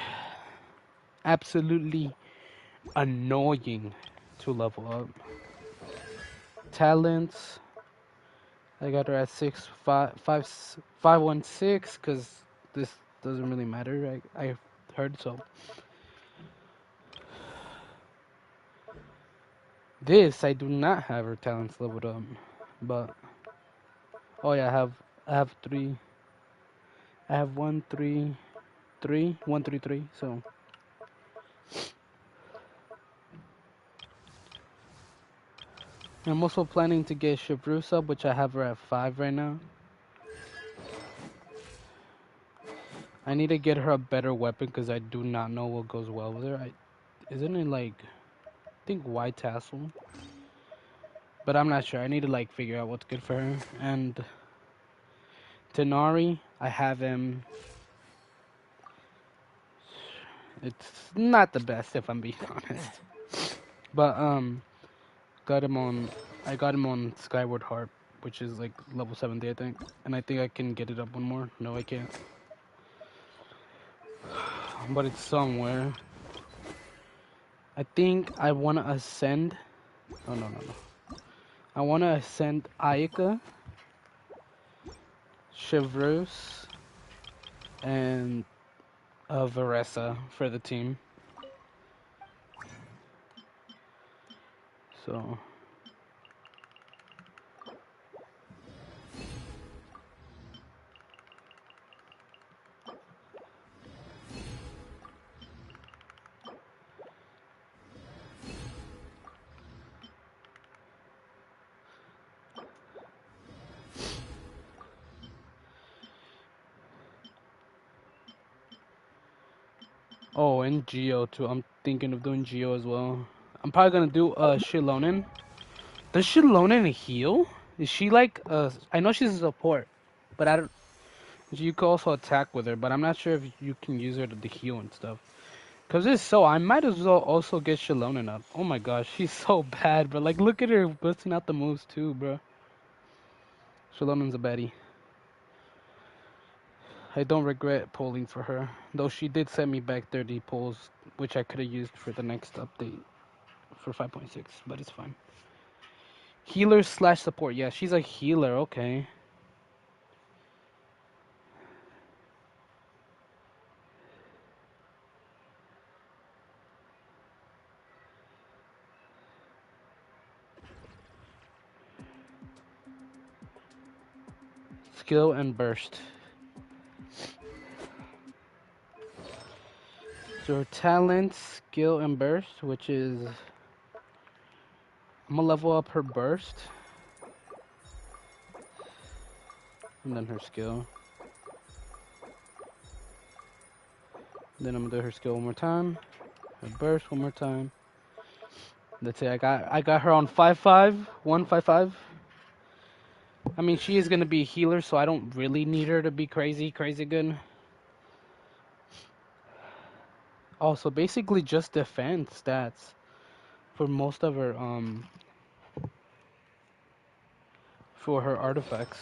absolutely annoying to level up. Talents. I got her at 516 because this doesn't really matter. I heard so. This I do not have her talents leveled up, but oh yeah, I have 3. I have 1, 3, 3, 1, 3, 3. So I'm also planning to get Chevreuse up, which I have her at 5 right now. I need to get her a better weapon because I do not know what goes well with her. Isn't it like, I think white tassel? But I'm not sure. I need to like figure out what's good for her. And Tenari, I have him. It's not the best if I'm being honest. But got him on. I got him on Skyward Harp, which is like level 70, I think. And I think I can get it up one more. No, I can't. But it's somewhere. I think I want to ascend. Oh, no. I want to ascend Ayaka, Chevreuse, and Varessa for the team. So oh, and Geo too. I'm thinking of doing Geo as well. I'm probably gonna do Shilonen. Does Shilonen heal? Is she like I know she's a support, but I don't. You can also attack with her, but I'm not sure if you can use her to heal and stuff. Cause it's so, I might as well also get Shilonen up. Oh my gosh, she's so bad, bro. Like, look at her busting out the moves too, bro. Shilonen's a baddie. I don't regret polling for her, though she did send me back 30 polls, which I could have used for the next update for 5.6, but it's fine. Healer / support. Yeah, she's a healer. Okay. Skill and burst. So her talent, skill, and burst, which is... I'm gonna level up her burst. And then her skill. Then I'm gonna do her skill one more time. Her burst one more time. That's it. I got her on 5-5. 1-5-5. I mean, she is gonna be a healer, so I don't really need her to be crazy good. Also, basically just defense stats for most of her for her artifacts.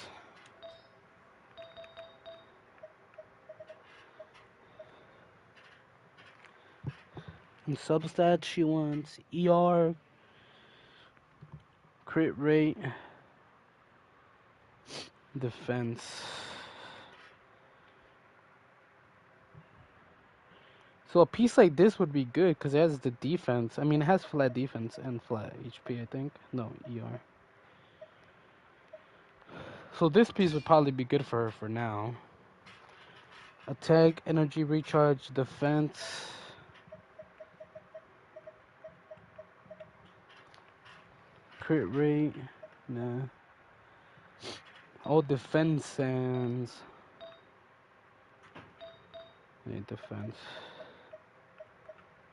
In substats, she wants ER, crit rate, defense. So a piece like this would be good because it has the defense. I mean, it has flat defense and flat HP, I think. No, ER. So this piece would probably be good for her for now. Attack, energy recharge, defense. Crit rate. Nah. All defense sands. Yeah, defense.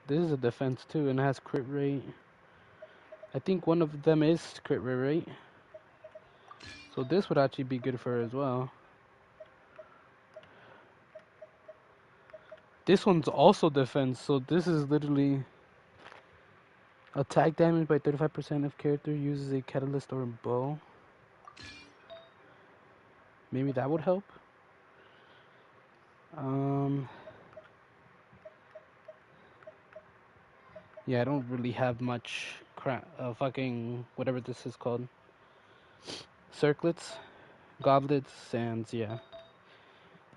This is a defense too, and it has crit rate. I think one of them is crit rate. So this would actually be good for her as well. This one's also defense, so this is literally attack damage by 35% if character uses a catalyst or a bow. Maybe that would help. Yeah, I don't really have much fucking whatever this is called. Circlets, goblets, sands, yeah.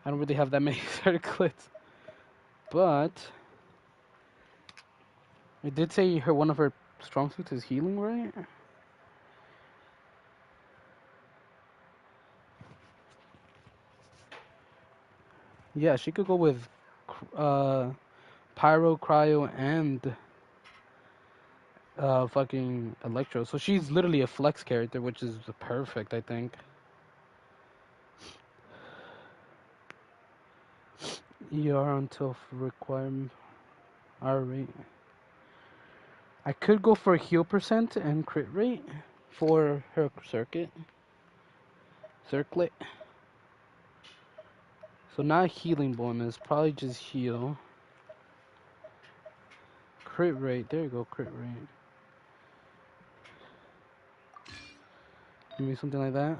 I don't really have that many circlets. But it did say one of her strong suits is healing, right? Yeah, she could go with Pyro, Cryo, and fucking Electro. So she's literally a flex character, which is perfect, I think. ER until requirement R rate. I could go for heal percent and crit rate for her circlet. So not healing bonus, probably just heal. Crit rate, there you go, crit rate. Maybe something like that.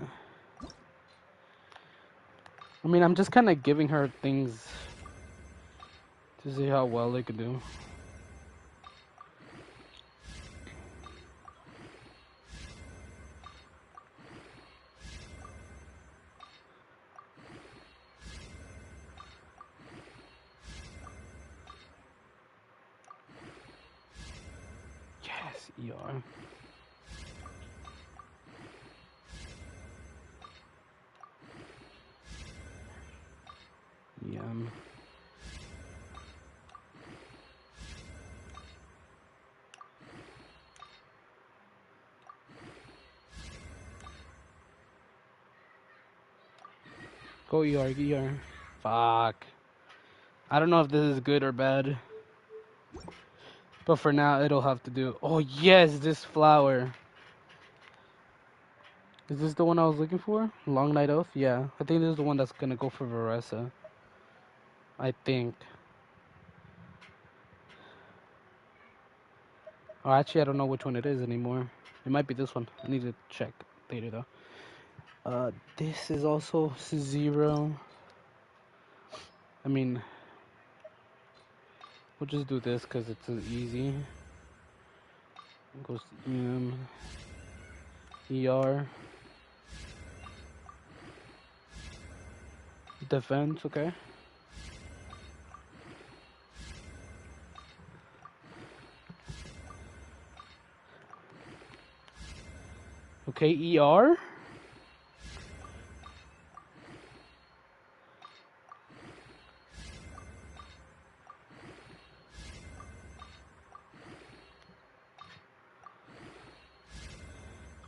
I mean, I'm just kind of giving her things to see how well they could do. Yes, ER. Yum. Go ER. Fuck. I don't know if this is good or bad. But for now, it'll have to do. Oh, yes, this flower. Is this the one I was looking for? Long Night Oath? Yeah. I think this is the one that's gonna go for Varessa. I think. Oh, actually, I don't know which one it is anymore. It might be this one. I need to check later, though. This is also 0. I mean, we'll just do this because it's easy. It goes ER. Defense, okay. Okay, ER.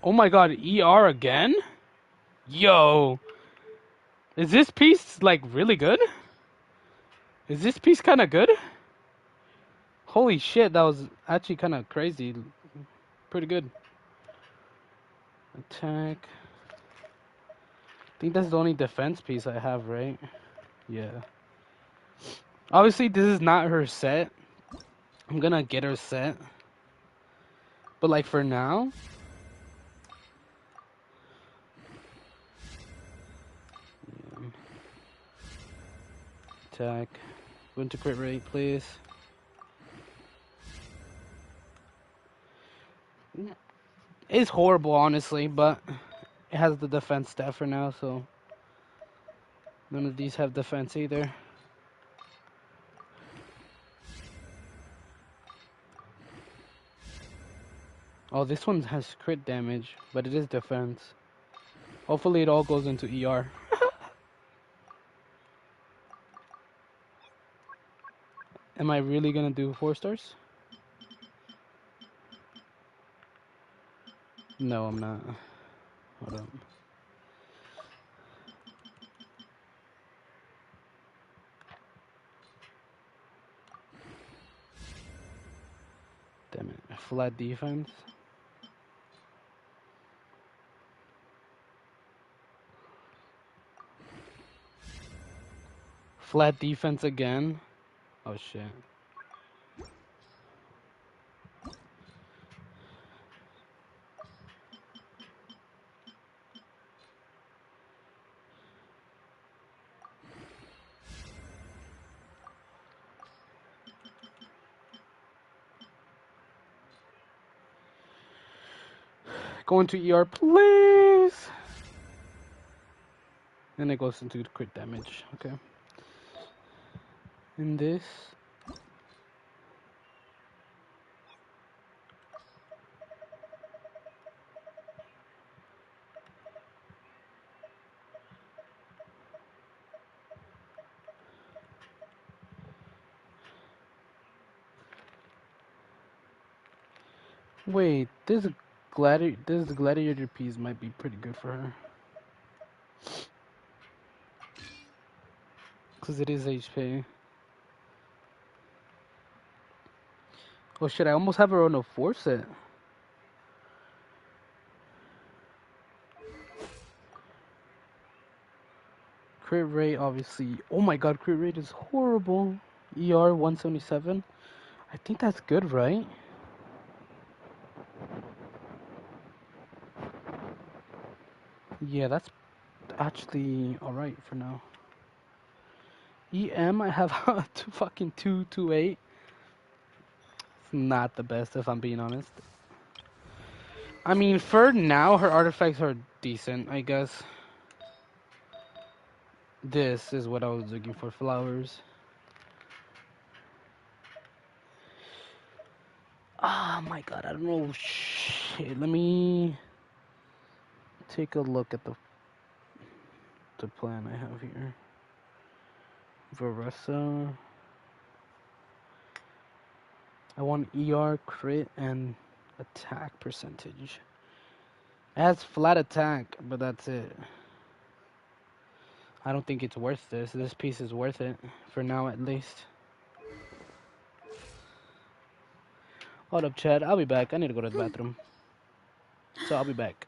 Oh my god, ER again? Yo. Is this piece, like, really good? Is this piece kind of good? Holy shit, that was actually kind of crazy. Pretty good. Attack. I think that's the only defense piece I have, right? Yeah. Obviously, this is not her set. I'm gonna get her set. But, like, for now... Attack. Go into crit rate, please. It's horrible, honestly, but it has the defense stat for now, so none of these have defense either. Oh, this one has crit damage, but it is defense. Hopefully it all goes into ER. Am I really gonna do 4 stars? No, I'm not. Hold on. Damn it. Flat defense. Flat defense again. Oh shit. Go into ER, please. And it goes into crit damage. Okay. And this. Wait, this gladiator piece might be pretty good for her. Cause it is HP. Oh shit, I almost have her on a 4 set. Crit rate, obviously. Oh my god, crit rate is horrible. ER 177. I think that's good, right? Yeah, that's actually alright for now. EM, I have fucking 228. It's not the best, if I'm being honest. I mean, for now, her artifacts are decent, I guess. This is what I was looking for, flowers. Oh my god, I don't know. Shit, let me take a look at the plan I have here. Varessa. I want ER, crit, and attack percentage. It has flat attack, but that's it. I don't think it's worth this. This piece is worth it, for now at least. Hold up, Chad. I'll be back. I need to go to the bathroom. So I'll be back.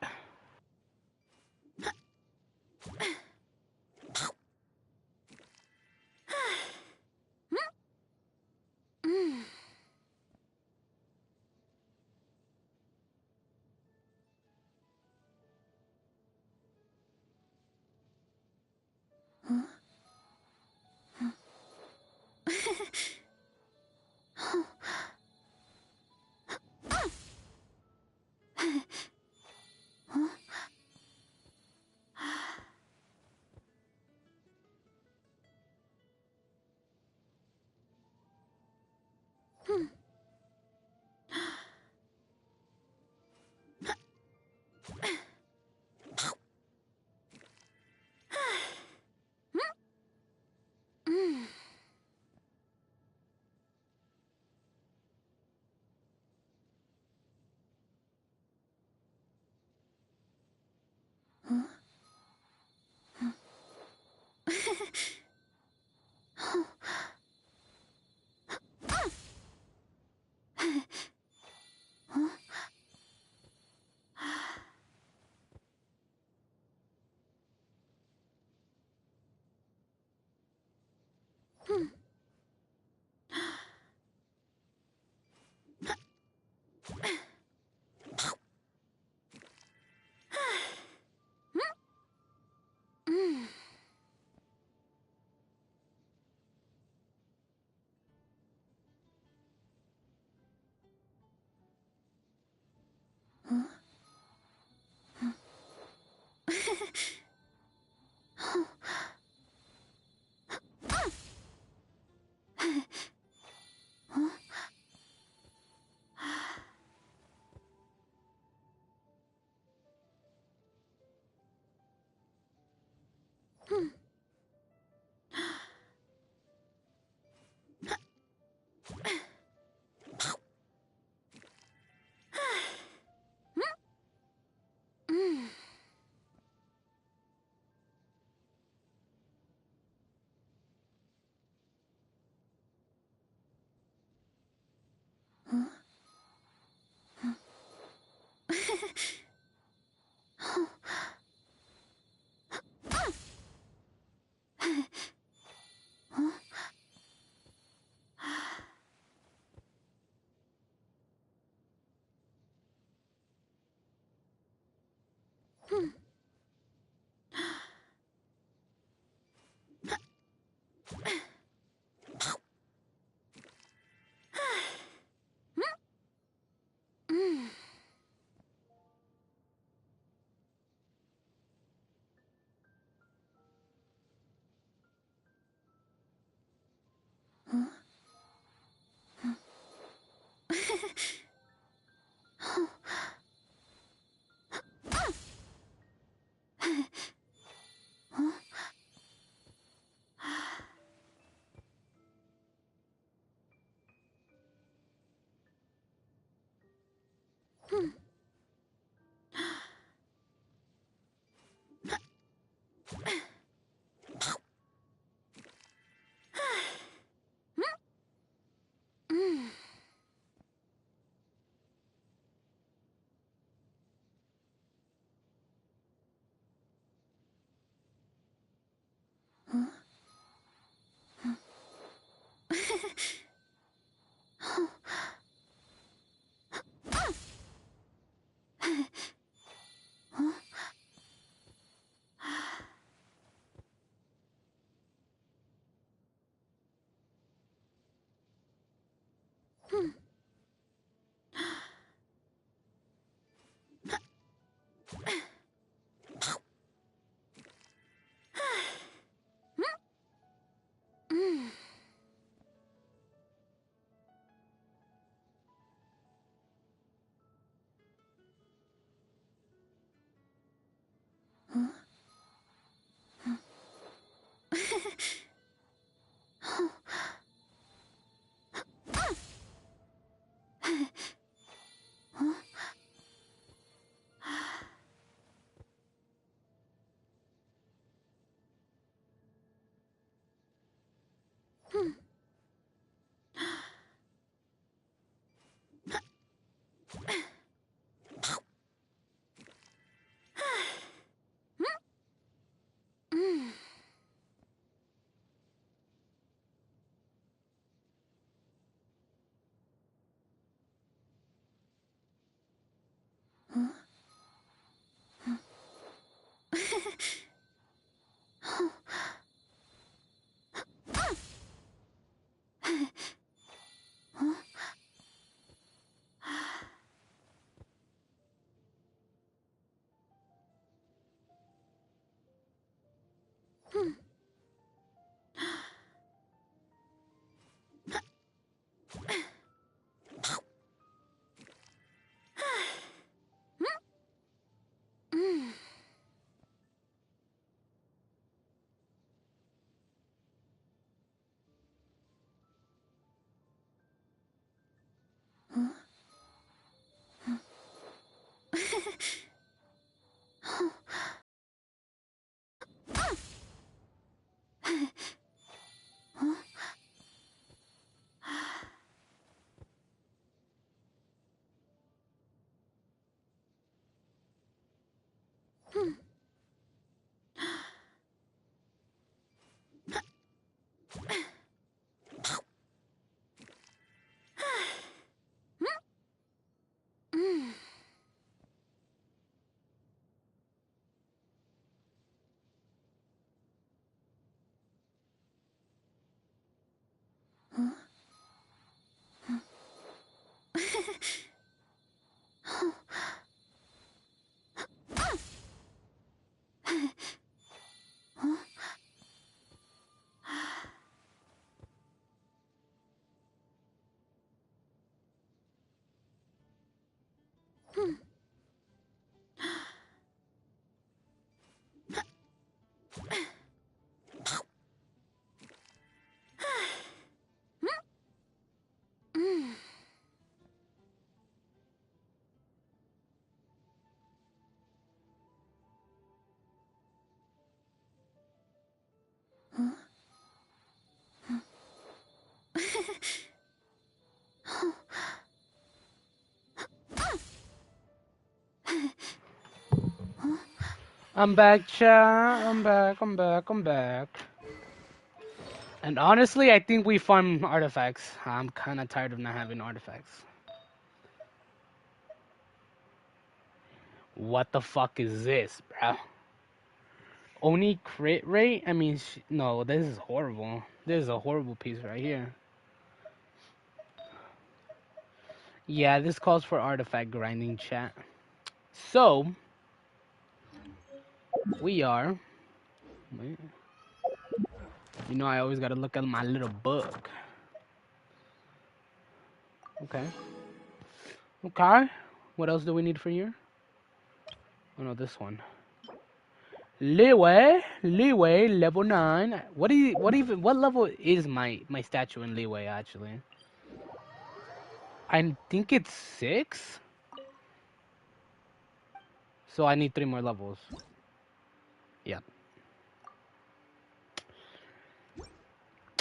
I'm back, chat. I'm back. And honestly, I think we farm artifacts. I'm kind of tired of not having artifacts. What the fuck is this, bro? Only crit rate? I mean, no, this is horrible. This is a horrible piece right here. Yeah, this calls for artifact grinding, chat. So, we are... Wait. You know, I always gotta look at my little book. Okay. Okay. What else do we need for you? Oh no, this one. Leeway, level 9. What level is my statue in Leeway actually? I think it's 6. So I need 3 more levels. Yep.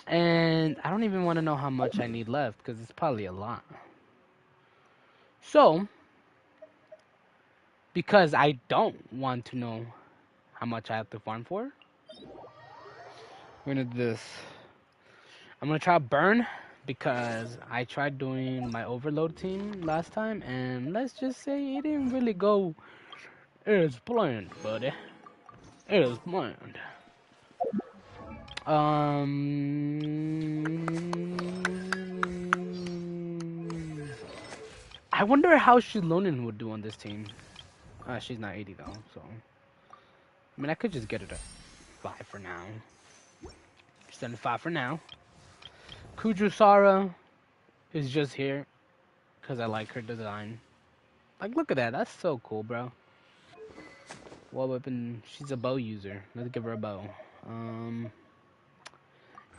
And I don't even want to know how much I need left because it's probably a lot. So, because I don't want to know how much I have to farm for, we're gonna do this. I'm gonna try burn because I tried doing my overload team last time and let's just say it didn't really go as planned, buddy. As planned. I wonder how Shilonin would do on this team. She's not 80 though, so I mean I could just get her to 5 for now. 75 for now. Kujusara is just here because I like her design. Like, look at that. That's so cool, bro. Wall weapon. She's a bow user. Let's give her a bow.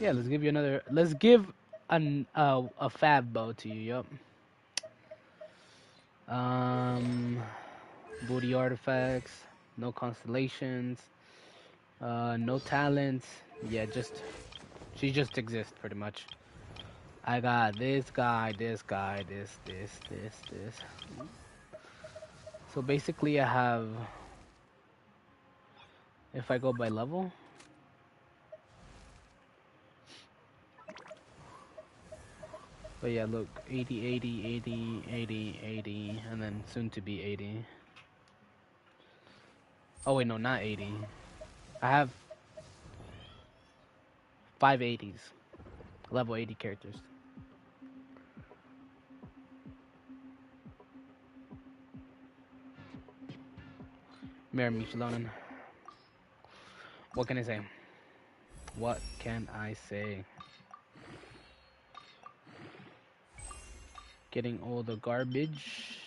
Yeah, let's give you another. Let's give a fab bow to you. Yup. Booty artifacts. No constellations. No talents. Yeah, she just exists pretty much. I got this guy, this. So basically I have, if I go by level, but yeah, look, 80, 80, 80, 80, 80, and then soon to be 80. Oh wait, no, not 80. I have 5 80s, level 80 characters. Marry me, Shilonin. What can I say? What can I say? Getting all the garbage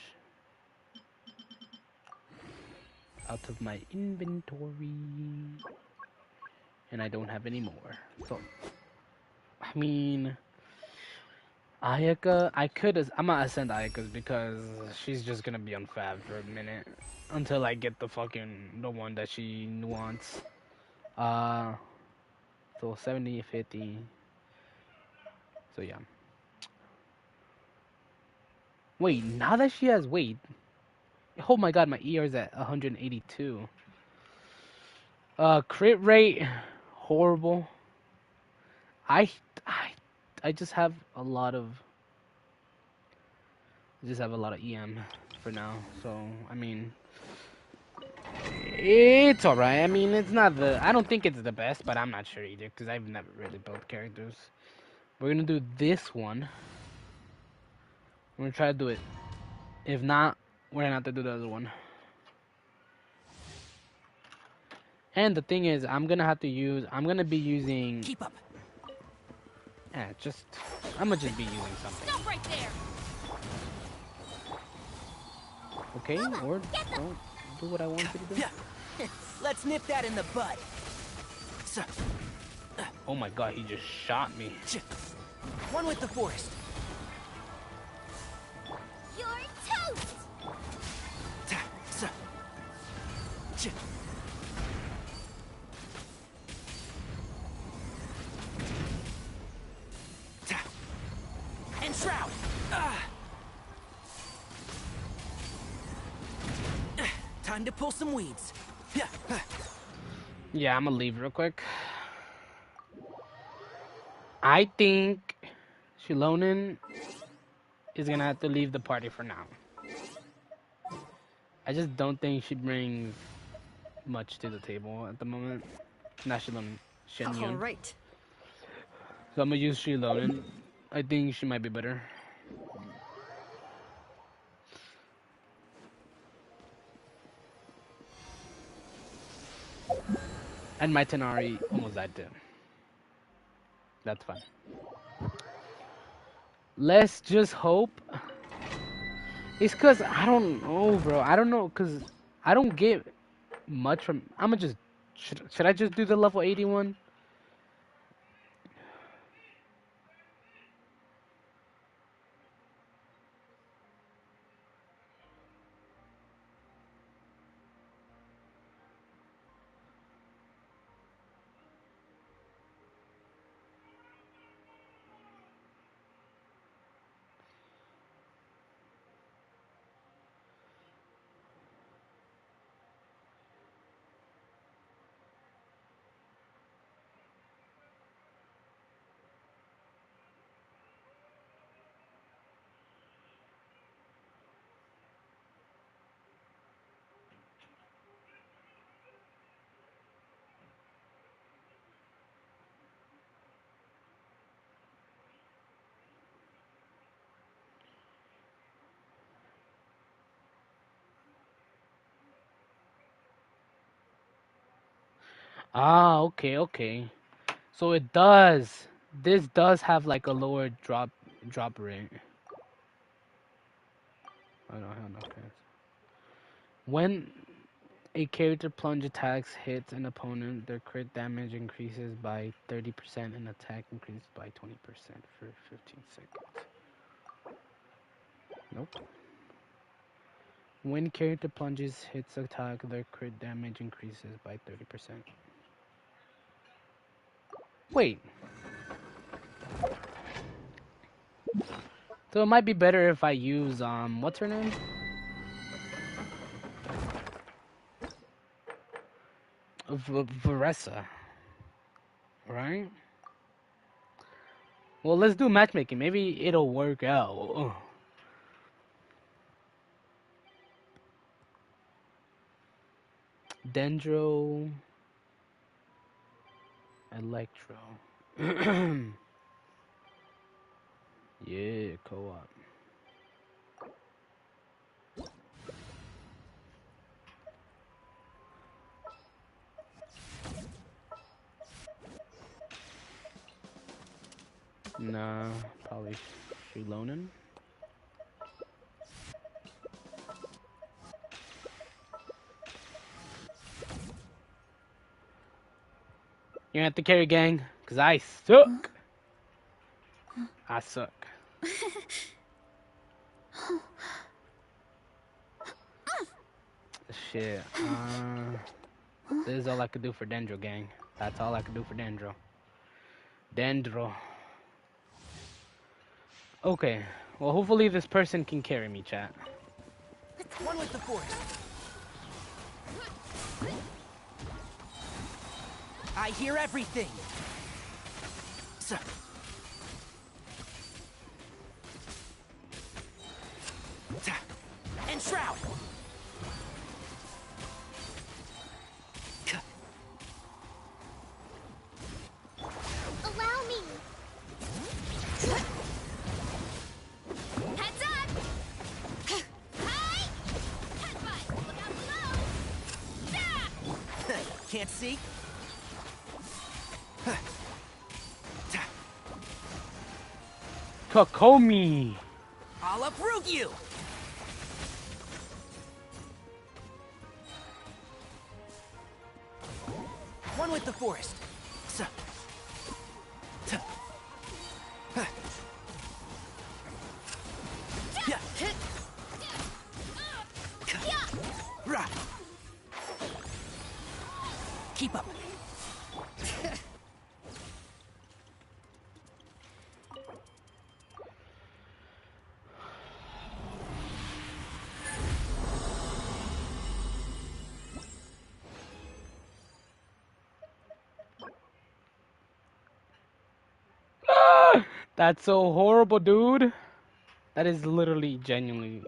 out of my inventory. And I don't have any more. So, I mean, Ayaka, I'm gonna ascend Ayaka's because she's just gonna be on Fab for a minute. Until I get the one that she wants. So 70, 50. So yeah. Wait, now that she has weight. Oh my god, my ER is at 182. Crit rate, horrible. I just have a lot of EM for now. So I mean, it's alright. I mean, it's not I don't think it's the best, but I'm not sure either because I've never really built characters. We're gonna do this one. I'm gonna try to do it. If not, we're gonna have to do the other one. And the thing is, I'm gonna be using. Keep up. Yeah, I'm gonna just be using something. Stop right there. Okay, or don't do what I want you to do. Let's nip that in the bud. Oh my god, he just shot me. One with the forest. You're toast! And shroud. Time to pull some weeds. Yeah, I'm gonna leave real quick. I think Shilonin is gonna have to leave the party for now. I just don't think she brings much to the table at the moment. Not Shilonin, Shen Yun. All right. So I'm gonna use Shilonin. I think she might be better. And my Tenari almost died too. That's fine. Let's just hope It's cause I don't know, bro. I don't know, cause I don't get much from. I'ma just should I just do the level 81? Ah, okay, okay. So it does. This does have like a lower drop rate. Oh no, hell no. Okay. When a character plunge attacks hits an opponent, their crit damage increases by 30% and attack increases by 20% for 15 seconds. Nope. When character plunges hits attack, their crit damage increases by 30%. Wait. So it might be better if I use what's her name? Veressa. Right? Well, let's do matchmaking. Maybe it'll work out. Ugh. Dendro. Electro. Yeah, co-op. Nah, probably Shulonin. You're at the carry gang, cause I suck. I suck. Shit. This is all I could do for Dendro gang. That's all I could do for Dendro. Dendro. Okay. Well, hopefully this person can carry me, chat. One with the force. I hear everything. So. And Shroud. Allow me. Heads up! Hi! Headbutt! Look out below! Yeah! Can't see? Kokomi! I'll uproot you! One with the forest. So. Keep up. That's so horrible, dude. That is literally genuinely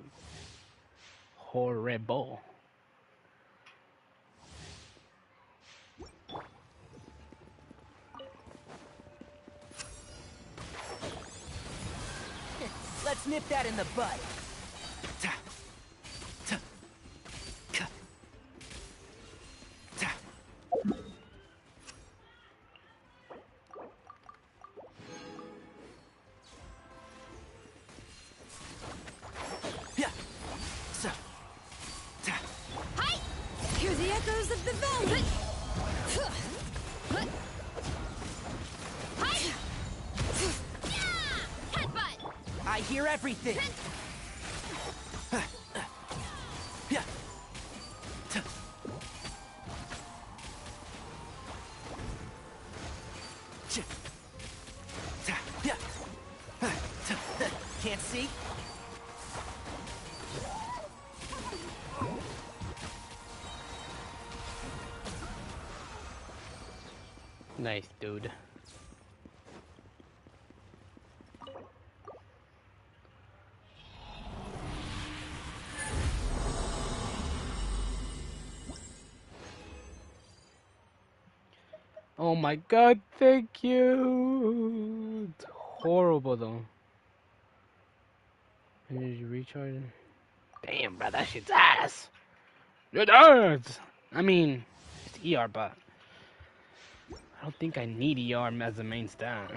horrible. Let's nip that in the bud. the valley! I hear everything! Can't see? Nice, dude. Oh my god, thank you! It's horrible though. Energy recharge. Damn, bro, that shit's ass! It hurts! I mean, it's ER, but I don't think I need ER as a main stat.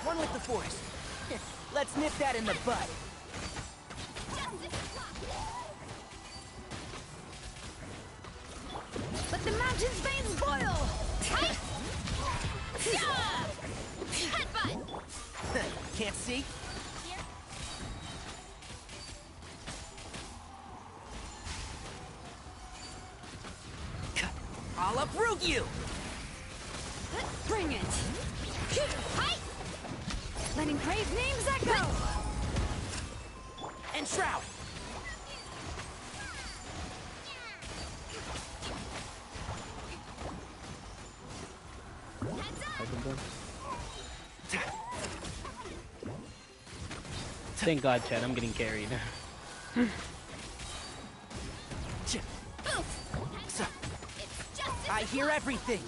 One with the force. Let's nip that in the bud. Let the mountain's veins boil! Headbutt! Can't see? I'll uproot you! Bring it! Letting brave names echo! And shroud! Thank God, Chad, I'm getting carried. I hear everything!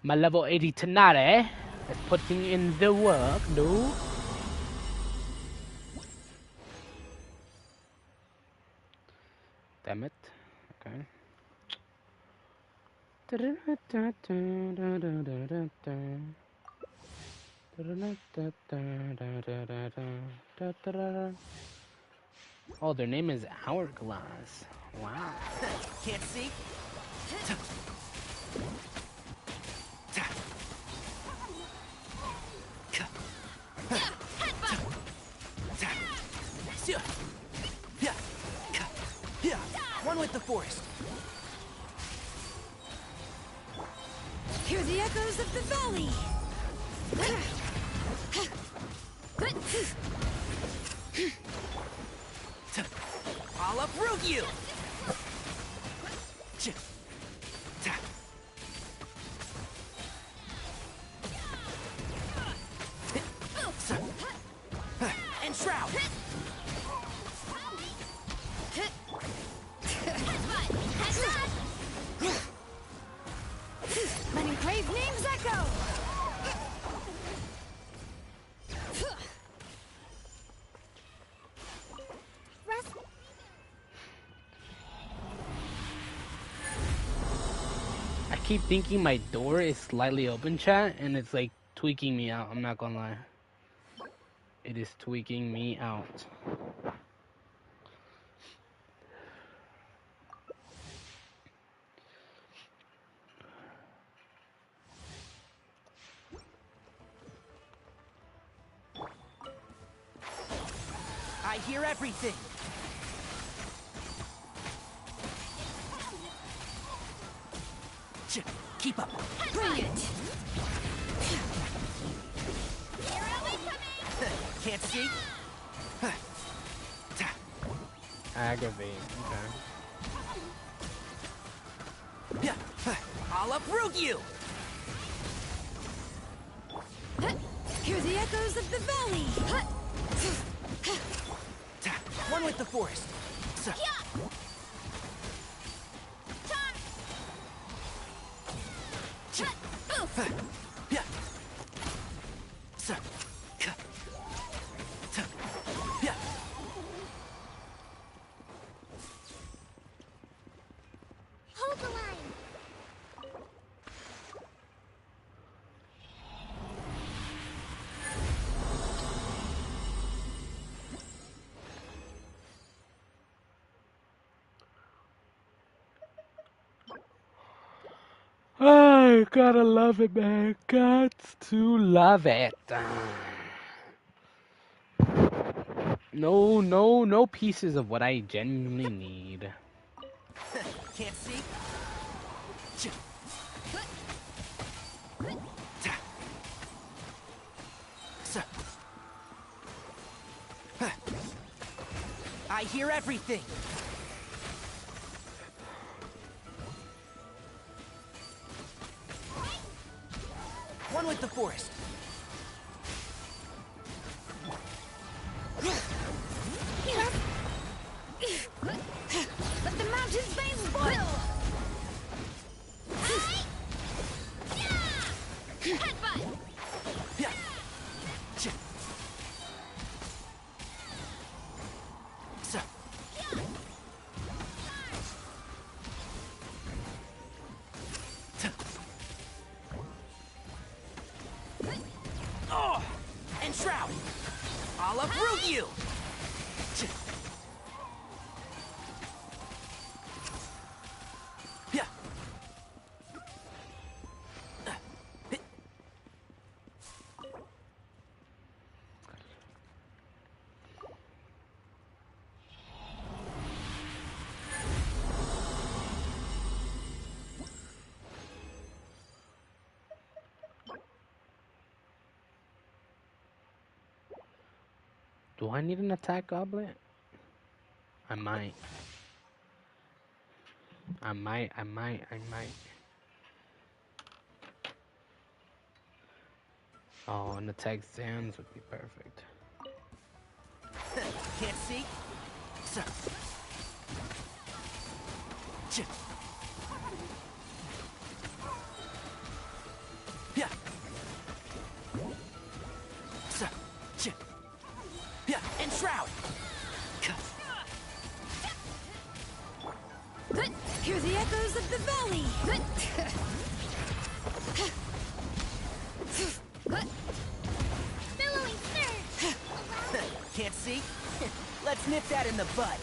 My level 80 Tanare is putting in the work, dude. Damn it. Okay. Oh, their name is Hourglass. Wow. Can't see? One with the forest. Hear the echoes of the valley! I'll uproot you! And shroud! Letting brave names echo! I keep thinking my door is slightly open, chat, and it's like tweaking me out. I'm not gonna lie. It is tweaking me out. I hear everything! Keep up! Bring it! Can't see? Aggravate, okay. I'll uproot you! Hear the echoes of the valley! One with the forest. Hold the line. Gotta love it, man. Got to love it. No pieces of what I genuinely need. Can't see? I hear everything. One with the forest. Let the mountain's veins boil! Headbutt! Oh, and Shroud! I'll uproot you! Do I need an attack goblet? I might. I might. Oh, an attack Zans would be perfect. Can't see? And Shroud! Hear the echoes of the valley! Billowing surge! Can't see? Let's nip that in the bud.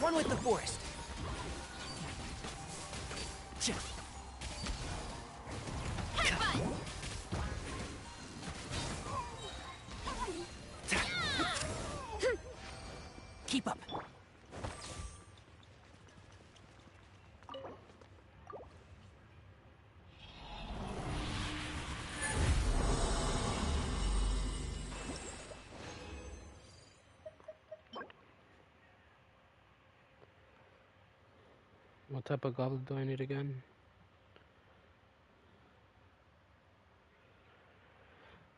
One with the forest. Keep up. What type of goblet do I need again?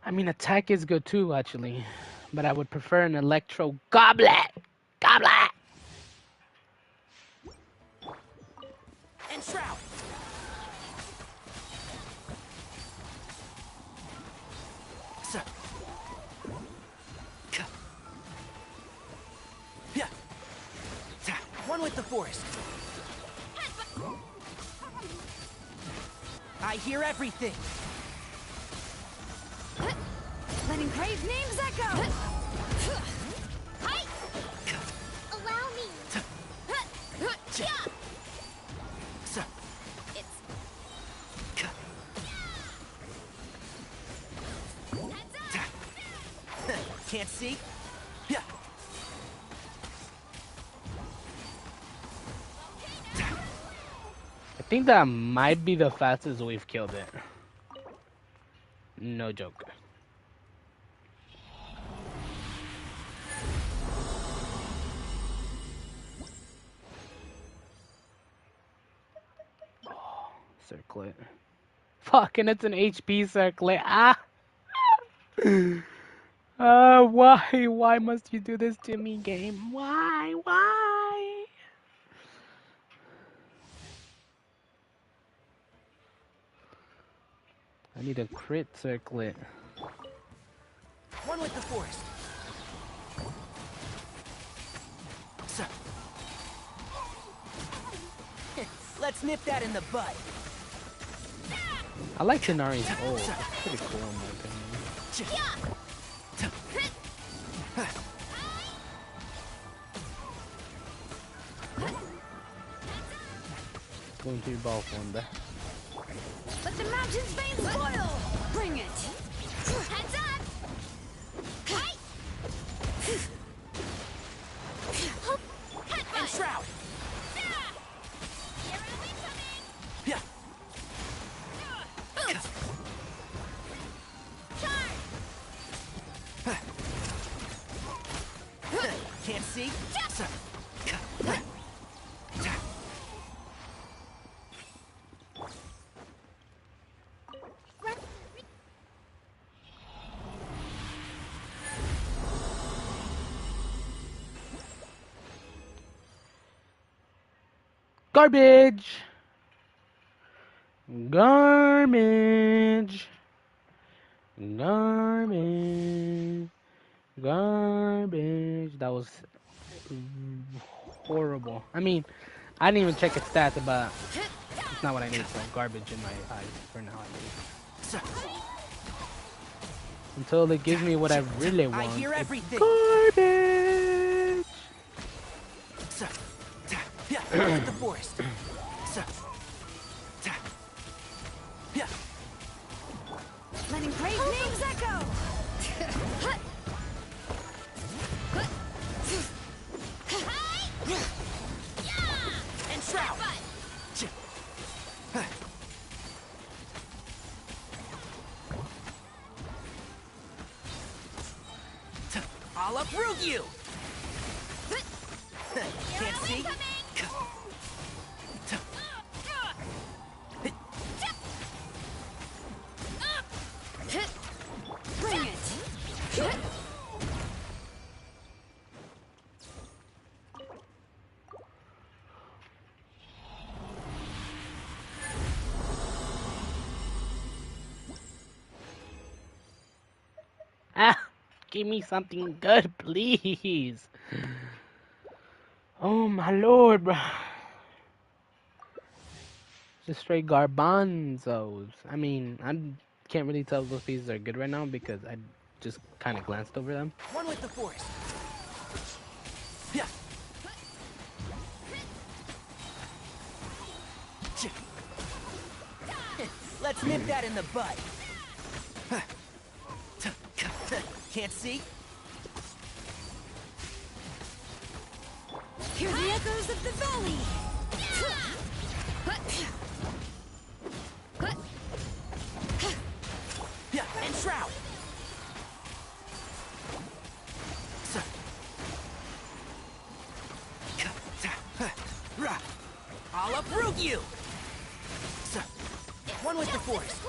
I mean, attack is good too, actually. But I would prefer an electro goblet! Goblet! And Shroud! One with the forest. I hear everything. Let engraved names echo! Hi! Allow me! Can't see? I think that might be the fastest we've killed it. No joke. Oh, circlet. Fucking, it's an HP circlet. Ah! Why? Why must you do this to me, game? Why? Why? I need a crit circlet. One with the forest. Let's nip that in the bud. I like Tenari's ult. It's pretty cool in my opinion. going to evolve one day. Let the mountain's veins boil! Bring it! Heads up! And Shroud! Yeah. Can't see? Garbage! Garbage! Garbage! Garbage! That was horrible. I mean, I didn't even check its stats, but it's not what I need, so garbage in my eyes for now at least. Until it gives me what I really want. I hear everything. Garbage! Yeah, with the forest. Yeah. Letting brave names echo! And Shroud! I'll uproot you! Can't see? Bring it! Ah! Give me something good, please! Oh my lord, bro. Just straight garbanzos. I mean, I can't really tell if those pieces are good right now because I just kind of glanced over them. One with the forest. Yeah. Let's nip that in the bud. Can't see? Hear the echoes of the valley! Yeah, and Shroud! I'll uproot you! One with the forest.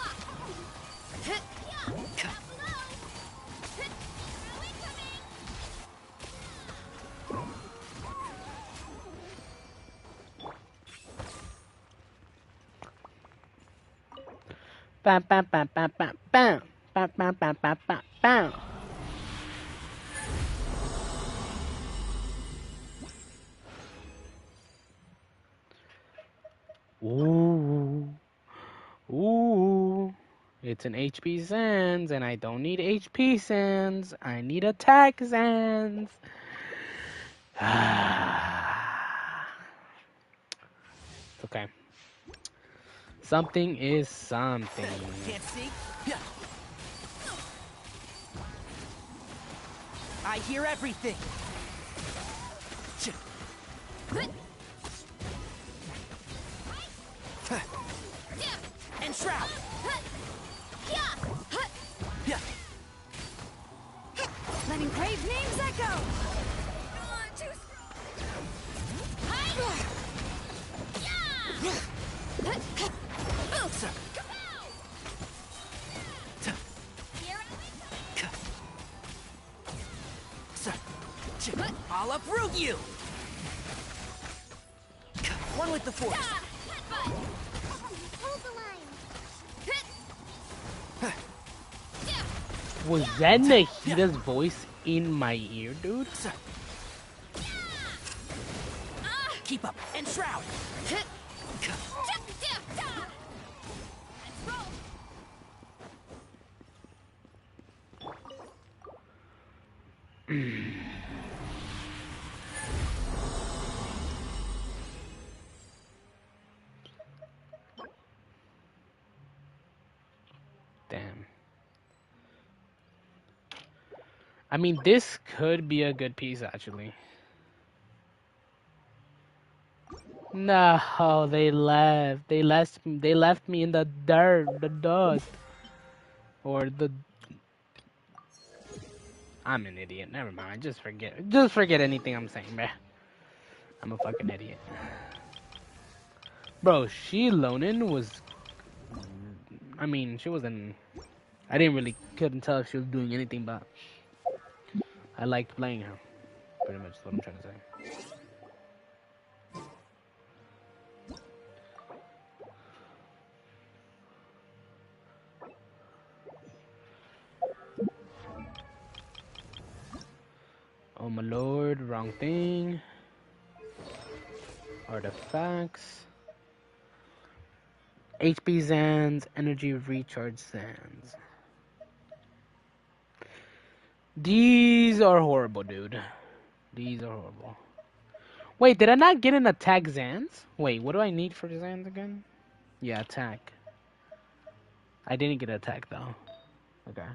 Bam, bam, bam, bam, bam, bam, bam, bam, bam, bam, bam, bam. Ooh, ooh, it's an HP Sands, and I don't need HP Sands. I need attack Sands. It's okay. Something is something. Can't see? Yeah. I hear everything. And Shroud. Yeah. Letting brave names echo! I'll uproot you! One with the force. Hold the line. Was that Nahida's voice in my ear, dude? Keep up and Shroud. I mean, this could be a good piece, actually. No, they left. They left me in the dirt, the dust. Or the... I'm an idiot. Never mind. Just forget anything I'm saying, man. I'm a fucking idiot. Bro, Xilonen was... I mean, she wasn't... I couldn't tell if she was doing anything, but... I liked playing her. Pretty much what I'm trying to say. Oh my lord, wrong thing. Artifacts. HP Zands, energy recharge Zands. These are horrible, dude. These are horrible. Wait, did I not get an attack Zands? Wait, what do I need for the Zands again? Yeah, attack. I didn't get attack though. Okay.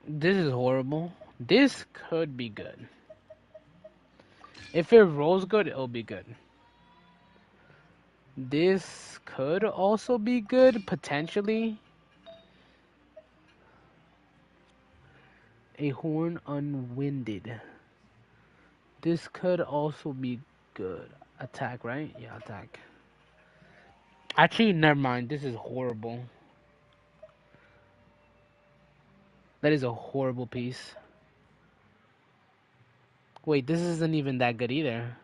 This is horrible. This could be good. If it rolls good, it'll be good. This could also be good, potentially. A horn unwinded. This could also be good. Attack, right? Yeah, attack. Actually, never mind. This is horrible. That is a horrible piece. Wait, this isn't even that good either.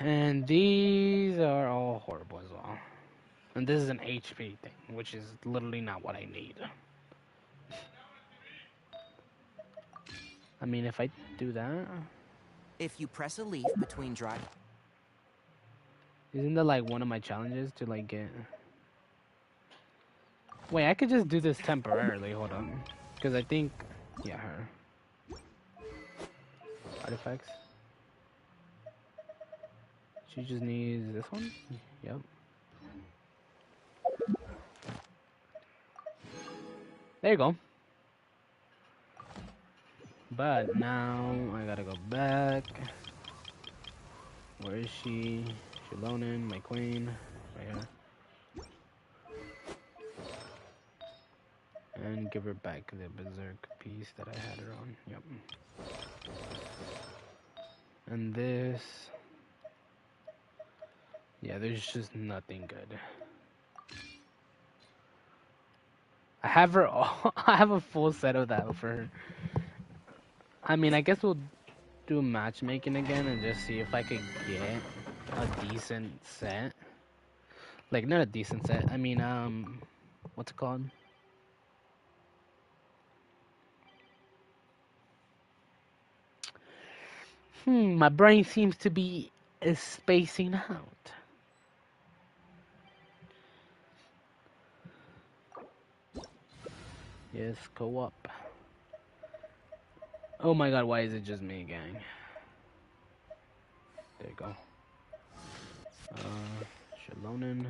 And these are all horrible as well. And this is an HP thing, which is literally not what I need. I mean, if I do that... If you press a leaf between dry... Isn't that like one of my challenges to like get... Wait, I could just do this temporarily, hold on. Because I think... Yeah, her. Artifacts. She just needs this one? Yep. There you go. But now I gotta go back. Where is she? Xilonen, my queen. Right here. And give her back the berserk piece that I had her on. Yep. And this... Yeah, there's just nothing good. I have her all, I have a full set of that for her. I mean, I guess we'll do matchmaking again and just see if I could get a decent set. Like, not a decent set. I mean, what's it called? My brain seems to be spacing out. Yes, co-op. Oh my god, why is it just me, gang? There you go. Xilonen.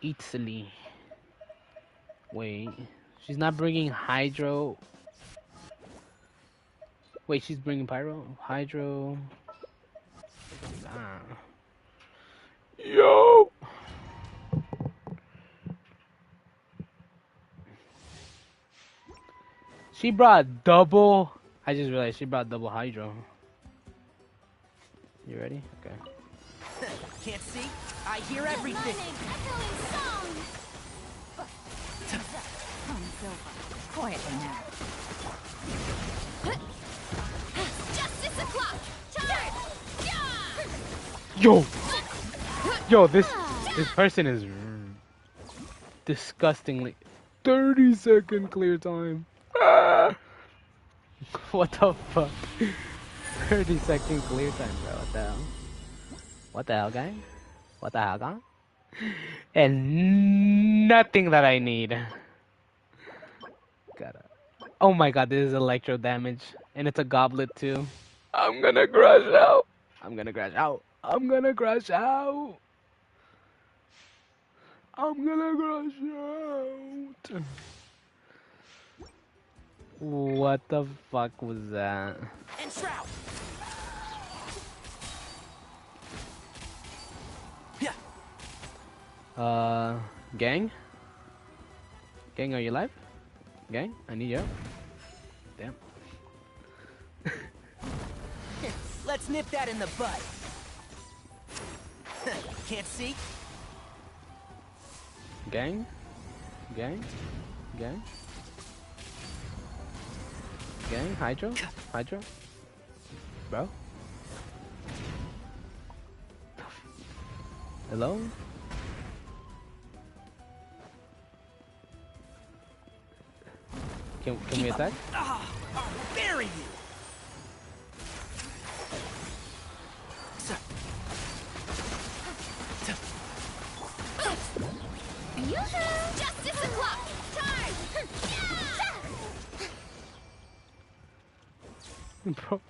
Italy. Wait, she's not bringing Hydro. Wait, she's bringing Pyro? Hydro. Ah. Yo! She brought double. I just realized she brought double Hydro. You ready? Okay. Can't see? I hear everything. Quietly now. Justice o'clock! Time! Yo, this person is disgustingly 30-second clear time. What the fuck? 30-second clear time, bro. What the hell? What the hell, guy? What the hell, guy? And nothing that I need. Oh my god, this is electro damage. And it's a goblet too. I'm gonna crush out. I'm gonna crash out. I'm gonna crash out. I'm gonna crash out. What the fuck was that? And Shroud. Gang? Gang, are you alive? Gang, I need you. Damn. Let's nip that in the bud. Can't see? Gang? Gang? Gang? Gang? Hydro? Hydro? Bro? Hello? Can we attack? I'll bury you! Justice o'clock! Time! Bro.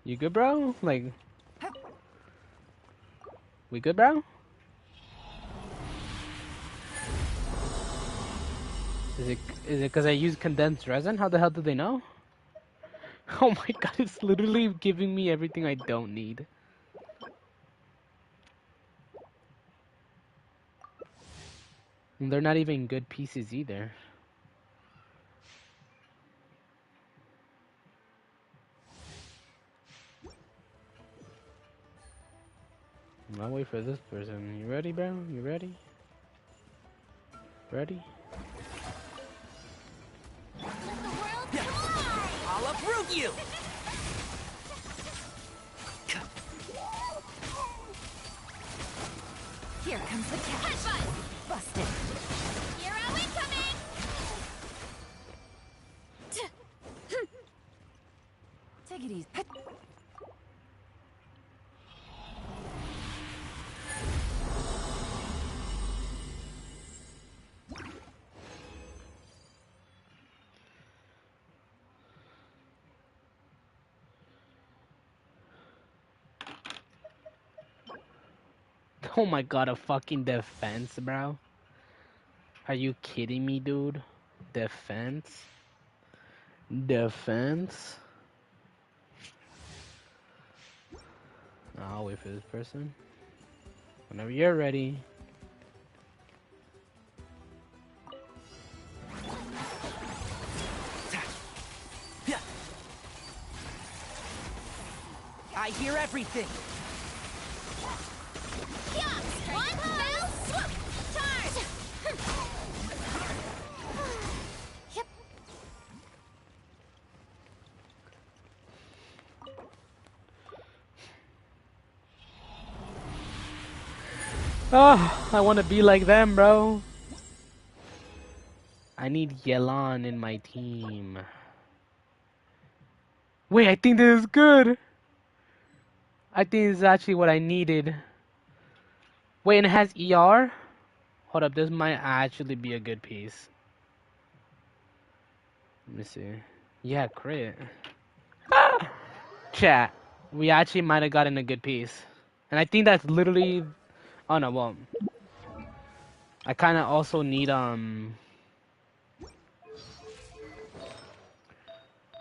You good, bro? Like... We good, bro? Is it because I use condensed resin? How the hell do they know? Oh my god, it's literally giving me everything I don't need. And they're not even good pieces either. I'll wait for this person. You ready, bro? You ready? Ready? I'll uproot you! Here comes the catch. Busted. Hero incoming! Take it easy. Oh my god, a fucking defense, bro. Are you kidding me, dude? Defense? Defense? I'll wait for this person. Whenever you're ready. I hear everything. One fell swoop! Charge! Yep. Oh, I want to be like them, bro. I need Yelan in my team. Wait, I think this is good. I think this is actually what I needed. Wait, and it has ER? Hold up, this might actually be a good piece. Let me see. Yeah, crit. Chat. We actually might have gotten a good piece. And I think that's literally... Oh no, well... I kind of also need,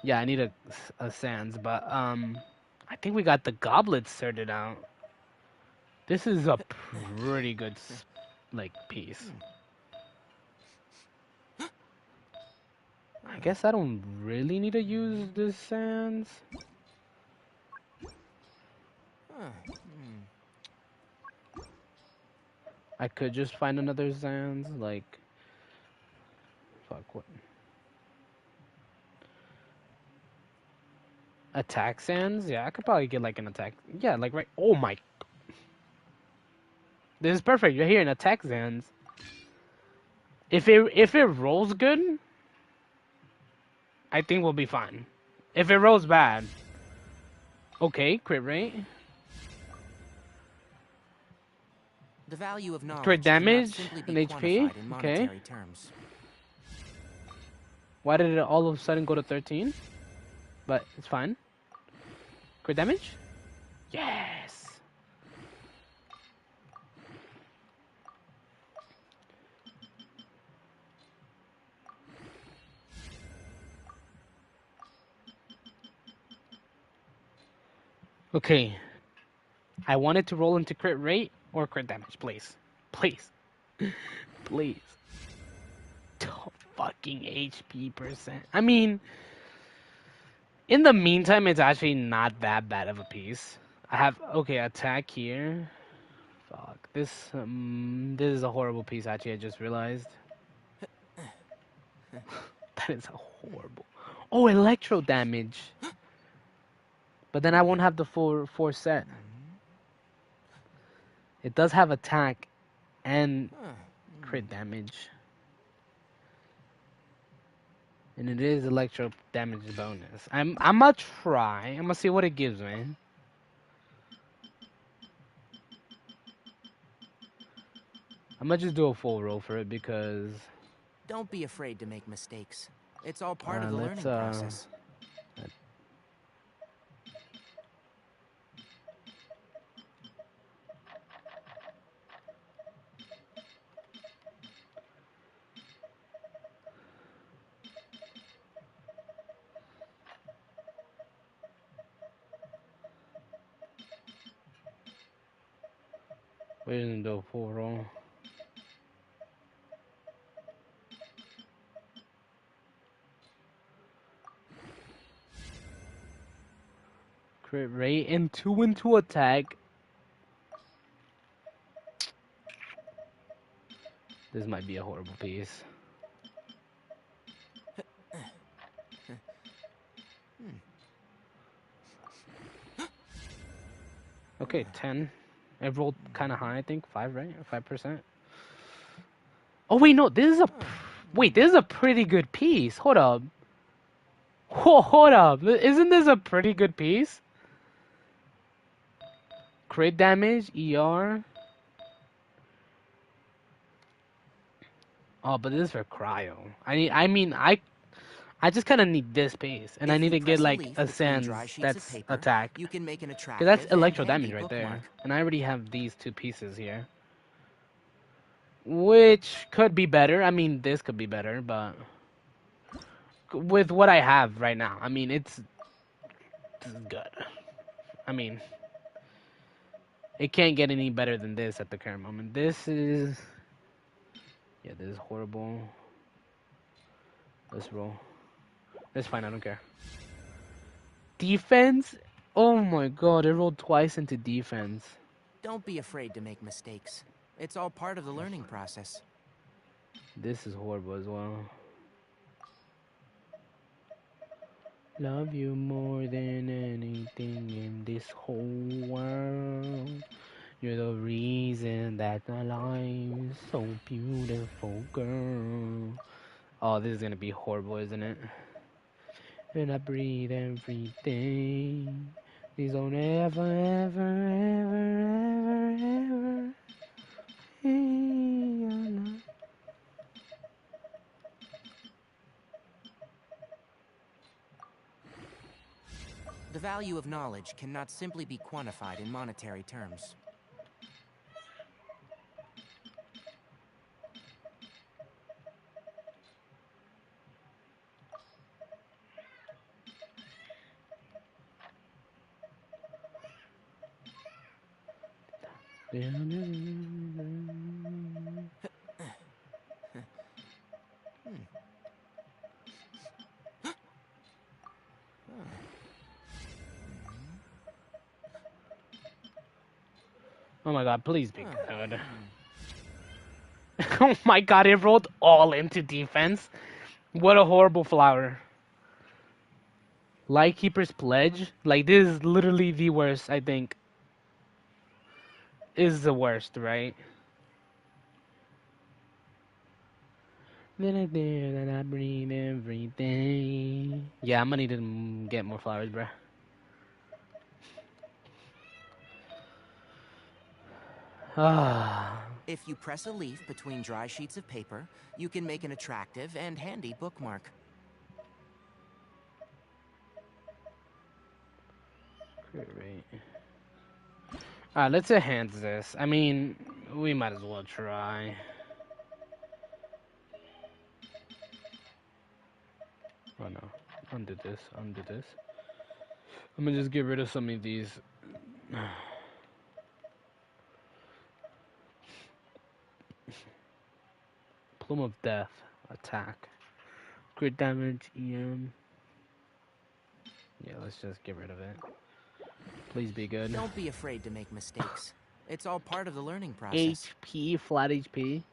Yeah, I need a Sans, but, I think we got the goblets sorted out. This is a pretty good, like, piece. I guess I don't really need to use this Sans. I could just find another Sans, like... Fuck, what? Attack Sans? Yeah, I could probably get, like, an attack... Yeah, like, right... Oh my... This is perfect. You're here in attack Sans. If it rolls good, I think we'll be fine. If it rolls bad, okay, crit rate. The value of knowledge Crit damage cannot and simply be HP. quantified in Okay. monetary terms. Why did it all of a sudden go to 13? But it's fine. Crit damage? Yeah. Okay. I wanted to roll into crit rate or crit damage, please. Please. Please. Oh, fucking HP percent. I mean, in the meantime, it's actually not that bad of a piece. I have, okay, attack here. Fuck. This is a horrible piece, actually, I just realized. That is a horrible. Oh, electro damage. But then I won't have the full 4 set. It does have attack and crit damage. And it is electro damage bonus. I'm gonna try. I'm gonna see what it gives me. I'm gonna just do a full roll for it because... Don't be afraid to make mistakes. It's all part of the learning process. We didn't do a full roll. Crit rate and 2 into attack. This might be a horrible piece. Okay, 10. I rolled kind of high, I think. 5, right? 5%. Oh, wait, no. This is a... Wait, this is a pretty good piece. Hold up. Hold up. Isn't this a pretty good piece? Crit damage, ER. Oh, but this is for cryo. I just kind of need this piece, and I need to get like a sense that's attack. You can make an Because that's electro damage right there, bookmark. and I already have these 2 pieces here, which could be better. I mean, this could be better, but with what I have right now, I mean, it's good. I mean, it can't get any better than this at the current moment. This is, yeah, this is horrible. Let's roll. That's fine, I don't care. Defense? Oh my god, it rolled twice into defense. Don't be afraid to make mistakes. It's all part of the learning process. This is horrible as well. Love you more than anything in this whole world. You're the reason that my life is so beautiful, girl. Oh, this is gonna be horrible, isn't it? And I breathe everything. Please don't ever, ever, ever, ever, ever. The value of knowledge cannot simply be quantified in monetary terms. Oh my god, please be good. Oh my god, it rolled all into defense. What a horrible flower. Lightkeeper's Pledge? Like, this is literally the worst, I think. Is the worst, right? Then I dare that I breathe everything. Yeah, I'm gonna need to get more flowers, bruh. Ah. If you press a leaf between dry sheets of paper, you can make an attractive and handy bookmark. Great. Alright, let's enhance this. I mean, we might as well try. Oh no. Undo this, undo this. I'm gonna just get rid of some of these Plume of Death. Attack. Crit damage, EM. Yeah, let's just get rid of it. Please be good. Don't be afraid to make mistakes. It's all part of the learning process. HP, flat HP.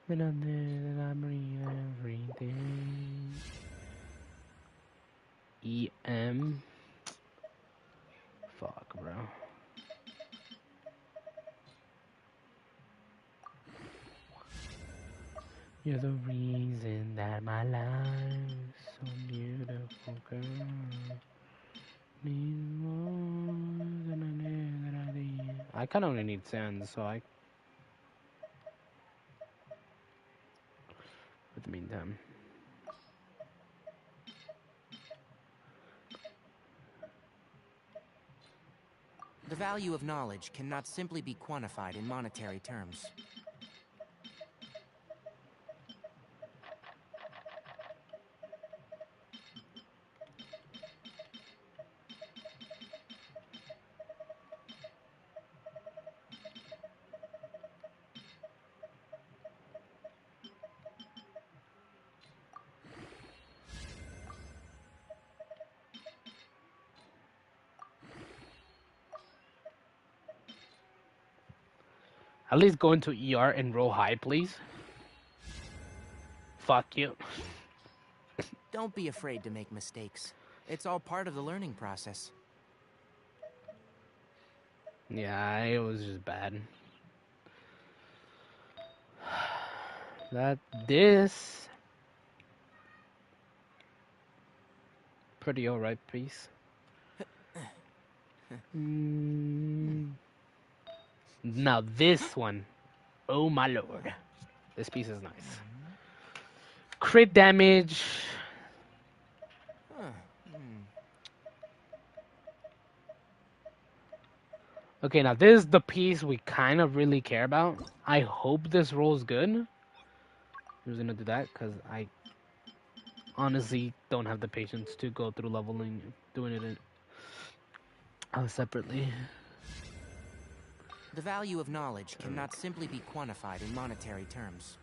Then I'm there, then I breathe everything. EM. Fuck, bro. You're the reason that my life's so beautiful, girl. Need more than I knew that I did. I kind of only need sand, so I. For the meantime. The value of knowledge cannot simply be quantified in monetary terms. At least go into ER and roll high, please. Fuck you. Don't be afraid to make mistakes. It's all part of the learning process. Yeah, it was just bad. This pretty alright piece. Now this one, oh my lord, this piece is nice. Crit damage. Okay, now this is the piece we kind of really care about. I hope this rolls good. I'm just gonna do that because I honestly don't have the patience to go through leveling, doing it separately. The value of knowledge cannot simply be quantified in monetary terms.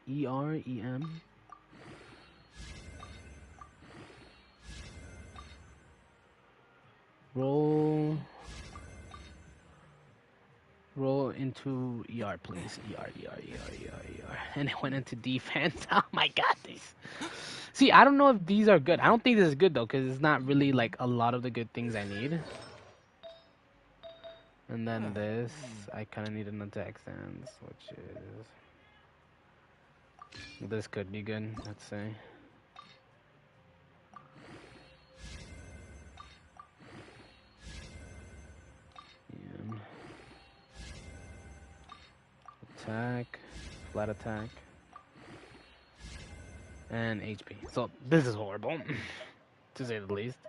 ER, EM. Roll into ER, please. ER. And it went into defense. Oh my god, these. See, I don't know if these are good. I don't think this is good though, because it's not really like a lot of the good things I need. And then this, I kind of need an attack stance, which is... This could be good, let's say. Yeah. Attack, flat attack, and HP. So this is horrible, to say the least.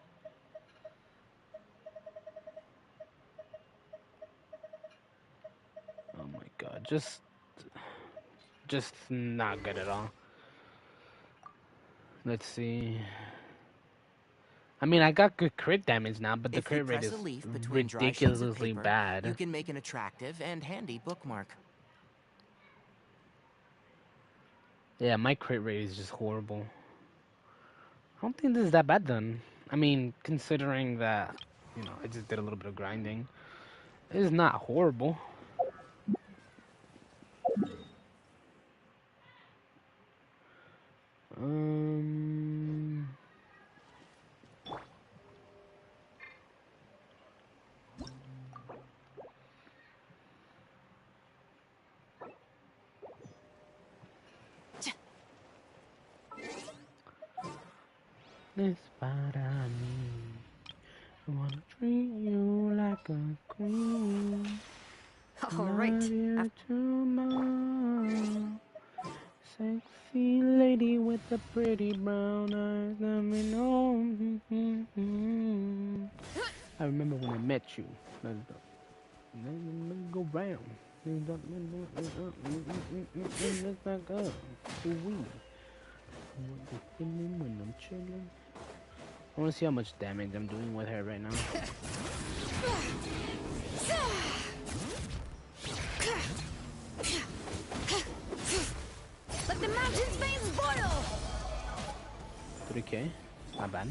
Oh my god, just not good at all. Let's see. I mean, I got good crit damage now, but the crit rate is ridiculously bad. You can make an attractive and handy bookmark. Yeah, my crit rate is just horrible. I don't think this is that bad then. I mean, considering that, you know, I just did a little bit of grinding. It is not horrible. This para mí. I wanna treat you like a queen. All right. Sexy lady with the pretty brown eyes. Let me know. I remember when I met you. Let's go round. Let's back up. What the feeling when I'm chilling. I want to see how much damage I'm doing with her right now. Let the mountain's veins boil! 3k, not bad.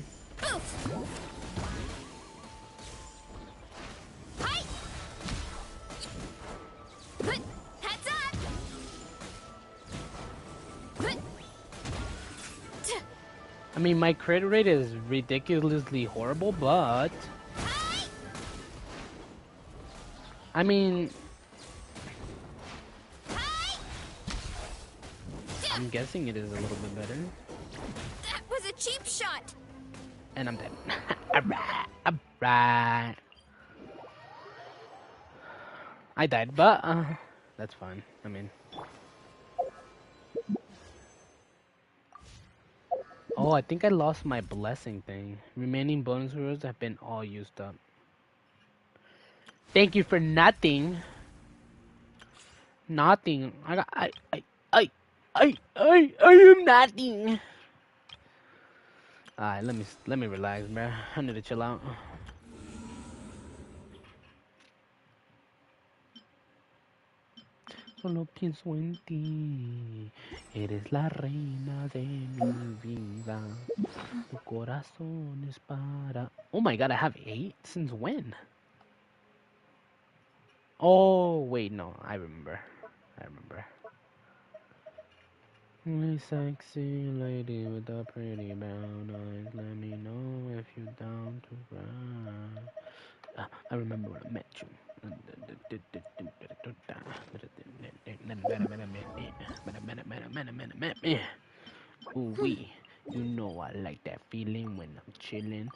Heads up! I mean, my crit rate is ridiculously horrible, but I mean, I'm guessing it is a little bit better. That was a cheap shot! And I'm dead. Alright. I died, but that's fine. I mean, oh, I think I lost my blessing thing. Remaining bonus rules have been all used up. Thank you for nothing. Nothing. I am nothing. Alright, let me relax, bro. I need to chill out. Solo pienso en ti. Eres la reina de mi vida. Tu corazón es para. Oh my god, I have 8? Since when? Oh, wait, no. I remember. My sexy lady with the pretty brown eyes. Let me know if you're down to ride. I remember when I met you. Ooh wee, you know I like that feeling when I'm chilling.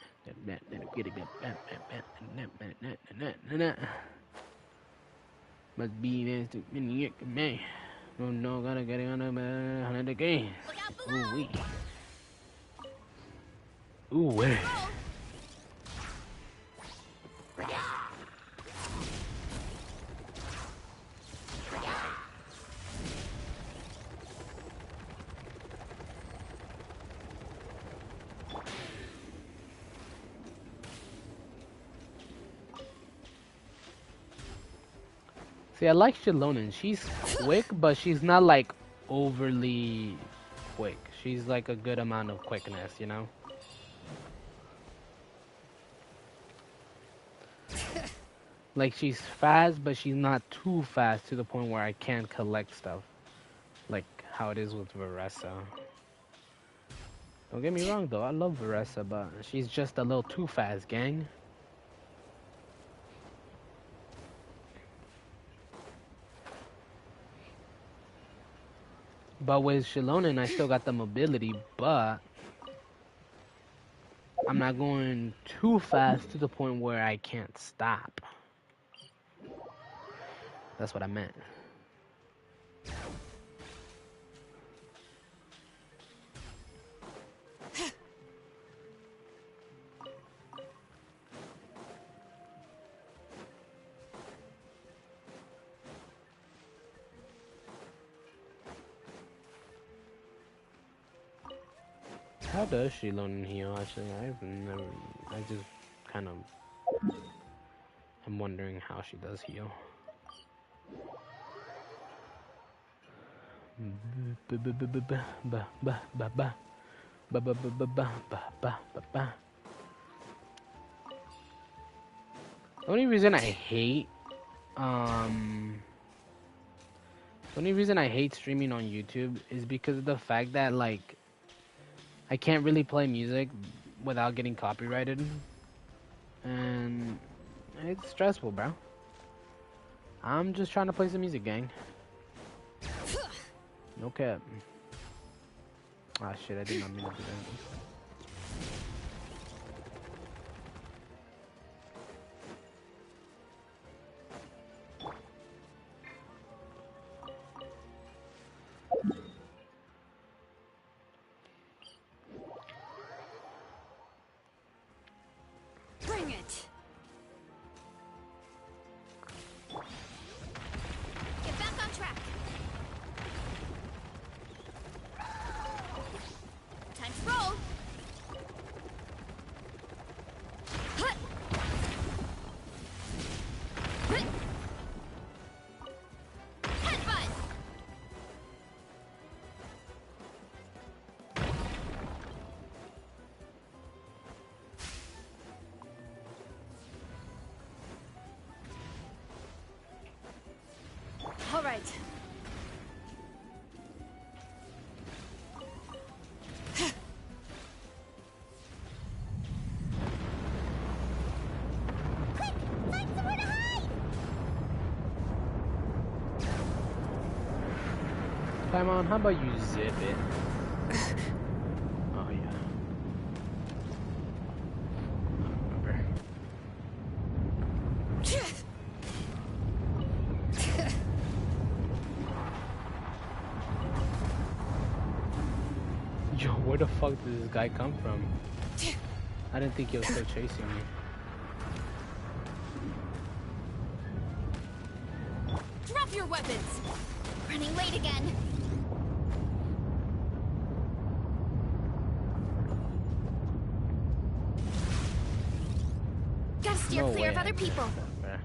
Must be there to me. Oh no, gotta get it on the game. Ooh wee. Ooh wee. See, I like Shilonen. She's quick, but she's not like overly quick. She's like a good amount of quickness, you know? Like she's fast, but she's not too fast to the point where I can't collect stuff. Like how it is with Veressa. Don't get me wrong though, I love Veressa, but she's just a little too fast, gang. But with Shilonen, I still got the mobility, but I'm not going too fast to the point where I can't stop. That's what I meant. How does Shilonen heal? Actually, I just kind of, I'm wondering how she does heal. The only reason I hate streaming on YouTube is because of the fact that like I can't really play music without getting copyrighted, and it's stressful, bro. I'm just trying to play some music, gang. No cap. Ah shit, I did not mean to do that. Bring it! Get back on track! Time to roll! Paimon, how about you zip it? Oh yeah. Remember. Yo, where the fuck did this guy come from? I didn't think he was still chasing me. Drop your weapons! Running late again. Gotta steer No clear way of I other missed people. that,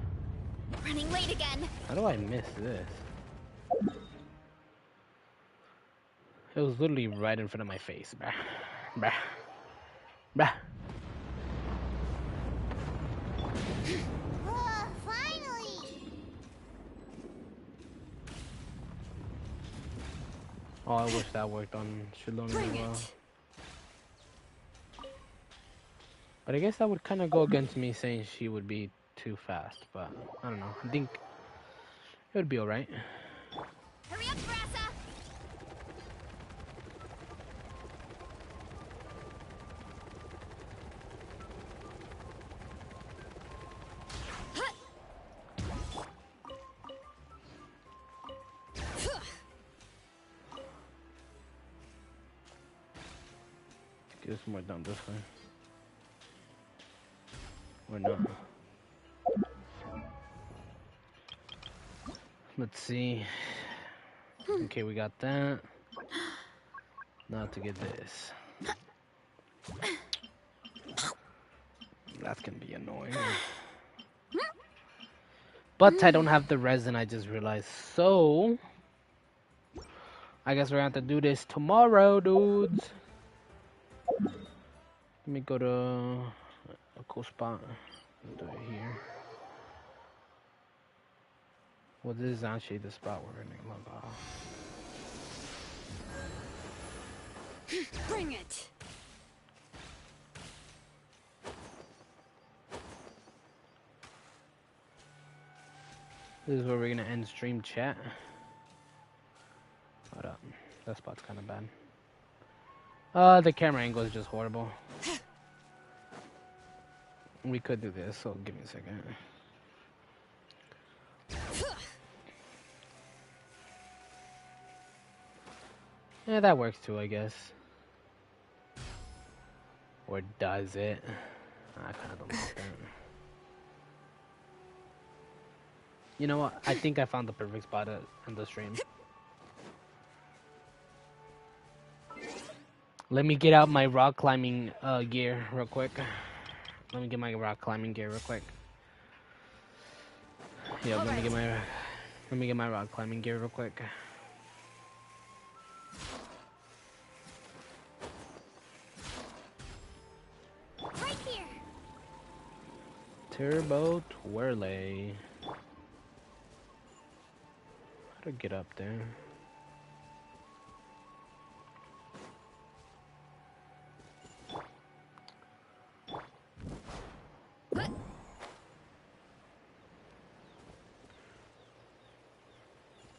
bruh. Running late again. How do I miss this? It was literally right in front of my face, bruh. Bruh. Bruh. Finally! Oh, I wish that worked on Shilong as well. But I guess that would kind of go against me saying she would be too fast, but I don't know. I think it would be alright. Hurry up, Brassa! Get some more down this way. Or not. Let's see. Okay, we got that. Now to get this. That's gonna be annoying. But I don't have the resin, I just realized. So, I guess we're gonna have to do this tomorrow, dudes. Let me go to a cool spot. Do it here. Well, this is actually the spot we're gonna log off. Bring it! This is where we're gonna end stream chat. Hold up. That spot's kind of bad. The camera angle is just horrible. We could do this, so give me a second. Yeah, that works too, I guess. Or does it? I kind of don't like that. You know what? I think I found the perfect spot to end the stream. Let me get out my rock climbing gear real quick. Let me get my rock climbing gear real quick. Yeah, let me get my rock climbing gear real quick. Right here. Turbo twirly. How to get up there?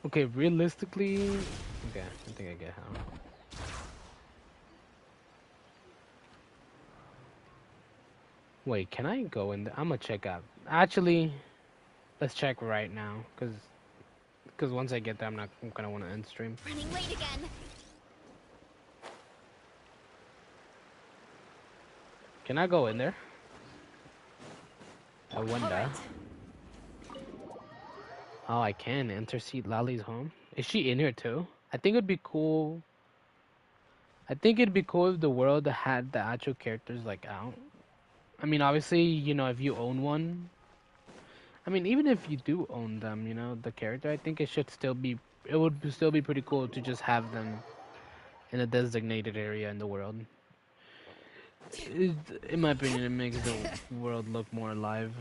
Okay, realistically, okay, I think I get how. Wait, can I go in there? I'm gonna check out. Actually, let's check right now, cause once I get there, I'm gonna want to end stream. Running late again. Can I go in there? I wonder. Oh, I can intercede Lali's home. Is she in here too? I think it'd be cool. I think it'd be cool if the world had the actual characters like out. I mean, obviously, you know, if you own one. I mean, even if you do own them, you know, the character, I think it should still be. It would still be pretty cool to just have them in a designated area in the world. In my opinion, it makes the world look more alive.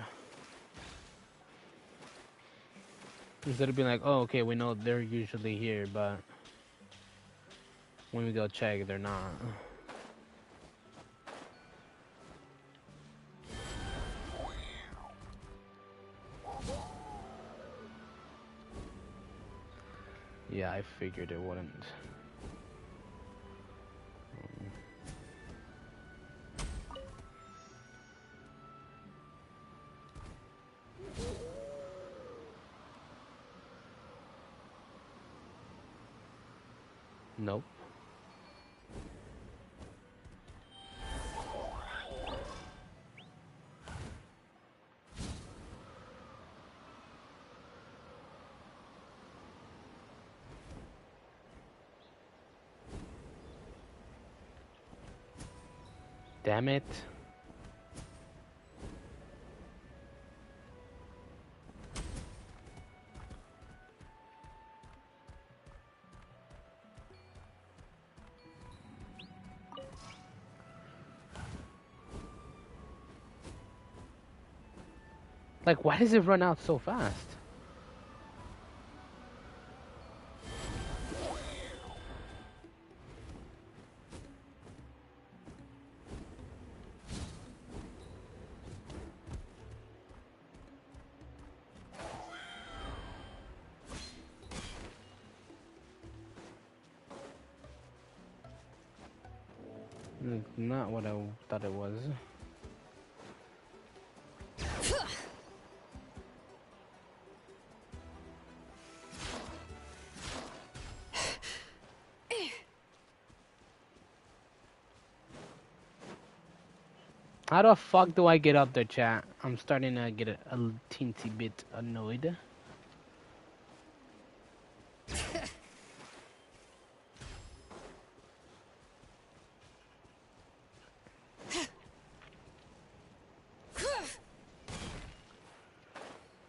Instead of being like, oh, okay, we know they're usually here, but when we go check, they're not. Yeah, I figured it wouldn't. Nope. Damn it. Like, why does it run out so fast? Not what I thought it was. How the fuck do I get up there, chat? I'm starting to get a teensy bit annoyed.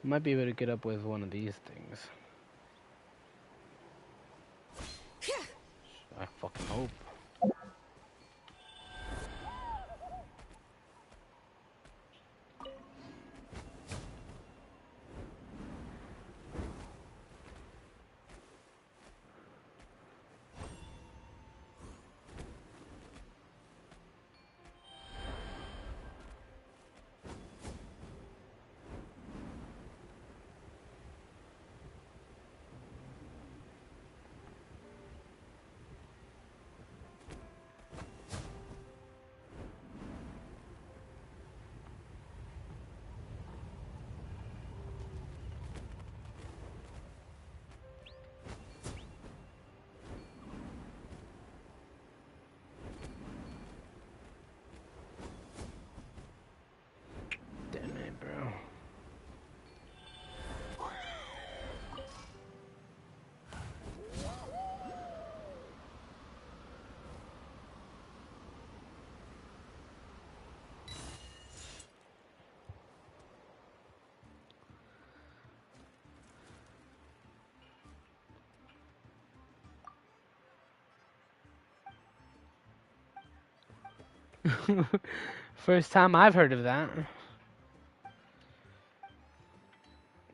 Might be able to get up with one of these things. I fucking hope. First time I've heard of that.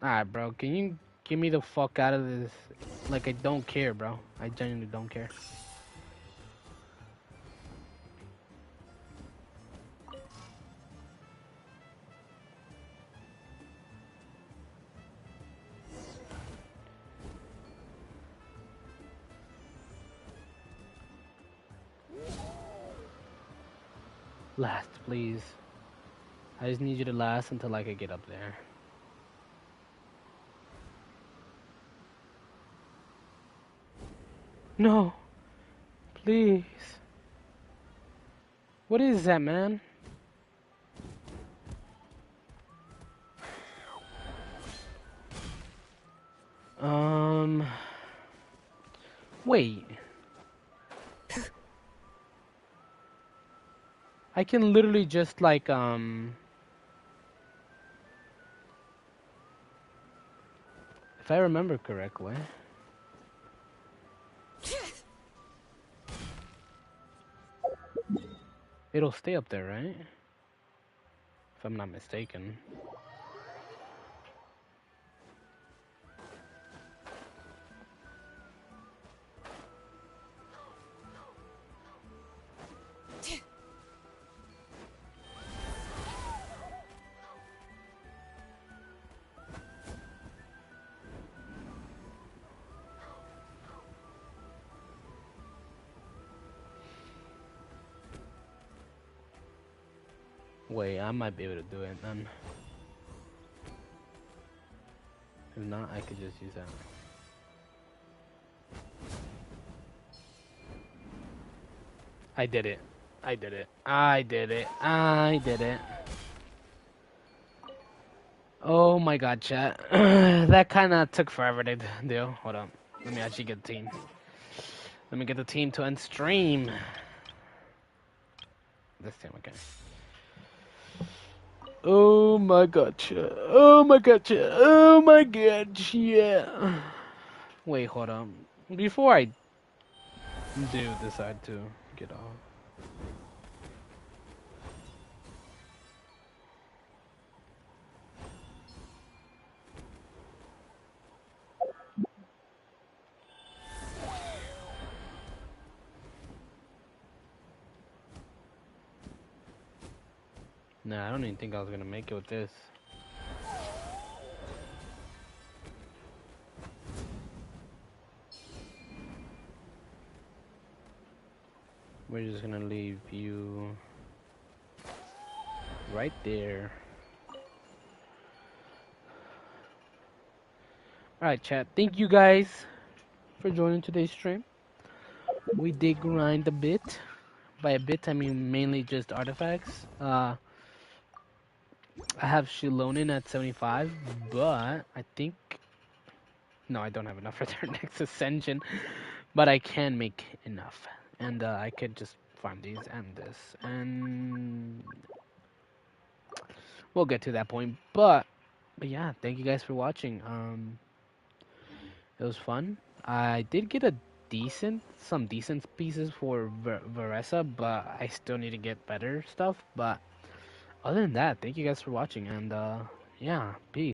Alright, bro. Can you get me the fuck out of this? Like, I don't care, bro. I genuinely don't care. Last, please. I just need you to last until I can get up there. No. Please. What is that, man? Wait. I can literally just like, if I remember correctly. It'll stay up there, right? If I'm not mistaken. Wait, I might be able to do it then. If not, I could just use that. I did it. I did it. I did it. I did it. Oh my god, chat. That kind of took forever to do. Hold on. Let me actually get the team. Let me get the team to end stream. This time, okay. Oh my god, chat. Oh my god, chat. Oh my god, yeah. Wait, hold on. Before I do decide to get off. Nah, I don't even think I was gonna make it with this. We're just gonna leave you right there. Alright, chat. Thank you guys for joining today's stream. We did grind a bit. By a bit, I mean mainly just artifacts. I have Shilonin at 75, but I think... No, I don't have enough for their next ascension, but I can make enough. And I could just farm these and this, and we'll get to that point. But yeah, thank you guys for watching. It was fun. I did get some decent pieces for Veressa, but I still need to get better stuff. But other than that, thank you guys for watching, and yeah, peace.